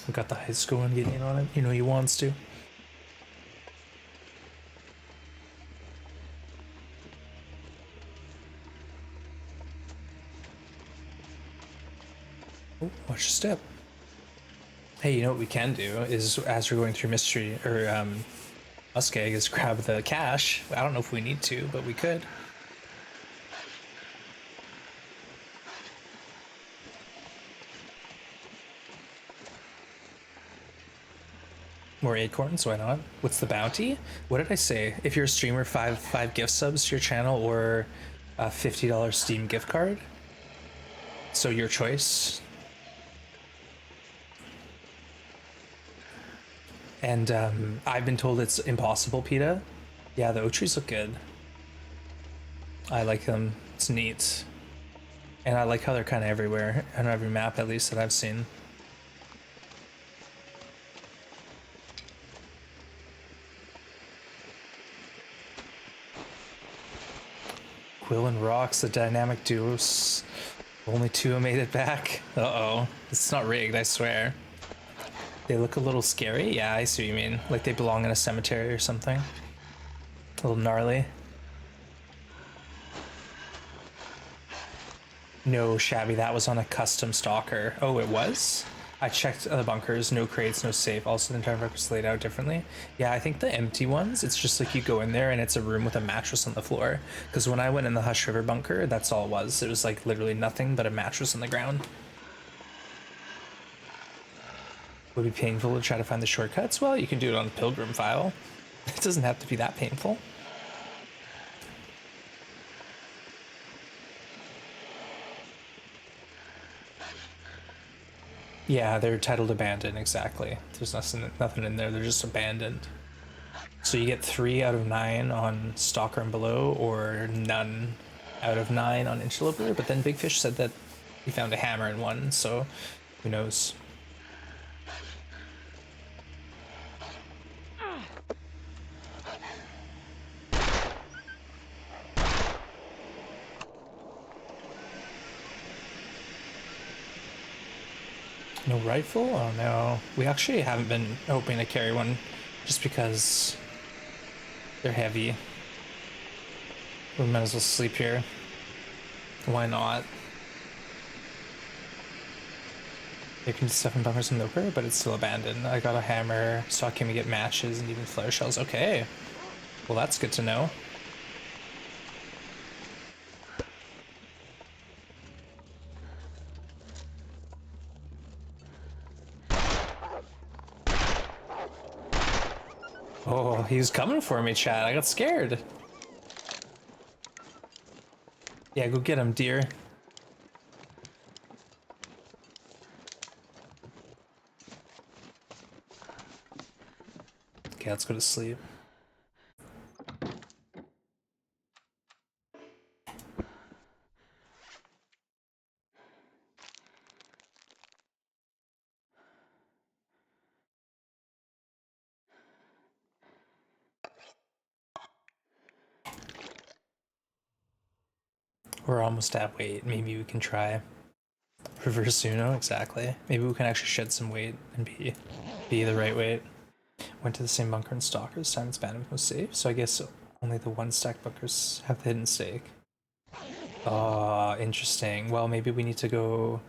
We got the high school and getting in on it. You know he wants to. Oh, watch your step. Hey, you know what we can do is, as we're going through Mystery, or Muskeg, is grab the cash. I don't know if we need to, but we could. More acorns, why not? What's the bounty? What did I say? If you're a streamer, five gift subs to your channel, or a $50 Steam gift card. So your choice. And I've been told it's impossible, PETA. Yeah, the oak trees look good. I like them. It's neat. And I like how they're kind of everywhere, on every map at least that I've seen. Quill and Rocks, the dynamic duos. Only 2 made it back. Uh-oh. It's not rigged, I swear. They look a little scary. Yeah, I see what you mean. Like they belong in a cemetery or something. A little gnarly. No, Shabby, that was on a custom stalker. Oh, it was? I checked the bunkers, no crates, no safe. Also, the entire bunker's laid out differently. Yeah, I think the empty ones, it's just like you go in there and it's a room with a mattress on the floor. Because when I went in the Hush River bunker, that's all it was. It was like literally nothing but a mattress on the ground. Would it be painful to try to find the shortcuts? Well, you can do it on the Pilgrim file. It doesn't have to be that painful. Yeah, they're titled abandoned, exactly. There's nothing in there, they're just abandoned. So you get 3 out of 9 on Stalker and Below, or none out of 9 on Interloper, but then Big Fish said that he found a hammer in one, so who knows. No rifle? Oh no. We actually haven't been hoping to carry one just because they're heavy. We might as well sleep here. Why not? There can be stuff in bunkers in Loper, but it's still abandoned. I got a hammer, saw Kimmy get matches and even flare shells. Okay. Well, that's good to know. Oh, he was coming for me, Chad. I got scared. Yeah, go get him, dear. Okay, let's go to sleep. We're almost at weight. Maybe we can try reverse Uno. Exactly. Maybe we can actually shed some weight and be the right weight. Went to the same bunker in Stalker. This time it's abandoned with no safe. So I guess only the one stack bunkers have the hidden stake. Oh, interesting. Well, maybe we need to go,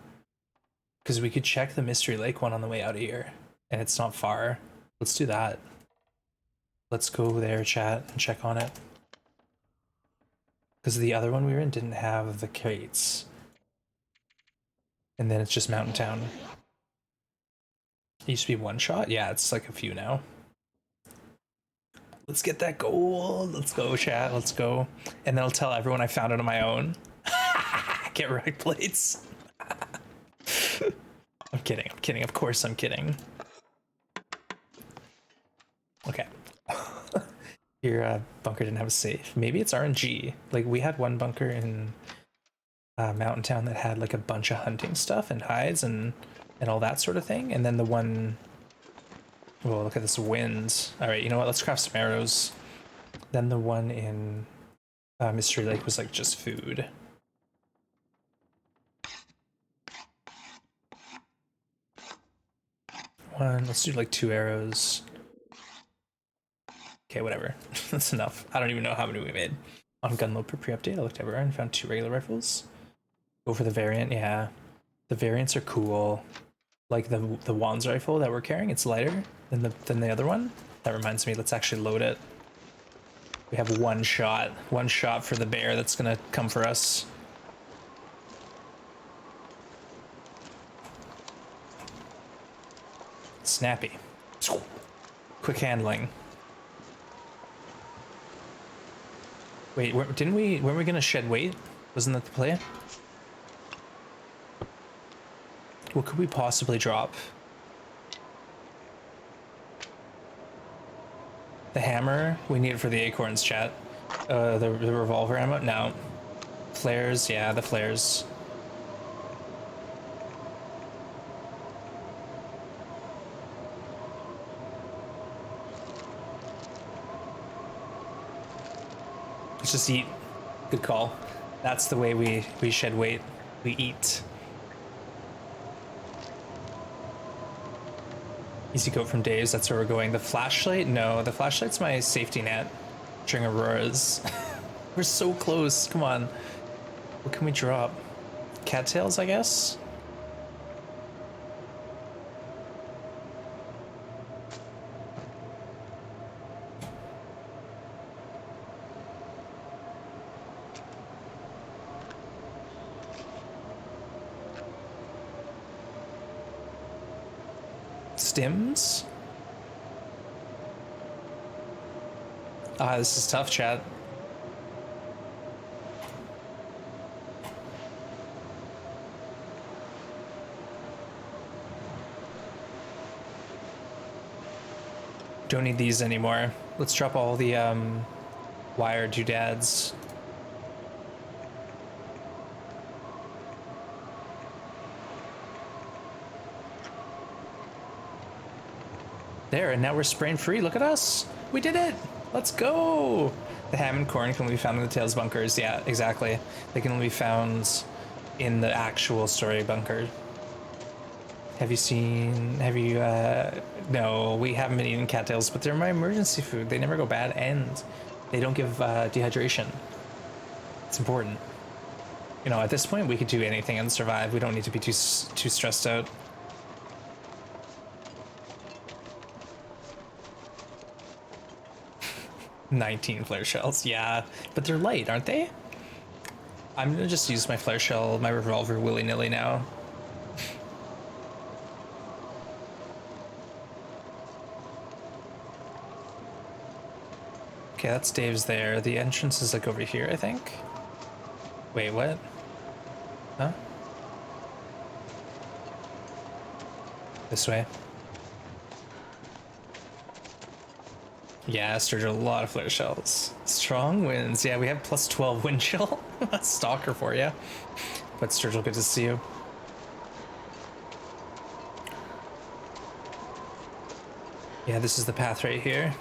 because we could check the Mystery Lake one on the way out of here, and it's not far. Let's do that. Let's go there, chat, and check on it. Because the other one we were in didn't have the crates. And then it's just Mountain Town. It used to be one shot? Yeah, it's like a few now. Let's get that gold. Let's go, chat. Let's go. And then I'll tell everyone I found it on my own. Get right plates. I'm kidding. I'm kidding. Of course I'm kidding. Okay. Your bunker didn't have a safe. Maybe it's RNG. Like, we had one bunker in Mountain Town that had like a bunch of hunting stuff and hides and all that sort of thing. And then the one... Whoa, look at this wind. Alright, you know what? Let's craft some arrows. Then the one in Mystery Lake was like just food. Let's do like 2 arrows. Okay, whatever. That's enough. I don't even know how many we made. On Gunloper pre-update, I looked everywhere and found 2 regular rifles. Go for the variant, yeah. The variants are cool. Like the Wands rifle that we're carrying, it's lighter than the other one. That reminds me, let's actually load it. We have one shot for the bear that's gonna come for us. Snappy. Quick handling. Wait, weren't we gonna shed weight? Wasn't that the play? What could we possibly drop? The hammer? We need it for the acorns, chat. The revolver ammo? No. Flares? Yeah, the flares. Let's just eat. Good call. That's the way we shed weight. We eat. Easy goat from Dave's, that's where we're going. The flashlight? No, the flashlight's my safety net during auroras. We're so close, come on. What can we drop? cattails, I guess. Stims? Ah, this is tough, chat. Don't need these anymore. Let's drop all the wire doodads. There, and now we're sprain free. Look at us. We did it. Let's go. The ham and corn can only be found in the Tails bunkers. Yeah, exactly. They can only be found in the actual story bunker. Have you, no, we haven't been eating cattails, but they're my emergency food. They never go bad, and they don't give dehydration. It's important. You know, at this point, we could do anything and survive. We don't need to be too stressed out. "19 flare shells, yeah, but they're light, aren't they?" I'm gonna just use my flare shell, my revolver willy-nilly now. Okay, that's Dave's there. The entrance is like over here, I think. Wait, what? Huh? This way. Yeah, Sturgeon, a lot of flare shells. Strong winds. Yeah, we have plus 12 wind chill. Stalker for you. But Sturgill, good to see you. Yeah, this is the path right here.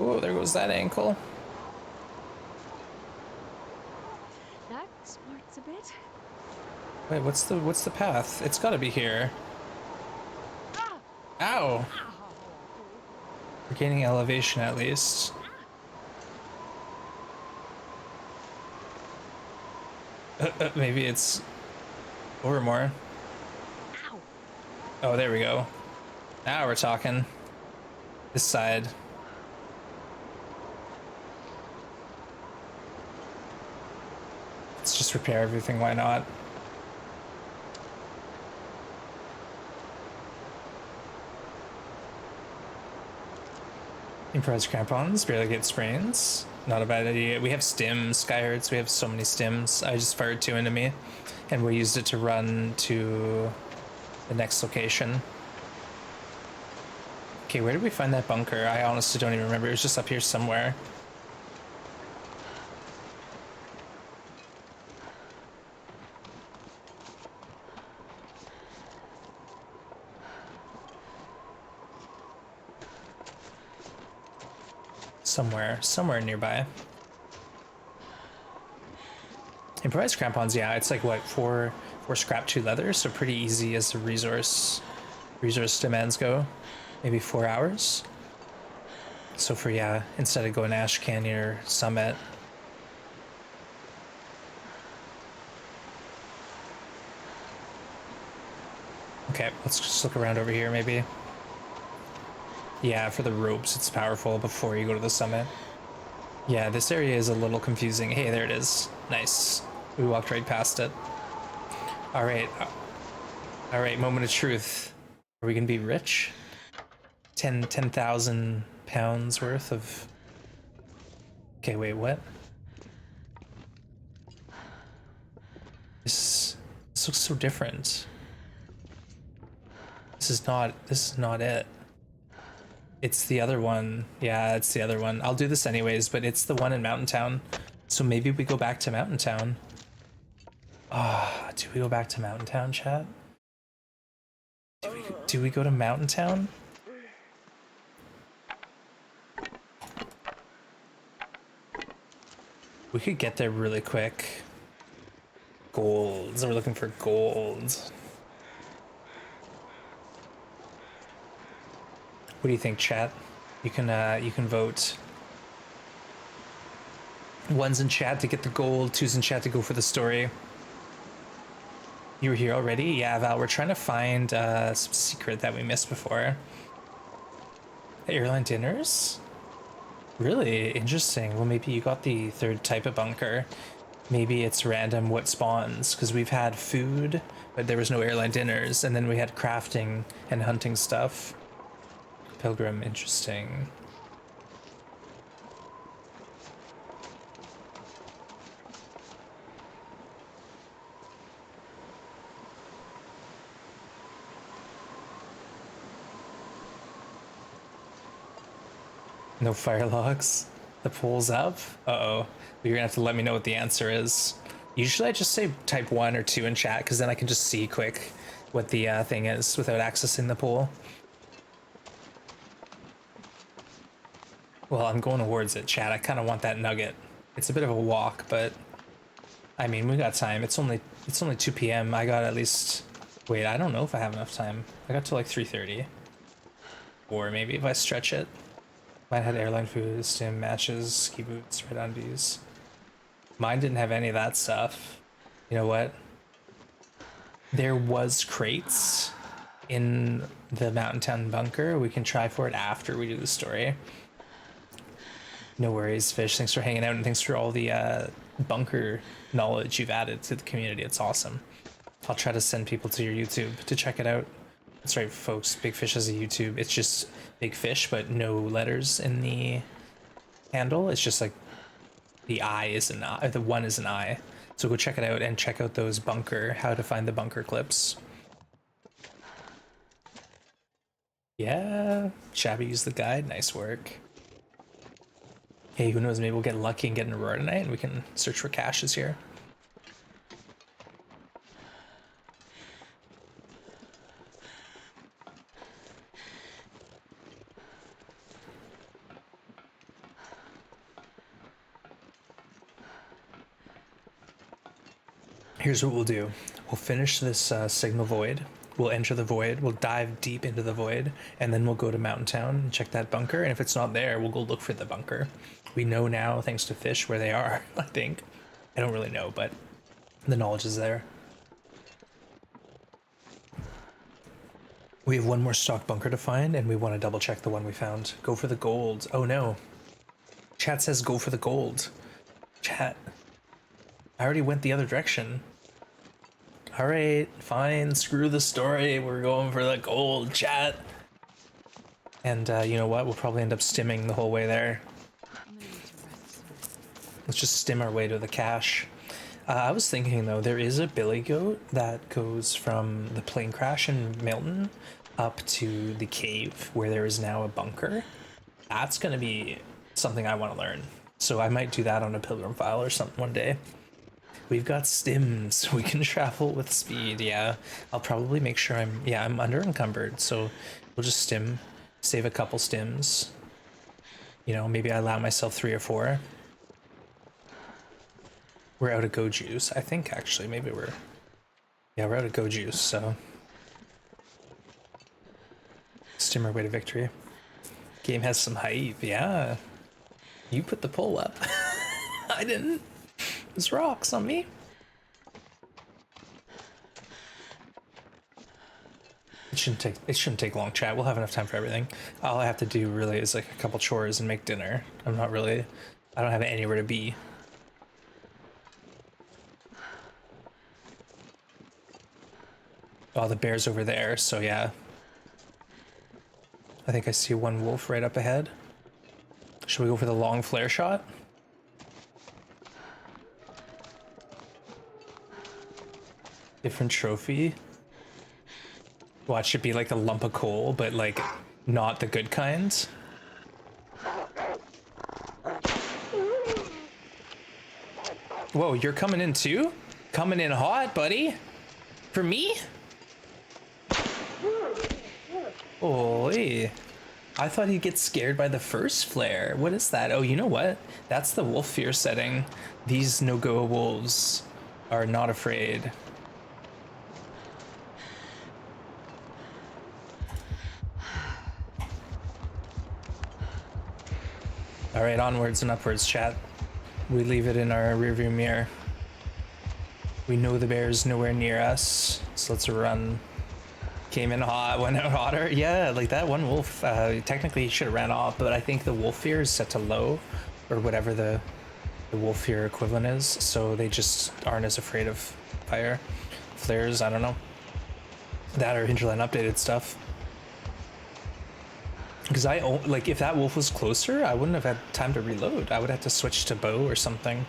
Oh, there goes that ankle. That smarts a bit. Wait, what's the path? It's gotta be here. Ow! We're gaining elevation at least. Maybe it's over more. Oh, there we go. Now we're talking. This side. Let's just repair everything, why not? Improvised crampons, barely get sprains. Not a bad idea. We have stims, Skyherds, we have so many stims. I just fired 2 into me, and we used it to run to the next location. Okay, where did we find that bunker? I honestly don't even remember. It was just up here somewhere. Somewhere nearby. Improvised crampons, yeah, it's like what, 4 scrap, 2 leather, so pretty easy as the resource demands go. Maybe 4 hours. So for, yeah, instead of going Ash Canyon or Summit. Okay, let's just look around over here maybe. Yeah, for the ropes, it's powerful before you go to the summit. Yeah, this area is a little confusing. Hey, there it is. Nice. We walked right past it. All right. All right, moment of truth. Are we gonna be rich? 10,000 pounds worth of... Okay, wait, what? This looks so different. This is not it. It's the other one. Yeah, it's the other one. I'll do this anyways, but it's the one in Mountain Town. So maybe we go back to Mountain Town. Ah, do we go back to Mountain Town, chat? Do we go to Mountain Town? We could get there really quick. Golds. We're looking for gold. What do you think, chat? You can vote. One's in chat to get the gold, two's in chat to go for the story. You were here already? Yeah, Val, we're trying to find some secret that we missed before. Airline dinners? Really interesting. Well, maybe you got the third type of bunker. Maybe it's random what spawns, because we've had food, but there was no airline dinners, and then we had crafting and hunting stuff. Pilgrim, interesting. No fire logs. The pool's up. Uh-oh. You're gonna have to let me know what the answer is. Usually I just say type 1 or 2 in chat, because then I can just see quick what the thing is without accessing the pool. Well, I'm going towards it, chat. I kind of want that nugget. It's a bit of a walk, but I mean, we got time. It's only 2 p.m. I got at least... Wait, I don't know if I have enough time. I got to like 3:30. Or maybe if I stretch it. Mine had airline food, stim, matches, ski boots, red undies. Mine didn't have any of that stuff. You know what? There was crates in the Mountain Town bunker. We can try for it after we do the story. No worries, Fish. Thanks for hanging out and thanks for all the bunker knowledge you've added to the community. It's awesome. I'll try to send people to your YouTube to check it out. That's right, folks. Big Fish has a YouTube. It's just Big Fish, but no letters in the handle. It's just like the I is an I, the 1 is an I. So go check it out and check out those bunker, how to find the bunker clips. Yeah, Shabby used the guide. Nice work. Hey, who knows? Maybe we'll get lucky and get an Aurora tonight, and we can search for caches here. Here's what we'll do. We'll finish this signal void. We'll enter the void. We'll dive deep into the void, and then we'll go to Mountain Town and check that bunker. And if it's not there, we'll go look for the bunker. We know now, thanks to Fish, where they are, I think. I don't really know, but the knowledge is there. We have one more stock bunker to find, and we want to double check the one we found. Go for the gold. Oh no. Chat says go for the gold. Chat. I already went the other direction. Alright, fine, screw the story. We're going for the gold, chat. And you know what? We'll probably end up stimming the whole way there. Let's just stim our way to the cache. I was thinking though, there is a billy goat that goes from the plane crash in Milton up to the cave where there is now a bunker. That's gonna be something I want to learn. So I might do that on a pilgrim file or something one day. We've got stims. We can travel with speed. Yeah, I'll probably make sure I'm under encumbered. So we'll just stim, save a couple stims. You know, maybe I allow myself 3 or 4. We're out of go juice, I think. Actually, maybe we're out of go juice. So stim our way to victory. Game has some hype. Yeah, you put the poll up. I didn't. There's rocks on me. It shouldn't take long, chat. We'll have enough time for everything. All I have to do really is like a couple chores and make dinner. I don't have anywhere to be. Oh, the bear's over there, so yeah. I think I see one wolf right up ahead. Should we go for the long flare shot? Different trophy. Watch it be like a lump of coal, but like not the good kind. Whoa, you're coming in too? Coming in hot, buddy? For me? Holy. I thought he'd get scared by the first flare. What is that? Oh, you know what? That's the wolf fear setting. These no-go wolves are not afraid. All right, onwards and upwards, chat. We leave it in our rearview mirror. We know the bear's nowhere near us, so let's run. Came in hot, went out hotter. Yeah, like that one wolf, technically he should have ran off, but I think the wolf fear is set to low, or whatever the wolf fear equivalent is, so they just aren't as afraid of fire. Flares, I don't know. That or Hinterland updated stuff. Because like, if that wolf was closer, I wouldn't have had time to reload. I would have to switch to bow or something.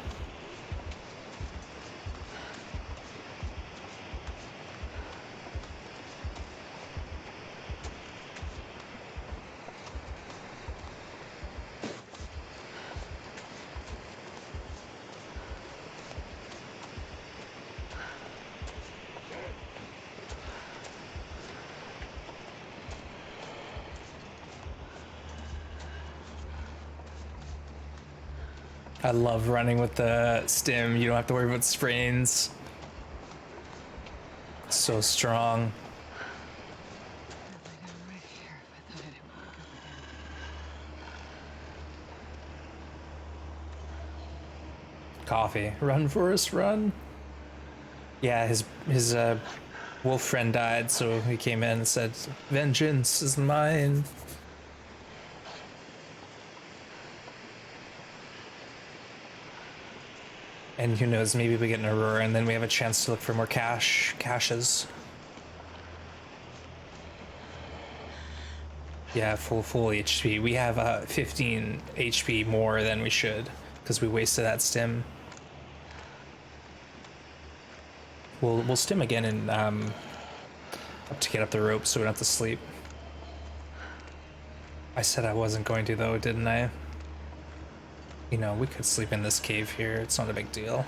I love running with the stim. You don't have to worry about sprains. So strong. I'd lay down right here if I thought I didn't wake up again. Coffee. Run, Forrest, run. Yeah, his wolf friend died, so he came in and said, "Vengeance is mine." And who knows, maybe we get an Aurora and then we have a chance to look for more caches. Yeah, full HP. We have 15 HP more than we should because we wasted that stim. We'll stim again and to get up the rope so we don't have to sleep. I said I wasn't going to though, didn't I? You know, we could sleep in this cave here. It's not a big deal.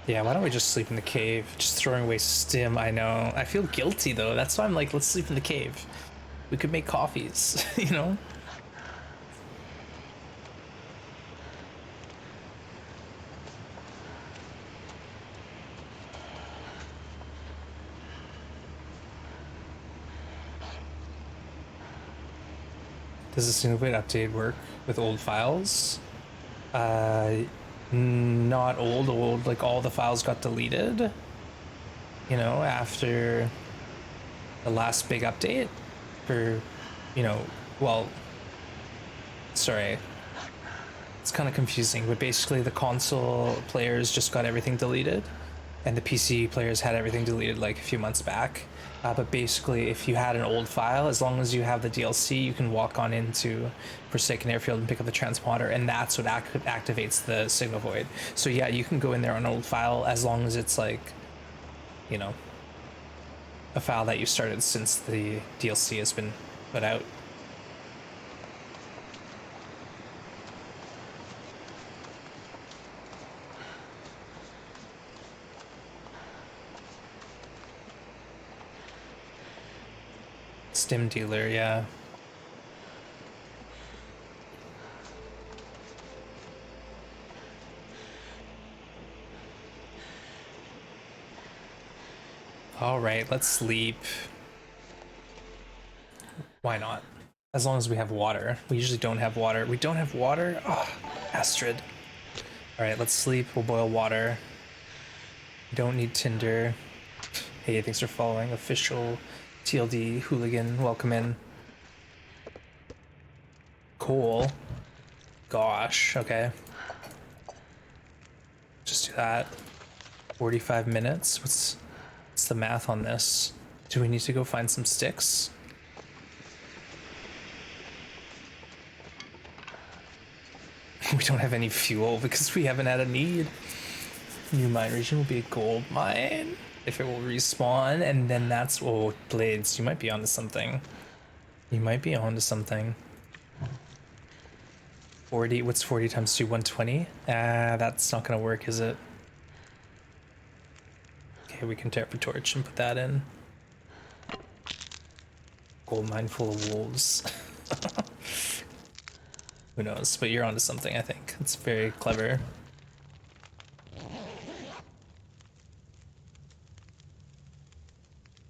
Yeah, why don't we just sleep in the cave? Just throwing away stim, I know. I feel guilty though. That's why I'm like, let's sleep in the cave. We could make coffees, you know? Does the single bit update work with old files? Not old, like all the files got deleted, you know, after the last big update, or, you know, well, sorry, it's kind of confusing, but basically the console players just got everything deleted, and the PC players had everything deleted like a few months back. But basically, if you had an old file, as long as you have the DLC, you can walk on into Forsaken Airfield and pick up the transponder, and that's what activates the signal void. So yeah, you can go in there on an old file as long as it's like, you know, a file that you started since the DLC has been put out. Stim dealer, yeah. All right, let's sleep. Why not? As long as we have water. We usually don't have water. We don't have water? Oh, Astrid. All right, let's sleep. We'll boil water. Don't need tinder. Hey, thanks for following. Official TLD hooligan, welcome in. Cool. Gosh, okay. Just do that. 45 minutes. What's the math on this? Do we need to go find some sticks? We don't have any fuel because we haven't had a need. New mine region will be a gold mine. if it will respawn, and then that's, oh, Blades, you might be onto something. You might be onto something. 40, what's 40 times 2, 120? That's not gonna work, is it? Okay, we can tear up a torch and put that in. Gold mine full of wolves. Who knows, but you're onto something, I think. It's very clever.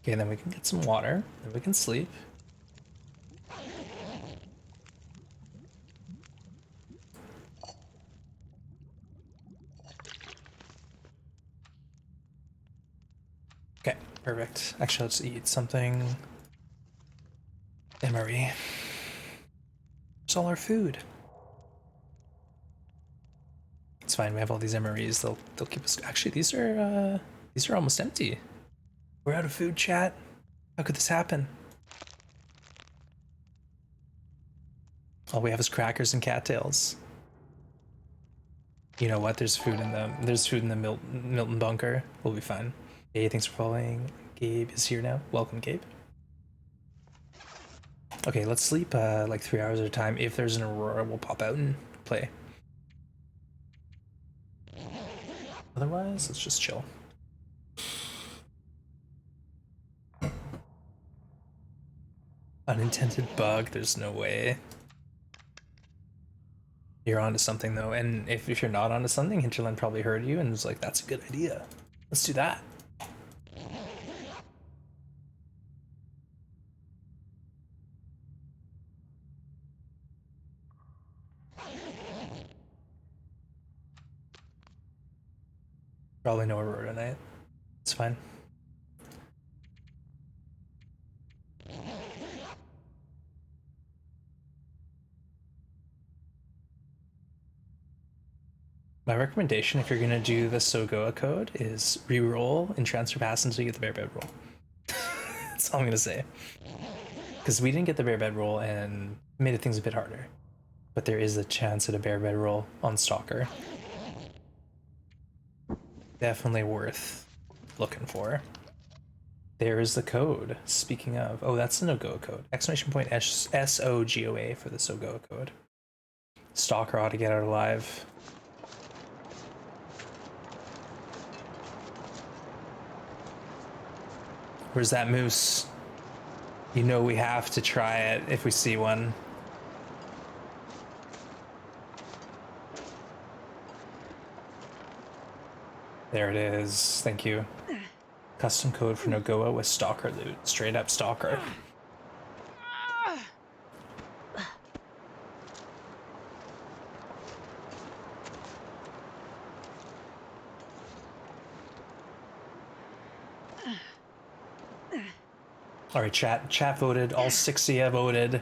Okay, then we can get some water, then we can sleep. Okay, perfect. Actually, let's eat something. Emery. It's all our food. It's fine, we have all these MREs, they'll keep us. Actually, these are almost empty. We're out of food, chat. How could this happen? All we have is crackers and cattails. You know what? There's food in the Milton bunker. We'll be fine. Hey, thanks for following. Gabe is here now. Welcome, Gabe. Okay, let's sleep like 3 hours at a time. If there's an aurora, we'll pop out and play. Otherwise, let's just chill. Unintended bug, there's no way. You're onto something though, and if you're not onto something, Hinterland probably heard you and was like, that's a good idea. Let's do that. Probably no aurora tonight. It's fine. My recommendation, if you're gonna do the Sogoa code, is re-roll and transfer pass until you get the bear bed roll. That's all I'm gonna say. Because we didn't get the bear bed roll and made things a bit harder. But there is a chance at a bear bed roll on Stalker. Definitely worth looking for. There is the code. Speaking of, oh, that's the Nogoa code. Exclamation point SOGOA for the Sogoa code. Stalker ought to get out alive. Where's that moose? You know we have to try it if we see one. There it is. Thank you. Custom code for Nogoa with Stalker loot. Straight up Stalker. All right, chat. Chat voted. All 60 voted.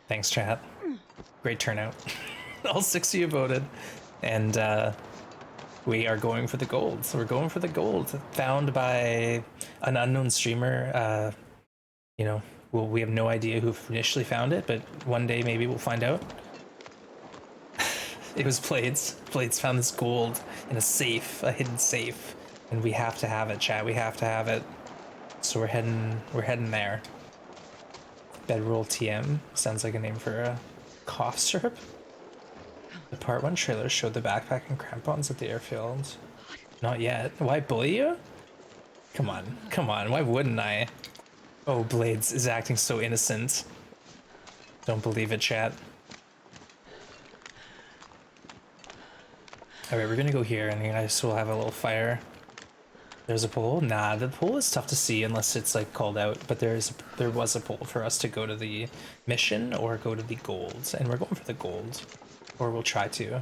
Thanks, chat. Great turnout. All 60 voted, and we are going for the gold. So we're going for the gold, found by an unknown streamer. You know, well, we have no idea who initially found it, but one day maybe we'll find out. It was Blades. Blades found this gold in a safe, a hidden safe, and we have to have it, chat. We have to have it. So we're heading there. Bedroll TM sounds like a name for a cough syrup. The part 1 trailer showed the backpack and crampons at the airfield. Not yet. Why bully you? Come on, come on. Why wouldn't I? Oh, Blades is acting so innocent. Don't believe it, chat. All right, we're gonna go here, and you guys will have a little fire. There's a pole? Nah, the pole is tough to see unless it's like called out, but there was a pole for us to go to the mission or go to the gold, and we're going for the gold, or we'll try to.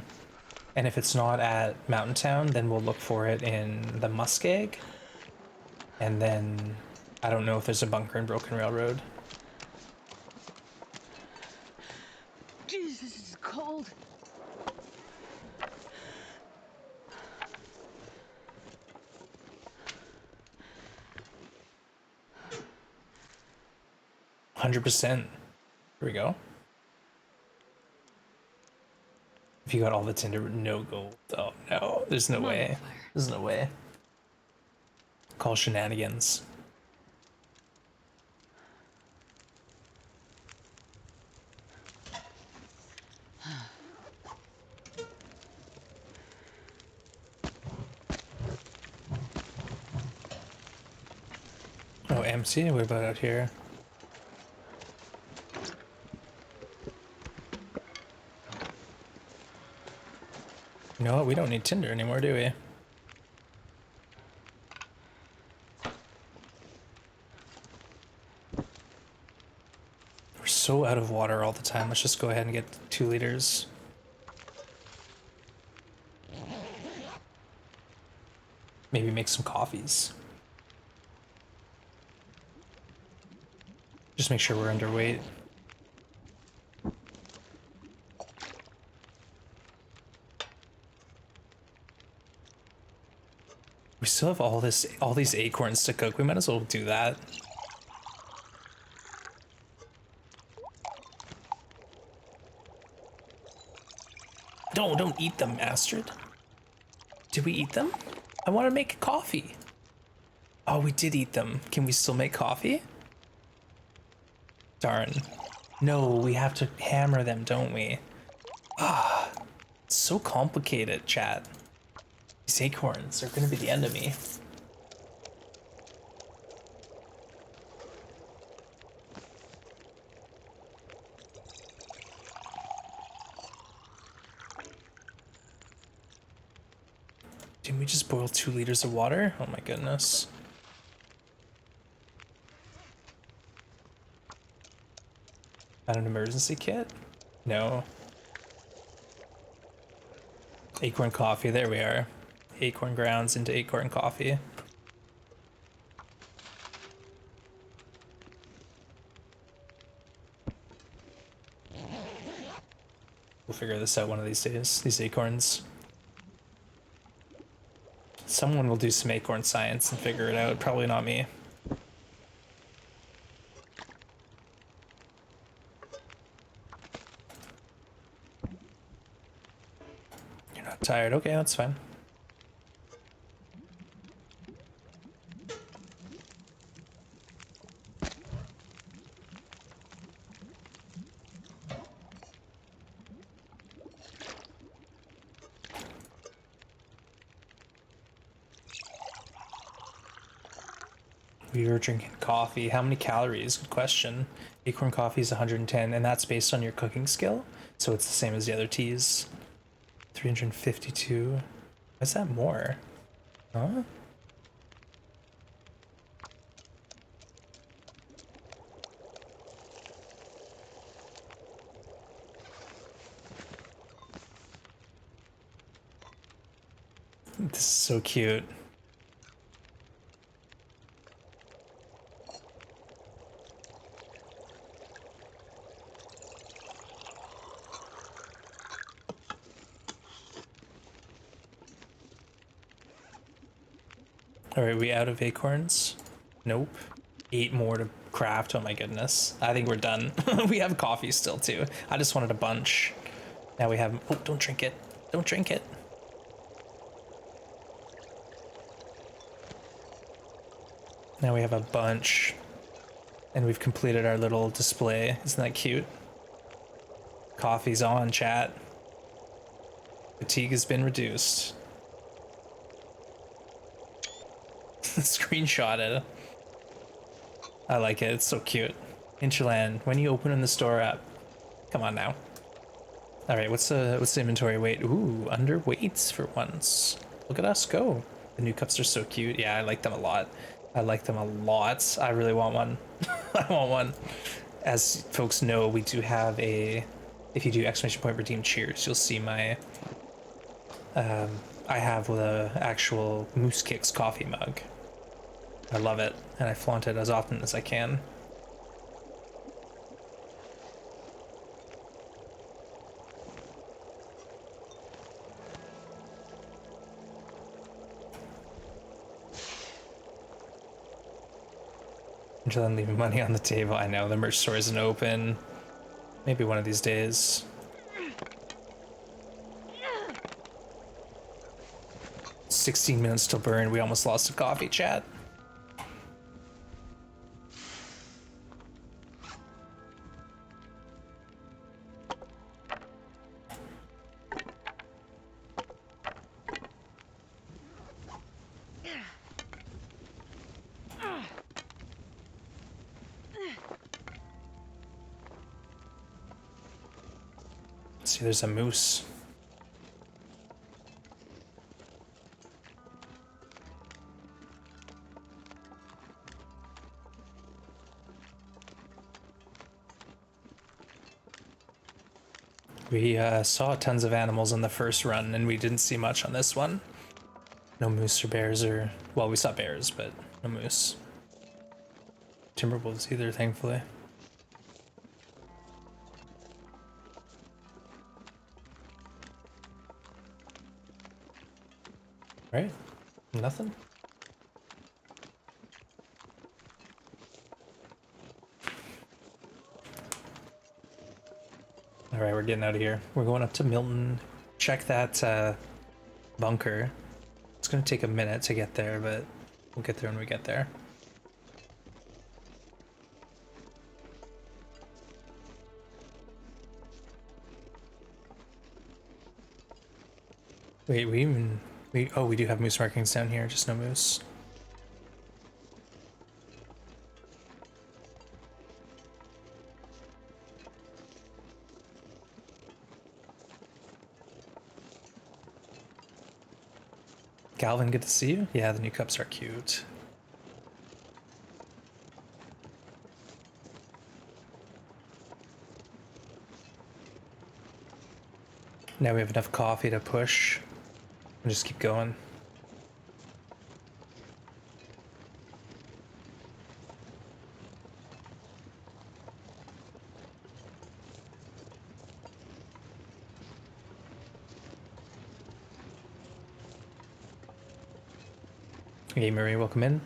And if it's not at Mountain Town, then we'll look for it in the Muskeg, and then I don't know if there's a bunker in Broken Railroad. Jesus, this is cold. 100%. Here we go. If you got all the tinder, no gold. Oh no, there's no way. There's no way. Call shenanigans. Oh, empty? What about out here? You know what? We don't need Tinder anymore, do we? We're so out of water all the time. Let's just go ahead and get 2 liters. Maybe make some coffees. Just make sure we're underweight. We still have all these acorns to cook. We might as well do that. Don't eat them, Astrid. Did we eat them? I want to make coffee. Oh, we did eat them. Can we still make coffee? Darn. No, we have to hammer them, don't we? Ah, it's so complicated, chat. These acorns are gonna be the end of me. Didn't we just boil 2 liters of water? Oh my goodness. Not an emergency kit? No. Acorn coffee, there we are. Acorn grounds into acorn coffee. We'll figure this out one of these days, these acorns. Someone will do some acorn science and figure it out, probably not me. You're not tired, okay, that's fine. We were drinking coffee. How many calories? Good question. Acorn coffee is 110, and that's based on your cooking skill. So it's the same as the other teas. 352. Why is that more? Huh? This is so cute. Alright, we out of acorns? Nope. 8 more to craft, oh my goodness. I think we're done. We have coffee still too. I just wanted a bunch. Now we have, oh, don't drink it. Don't drink it. Now we have a bunch. And we've completed our little display. Isn't that cute? Coffee's on, chat. Fatigue has been reduced. Screenshot it. I like it, it's so cute. Hinterland, when you open the store up. Come on now. Alright, what's the inventory weight? Ooh, underweight for once. Look at us go. The new cups are so cute. Yeah, I like them a lot. I like them a lot. I really want one. I want one. As folks know, we do have a, if you do exclamation point redeem cheers, you'll see my, I have the actual Moose Kicks coffee mug. I love it, and I flaunt it as often as I can. Until I'm leaving money on the table. I know, the merch store isn't open. Maybe one of these days. 16 minutes till burn. We almost lost a coffee, chat. See, there's a moose. We saw tons of animals on the first run, and we didn't see much on this one. No moose or bears, or well, we saw bears, but no moose. Timberwolves either, thankfully. Right? Nothing? Alright, we're getting out of here. We're going up to Milton. Check that bunker. It's gonna take a minute to get there, but we'll get there when we get there. Wait, we do have moose markings down here, just no moose. Galvin, good to see you. Yeah, the new cups are cute. Now we have enough coffee to push and just keep going. Hey Marie, welcome in.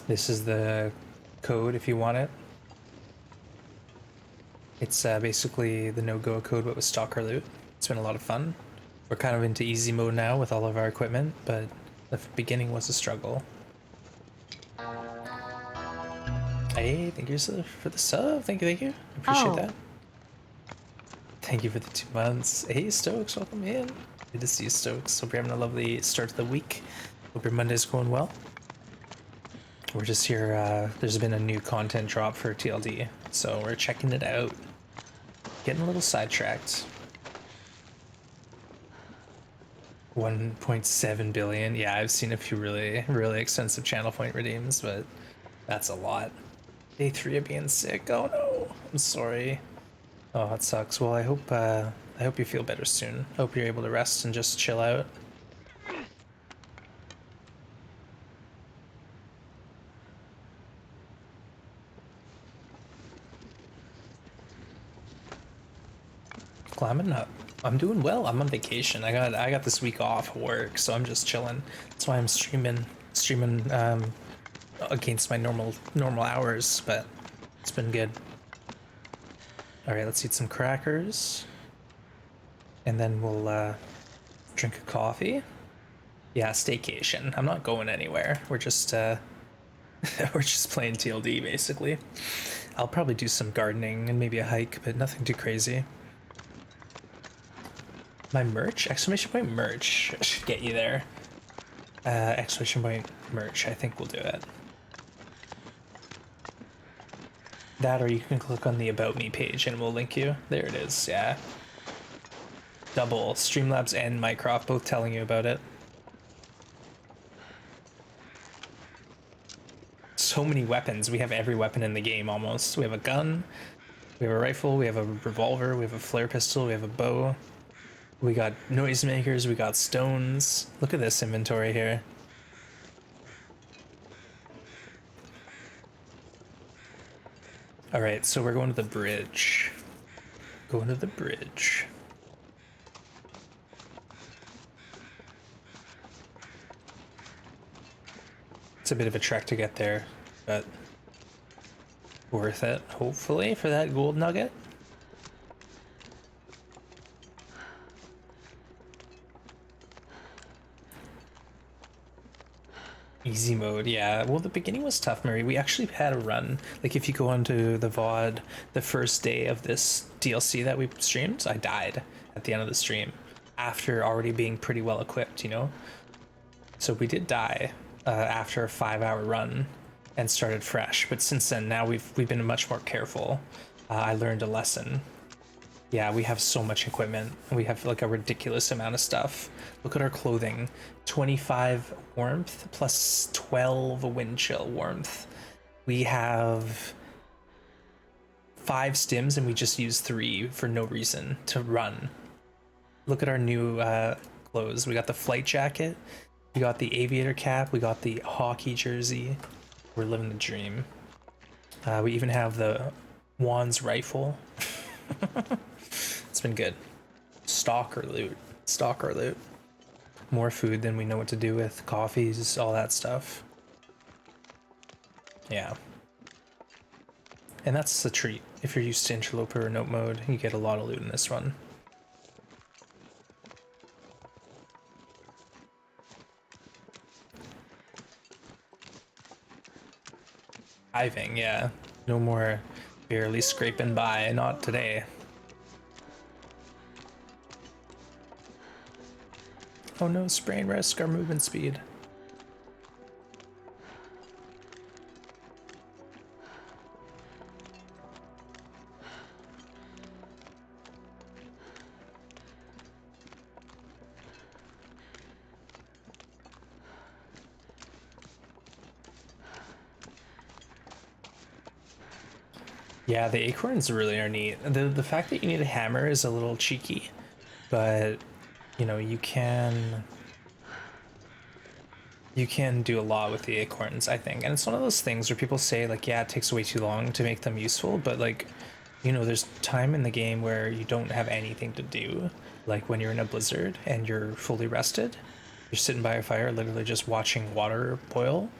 This is the code if you want it. It's basically the no-go code but with stalker loot. It's been a lot of fun. We're kind of into easy mode now with all of our equipment, but the beginning was a struggle. Hey, thank you for the sub. Thank you. Appreciate that. Thank you for the 2 months. Hey Stokes, welcome in. Good to see you, Stokes. Hope you're having a lovely start to the week. Hope your Monday's going well. We're just here, there's been a new content drop for TLD, so we're checking it out. Getting a little sidetracked. 1.7 billion. Yeah, I've seen a few really expensive channel point redeems, but that's a lot. Day 3 of being sick. Oh no, I'm sorry. Oh, that sucks. Well, I hope you feel better soon. Hope you're able to rest and just chill out. Climbing up. I'm doing well. I'm on vacation. I got this week off work, so I'm just chilling. That's why I'm streaming against my normal hours, but it's been good. All right, let's eat some crackers, and then we'll drink a coffee. Yeah, staycation. I'm not going anywhere. We're just we're just playing TLD basically. I'll probably do some gardening and maybe a hike, but nothing too crazy. My merch? Exclamation point merch should get you there. Exclamation point merch, I think we'll do it. That, or you can click on the About Me page and we'll link you. There it is, yeah. Double, Streamlabs and Mycroft both telling you about it. So many weapons. We have every weapon in the game almost. We have a gun, we have a rifle, we have a revolver, we have a flare pistol, we have a bow. We got noisemakers, we got stones. Look at this inventory here. Alright, so we're going to the bridge. Going to the bridge. It's a bit of a trek to get there, but worth it, hopefully, for that gold nugget. Easy mode, yeah. Well, the beginning was tough, Murray. We actually had a run. Like, if you go onto the VOD, the first day of this DLC that we streamed, I died at the end of the stream after already being pretty well equipped, you know? So we did die after a 5-hour run and started fresh. But since then, now we've been much more careful. I learned a lesson. Yeah, we have so much equipment. We have like a ridiculous amount of stuff. Look at our clothing. 25 warmth plus 12 wind chill warmth. We have 5 stims and we just use 3 for no reason to run. Look at our new clothes. We got the flight jacket. We got the aviator cap. We got the hockey jersey. We're living the dream. We even have the Juan's rifle. It's been good. Stock or loot. Stock or loot. More food than we know what to do with. Coffees, all that stuff. Yeah. And that's a treat. If you're used to interloper or note mode, you get a lot of loot in this one. Diving, yeah. No more barely scraping by. Not today. Oh no, sprain risk our movement speed. Yeah, the acorns really are neat. The fact that you need a hammer is a little cheeky, but you know, you can do a lot with the acorns, I think. And it's one of those things where people say like, yeah, it takes way too long to make them useful, but like, you know, there's time in the game where you don't have anything to do, like when you're in a blizzard and you're fully rested, you're sitting by a fire literally just watching water boil.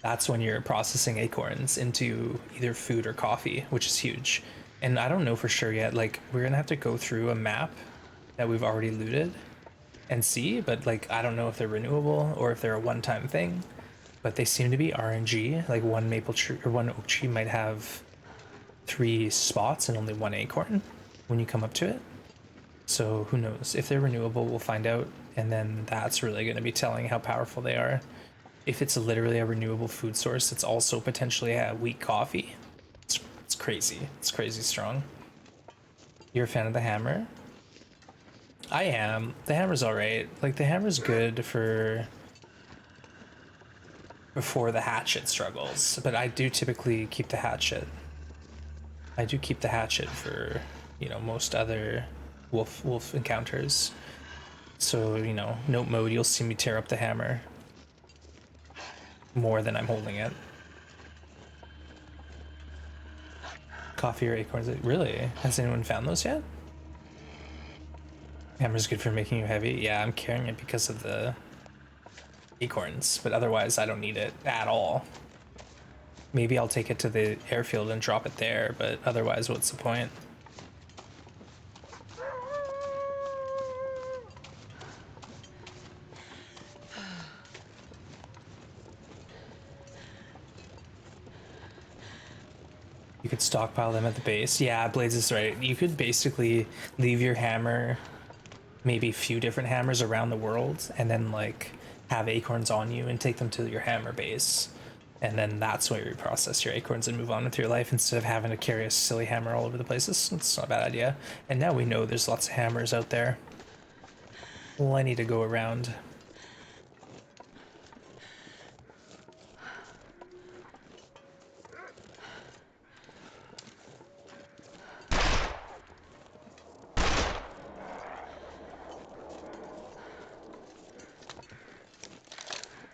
That's when you're processing acorns into either food or coffee, which is huge. And I don't know for sure yet, like we're gonna have to go through a map that we've already looted and see, but like I don't know if they're renewable or if they're a one-time thing, but they seem to be RNG. Like one maple tree or one oak tree might have 3 spots and only 1 acorn when you come up to it. So who knows? If they're renewable, we'll find out, and then that's really going to be telling how powerful they are. If it's literally a renewable food source, it's also potentially a weak coffee. It's crazy. It's crazy strong. You're a fan of the hammer? I am. The hammer's alright. Like, the hammer's good for before the hatchet struggles, but I do typically keep the hatchet. I do keep the hatchet for, you know, most other wolf encounters. So, you know, note mode, you'll see me tear up the hammer more than I'm holding it. Coffee or acorns? Really? Has anyone found those yet? Hammer's good for making you heavy. Yeah, I'm carrying it because of the acorns, but otherwise I don't need it at all. Maybe I'll take it to the airfield and drop it there, but otherwise what's the point? You could stockpile them at the base. Yeah, Blades is right. You could basically leave your hammer, maybe a few different hammers around the world, and then like have acorns on you and take them to your hammer base. And then that's where you process your acorns and move on with your life instead of having to carry a silly hammer all over the place. It's not a bad idea. And now we know there's lots of hammers out there. Plenty to go around.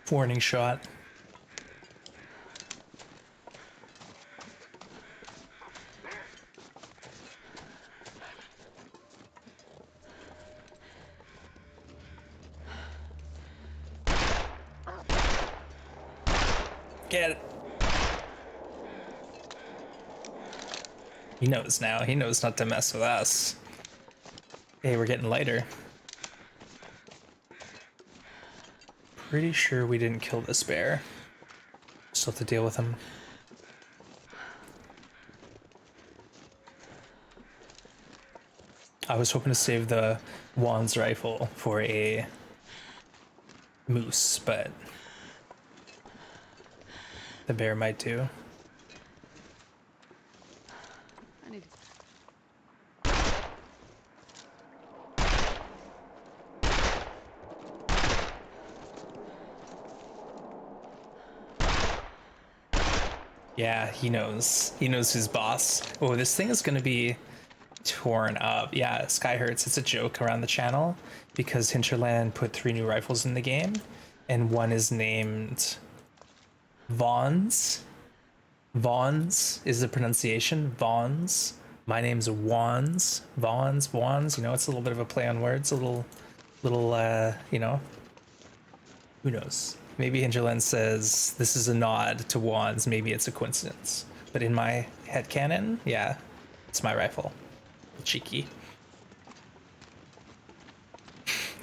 Warning shot. Get it. He knows now. He knows not to mess with us. Hey, we're getting lighter. Pretty sure we didn't kill this bear. Still have to deal with him. I was hoping to save the Juan's rifle for a moose, but the bear might too. I need Yeah, he knows. He knows who's boss. Oh, this thing is gonna be torn up. Yeah, Sky Hurts. It's a joke around the channel because Hinterland put 3 new rifles in the game, and one is named Vaughn's. Vaughn's is the pronunciation. Vaughn's. My name's Wands. Vaughn's. Wands. You know, it's a little bit of a play on words. A little. You know. Who knows? Maybe Hinterland says this is a nod to Wands. Maybe it's a coincidence. But in my headcanon, yeah, it's my rifle. Cheeky.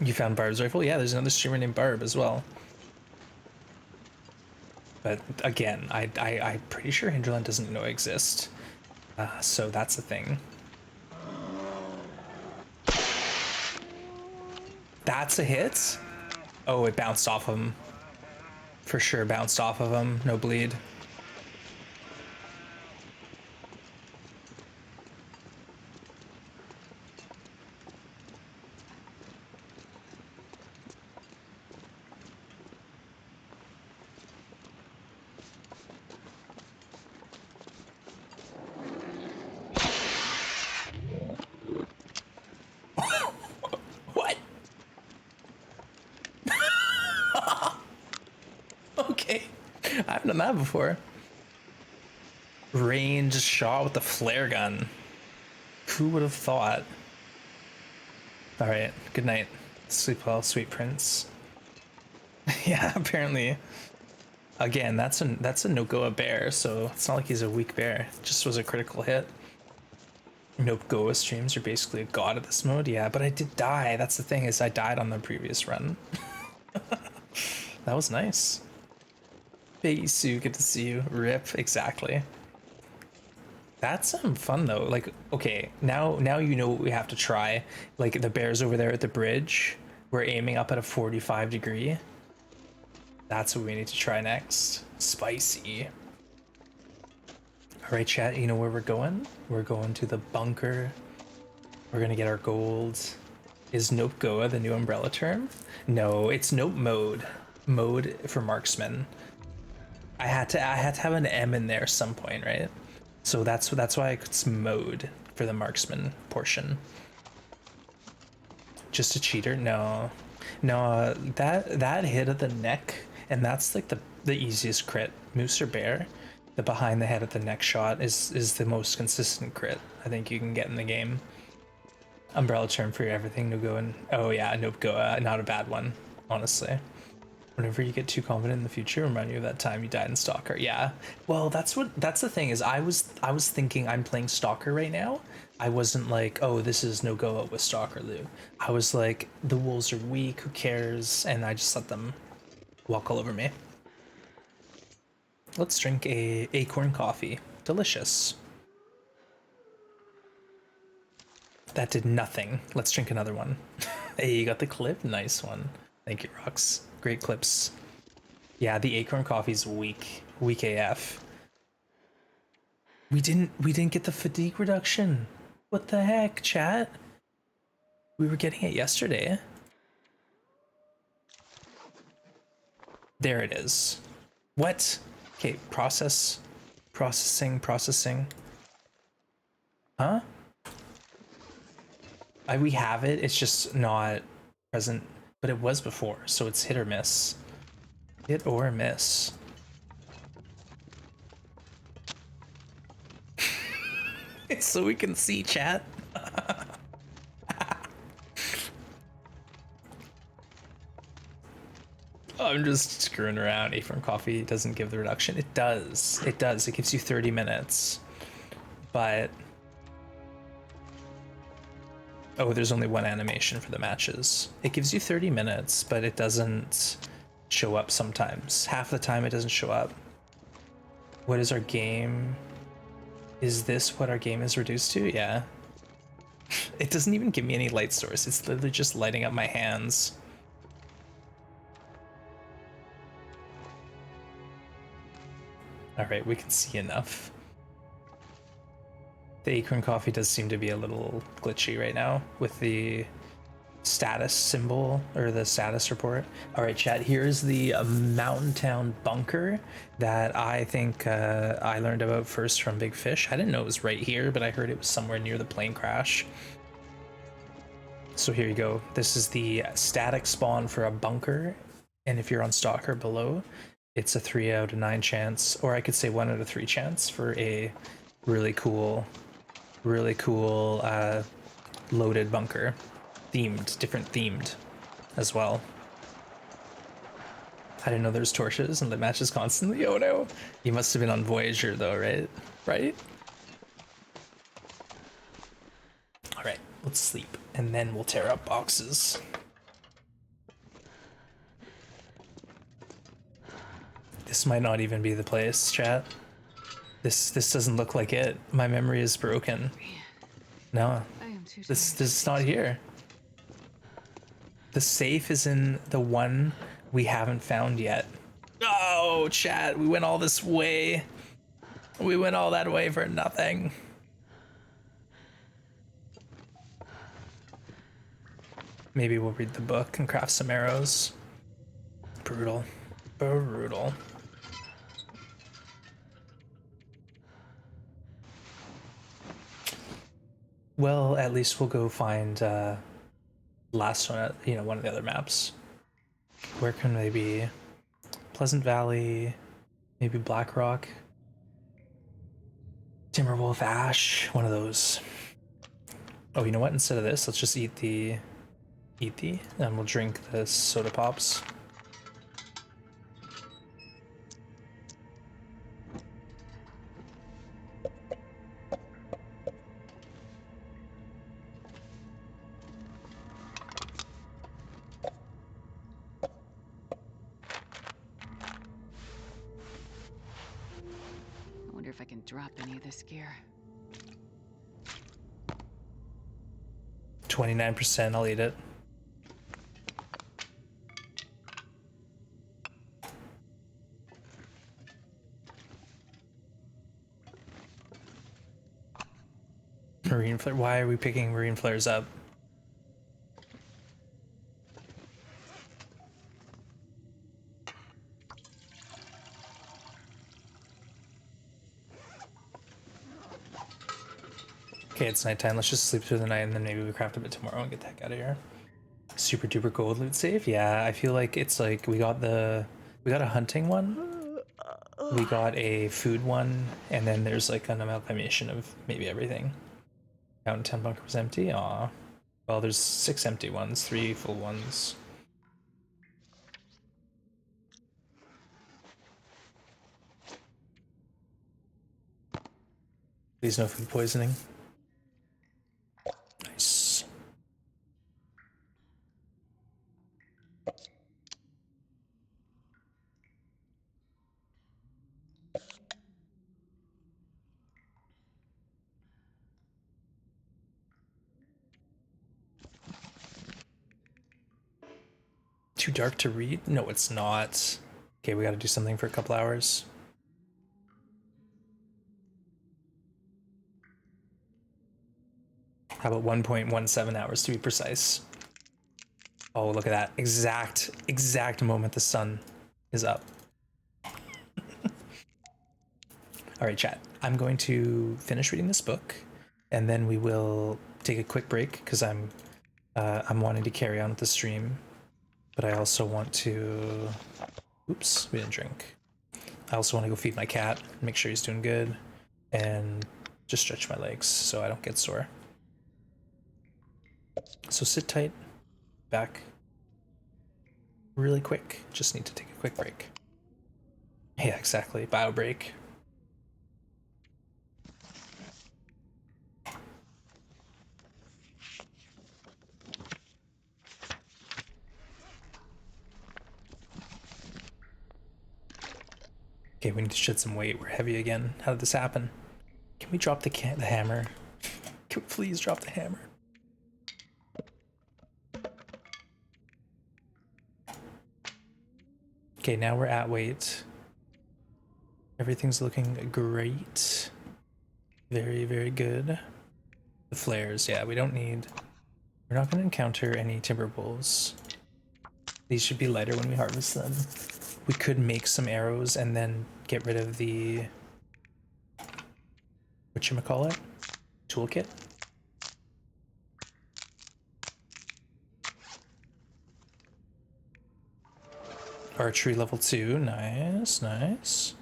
You found Barb's rifle? Yeah, there's another streamer named Barb as well. But again, I'm pretty sure Hinterland doesn't know I exist. So that's the thing. That's a hit? Oh, it bounced off of him. For sure bounced off of him. No bleed. What? Okay. I haven't done that before. Ranged shot with the flare gun. Who would have thought? Alright, good night. Sleep well, sweet prince. Yeah, apparently. Again, that's a no-goa bear, so it's not like he's a weak bear. It just was a critical hit. Nope, Goa streams are basically a god at this mode. Yeah, but I did die. That's the thing, is I died on the previous run. That was nice. Hey Sue, good to see you. Rip, exactly. That's fun though. Like, okay, now you know what we have to try. Like the bears over there at the bridge, we're aiming up at a 45-degree. That's what we need to try next. Spicy. All right, chat, you know where we're going? We're going to the bunker. We're gonna get our gold. Is Nope Goa the new umbrella term? No, it's Nope Mode. Mode for marksman. I had to have an M in there some point, right? So that's why it's mode for the marksman portion. Just a cheater? No. No, that hit at the neck, and that's like the easiest crit. Moose or bear, the behind the head at the neck shot is the most consistent crit I think you can get in the game. Umbrella term for everything, no go and oh yeah, nope go, not a bad one, honestly. Whenever you get too confident in the future, remind you of that time you died in Stalker. Yeah, well, that's the thing is I was thinking I'm playing Stalker right now. I wasn't like, oh, this is no go with Stalker Lou. I was like, the wolves are weak, who cares? And I just let them walk all over me. Let's drink a acorn coffee. Delicious. That did nothing. Let's drink another one. Hey, you got the clip? Nice one. Thank you, Rox. Great clips. Yeah, the acorn coffee's weak. Weak AF. We didn't get the fatigue reduction. What the heck, chat? We were getting it yesterday. There it is. What? Okay, processing. Huh? We have it, it's just not present, but it was before, so it's hit or miss. Hit or miss. So we can see, chat. I'm just screwing around. Acorn coffee doesn't give the reduction. It does. It does. It gives you 30 minutes. But oh, there's only one animation for the matches. It gives you 30 minutes, but it doesn't show up sometimes. Half the time it doesn't show up. What is our game? Is this what our game is reduced to? Yeah. It doesn't even give me any light source. It's literally just lighting up my hands. All right, we can see enough. The acorn coffee does seem to be a little glitchy right now with the status symbol or the status report. All right, chat. Here's the Mountain Town bunker that I think I learned about first from Big Fish. I didn't know it was right here, but I heard it was somewhere near the plane crash. So here you go. This is the static spawn for a bunker, and if you're on Stalker below, it's a 3 out of 9 chance, or I could say 1 out of 3 chance for a really cool loaded bunker. Different themed as well. I didn't know there's torches and lit matches constantly. Oh no. You must have been on Voyager though, right? Right? Alright, let's sleep. And then we'll tear up boxes. This might not even be the place, chat. This doesn't look like it. My memory is broken. No. This is not here. The safe is in the one we haven't found yet. Oh, chat, we went all this way. We went all that way for nothing. Maybe we'll read the book and craft some arrows. Brutal. Brutal. Well, at least we'll go find last one at, one of the other maps. Where can they be? Pleasant Valley, maybe Black Rock, Timberwolf Ash, one of those. Oh, you know what? Instead of this, let's just eat the, and we'll drink the soda pops. I wonder if I can drop any of this gear. 29%, I'll eat it. Marine flare. Why are we picking marine flares up? Okay, it's nighttime. Let's just sleep through the night and then maybe we craft a bit tomorrow and get the heck out of here. Super duper gold loot save. Yeah, I feel like it's like we got a hunting one, we got a food one, and then there's like an amalgamation of maybe everything. Mountain 10 bunker was empty. Aw. Well, there's 6 empty ones, 3 full ones. Please no food poisoning. Nice. Too dark to read? No, it's not. Okay, we gotta do something for a couple hours. How about 1.17 hours to be precise? Oh, look at that. Exact moment the sun is up. All right, chat. I'm going to finish reading this book, and then we will take a quick break because I'm wanting to carry on with the stream, but I also want to. Oops, we didn't drink. I also want to go feed my cat, make sure he's doing good, and just stretch my legs so I don't get sore. So sit tight, back. Really quick. Just need to take a quick break. Yeah, exactly. Bio break. Okay, we need to shed some weight. We're heavy again. How did this happen? Can we drop the hammer? Can we please drop the hammer? Okay, now we're at weight. Everything's looking great. Very, very good. The flares, yeah, we don't need We're not going to encounter any timber bulls. These should be lighter when we harvest them. We could make some arrows and then get rid of the whatchamacallit? Toolkit. Archery level 2, nice, nice.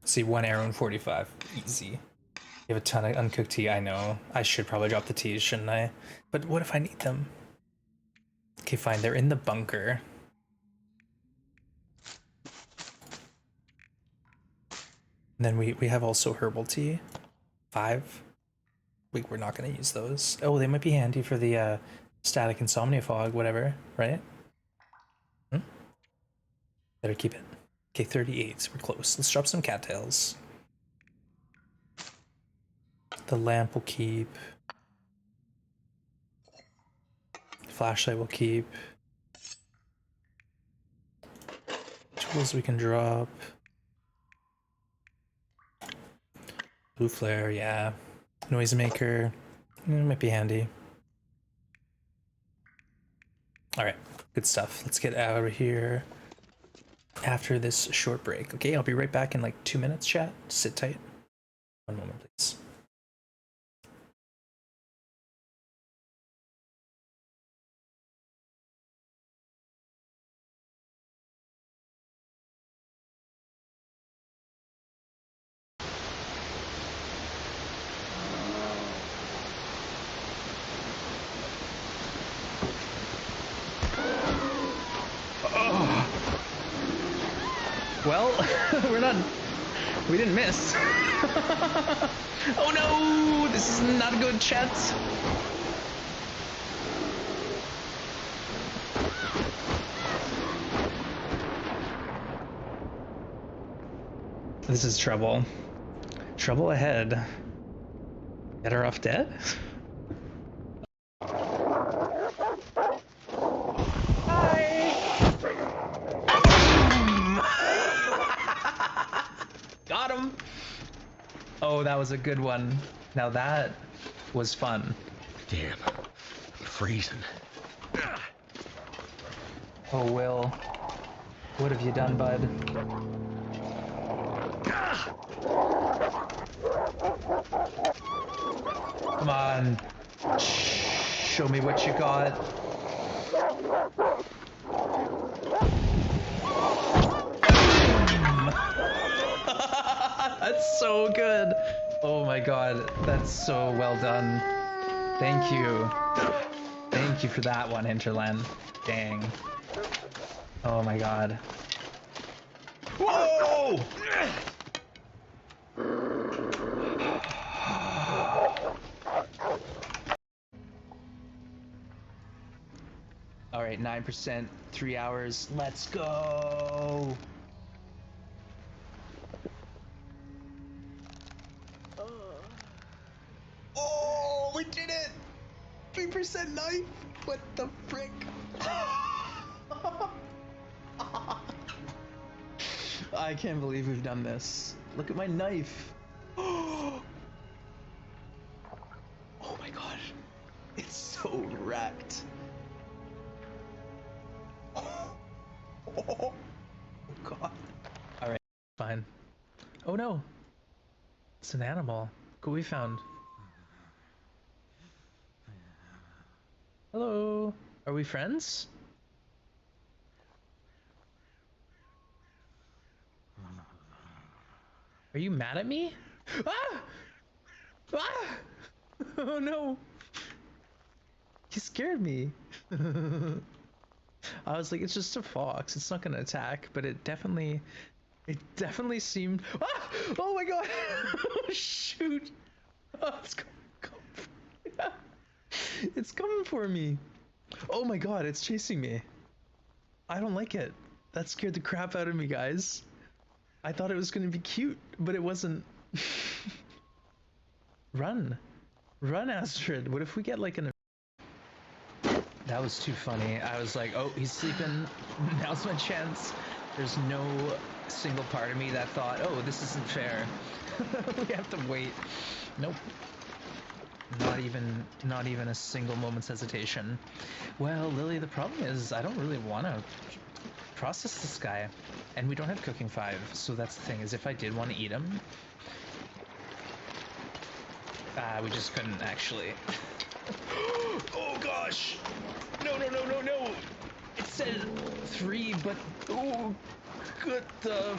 See, 1 arrow and 45, easy. You have a ton of uncooked tea, I know. I should probably drop the teas, shouldn't I? But what if I need them? Okay, fine, they're in the bunker. And then we have also herbal tea. 5. We're not gonna use those. Oh, they might be handy for the static insomnia fog, whatever, right? Better keep it. Okay, 38, we're close. Let's drop some cattails. The lamp will keep. Flashlight will keep. Tools we can drop. Blue flare, yeah. Noisemaker, might be handy. All right, good stuff. Let's get out of here after this short break. Okay, I'll be right back in like 2 minutes, chat. Sit tight. 1 moment, please. Well, we didn't miss. Oh no, this is not good, chat. This is trouble. Trouble ahead. Better off dead? Got him! Oh, that was a good one. Now that was fun. Damn, I'm freezing. Oh, Will. What have you done, bud? Come on. Show me what you got. That's so good. Oh my god, that's so well done. Thank you. Thank you for that one, Hinterland. Dang. Oh my god. Whoa! All right, 9%, 3 hours. Let's go. Oh, we did it! 3% knife? What the frick? I can't believe we've done this. Look at my knife. Oh my god. It's so wrecked. Oh god. Alright, fine. Oh no. It's an animal. Look what we found. Hello. Are we friends? Are you mad at me? Ah! Ah! Oh no. You scared me. I was like, it's just a fox. It's not gonna attack, but it definitely seemed. Ah! Oh my god! Shoot! Oh, it's coming for me. Oh my god, it's chasing me. I don't like it. That scared the crap out of me, guys. I thought it was gonna be cute, but it wasn't. Run. Run, Astrid. What if we get like an... That was too funny. I was like, oh, he's sleeping. Now's my chance. There's no single part of me that thought, oh, this isn't fair. We have to wait. Nope. Not even a single moment's hesitation. Well, Lily, the problem is I don't really want to process this guy, and we don't have cooking 5, so that's the thing, is if I did want to eat him, we just couldn't actually. Oh gosh! No, no, no, no, no! It said 3, but oh, good the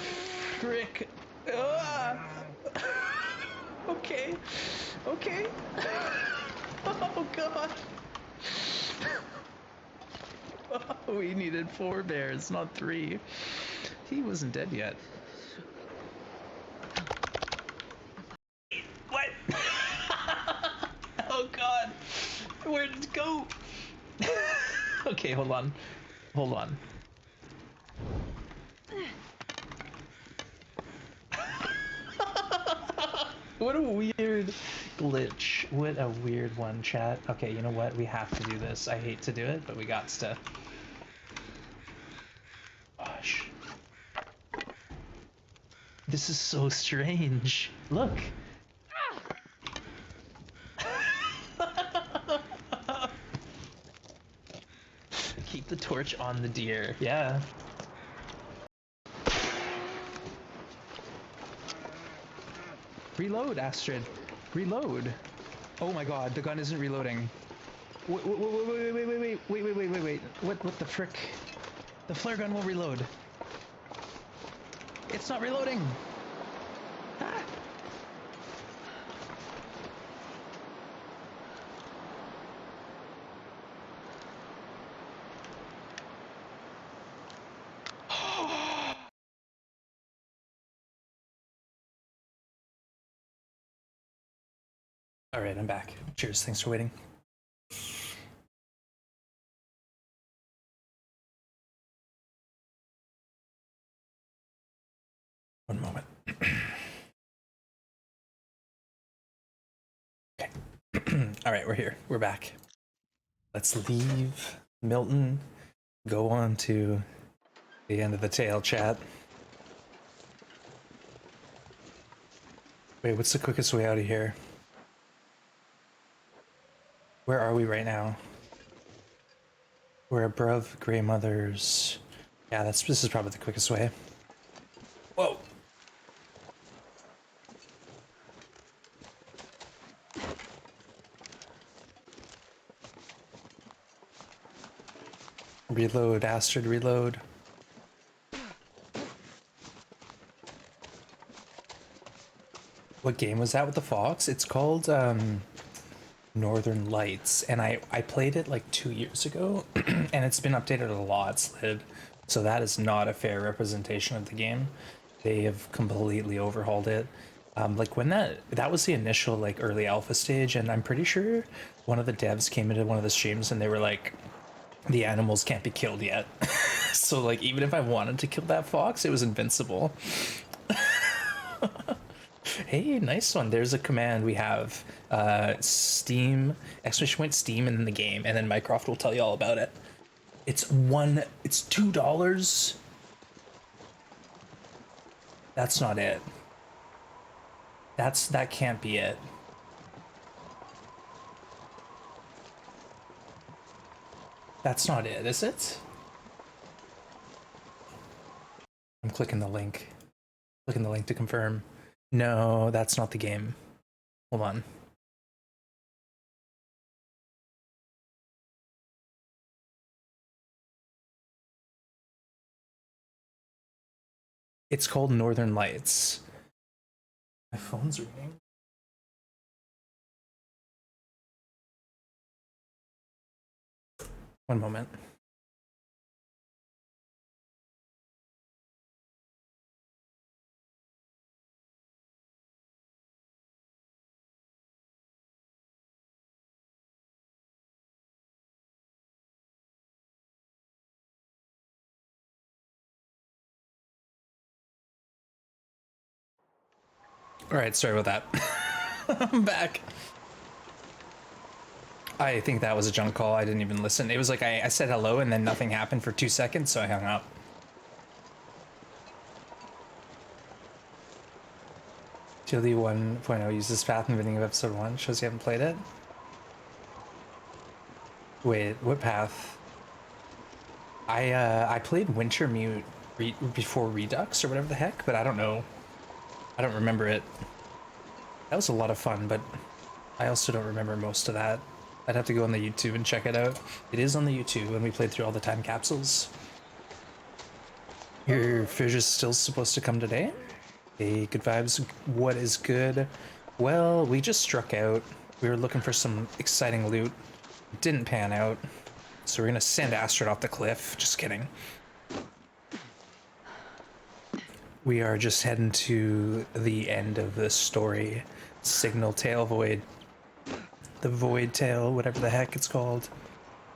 frick! Ah! Okay, okay. Oh god! Oh, we needed 4 bears, not 3. He wasn't dead yet. What? Oh god! Where did it go? Okay, hold on. Hold on. What a weird glitch. What a weird one, chat. Okay, you know what? We have to do this. I hate to do it, but we got to. Gosh. This is so strange. Look. Keep the torch on the deer. Yeah. Reload, Astrid. Reload. Oh my god, the gun isn't reloading. Wait. What the frick? The flare gun will reload. It's not reloading. Ah. All right, I'm back. Cheers. Thanks for waiting. One moment. Okay. All right, we're here. We're back. Let's leave Milton, go on to the end of the tail, chat. Wait, what's the quickest way out of here? Where are we right now? We're above Grey Mother's. Yeah, this is probably the quickest way. Whoa! Reload, Astrid, reload. What game was that with the fox? It's called Northern Lights, and I played it like 2 years ago, and it's been updated a lot, Slid. So that is not a fair representation of the game. They have completely overhauled it. Like when that was the initial like early alpha stage, and I'm pretty sure one of the devs came into one of the streams and they were like, the animals can't be killed yet. So like even if I wanted to kill that fox, it was invincible. Hey, nice one. There's a command we have. Steam, exclamation point Steam in the game, and then Mycroft will tell you all about it. It's $2. That's not it. That can't be it. That's not it, is it? I'm clicking the link. Clicking the link to confirm. No, that's not the game. Hold on. It's called Northern Lights. My phone's ringing. One moment. All right, sorry about that. I'm back. I think that was a junk call. I didn't even listen. It was like I said hello and then nothing happened for 2 seconds, so I hung up. DLD 1.0 uses this path in the beginning of episode 1. Shows you haven't played it. Wait, what path? I played Wintermute before Redux or whatever the heck, but I don't know. I don't remember it. That was a lot of fun, but I also don't remember most of that. I'd have to go on the YouTube and check it out. It is on the YouTube, and we played through all the time capsules. Your fish is still supposed to come today? Hey, good vibes. What is good? Well, we just struck out. We were looking for some exciting loot. It didn't pan out. So we're gonna send Astrid off the cliff. Just kidding. We are just heading to the end of the story. Signal Tail Void. The Void Tail, whatever the heck it's called.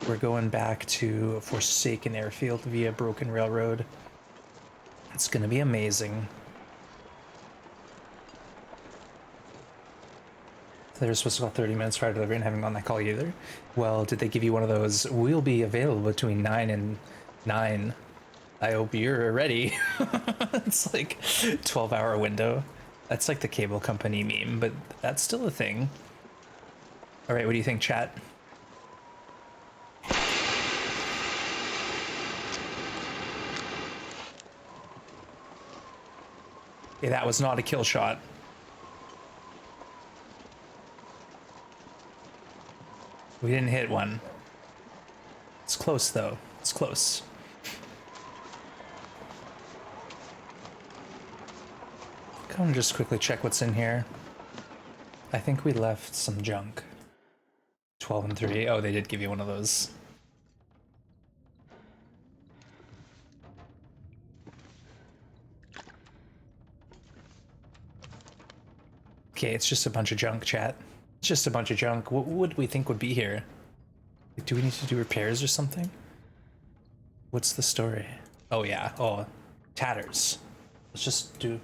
We're going back to a Forsaken Airfield via Broken Railroad. It's gonna be amazing. They were supposed to call 30 minutes prior to delivery and haven't gotten that call either. Well, did they give you one of those? We'll be available between 9 and 9. I hope you're ready. It's like 12-hour window. That's like the cable company meme, but that's still a thing. All right, what do you think, chat? Okay, that was not a kill shot. We didn't hit one. It's close, though. It's close. Come and just quickly check what's in here. I think we left some junk. 12 and 3. Oh, they did give you one of those. Okay, it's just a bunch of junk, chat. It's just a bunch of junk. What would we think would be here? Like, do we need to do repairs or something? What's the story? Oh, yeah. Oh, tatters. Let's just do...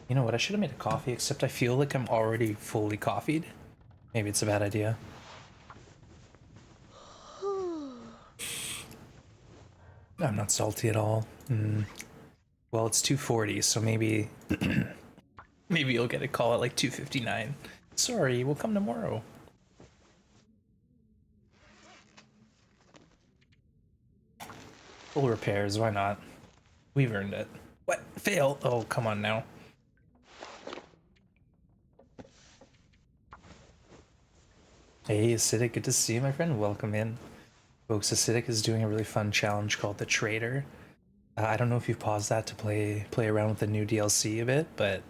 You know what? I should have made a coffee, except I feel like I'm already fully coffeed. Maybe it's a bad idea. I'm not salty at all. Well, it's 2:40, so maybe... maybe you'll get a call at like 2:59. Sorry, we'll come tomorrow. Full repairs, why not? We've earned it. What? Fail? Oh, come on now. Hey, Acidic, good to see you, my friend. Welcome in. Folks, Acidic is doing a really fun challenge called The Trader. I don't know if you've paused that to play around with the new DLC a bit, but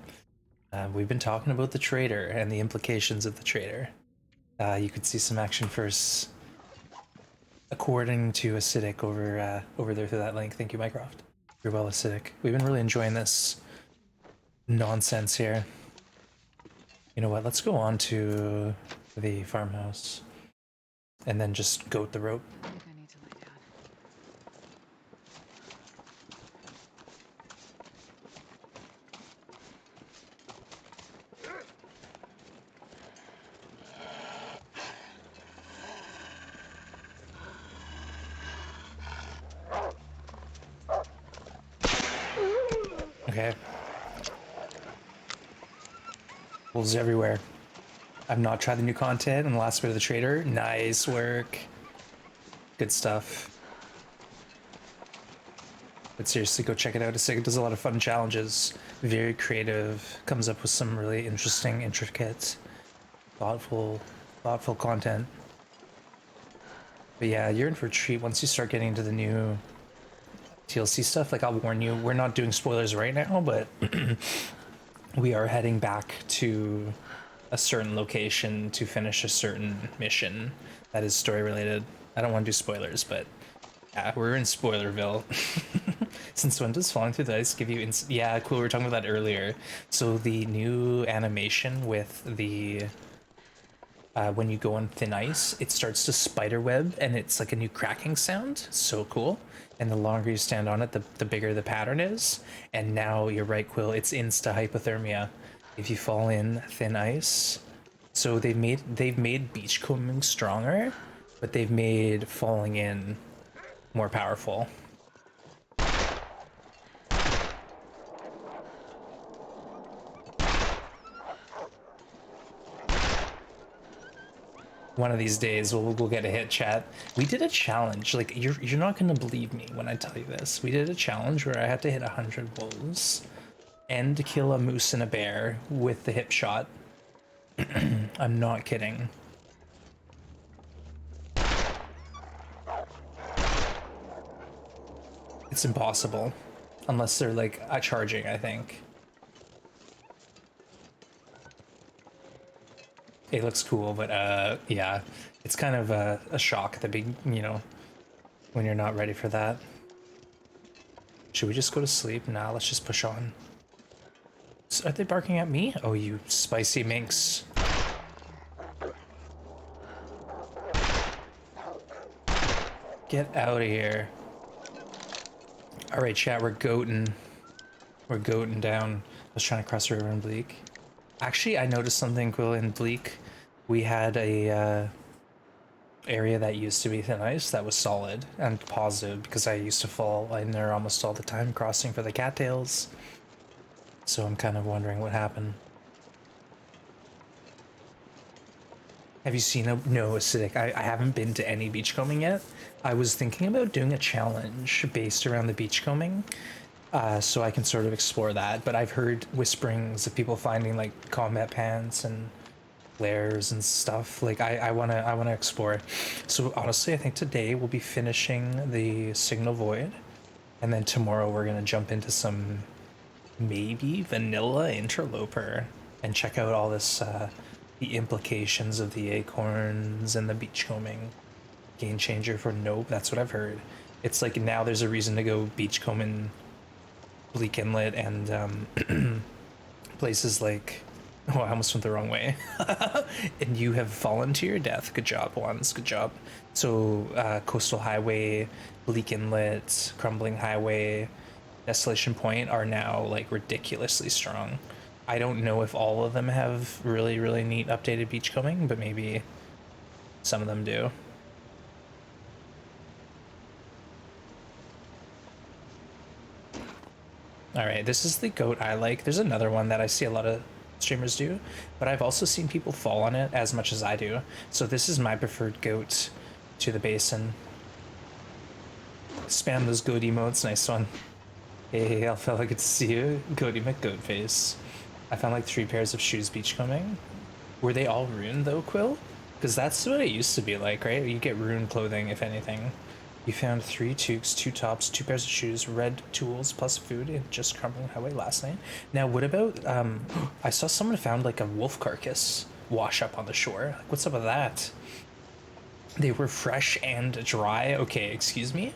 we've been talking about The Trader and the implications of The Trader. You could see some action first, according to Acidic over there through that link. Thank you, Mycroft. You're well, Acidic. We've been really enjoying this nonsense here. You know what? Let's go on to the farmhouse and then just goat the rope. I think I need to lay down. Okay. Wolves everywhere. I've not tried the new content in the last bit of The Trader. Nice work. Good stuff. But seriously, go check it out. It does a lot of fun challenges. Very creative. Comes up with some really interesting, intricate, thoughtful content. But yeah, you're in for a treat once you start getting into the new TLC stuff. Like, I'll warn you, we're not doing spoilers right now, but we are heading back to a certain location to finish a certain mission that is story related. I don't want to do spoilers, but yeah, we're in Spoilerville. Since when does falling through the ice give you yeah, cool, we were talking about that earlier. So the new animation with the when you go on thin ice, it starts to spiderweb and it's like a new cracking sound. So cool. And the longer you stand on it, the bigger the pattern is. And now you're right, Quill, it's insta hypothermia if you fall in thin ice. So they've made beachcombing stronger, but they've made falling in more powerful. One of these days we'll get a hit, chat. We did a challenge. Like you're not gonna believe me when I tell you this. We did a challenge where I had to hit 100 wolves and kill a moose and a bear with the hip shot. I'm not kidding. It's impossible unless they're like charging, I think. It looks cool, but yeah, it's kind of a shock at the big, when you're not ready for that. Should we just go to sleep? Nah, let's just push on. Are they barking at me? Oh, you spicy minx. Get out of here. All right, chat, we're goating. We're goating down. I was trying to cross the river in Bleak. Actually, I noticed something cool in Bleak. We had a area that used to be thin ice that was solid and positive because I used to fall in there almost all the time crossing for the cattails. So I'm kind of wondering what happened. Have you seen a no acidic? I haven't been to any beachcombing yet. I was thinking about doing a challenge based around the beachcombing, so I can sort of explore that. But I've heard whisperings of people finding like combat pants and flares and stuff. Like I wanna explore. So honestly, I think today we'll be finishing the Signal Void, and then tomorrow we're gonna jump into some maybe vanilla interloper and check out all this the implications of the acorns and the beachcombing. Game changer for nope, that's what I've heard. It's like now there's a reason to go beachcombing Bleak Inlet and places like, oh, I almost went the wrong way. And you have fallen to your death. Good job, Wands. Good job. So Coastal Highway, Bleak Inlet, Crumbling Highway, Desolation Point are now like ridiculously strong. I don't know if all of them have really, really neat updated beachcombing, but maybe some of them do. All right, this is the goat I like. There's another one that I see a lot of streamers do, but I've also seen people fall on it as much as I do. So this is my preferred goat to the basin. Spam those goat emotes. Nice one. Hey, Alfella, good to see you. Goaty McGoatface. I found like 3 pairs of shoes beachcombing. Were they all ruined though, Quill? Because that's what it used to be like, right? You get ruined clothing, if anything. You found 3 toques, 2 tops, 2 pairs of shoes, red tools, plus food in just Crumbling Highway last night. Now, what about, I saw someone found like a wolf carcass wash up on the shore. Like, what's up with that? They were fresh and dry. Okay, excuse me?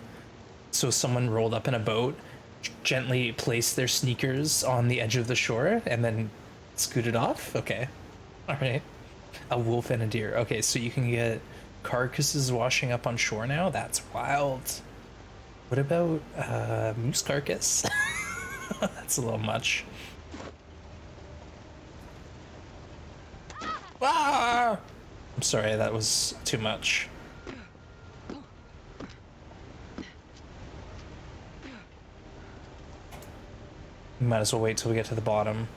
So someone rolled up in a boat, gently placed their sneakers on the edge of the shore, and then scooted off? Okay. Alright. A wolf and a deer. Okay, so you can get carcasses washing up on shore now? That's wild. What about moose carcass? That's a little much. Ah! I'm sorry, that was too much. Might as well wait till we get to the bottom.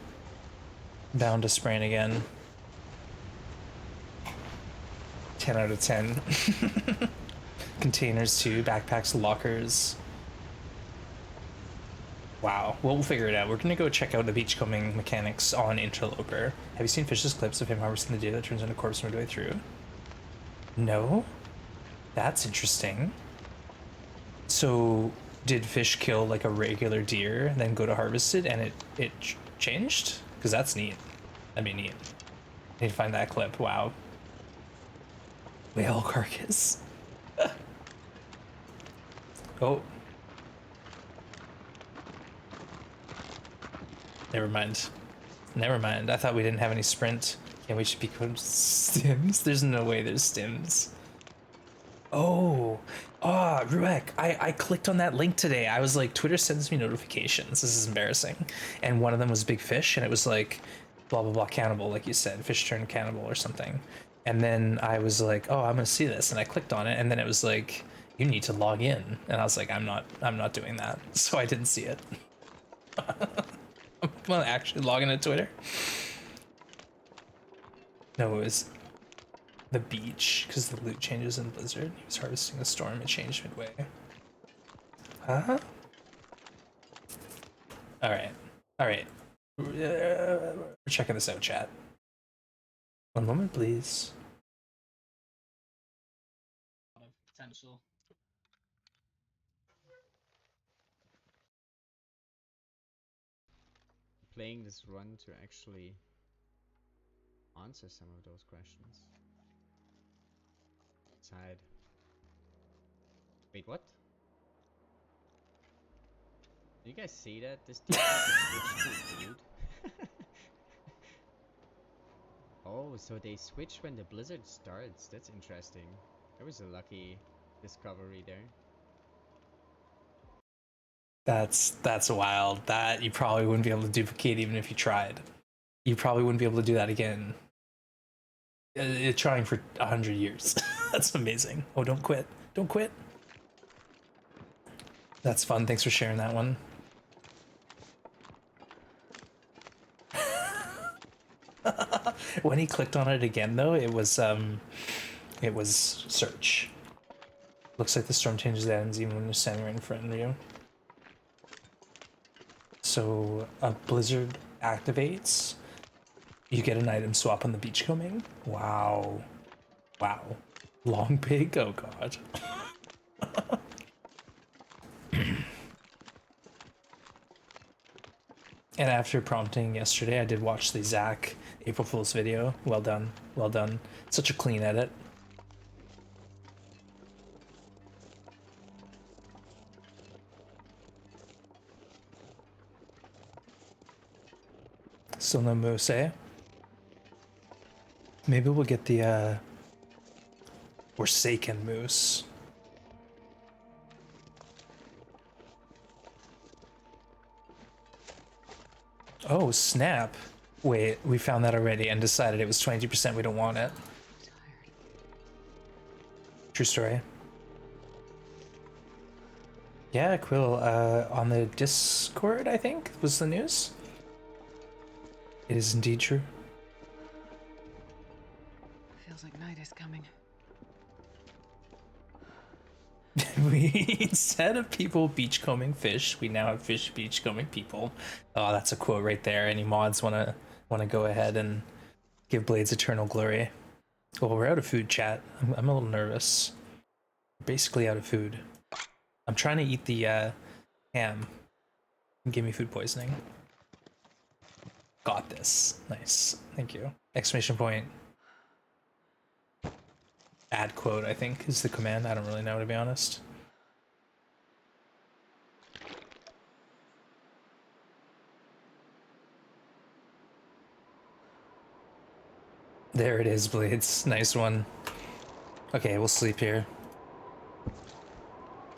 Bound to sprain again. 10 out of 10. Containers too, backpacks, lockers. Wow, well, we'll figure it out. We're gonna go check out the beachcombing mechanics on Interloper. Have you seen Fish's clips of him harvesting the deer that turns into a corpse midway through? No? That's interesting. So, did Fish kill like a regular deer and then go to harvest it and it changed? Because that's neat. That'd be neat. I need to find that clip. Wow. Whale carcass. Oh. Never mind. Never mind. I thought we didn't have any sprint. Can't we just be code stims? There's no way there's stims. Oh. Ah, Ruek, I clicked on that link today. I was like, Twitter sends me notifications. This is embarrassing. And one of them was Big Fish, and it was like, blah, blah, blah, cannibal, like you said. Fish turned cannibal or something. And then I was like, oh, I'm gonna see this. And I clicked on it, and then it was like, you need to log in. And I was like, I'm not doing that. So I didn't see it. I'm gonna actually log into Twitter. No, it was the beach because the loot changes in Blizzard. He was harvesting a storm. It changed midway. Huh? All right. All right. We're checking this out, chat. One moment, please. Potential. Playing this run to actually answer some of those questions. Side. Wait, what? Did you guys see that? This dude switched to a dude. Oh, so they switch when the blizzard starts. That's interesting. That was a lucky discovery there. That's wild. That you probably wouldn't be able to duplicate even if you tried. You probably wouldn't be able to do that again. Trying for 100 years. That's amazing. Oh, don't quit. Don't quit. That's fun. Thanks for sharing that one. When he clicked on it again, though, it was search. Looks like the storm changes ends even when you're standing right in front of you. So a blizzard activates. You get an item swap on the beachcombing. Wow. Wow. Long pig? Oh god. And after prompting yesterday, I did watch the Zach April Fool's video. Well done. Well done. Such a clean edit. Still no moose, eh? Maybe we'll get the Forsaken moose. Oh, snap. Wait, we found that already and decided it was 22%. We don't want it. True story. Yeah, Quill, on the Discord, I think, was the news. It is indeed true. Feels like night is coming. We, instead of people beachcombing fish, we now have fish beachcombing people. Oh, that's a quote right there. Any mods wanna go ahead and give Blades eternal glory? Well, we're out of food, chat. I'm a little nervous. We're basically out of food. I'm trying to eat the ham. Give me food poisoning. Got this. Nice. Thank you. Exclamation point. Add quote, I think, is the command. I don't really know, to be honest. There it is, Blades. Nice one. Okay, we'll sleep here.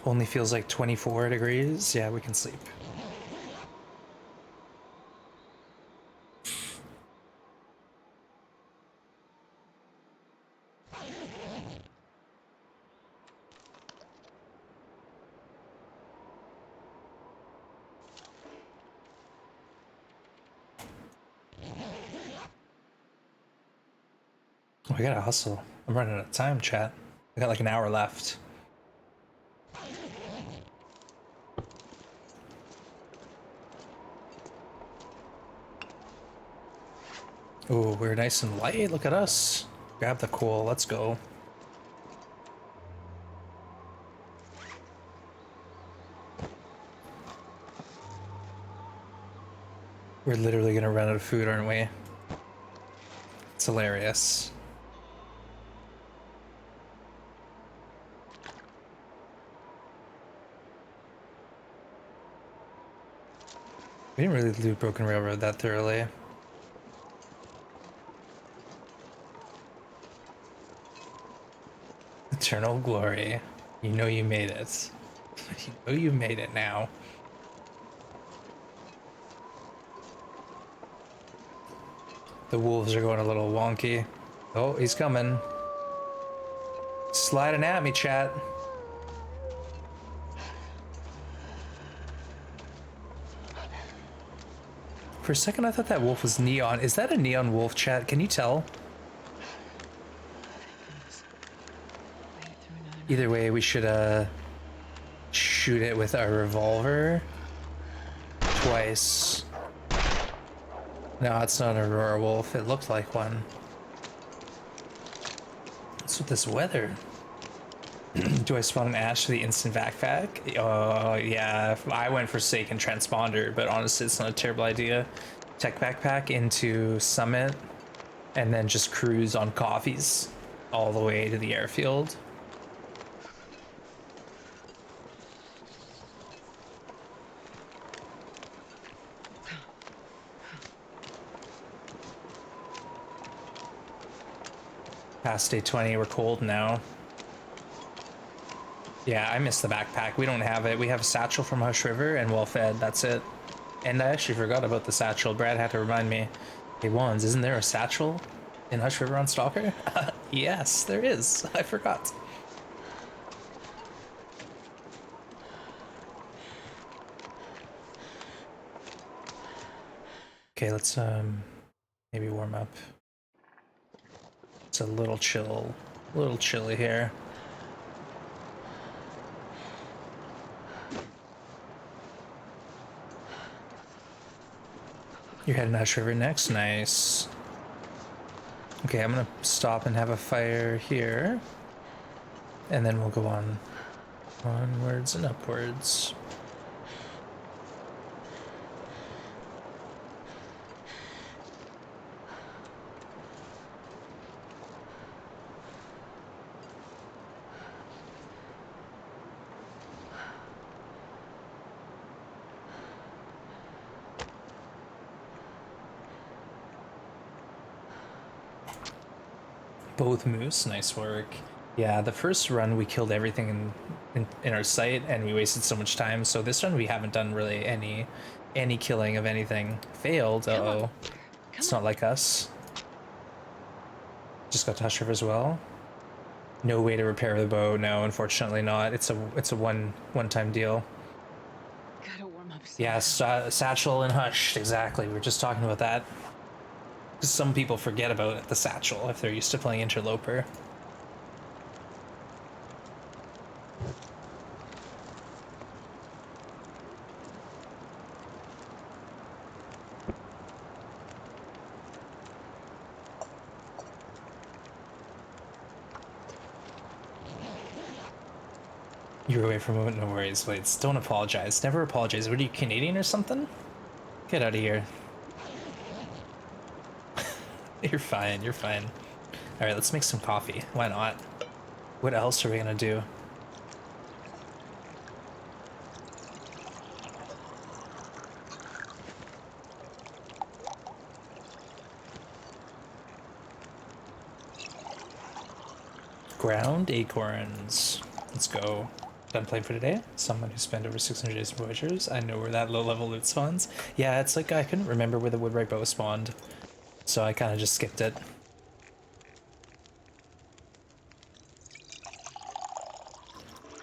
Only feels like 24 degrees. Yeah, we can sleep. Oh, I gotta hustle. I'm running out of time, chat. I got like an hour left. Ooh, we're nice and light. Look at us. Grab the coal. Let's go. We're literally gonna run out of food, aren't we? It's hilarious. We didn't really do Broken Railroad that thoroughly. Eternal glory. You know you made it. You know you made it now. The wolves are going a little wonky. Oh, he's coming. Sliding at me, chat. For a second, I thought that wolf was neon. Is that a neon wolf, chat? Can you tell? Either way, we should shoot it with our revolver twice. No, it's not a Aurora Wolf. It looked like one. What's with this weather? Do I spawn an Ash for the instant backpack? Oh, yeah. I went for Sake and Transponder, but honestly, it's not a terrible idea. Tech backpack into Summit, and then just cruise on coffees all the way to the airfield. Past day 20, we're cold now. Yeah, I miss the backpack. We don't have it. We have a satchel from Hush River and well fed. That's it. And I actually forgot about the satchel. Brad had to remind me. Hey, Wands, isn't there a satchel in Hush River on Stalker? Yes, there is. I forgot. Okay, let's maybe warm up. It's a little chilly here. You're heading to Hush River next? Nice. Okay, I'm gonna stop and have a fire here. And then we'll go on onwards and upwards. Both moose, nice work. Yeah, the first run we killed everything in our sight and we wasted so much time. So this run we haven't done really any killing of anything. Failed, uh-oh. It's not like us. Just got to Hush River as well. No way to repair the bow, no, unfortunately not. It's a one-time deal. Gotta warm up. Yeah, satchel and Hush, exactly. We were just talking about that. Some people forget about the satchel if they're used to playing Interloper. You're away for a moment, no worries. Wait, don't apologize. Never apologize. What are you, Canadian or something? Get out of here. You're fine, you're fine. Alright, let's make some coffee. Why not? What else are we gonna do? Ground acorns. Let's go. Done playing for today? Someone who spent over 600 days in Voyagers. I know where that low-level loot spawns. Yeah, it's like I couldn't remember where the woodright bow spawned, so I kind of just skipped it.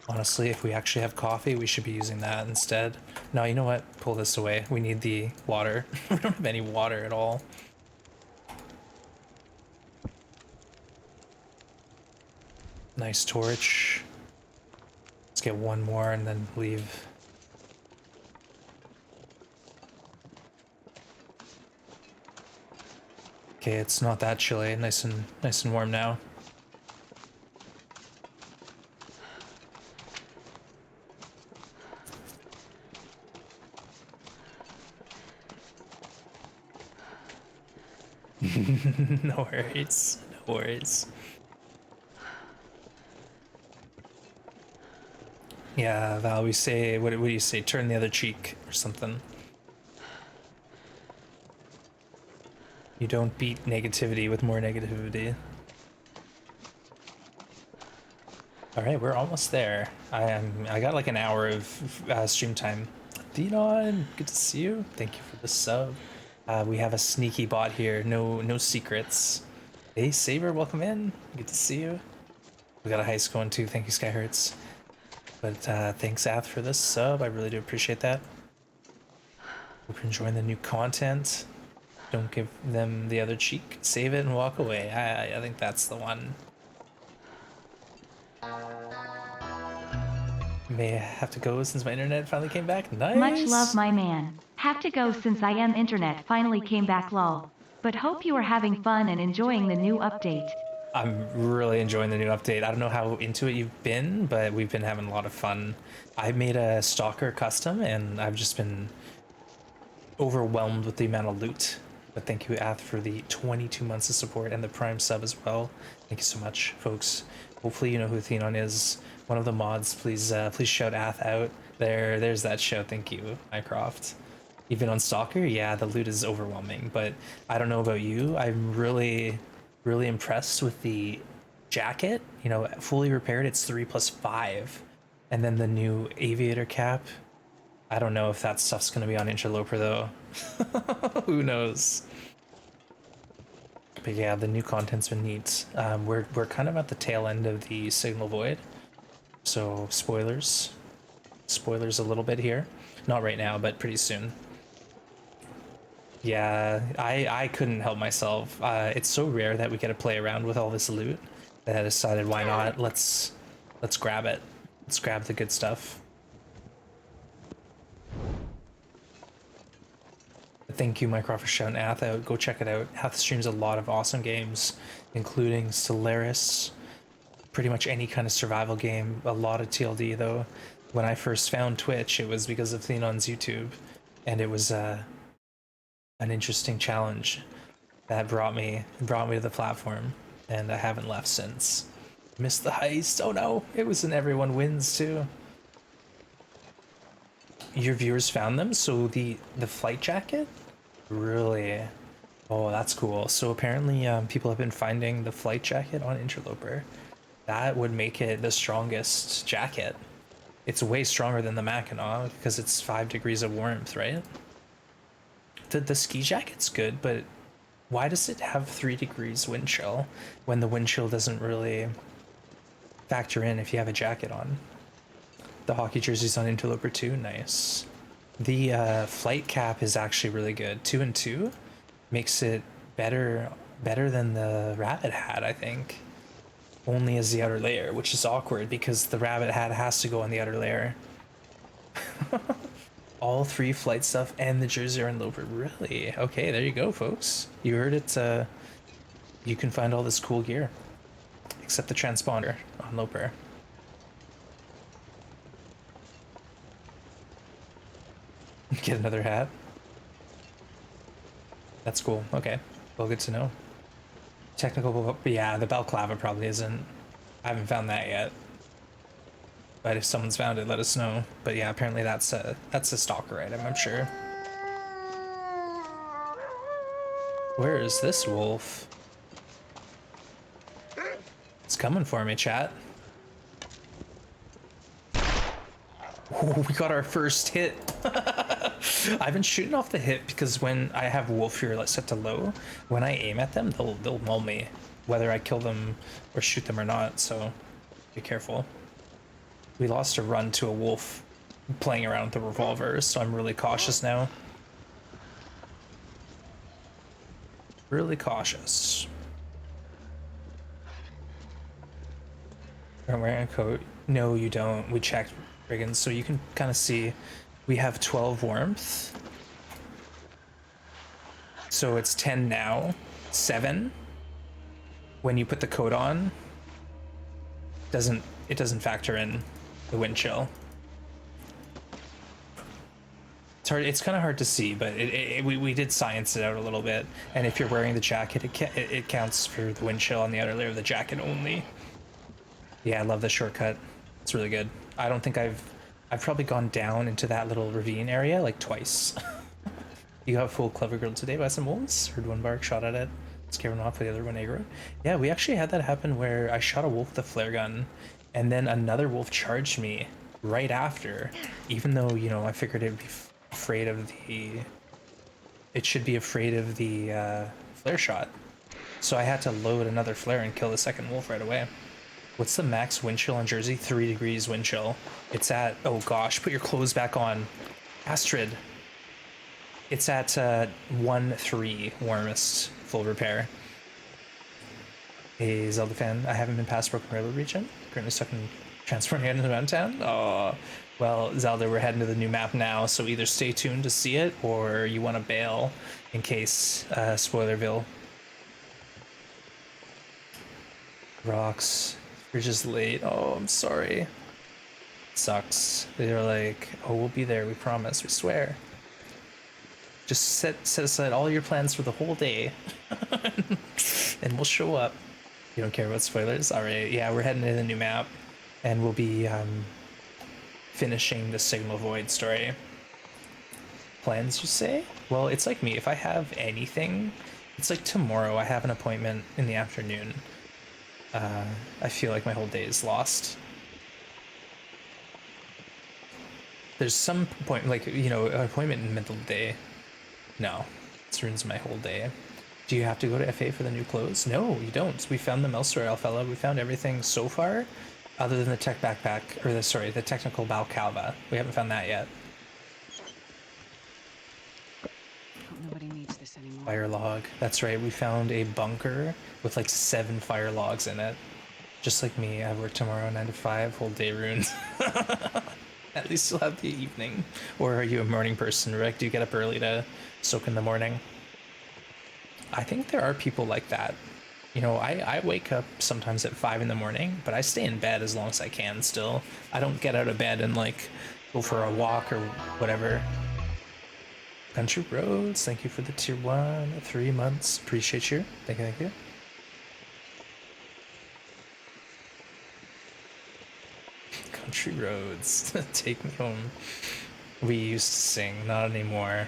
Honestly, if we actually have coffee, we should be using that instead. No, you know what? Pull this away. We need the water. We don't have any water at all. Nice torch. Let's get one more and then leave. Okay, it's not that chilly. Nice and warm now. No worries. No worries. Yeah, Val, we say, what do you say? Turn the other cheek or something. You don't beat negativity with more negativity. All right, we're almost there. I got like an hour of stream time. Dinon, good to see you. Thank you for the sub. We have a sneaky bot here. No secrets. Hey, Saber, welcome in. Good to see you. We got a heist going too. Thank you, Skyhertz. But thanks, Ath, for this sub. I really do appreciate that. Hope you're enjoying the new content. Don't give them the other cheek. Save it and walk away. I think that's the one. may have to go since my internet finally came back. Nice. Much love, my man. Have to go since I am internet finally came back lol. But hope you are having fun and enjoying the new update. I'm really enjoying the new update. I don't know how into it you've been, but we've been having a lot of fun. I made a Stalker custom, and I've just been overwhelmed with the amount of loot. But thank you, Ath, for the 22 months of support and the Prime sub as well. Thank you so much, folks. Hopefully you know who Thenon is. One of the mods, please please shout Ath out. There's that shout. Thank you, Mycroft. Even on Stalker, yeah, the loot is overwhelming, but I don't know about you. I'm really impressed with the jacket. You know, fully repaired, it's 3+5. And then the new aviator cap. I don't know if that stuff's gonna be on Interloper though. Who knows? But yeah, the new content's been neat. We're kind of at the tail end of the Signal Void. So spoilers. Spoilers a little bit here. Not right now, but pretty soon. Yeah, I couldn't help myself. It's so rare that we get to play around with all this loot that I decided why not. Let's grab it. Let's grab the good stuff. Thank you, Mycroft, for shouting Ath out. Go check it out. Ath streams a lot of awesome games, including Solaris, pretty much any kind of survival game. A lot of TLD though. When I first found Twitch, it was because of Thenon's YouTube, and it was an interesting challenge that brought me to the platform, and I haven't left since. Missed the heist. Oh no, it was an everyone wins too. Your viewers found them, so the flight jacket? Really? Oh, that's cool. So apparently people have been finding the flight jacket on Interloper. That would make it the strongest jacket. It's way stronger than the Mackinac because it's 5 degrees of warmth, right? The ski jacket's good, but why does it have 3 degrees wind chill when the wind chill doesn't really factor in if you have a jacket on? The hockey jersey's on Interloper too. Nice. The flight cap is actually really good. 2 and 2 makes it better than the rabbit hat, I think. Only as the outer layer, which is awkward because the rabbit hat has to go on the outer layer. All 3 flight stuff and the jersey are in Loper. Really? Okay, there you go, folks. You heard it. You can find all this cool gear, except the transponder on Loper. Get another hat. That's cool. Okay, well, good to know. Technical, yeah, the balaclava probably isn't. I haven't found that yet. But if someone's found it, let us know. But yeah, apparently that's a stalker item, I'm sure. Where is this wolf? It's coming for me, chat. Oh, we got our first hit. I've been shooting off the hip because when I have wolf fear set to low, when I aim at them, they'll maul me, whether I kill them or shoot them or not. So be careful. We lost a run to a wolf playing around with the revolver, so I'm really cautious now. Really cautious. I'm wearing a coat. No, you don't. We checked, Brigands, so you can kind of see we have 12 warmth. So it's 10 now. 7 when you put the coat on. It doesn't factor in the wind chill. It's hard. It's kind of hard to see, but we did science it out a little bit. And if you're wearing the jacket, it counts for the wind chill on the outer layer of the jacket only. Yeah, I love the shortcut. It's really good. I don't think I've probably gone down into that little ravine area like twice. You got full clever girl today by some wolves. Heard one bark, shot at it, scared one off with the other one aggro. Yeah, we actually had that happen where I shot a wolf with a flare gun, and then another wolf charged me right after, even though, you know, I figured it'd be afraid of the... It should be afraid of the flare shot. So I had to load another flare and kill the second wolf right away. What's the max wind chill on Jersey? 3 degrees wind chill. It's at, oh gosh, put your clothes back on. Astrid. It's at 1-3 warmest full repair. Hey, Zelda fan, I haven't been past Broken Railroad region. Currently stuck in Transferring into the town? Oh, well, Zelda, we're heading to the new map now, so either stay tuned to see it, or you want to bail in case, Spoilerville. Rocks. You're just late. Oh, I'm sorry. Sucks. They're like, oh, we'll be there, we promise, we swear. Just set aside all your plans for the whole day, and we'll show up. You don't care about spoilers? Alright, yeah, we're heading to the new map, and we'll be, finishing the Signal Void story. Plans, you say? Well, it's like me. If I have anything, it's like tomorrow I have an appointment in the afternoon. I feel like my whole day is lost. There's some point, like, you know, an appointment in the middle of the day. No, this ruins my whole day. Do you have to go to FA for the new clothes? No, you don't. We found them elsewhere, Alfella. We found everything so far, other than the tech backpack, or the technical balcalva. We haven't found that yet. Hope nobody needs this anymore. Fire log. That's right, we found a bunker with like 7 fire logs in it. Just like me, I work tomorrow 9 to 5, whole day ruined. At least you'll have the evening. Or are you a morning person, Rick? Do you get up early to soak in the morning? I think there are people like that. You know, I wake up sometimes at 5 in the morning, but I stay in bed as long as I can still. I don't get out of bed and like go for a walk or whatever. Country Roads, thank you for the tier 1, 3 months. Appreciate you. Thank you, thank you. Country Roads, take me home. We used to sing, not anymore.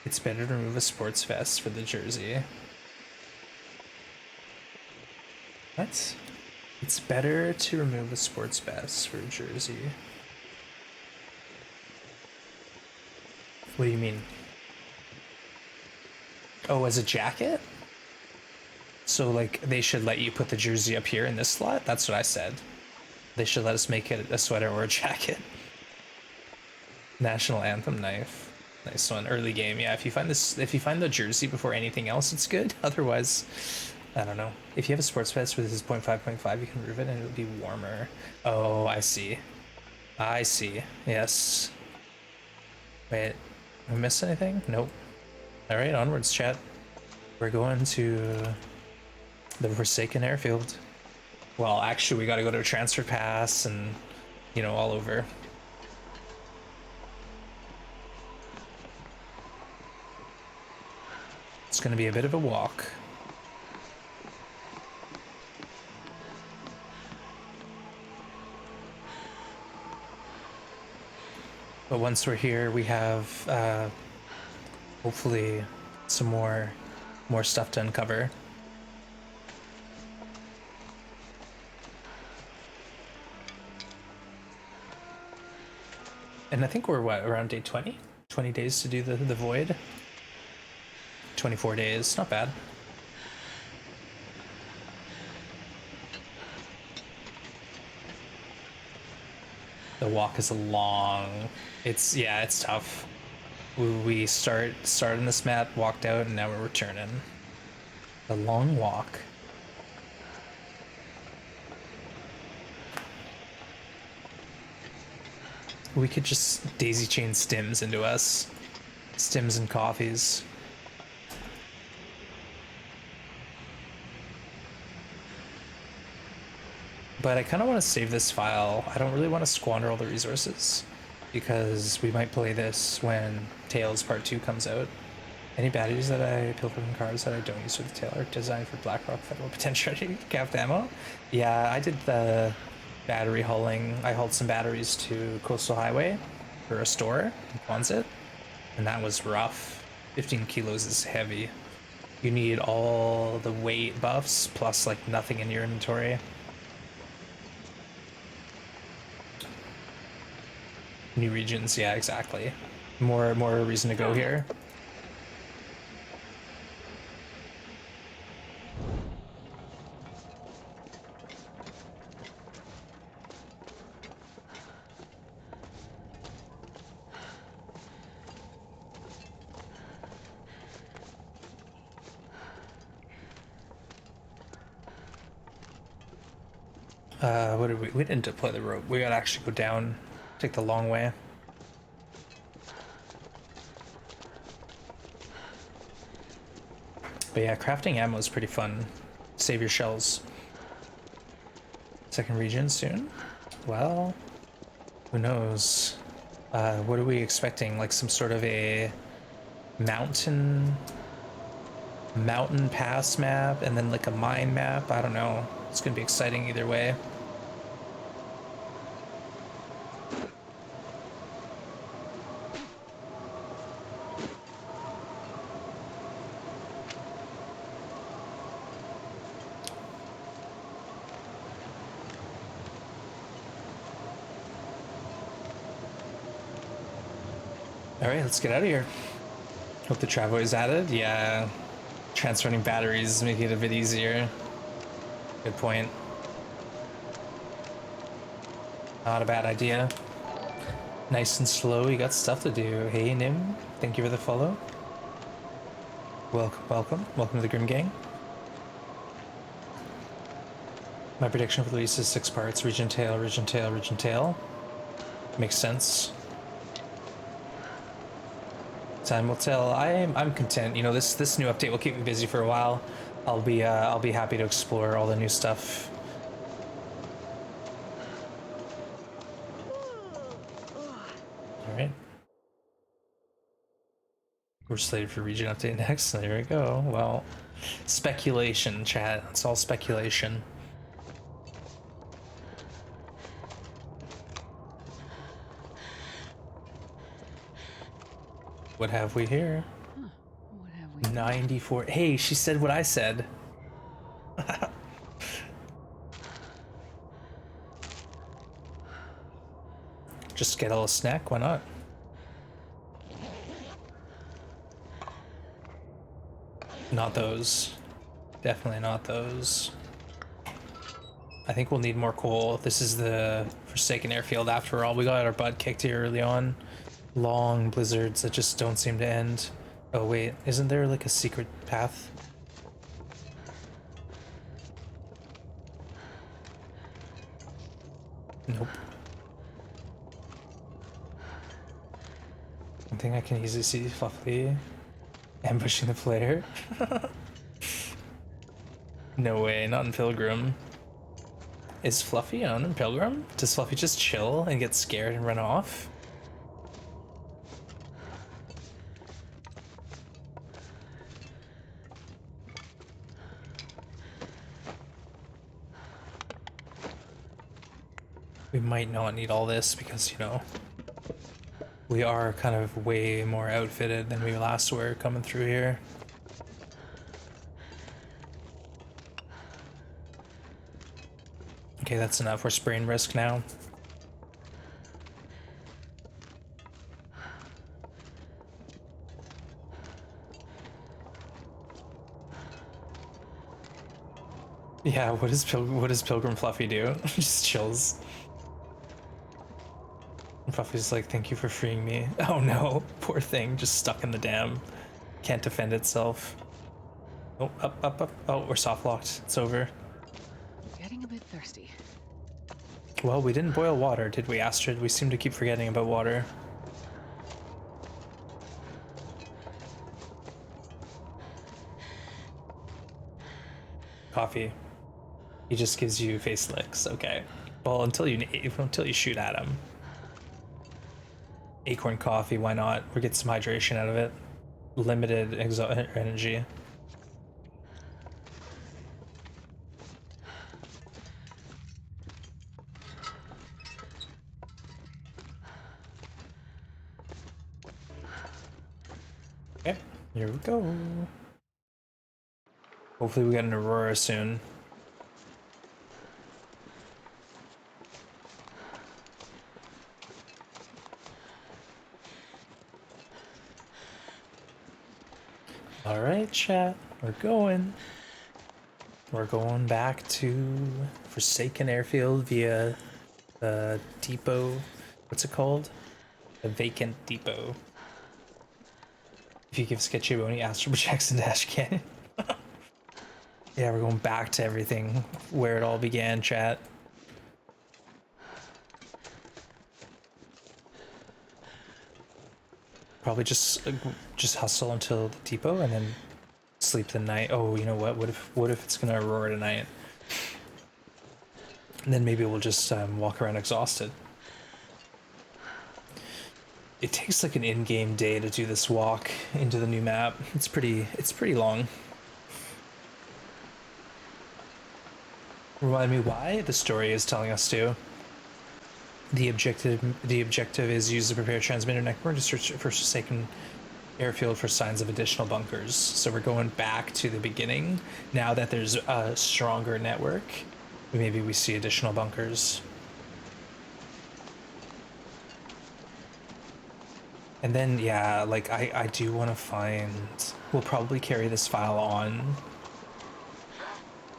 It's better to remove a sports vest for the jersey. What? It's better to remove a sports vest for a jersey. What do you mean? Oh, as a jacket? So, like, they should let you put the jersey up here in this slot? That's what I said. They should let us make it a sweater or a jacket. National Anthem knife. Nice one. Early game. Yeah, if you find the jersey before anything else, it's good. Otherwise, I don't know. If you have a sports vest with this 0.5.5, you can remove it and it'll be warmer. Oh, I see. I see. Yes. Wait, did I miss anything? Nope. Alright, onwards, chat. We're going to the Forsaken Airfield. Well, actually, we gotta go to a transfer pass and, you know, all over. It's gonna be a bit of a walk. But once we're here, we have hopefully some more stuff to uncover. And I think we're what, around day 20? 20 days to do the void. 24 days, not bad. The walk is long. It's tough. We started in this map, walked out, and now we're returning. The long walk. We could just daisy chain stims into us. Stims and coffees. But I kind of want to save this file. I don't really want to squander all the resources because we might play this when Tales Part 2 comes out. Any batteries that I pilfer from cars that I don't use for the tail are designed for Blackrock Federal Penitentiary Capped ammo? Yeah, I did the battery hauling. I hauled some batteries to Coastal Highway for a store in Quonset, and that was rough. 15 kilos is heavy. You need all the weight buffs plus like nothing in your inventory. New regions, yeah, exactly. More reason to go here. What did we didn't deploy the rope. We gotta actually go down, take the long way. But yeah, crafting ammo is pretty fun. Save your shells. Second region soon? Well, who knows? What are we expecting? Like some sort of a mountain pass map and then like a mine map? I don't know. It's gonna be exciting either way. Alright, let's get out of here. Hope the travoy is added. Yeah, transferring batteries make it a bit easier. Good point. Not a bad idea. Nice and slow, you got stuff to do. Hey Nim, thank you for the follow. Welcome to the Grim Gang. My prediction for the release is 6 parts. Region Tail, Region Tail, Region Tail. Makes sense. Time will tell. I'm content. You know, this new update will keep me busy for a while. I'll be happy to explore all the new stuff. All right. We're slated for region update next. There we go. Well, speculation, chat. It's all speculation. What have we here? Huh. What have we? 94. Hey, she said what I said. Just get a little snack, why not? Not those. Definitely not those. I think we'll need more coal. This is the Forsaken Airfield after all. We got our butt kicked here early on. Long blizzards that just don't seem to end. Oh wait, isn't there like a secret path? Nope. I think I can easily see Fluffy ambushing the player. No way, not in Pilgrim. Is Fluffy on in Pilgrim? Does Fluffy just chill and get scared and run off? We might not need all this because, you know, we are kind of way more outfitted than we last were coming through here. Okay, that's enough. We're spraying risk now. Yeah, what does Pilgrim Fluffy do? Just chills. And Fluffy's like, thank you for freeing me. Oh no, poor thing, just stuck in the dam. Can't defend itself. Oh, up. Oh, we're soft locked. It's over. Getting a bit thirsty. Well, we didn't boil water, did we, Astrid? We seem to keep forgetting about water. Coffee. He just gives you face licks. Okay. Well, until you shoot at him. Acorn coffee, why not? We get some hydration out of it. Limited energy. Okay, here we go. Hopefully we get an Aurora soon. Alright, chat. We're going. We're going back to Forsaken Airfield via the depot. What's it called? The vacant depot. If you give Sketchy Boney Astro projects into Ash Canyon. Yeah, we're going back to everything where it all began, chat. Probably just hustle until the depot and then sleep the night. Oh, you know what? What if it's gonna aurora tonight? And then maybe we'll just walk around exhausted. It takes like an in-game day to do this walk into the new map. It's pretty long. Remind me why the story is telling us to. The objective is use the prepared transmitter network to search for forsaken airfield for signs of additional bunkers. So we're going back to the beginning. Now that there's a stronger network, maybe we see additional bunkers. And then, yeah, like I do want to find... We'll probably carry this file on.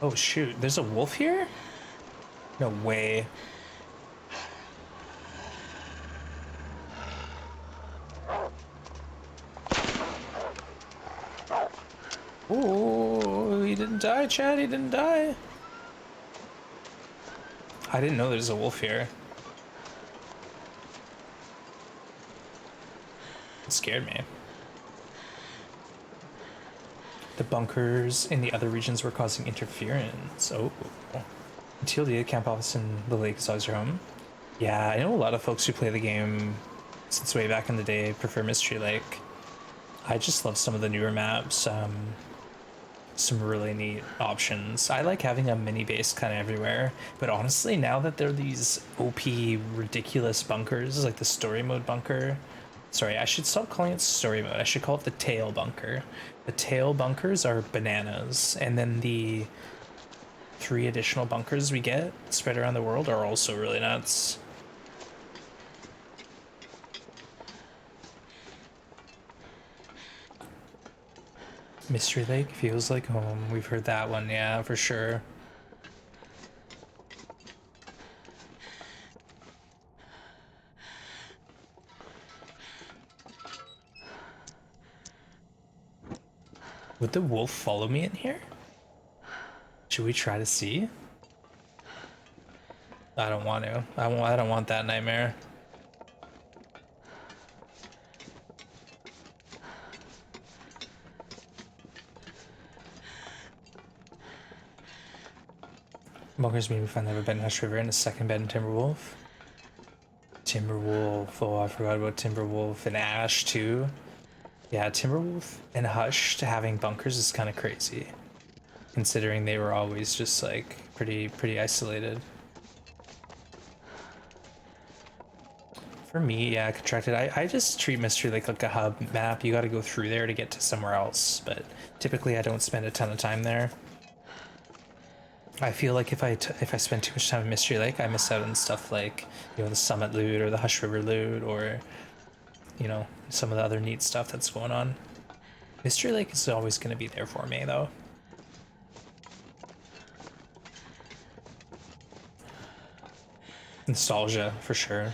Oh shoot, there's a wolf here? No way. Oh, he didn't die, Chad, he didn't die. I didn't know there's a wolf here. It scared me. The bunkers in the other regions were causing interference. Oh. TLD, camp office in the lake is always your home. Yeah, I know a lot of folks who play the game since way back in the day prefer Mystery Lake. I just love some of the newer maps. Some really neat options. I like having a mini base kind of everywhere, but honestly, now that there are these OP ridiculous bunkers, like the story mode bunker, sorry, I should stop calling it story mode. I should call it the tail bunker. The tail bunkers are bananas, and then the 3 additional bunkers we get spread around the world are also really nuts. Mystery Lake feels like home. We've heard that one, yeah, for sure. Would the wolf follow me in here? Should we try to see? I don't want to. I don't want that nightmare. Bunkers mean we find have a bed in Hush River and a second bed in Timberwolf. Timberwolf, oh I forgot about Timberwolf and Ash too. Yeah, Timberwolf and Hush to having bunkers is kind of crazy, considering they were always just like pretty isolated. For me, yeah, Contracted, I just treat Mystery Lake like a hub map. You got to go through there to get to somewhere else, but typically I don't spend a ton of time there. I feel like if I spend too much time in Mystery Lake, I miss out on stuff like, you know, the Summit loot or the Hush River loot, or, you know, some of the other neat stuff that's going on. Mystery Lake is always going to be there for me, though. Nostalgia, for sure.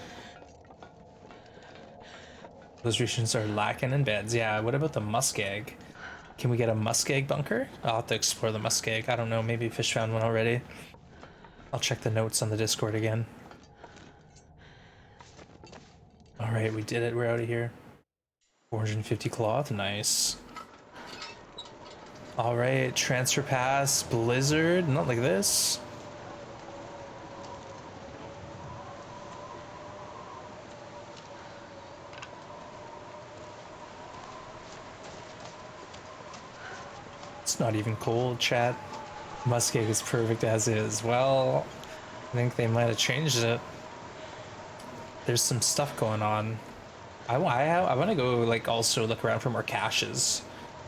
Those regions are lacking in beds. Yeah, what about the muskeg? Can we get a muskeg bunker? I'll have to explore the muskeg. I don't know, maybe Fish found one already. I'll check the notes on the Discord again. Alright, we did it. We're out of here. 450 cloth, nice. Alright, transfer pass, blizzard, not like this. It's not even cold, chat. Muskeg is perfect as is. Well, I think they might have changed it. There's some stuff going on. I want to go, like, also look around for more caches.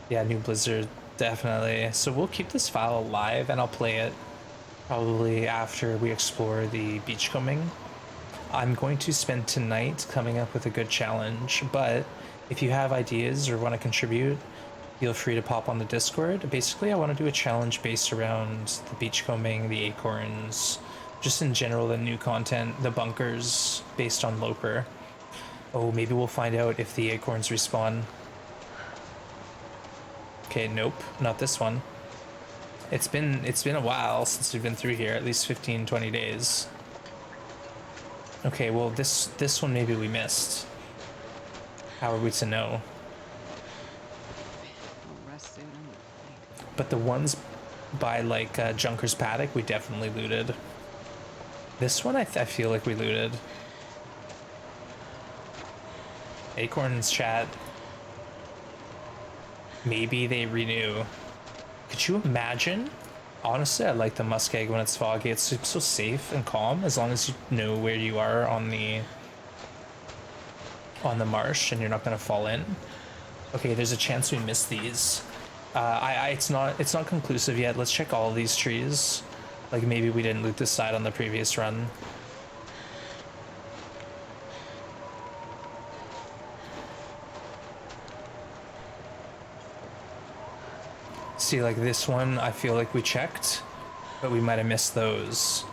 Yeah, new blizzard, definitely. So we'll keep this file alive, and I'll play it probably after we explore the beachcombing. I'm going to spend tonight coming up with a good challenge, but if you have ideas or want to contribute, feel free to pop on the Discord. Basically, I want to do a challenge based around the beachcombing, the acorns, just in general, the new content, the bunkers based on Loper. Oh, maybe we'll find out if the acorns respawn. Okay, nope, not this one. It's been a while since we've been through here, at least 15-20 days. Okay, well this one maybe we missed. How are we to know? I'll rest soon anyway. But the ones by like Junker's Paddock, we definitely looted. This one, I feel like we looted. Acorns chat. Maybe they renew. Could you imagine? Honestly, I like the muskeg when it's foggy. It's so safe and calm as long as you know where you are on the marsh and you're not gonna fall in. Okay, there's a chance we missed these. It's not conclusive yet. Let's check all of these trees. Like maybe we didn't loot this side on the previous run. See, like this one, I feel like we checked, but we might have missed those.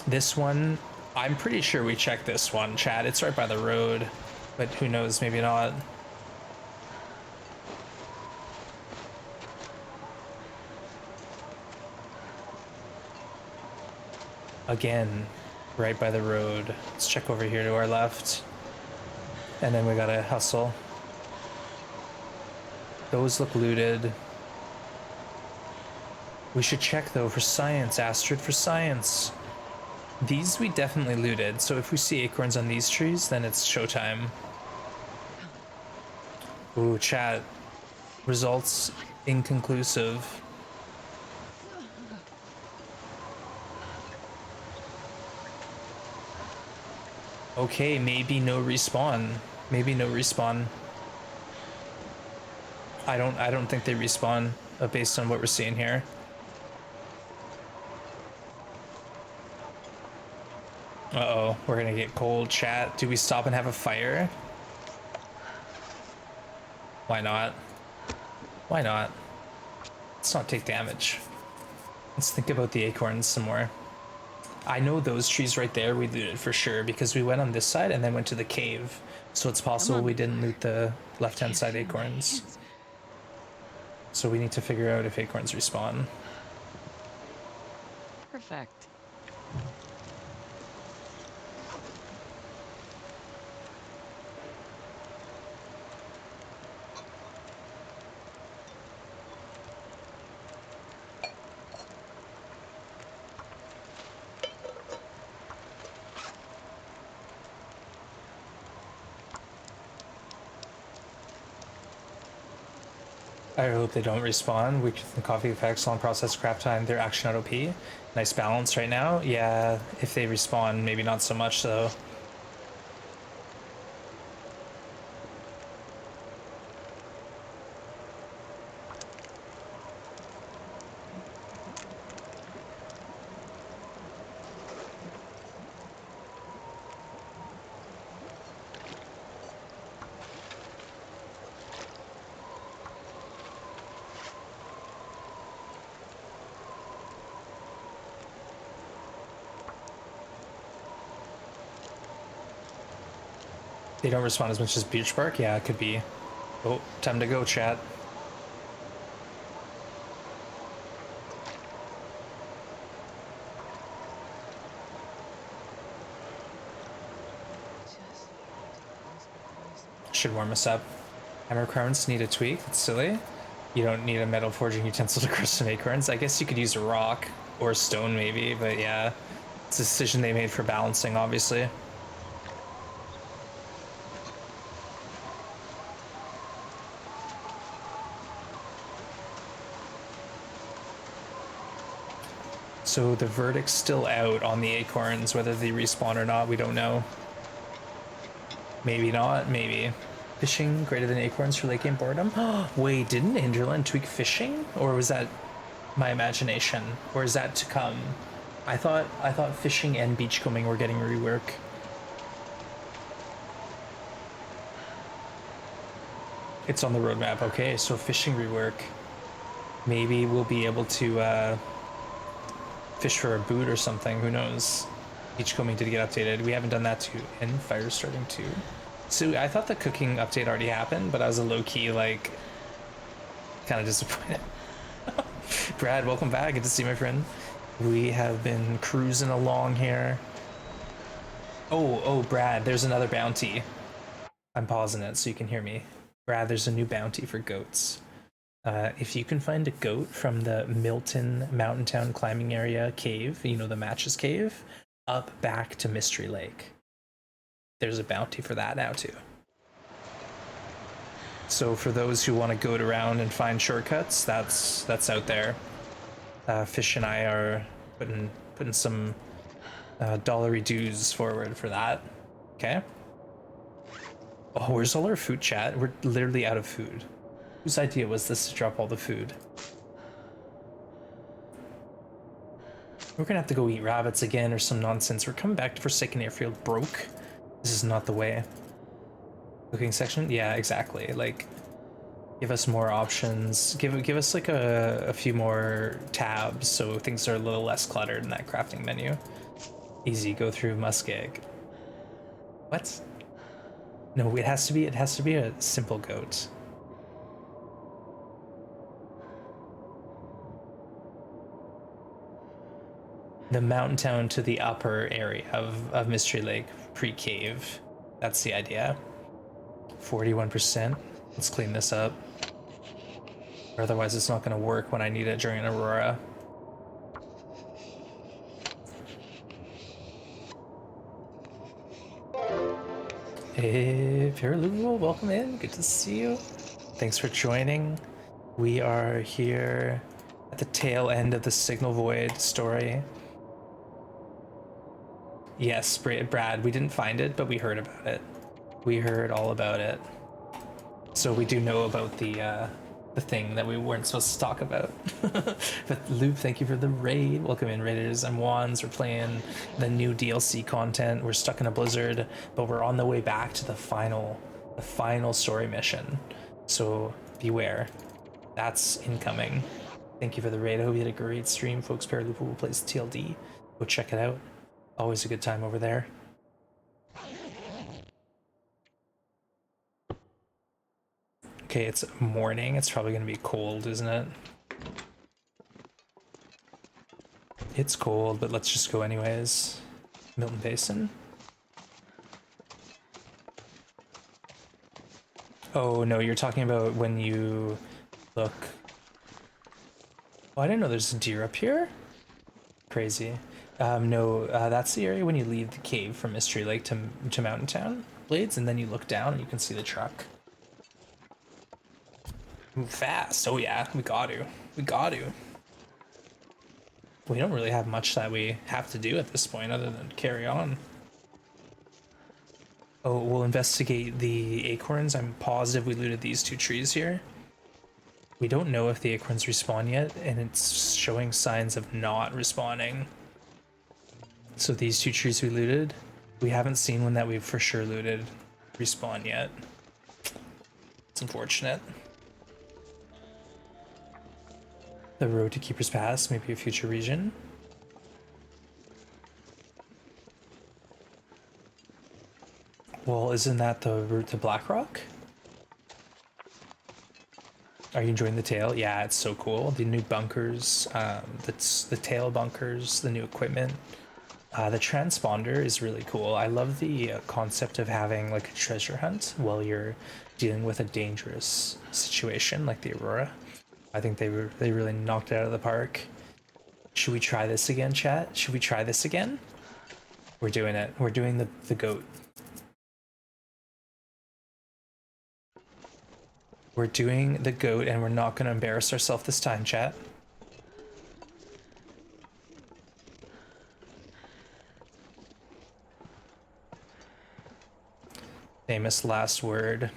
This one, I'm pretty sure we checked this one, Chad. It's right by the road, but who knows, maybe not. Again, right by the road. Let's check over here to our left. And then we gotta hustle. Those look looted. We should check though for science, Astrid, for science. These we definitely looted, so if we see acorns on these trees, then it's showtime. Ooh, chat. Results inconclusive. Okay, maybe no respawn. Maybe no respawn. I don't think they respawn based on what we're seeing here. Uh-oh, we're gonna get cold, chat. Do we stop and have a fire? Why not? Why not? Let's not take damage. Let's think about the acorns some more. I know those trees right there we looted for sure because we went on this side and then went to the cave. So it's possible we didn't loot the left-hand side acorns. So we need to figure out if acorns respawn. Perfect. I hope they don't respawn. Weak coffee effects, long process, craft time, they're action out OP. Nice balance right now. Yeah, if they respawn, maybe not so much though. They don't respond as much as beach bark? Yeah, it could be. Oh, time to go, chat. Should warm us up. Hammer requirements need a tweak. That's silly. You don't need a metal forging utensil to crush some acorns. I guess you could use a rock or stone maybe, but yeah. It's a decision they made for balancing, obviously. So the verdict's still out on the acorns, whether they respawn or not, we don't know. Maybe not, maybe. Fishing greater than acorns for late game boredom? Wait, didn't Hinterland tweak fishing? Or was that my imagination? Or is that to come? I thought fishing and beachcombing were getting rework. It's on the roadmap, okay, so fishing rework. Maybe we'll be able to fish for a boot or something, who knows? Beachcombing did get updated. We haven't done that too, and fire starting too. So I thought the cooking update already happened, but I was a low-key, like, kind of disappointed. Brad, welcome back. Good to see you, my friend. We have been cruising along here. Oh, Brad, there's another bounty. I'm pausing it so you can hear me. Brad, there's a new bounty for goats. If you can find a goat from the Milton Mountain Town climbing area cave, you know, the Matches Cave, up back to Mystery Lake. There's a bounty for that now too. So for those who want to goat around and find shortcuts, that's out there. Fish and I are putting some dollary dues forward for that. Okay. Oh, where's all our food, chat? We're literally out of food. Whose idea was this to drop all the food? We're gonna have to go eat rabbits again or some nonsense. We're coming back to Forsaken Airfield broke. This is not the way. Cooking section? Yeah, exactly. Like, give us more options. Give us like a few more tabs so things are a little less cluttered in that crafting menu. Easy, go through muskeg. What? No, it has to be a simple goat. The mountain town to the upper area of Mystery Lake pre-cave. That's the idea. 41%. Let's clean this up. Or otherwise it's not gonna work when I need it during Aurora. Hey, Paraluvo, welcome in. Good to see you. Thanks for joining. We are here at the tail end of the Signal Void story. Yes, Brad, we didn't find it, but we heard about it. We heard all about it. So we do know about the thing that we weren't supposed to talk about. But Loop, thank you for the raid. Welcome in, Raiders and Wands. We're playing the new DLC content. We're stuck in a blizzard, but we're on the way back to the final story mission. So beware. That's incoming. Thank you for the raid. I hope you had a great stream, folks. Paralupo will plays TLD. Go check it out. Always a good time over there. Okay, it's morning. It's probably gonna be cold, isn't it? It's cold, but let's just go anyways. Milton Basin. Oh no, you're talking about when you look. Oh, I didn't know there's a deer up here. Crazy. No, that's the area when you leave the cave from Mystery Lake to Mountain Town Blades, and then you look down and you can see the truck. Move fast. Oh yeah, we got to. We got to. We don't really have much that we have to do at this point other than carry on. Oh, we'll investigate the acorns. I'm positive we looted these two trees here. We don't know if the acorns respawn yet, and it's showing signs of not respawning. So these two trees we looted, we haven't seen one that we've for sure looted respawn yet. It's unfortunate. The road to Keeper's Pass, maybe a future region. Well, isn't that the route to Blackrock? Are you enjoying the tail? Yeah, it's so cool. The new bunkers, the tail bunkers, the new equipment. The transponder is really cool. I love the concept of having like a treasure hunt while you're dealing with a dangerous situation like the Aurora. I think they really knocked it out of the park. Should we try this again, chat? Should we try this again? We're doing it. We're doing the goat. We're doing the goat, and we're not going to embarrass ourselves this time, chat. Famous last word.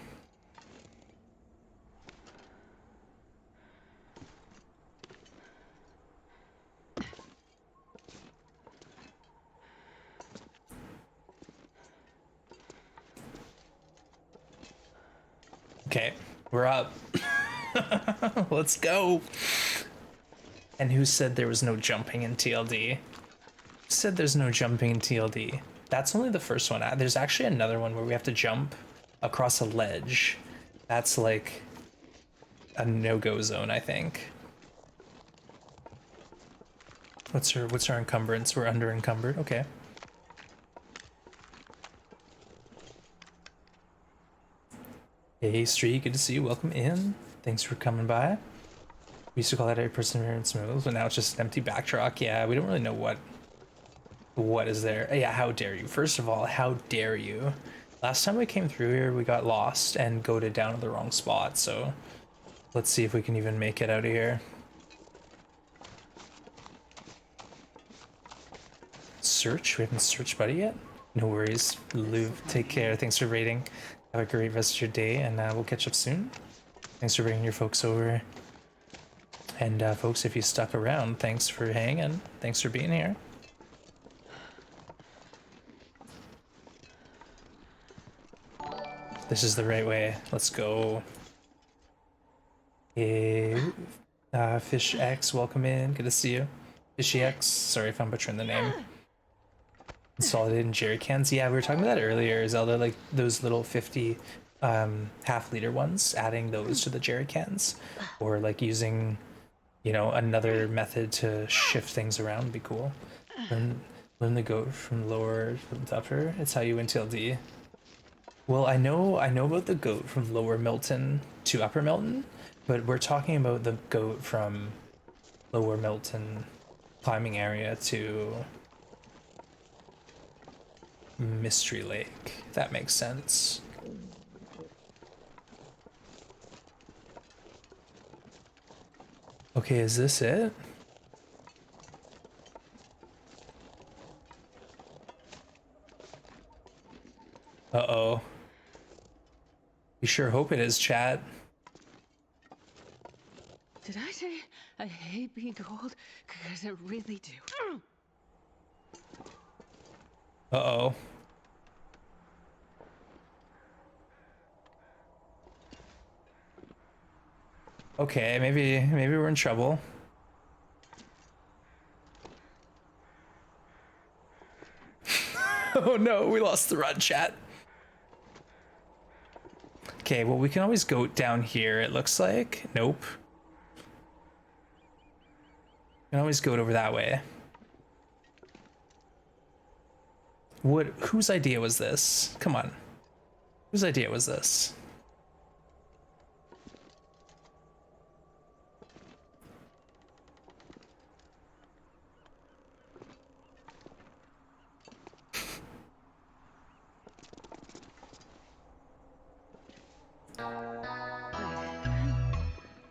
Okay, we're up. Let's go. And who said there was no jumping in TLD? Who said there's no jumping in TLD? That's only the first one. There's actually another one where we have to jump across a ledge. That's like a no-go zone, I think. What's our encumbrance? We're under encumbered. Okay. Hey, Street, good to see you. Welcome in. Thanks for coming by. We used to call that a perseverance move, but now it's just an empty backtrack. Yeah, we don't really know what is there. Yeah, how dare you? First of all, how dare you? Last time we came through here, we got lost and goaded down to the wrong spot, so let's see if we can even make it out of here. Search? We haven't searched Buddy yet? No worries. Luke, take care. Thanks for raiding. Have a great rest of your day, and we'll catch up soon. Thanks for bringing your folks over. And folks, if you stuck around, thanks for hanging. Thanks for being here. This is the right way. Let's go. Hey, Fish X, welcome in. Good to see you. Fishy X, sorry if I'm butchering the name. Consolidated jerry cans. Yeah, we were talking about that earlier, Zelda, like those little 50 half-liter ones, adding those to the jerry cans, or like using, you know, another method to shift things around would be cool. Learn the goat from lower to upper. It's how you win TLD. Well, I know about the goat from Lower Milton to Upper Milton, but we're talking about the goat from Lower Milton climbing area to Mystery Lake, if that makes sense. Okay, is this it? Uh-oh. You sure hope it is, chat. Did I say I hate being cold? Because I really do. Uh-oh. Okay, maybe we're in trouble. Oh no, we lost the run, chat. Okay, well, we can always go down here, it looks like. Nope. We can always go over that way. Whose idea was this? Come on. Whose idea was this?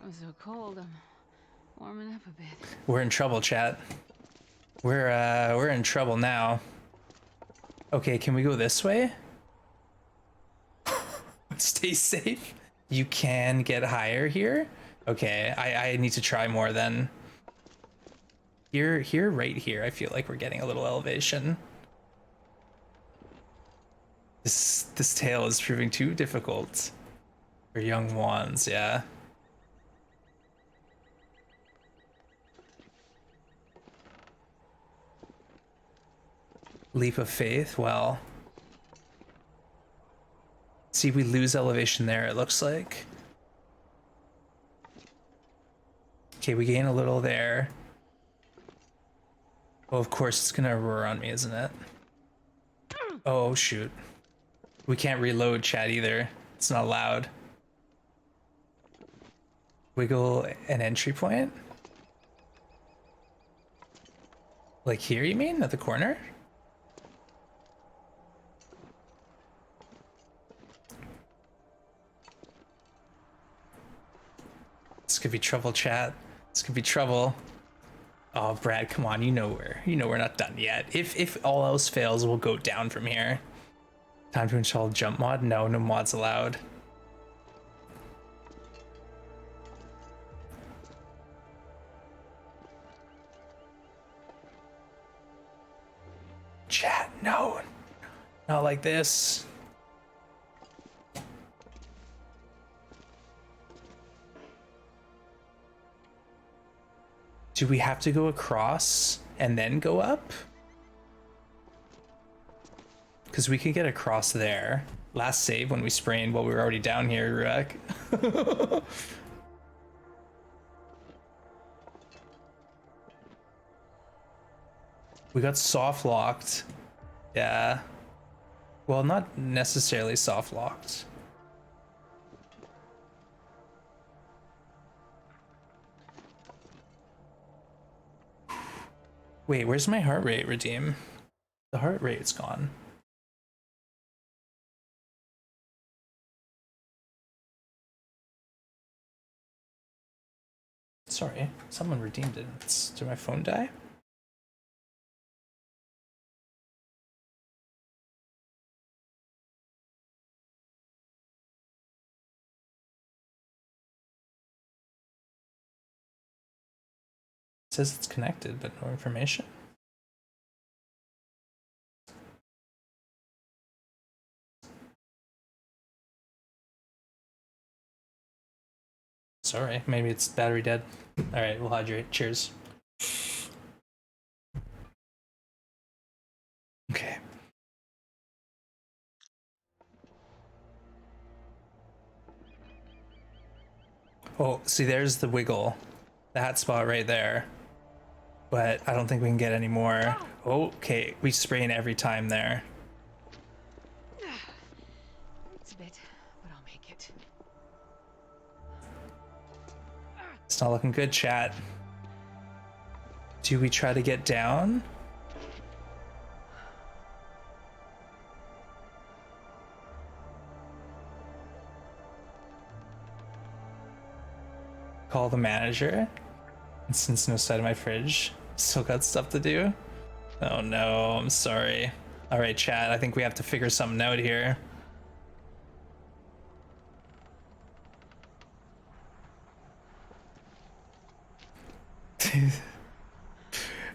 I'm so cold, I'm warming up a bit. We're in trouble, chat. We're in trouble now. Okay, can we go this way? Stay safe. You can get higher here? Okay, I need to try more then. Here, right here, I feel like we're getting a little elevation. This tail is proving too difficult for young wands, yeah. Leap of faith, well. See, we lose elevation there, it looks like. Okay, we gain a little there. Oh, of course, it's gonna roar on me, isn't it? Oh, shoot. We can't reload chat either. It's not allowed. Wiggle an entry point? Like here, you mean? At the corner? This could be trouble, chat. This could be trouble. Oh, Brad, come on. You know we're not done yet. If all else fails, we'll go down from here. Time to install jump mod? No mods allowed. Chat, no. Not like this. Do we have to go across and then go up? Because we could get across there. Last save when we sprained while we were already down here, Ruek. We got soft locked. Yeah. Well, not necessarily soft locked. Wait, where's my heart rate redeem? The heart rate's gone. Sorry, someone redeemed it. Did my phone die? It says it's connected, but no information. Sorry, maybe it's battery dead. All right, we'll hydrate. Cheers. Okay. Oh, see, there's the wiggle. That spot right there. But I don't think we can get any more. Okay, we spraying every time there. It's a bit, but I'll make it. It's not looking good, chat. Do we try to get down? Call the manager? And since no sight of my fridge, still got stuff to do? Oh no, I'm sorry. Alright, chat, I think we have to figure something out here.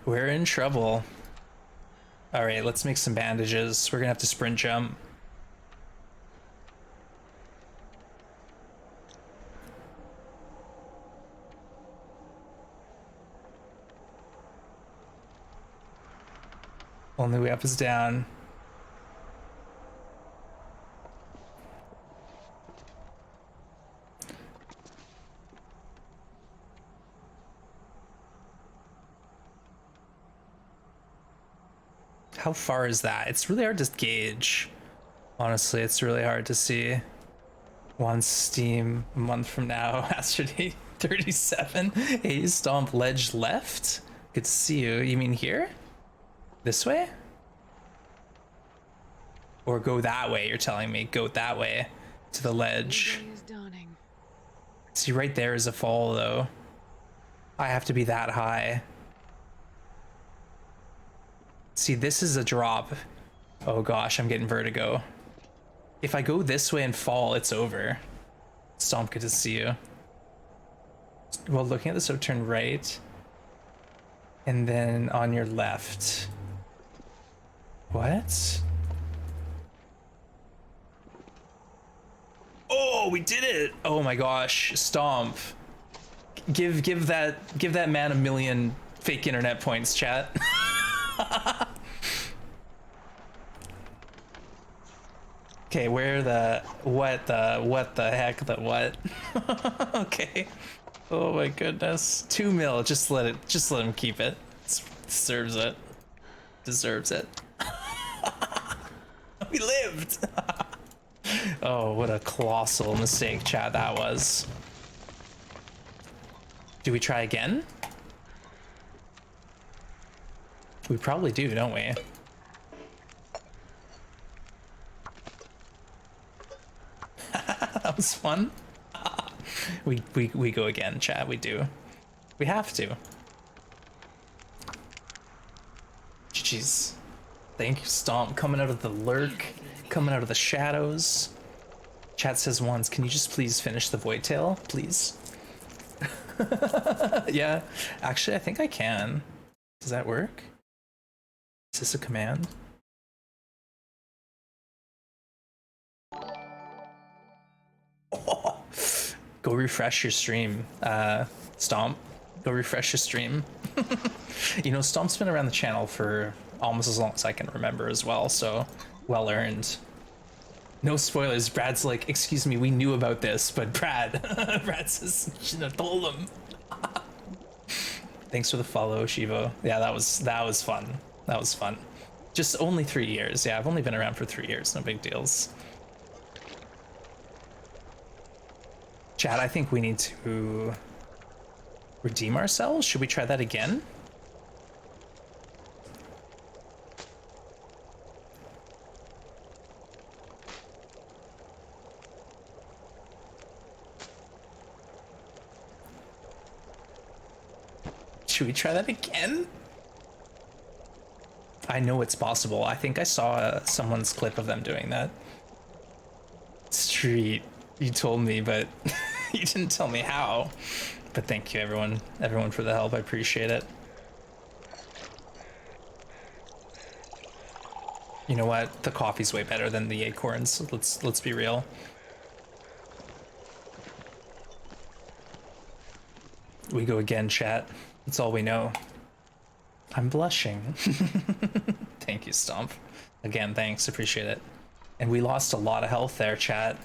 We're in trouble. Alright, let's make some bandages. We're gonna have to sprint jump. Only way up is down. How far is that? It's really hard to gauge. Honestly, it's really hard to see. One Steam a month from now, Astrody 37. Hey, Stomp ledge left. Good to see you. You mean here? This way? Or go that way, you're telling me. Go that way to the ledge. See, right there is a fall, though. I have to be that high. See, this is a drop. Oh gosh, I'm getting vertigo. If I go this way and fall, it's over. Stomp, good to see you. Well, looking at this, so turn right. And then on your left. What? Oh, we did it! Oh my gosh, Stomp. Give that man a million fake internet points, chat. Okay, where the what the heck the what? Okay. Oh my goodness. 2 mil, just let him keep it. Deserves it. Deserves it. We lived. Oh, what a colossal mistake, chat, that was. Do we try again? We probably do, don't we? That was fun. We go again, chat, we do. We have to. Jeez. Thank you, Stomp, coming out of the lurk, coming out of the shadows. Chat says once, can you just please finish the void tail, please? Yeah, actually I think I can. Does that work? Is this a command? Oh, go refresh your stream, Stomp. Go refresh your stream. You know, Stomp's been around the channel for almost as long as I can remember as well, so well earned. No spoilers. Brad's like, excuse me, we knew about this, but Brad says, you shouldn't have told him. Thanks for the follow, Shivo. Yeah, that was fun. That was fun. Just only 3 years. Yeah, I've only been around for 3 years. No big deals. Chad, I think we need to redeem ourselves. Should we try that again? Should we try that again? I know it's possible. I think I saw someone's clip of them doing that. Street, you told me, but you didn't tell me how. But thank you, everyone for the help. I appreciate it. You know what? The coffee's way better than the acorns. Let's be real. We go again, chat. That's all we know. I'm blushing. Thank you, Stomp. Again, thanks. Appreciate it. And we lost a lot of health there, chat.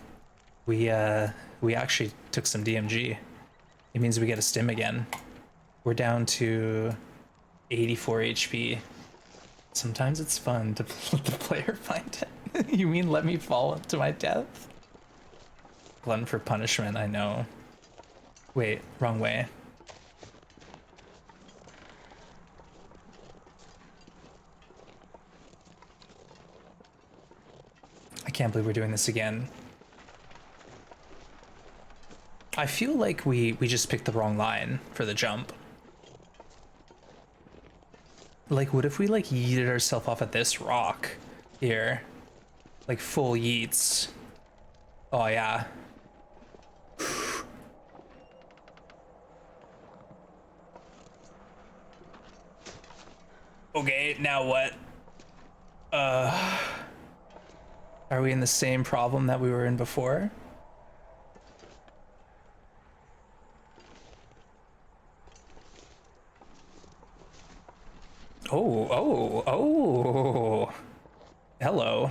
We actually took some DMG. It means we get a stim again. We're down to 84 HP. Sometimes it's fun to let the player find it. You mean let me fall to my death? Glutton for punishment, I know. Wait, wrong way. I can't believe we're doing this again. I feel like we just picked the wrong line for the jump. Like, what if we like yeeted ourselves off at this rock here? Like full yeets. Oh yeah. Okay, now what? Are we in the same problem that we were in before? Oh. Hello.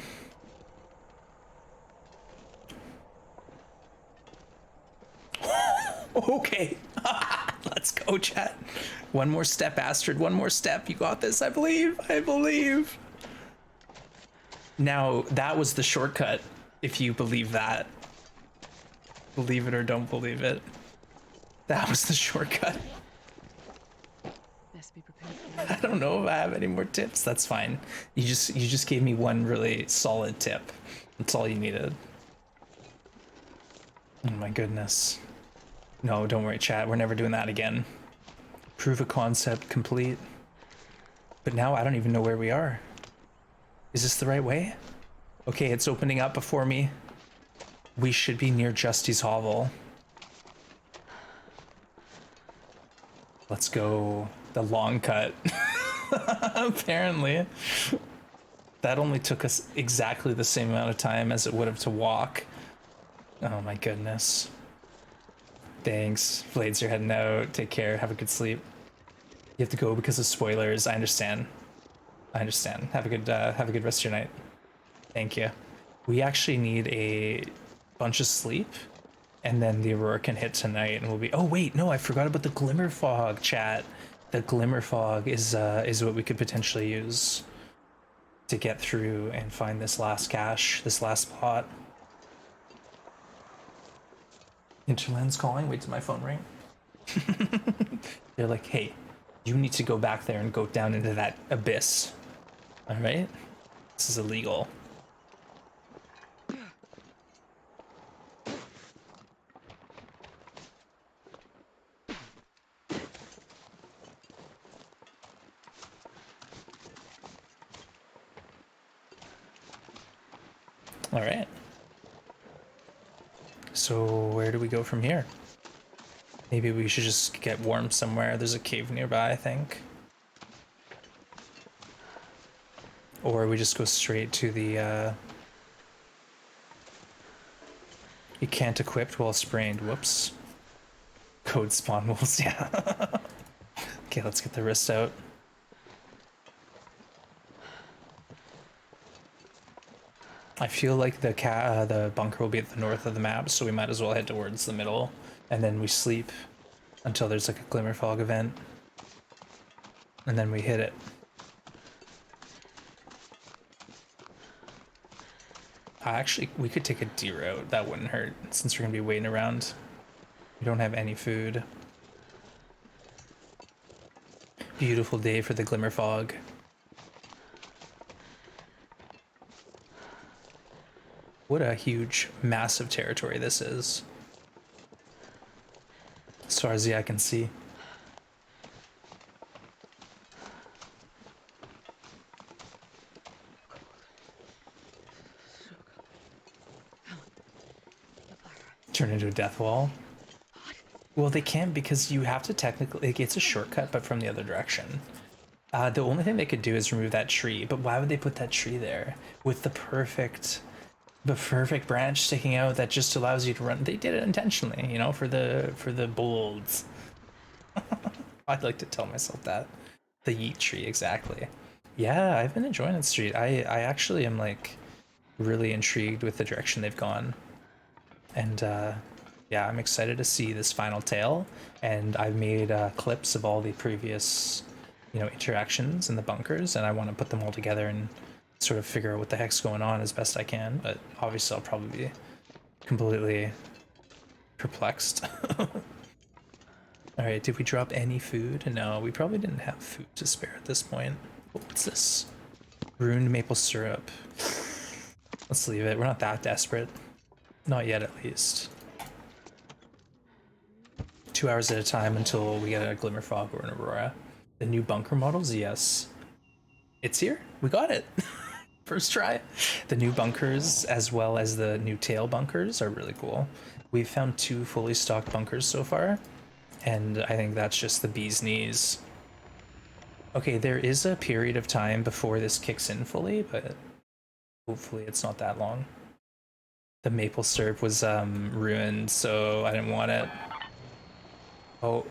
Okay. Let's go, chat. One more step, Astrid. One more step. You got this. I believe. I believe. Now, that was the shortcut, if you believe that. Believe it or don't believe it. That was the shortcut. Best be prepared for I don't know if I have any more tips. That's fine. You just gave me one really solid tip. That's all you needed. Oh my goodness. No, don't worry, chat. We're never doing that again. Proof of concept complete. But now I don't even know where we are. Is this the right way? Okay, it's opening up before me. We should be near Justy's hovel. Let's go. The long cut. Apparently. That only took us exactly the same amount of time as it would have to walk. Oh my goodness. Thanks. Blades are heading out. Take care. Have a good sleep. You have to go because of spoilers. I understand. I understand. Have a good rest of your night. Thank you. We actually need a bunch of sleep, and then the Aurora can hit tonight, and we'll be. Oh wait, no, I forgot about the Glimmer Fog, chat. The Glimmer Fog is what we could potentially use to get through and find this last cache, this last spot. Interland's calling. Wait till my phone ring. They're like, hey, you need to go back there and go down into that abyss. All right, this is illegal. All right. So where do we go from here? Maybe we should just get warm somewhere. There's a cave nearby, I think. Or we just go straight to the, You can't equip while sprained. Whoops. Code spawn wolves, yeah. Okay, let's get the wrist out. I feel like the bunker will be at the north of the map, so we might as well head towards the middle, and then we sleep until there's like a Glimmer Fog event, and then we hit it. Actually, we could take a D route. That wouldn't hurt, since we're gonna be waiting around. We don't have any food. Beautiful day for the Glimmer Fog. What a huge, massive territory this is. As far as the eye can see. Turn into a death wall. Well, they can't because you have to technically, like, it's a shortcut, but from the other direction. The only thing they could do is remove that tree, but why would they put that tree there with the perfect branch sticking out that just allows you to run? They did it intentionally, you know, for the bolds. I'd like to tell myself that. The yeet tree, exactly. Yeah, I've been enjoying that street. I actually am like really intrigued with the direction they've gone. And yeah, I'm excited to see this final tale. And I've made clips of all the previous, you know, interactions in the bunkers, and I want to put them all together and sort of figure out what the heck's going on as best I can. But obviously, I'll probably be completely perplexed. All right, did we drop any food? No, we probably didn't have food to spare at this point. What's this? Ruined maple syrup. Let's leave it. We're not that desperate. Not yet, at least. 2 hours at a time until we get a glimmer fog or an aurora. The new bunker models, yes. It's here. We got it. First try. The new bunkers, as well as the new tail bunkers, are really cool. We've found 2 fully stocked bunkers so far, and I think that's just the bee's knees. Okay, there is a period of time before this kicks in fully, but hopefully it's not that long. The maple syrup was ruined, so I didn't want it. Oh,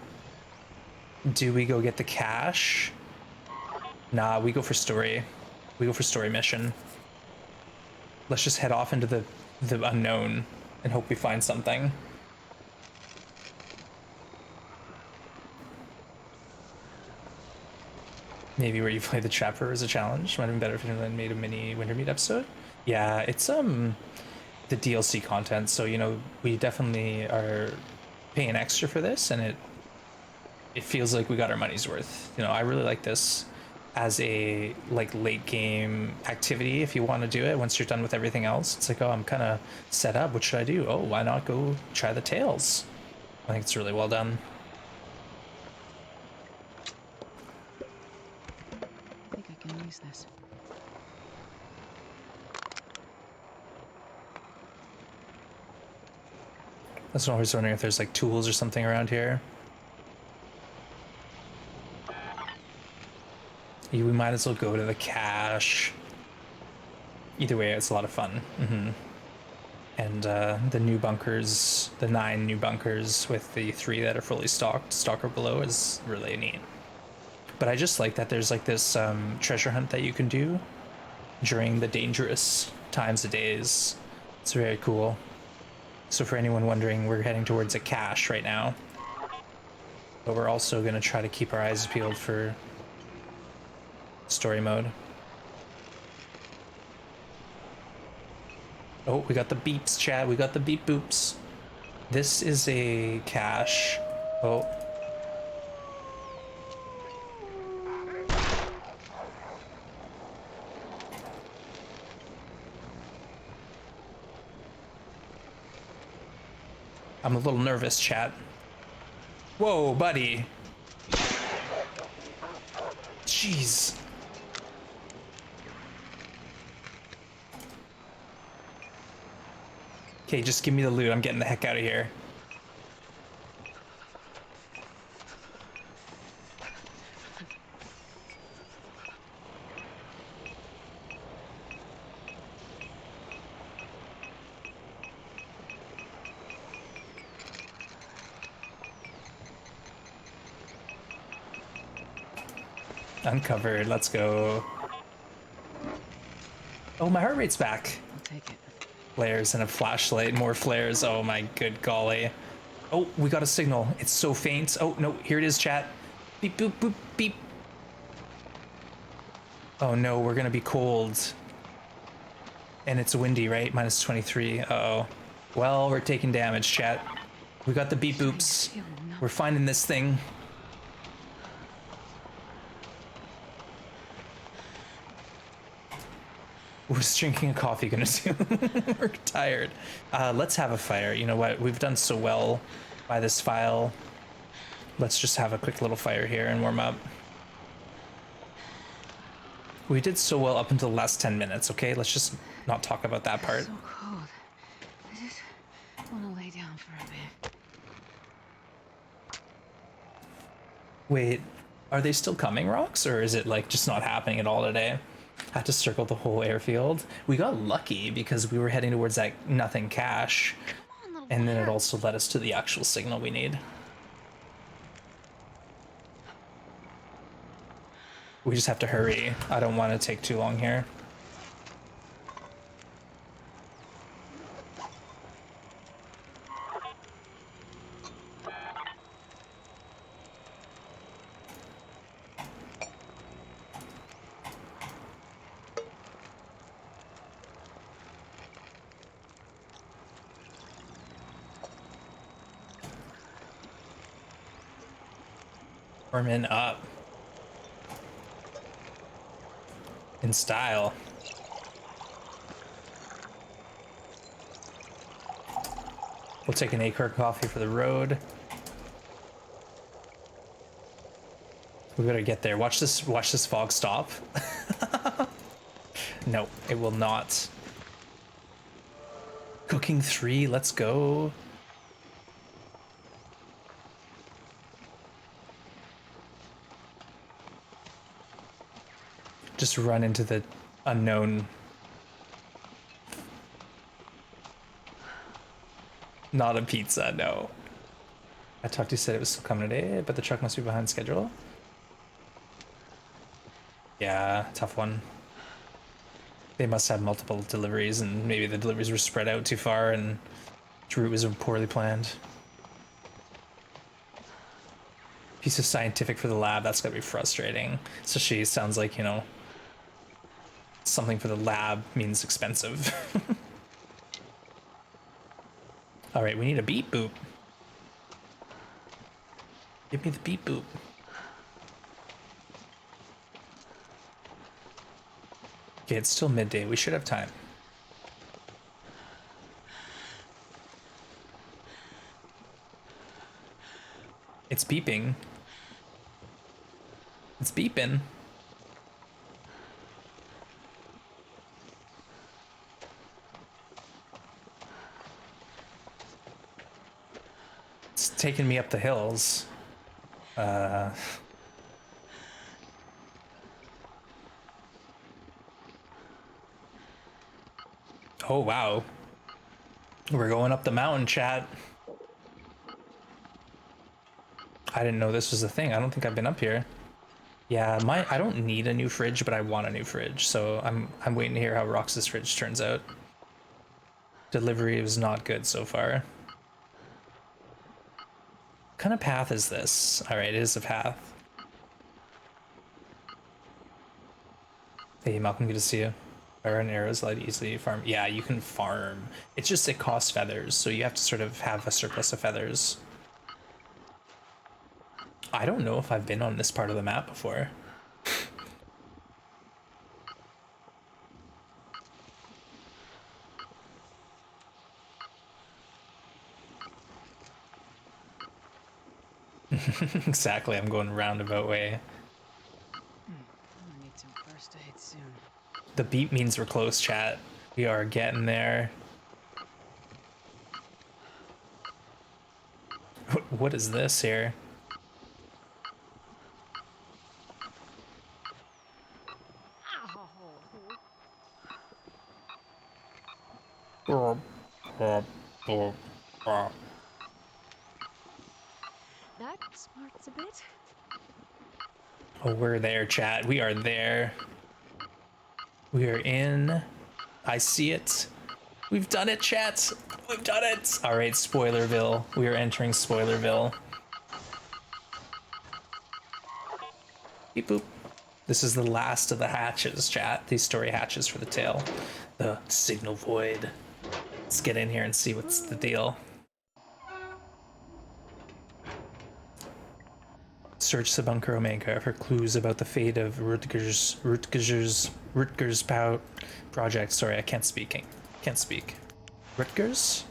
do we go get the cash? Nah, we go for story. We go for story mission. Let's just head off into the unknown and hope we find something. Maybe where you play the trapper as a challenge. Might have been better if anyone made a mini Wintermeat episode. Yeah, it's the DLC content, so you know we definitely are paying extra for this, and it feels like we got our money's worth. You know, I really like this as a like late game activity. If you want to do it once you're done with everything else, it's like, oh, I'm kind of set up. What should I do? Oh, why not go try the tails? I think it's really well done. I think I can use this. That's what I was wondering, if there's like tools or something around here. We might as well go to the cache. Either way, it's a lot of fun. And the new bunkers, the 9 new bunkers with the 3 that are fully stock or below, is really neat. But I just like that there's like this treasure hunt that you can do during the dangerous times of days. It's very cool. So for anyone wondering, we're heading towards a cache right now. But we're also going to try to keep our eyes peeled for story mode. Oh, we got the beeps, chat. We got the beep boops. This is a cache. Oh. I'm a little nervous, chat. Whoa, buddy. Jeez. Okay, just give me the loot. I'm getting the heck out of here. Uncovered. Let's go. Oh, my heart rate's back. I'll take it. Flares and a flashlight. More flares. Oh my good golly. Oh, we got a signal. It's so faint. Oh, no. Here it is, chat. Beep, boop, boop, beep. Oh no, we're gonna be cold. And it's windy, right? Minus 23. Uh-oh. Well, we're taking damage, chat. We got the beep boops. We're finding this thing. What's drinking a coffee gonna do? We're tired. Let's have a fire. You know what? We've done so well by this file. Let's just have a quick little fire here and warm up. We did so well up until the last 10 minutes, okay? Let's just not talk about that part. So cold. I just want to lay lay down for a bit. Wait, are they still coming, Rocks, or is it like just not happening at all today? Had to circle the whole airfield. We got lucky because we were heading towards that nothing cache, Come on, little and then it bear. also led us to the actual signal we need. We just have to hurry. I don't want to take too long here. Foreman up. In style. We'll take an acre coffee for the road. We better get there. Watch this fog stop. No, it will not. Cooking 3, let's go. Just run into the unknown. Not a pizza, no. I talked to you, said it was still coming today, but the truck must be behind schedule. Yeah, tough one. They must have multiple deliveries, and maybe the deliveries were spread out too far, and the route was poorly planned. Piece of scientific for the lab, that's gotta be frustrating. Especially, it sounds like, you know, something for the lab means expensive. All right, we need a beep boop. Give me the beep boop. Okay, it's still midday. We should have time. It's beeping. It's beeping. It's taking me up the hills. Oh, wow. We're going up the mountain, chat. I didn't know this was a thing. I don't think I've been up here. Yeah, I don't need a new fridge, but I want a new fridge. So I'm waiting to hear how Rox's fridge turns out. Delivery was not good so far. What kind of path is this? All right, it is a path. Hey, Malcolm, good to see you. Fire and arrows let easily farm. Yeah, you can farm. It's just it costs feathers, so you have to sort of have a surplus of feathers. I don't know if I've been on this part of the map before. Exactly, I'm going roundabout way. I'm gonna need some first aid soon. The beep means we're close, chat. We are getting there. What is this here? That smarts a bit. Oh, we're there, chat. We are there. We are in. I see it. We've done it, chat. We've done it. All right, Spoilerville. We are entering Spoilerville. Beep boop. This is the last of the hatches, chat. These story hatches for the tail. The signal void. Let's get in here and see what's the deal. Search the bunker Omega for clues about the fate of Rutger's project. Sorry, I can't speak. Can't speak. Rutgers?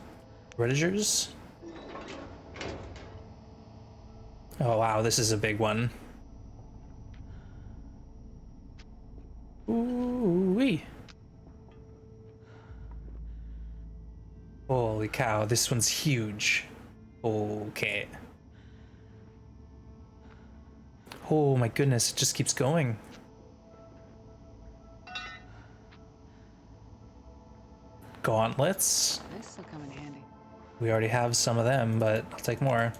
Rutgers? Oh wow, this is a big one. Ooh-wee. Holy Holy cow, this one's huge. Okay. Oh my goodness, it just keeps going. Gauntlets. This'll come in handy. We already have some of them, but I'll take more.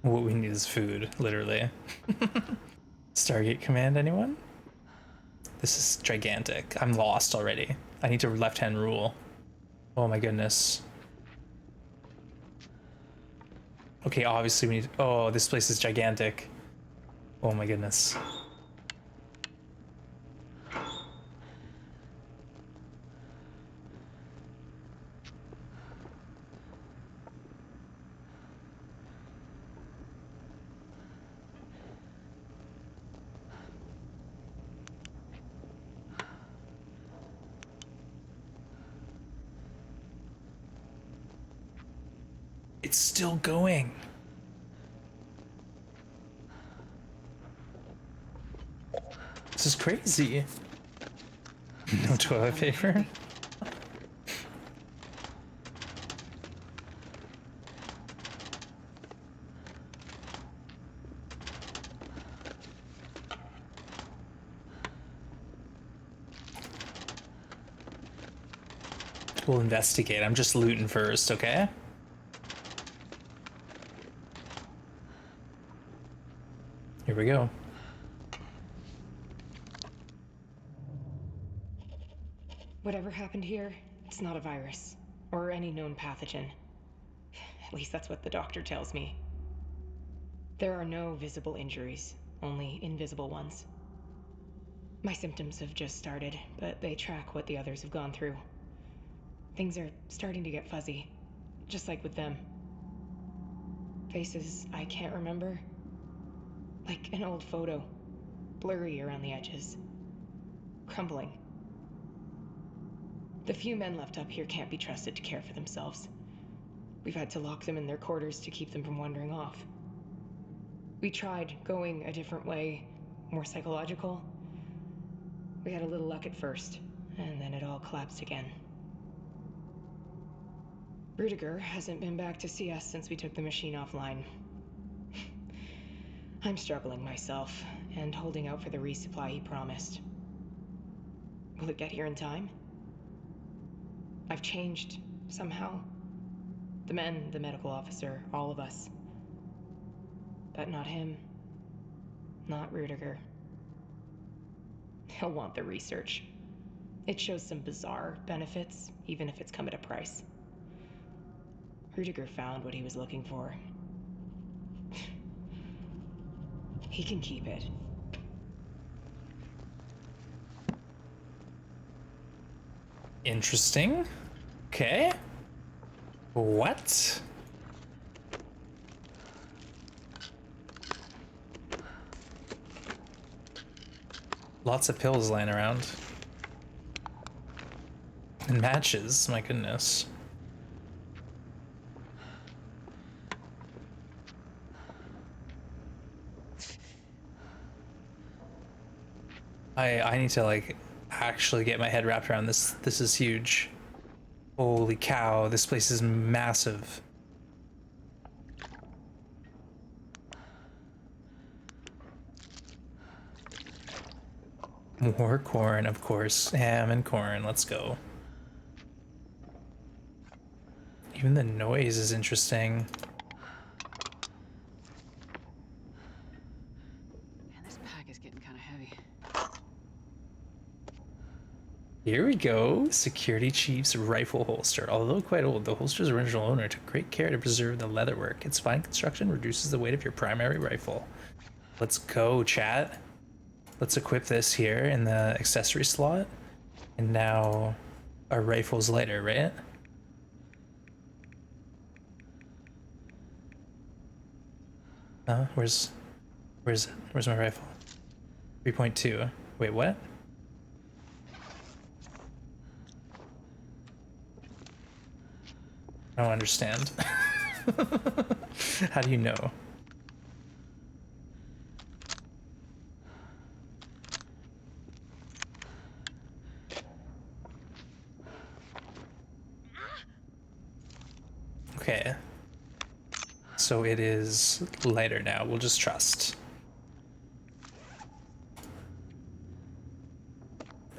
What we need is food, literally. Stargate command, anyone? This is gigantic. I'm lost already. I need to left-hand rule. Oh my goodness. Okay, obviously we need... Oh, this place is gigantic. Oh my goodness. It's still going. This is crazy. No toilet paper? We'll investigate. I'm just looting first, okay? Here we go. Whatever happened here, it's not a virus or any known pathogen. At least that's what the doctor tells me. There are no visible injuries, only invisible ones. My symptoms have just started, but they track what the others have gone through. Things are starting to get fuzzy, just like with them. Faces I can't remember. Like an old photo, blurry around the edges. Crumbling. The few men left up here can't be trusted to care for themselves. We've had to lock them in their quarters to keep them from wandering off. We tried going a different way, more psychological. We had a little luck at first, and then it all collapsed again. Rudiger hasn't been back to see us since we took the machine offline. I'm struggling myself, and holding out for the resupply he promised. Will it get here in time? I've changed, somehow. The men, the medical officer, all of us. But not him. Not Rudiger. He'll want the research. It shows some bizarre benefits, even if it's come at a price. Rudiger found what he was looking for. He can keep it. Interesting. Okay. What? Lots of pills laying around. And matches, my goodness. I need to like actually get my head wrapped around this. This is huge. Holy cow, this place is massive. More corn, of course. Ham and corn, let's go. Even the noise is interesting. Man, this pack is getting kind of heavy. Here we go. Security Chief's rifle holster. Although quite old, the holster's original owner took great care to preserve the leatherwork. Its fine construction reduces the weight of your primary rifle. Let's go, chat. Let's equip this here in the accessory slot. And now our rifle's lighter, right? Where's my rifle? 3.2. Wait, what? I don't understand. How do you know? Okay. So it is lighter now. We'll just trust.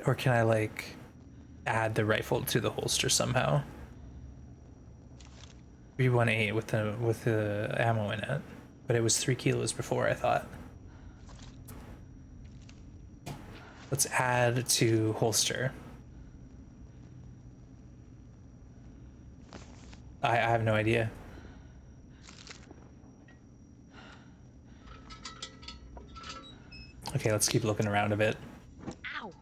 Or can I like add the rifle to the holster somehow? 318 with the ammo in it, but it was 3 kilos before, I thought. Let's add to holster. I have no idea. Okay, let's keep looking around a bit. Ow!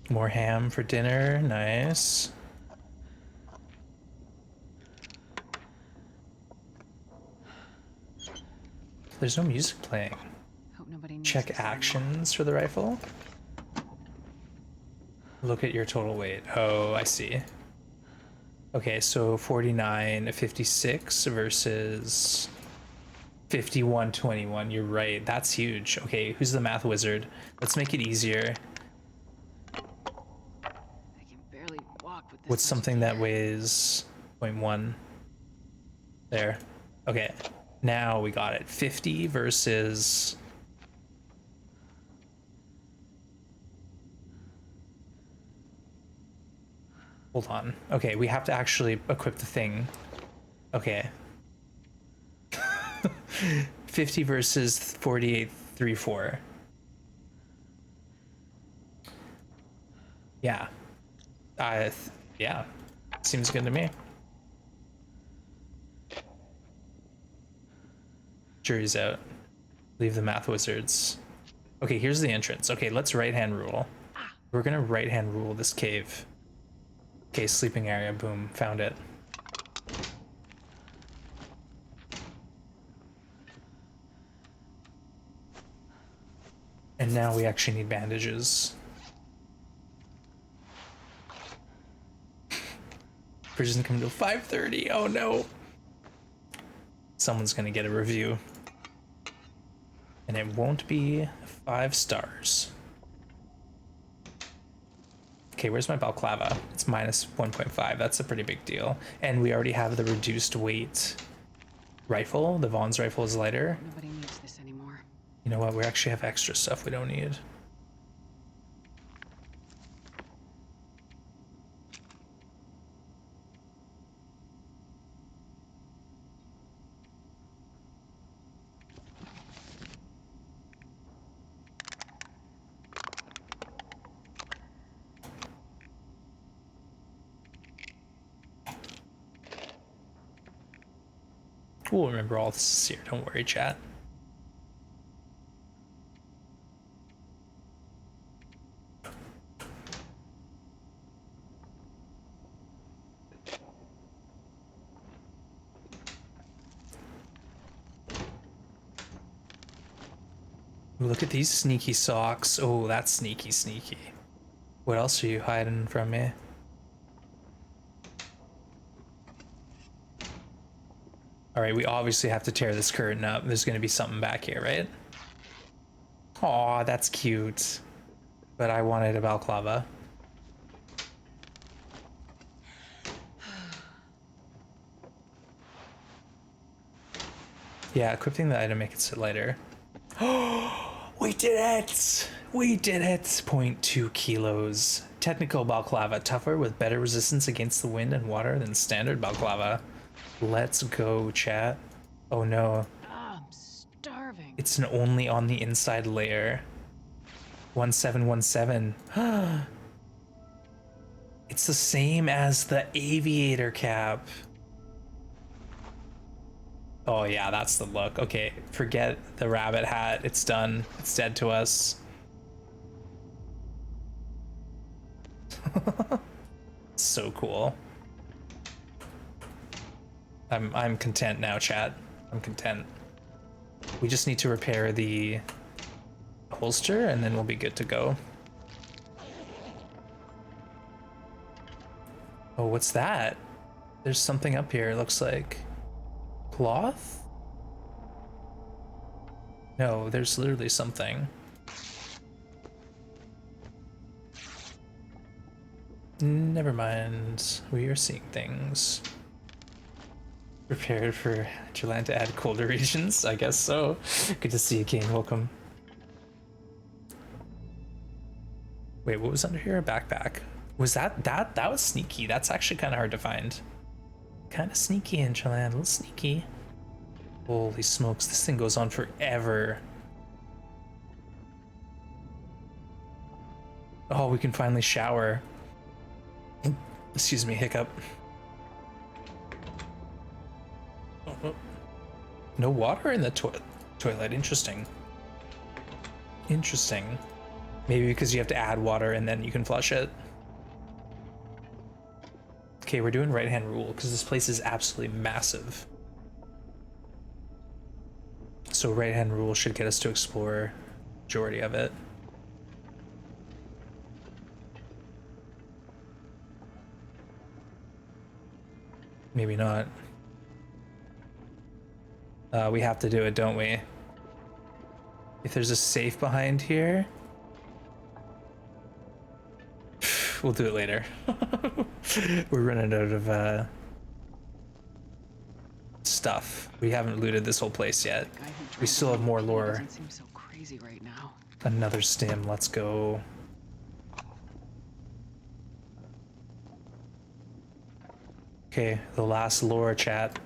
More ham for dinner, nice. There's no music playing. Hope nobody needs Check this anymore. actions for the rifle. Look at your total weight. Oh, I see. Okay, so 49.56 versus 51.21. You're right. That's huge. Okay, who's the math wizard? Let's make it easier. I can barely walk with this. What's much something that gear. weighs 0.1? There. Okay. Now we got it. 50 versus... Hold on. Okay, we have to actually equip the thing. Okay. 50 versus 48.34. Yeah. Yeah. Seems good to me. Jury's out. Leave the math wizards. Okay, here's the entrance. Okay, let's right-hand rule. We're gonna right-hand rule this cave. Okay, sleeping area. Boom. Found it. And now we actually need bandages. Prison coming till 5:30. Oh no. Someone's gonna get a review. And it won't be 5 stars. Okay, where's my balaclava? It's minus 1.5. That's a pretty big deal. And we already have the reduced weight rifle. The Vaughn's rifle is lighter. Nobody needs this anymore. You know what? We actually have extra stuff we don't need. We'll remember all this is here. Don't worry, chat. Look at these sneaky socks. Oh, that's sneaky, sneaky. What else are you hiding from me? All right, we obviously have to tear this curtain up. There's gonna be something back here, right? Aw, that's cute. But I wanted a balaclava. Yeah, equipping the item makes it sit lighter. We did it! We did it! 0.2 kilos. Technical balaclava, tougher with better resistance against the wind and water than standard balaclava. Let's go, chat. Oh no. Ah, I'm starving. It's an only on the inside layer. 1717. It's the same as the aviator cap. Oh yeah, that's the look. Okay, forget the rabbit hat. It's done. It's dead to us. So cool. I'm content now, chat. I'm content. We just need to repair the holster and then we'll be good to go. Oh, what's that? There's something up here, it looks like. Cloth? No, there's literally something. Never mind. We are seeing things. Prepared for Jalan to add colder regions? I guess so. Good to see you, Kane. Welcome. Wait, what was under here? A backpack. Was that was sneaky. That's actually kind of hard to find. Kind of sneaky in Jalan. A little sneaky. Holy smokes, this thing goes on forever. Oh, we can finally shower. Excuse me, hiccup. Oh. No water in the toilet. Interesting. Interesting. Maybe because you have to add water and then you can flush it. Okay, we're doing right-hand rule because this place is absolutely massive. So right-hand rule should get us to explore majority of it. Maybe not. We have to do it, don't we? If there's a safe behind here, we'll do it later. We're running out of stuff. We haven't looted this whole place yet. We still have more lore. Doesn't seem so crazy right now. Another stim, let's go. Okay, the last lore chat.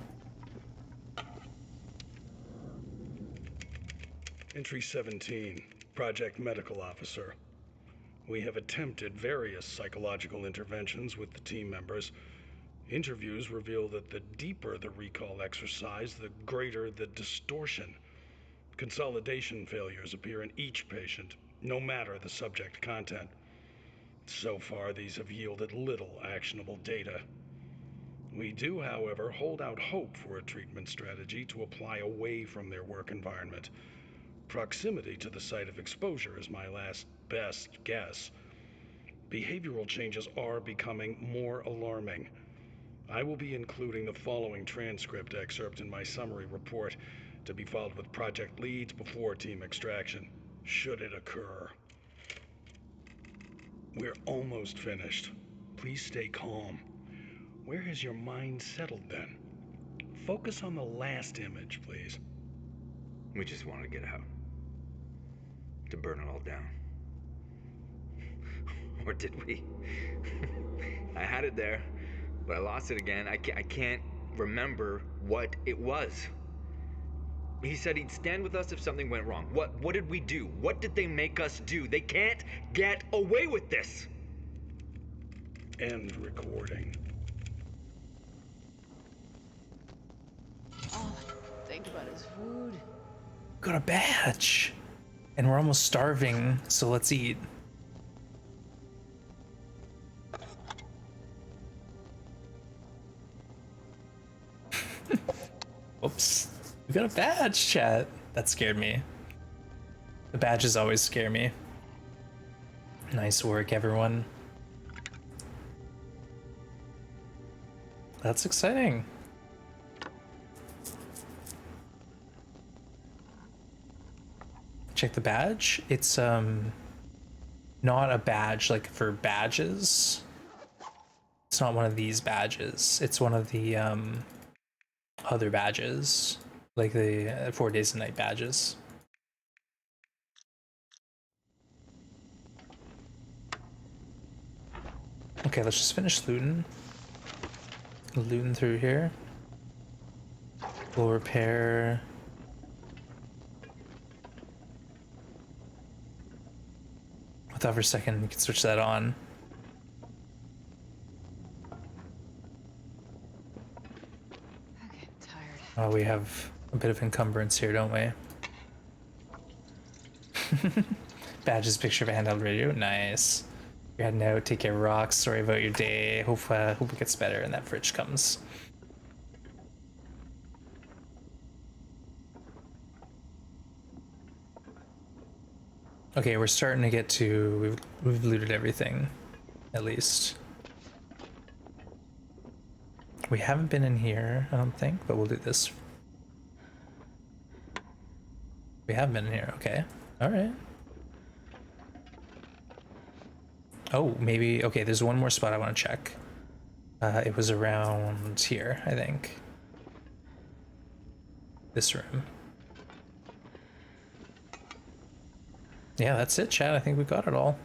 Entry 17, Project Medical Officer. We have attempted various psychological interventions with the team members. Interviews reveal that the deeper the recall exercise, the greater the distortion. Consolidation failures appear in each patient, no matter the subject content. So far, these have yielded little actionable data. We do, however, hold out hope for a treatment strategy to apply away from their work environment. Proximity to the site of exposure is my last best guess. Behavioral changes are becoming more alarming. I will be including the following transcript excerpt in my summary report, to be filed with project leads before team extraction, should it occur. We're almost finished. Please stay calm. Where has your mind settled then? Focus on the last image, please. We just wanted to get out. To burn it all down. Or did we? I had it there, but I lost it again. I can't remember what it was. He said he'd stand with us if something went wrong. What did we do? What did they make us do? They can't get away with this! End recording. Oh, think about his food. Got a badge! And we're almost starving, so let's eat. Oops. We got a badge, chat. That scared me. The badges always scare me. Nice work, everyone. That's exciting. Check the badge. It's not a badge like for badges. It's not one of these badges. It's one of the other badges, like the 4 days a night badges. Okay, let's just finish looting through here. We'll repair for a second. We can switch that on. I'm getting tired. Oh, we have a bit of encumbrance here, don't we? Badges, picture of a handheld radio. Nice. You're heading out. Take care, rocks. Sorry about your day. Hope it gets better and that fridge comes. Okay, we're starting to get to... We've looted everything, at least. We haven't been in here, I don't think, but we'll do this. We have been in here, okay. Alright. Oh, maybe... Okay, there's one more spot I want to check. It was around here, I think. This room. Yeah, that's it, chat. I think we got it all.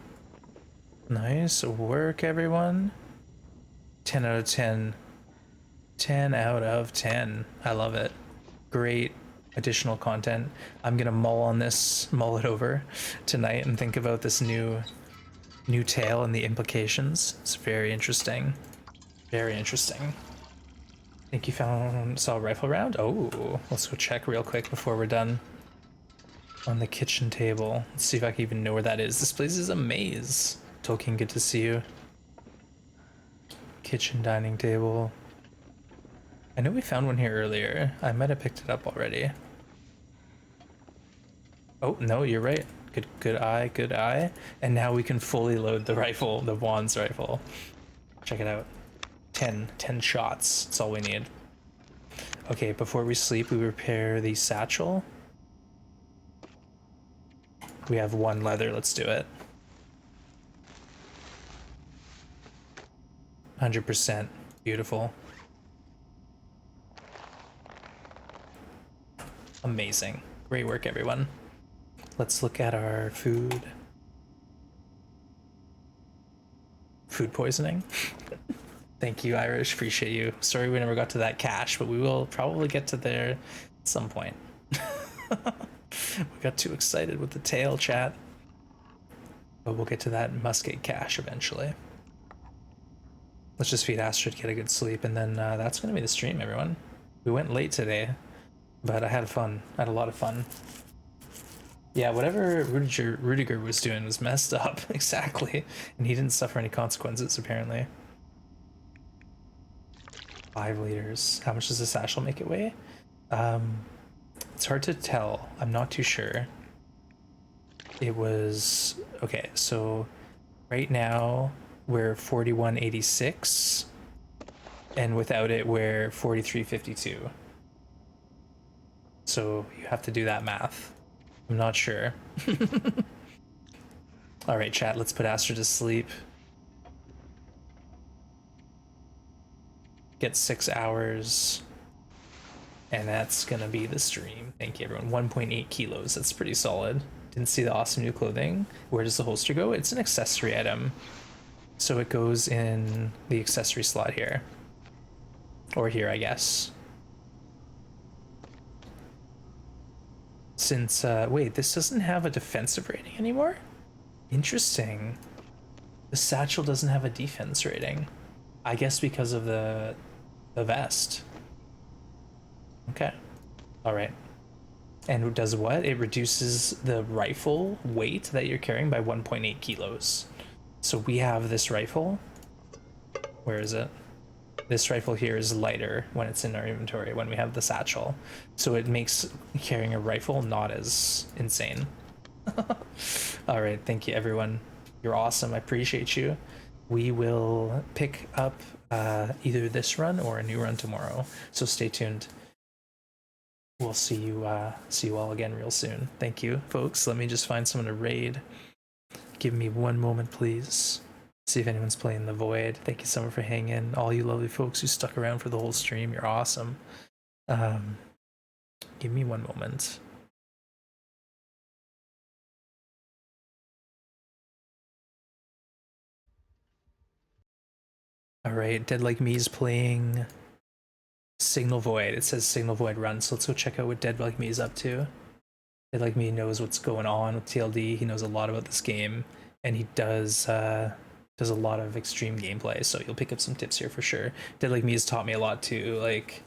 Nice work, everyone. 10 out of 10. 10 out of 10. I love it. Great additional content. I'm gonna mull it over tonight and think about this new tale and the implications. It's very interesting. Very interesting. I think you saw a rifle round? Oh, let's go check real quick before we're done. On the kitchen table. Let's see if I can even know where that is. This place is a maze. Tolkien, good to see you. Kitchen dining table. I know we found one here earlier. I might have picked it up already. Oh, no, you're right. Good eye, good eye. And now we can fully load the rifle, the Wands rifle. Check it out. 10 shots. That's all we need. Okay, before we sleep, we repair the satchel. We have 1 leather. Let's do it. 100%. Beautiful. Amazing. Great work, everyone. Let's look at our food. Food poisoning. Thank you, Irish. Appreciate you. Sorry we never got to that cache, but we will probably get to there at some point. We got too excited with the tail, chat. But we'll get to that musket cache eventually. Let's just feed Astrid, get a good sleep, and then that's going to be the stream, everyone. We went late today, but I had fun. I had a lot of fun. Yeah, whatever Rudiger was doing was messed up, exactly. And he didn't suffer any consequences, apparently. 5 liters. How much does the satchel make it weigh? It's hard to tell. I'm not too sure. It was... Okay, so right now we're 41.86, and without it we're 43.52. So you have to do that math. I'm not sure. Alright, chat, let's put Astrid to sleep. Get 6 hours. And that's gonna be the stream. Thank you, everyone. 1.8 kilos. That's pretty solid. Didn't see the awesome new clothing. Where does the holster go? It's an accessory item. So it goes in the accessory slot here. Or here, I guess. Since, wait, this doesn't have a defensive rating anymore? Interesting. The satchel doesn't have a defense rating. I guess because of the vest. Okay. Alright. And it does what? It reduces the rifle weight that you're carrying by 1.8 kilos. So we have this rifle. Where is it? This rifle here is lighter when it's in our inventory, when we have the satchel. So it makes carrying a rifle not as insane. Alright, thank you everyone. You're awesome, I appreciate you. We will pick up either this run or a new run tomorrow, so stay tuned. We'll see you all again real soon. Thank you, folks. Let me just find someone to raid. Give me one moment, please. See if anyone's playing the Void. Thank you so much for hanging. All you lovely folks who stuck around for the whole stream, you're awesome. Give me one moment. Alright, Dead Like Me is playing Signal Void. It says Signal Void run, so let's go check out what Dead Like Me is up to. Dead Like Me knows what's going on with TLD. He knows a lot about this game, and he does a lot of extreme gameplay, so you'll pick up some tips here for sure. Dead Like Me has taught me a lot too, like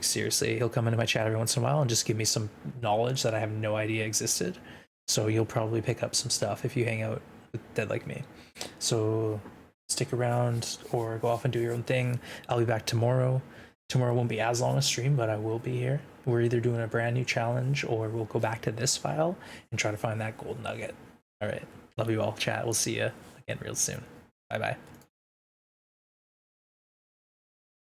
seriously. He'll come into my chat every once in a while and just give me some knowledge that I have no idea existed. So you'll probably pick up some stuff if you hang out with Dead Like Me. So stick around or go off and do your own thing. I'll be back tomorrow. Tomorrow won't be as long a stream, but I will be here. We're either doing a brand new challenge or we'll go back to this file and try to find that gold nugget. All right. Love you all, chat. We'll see you again real soon. Bye bye.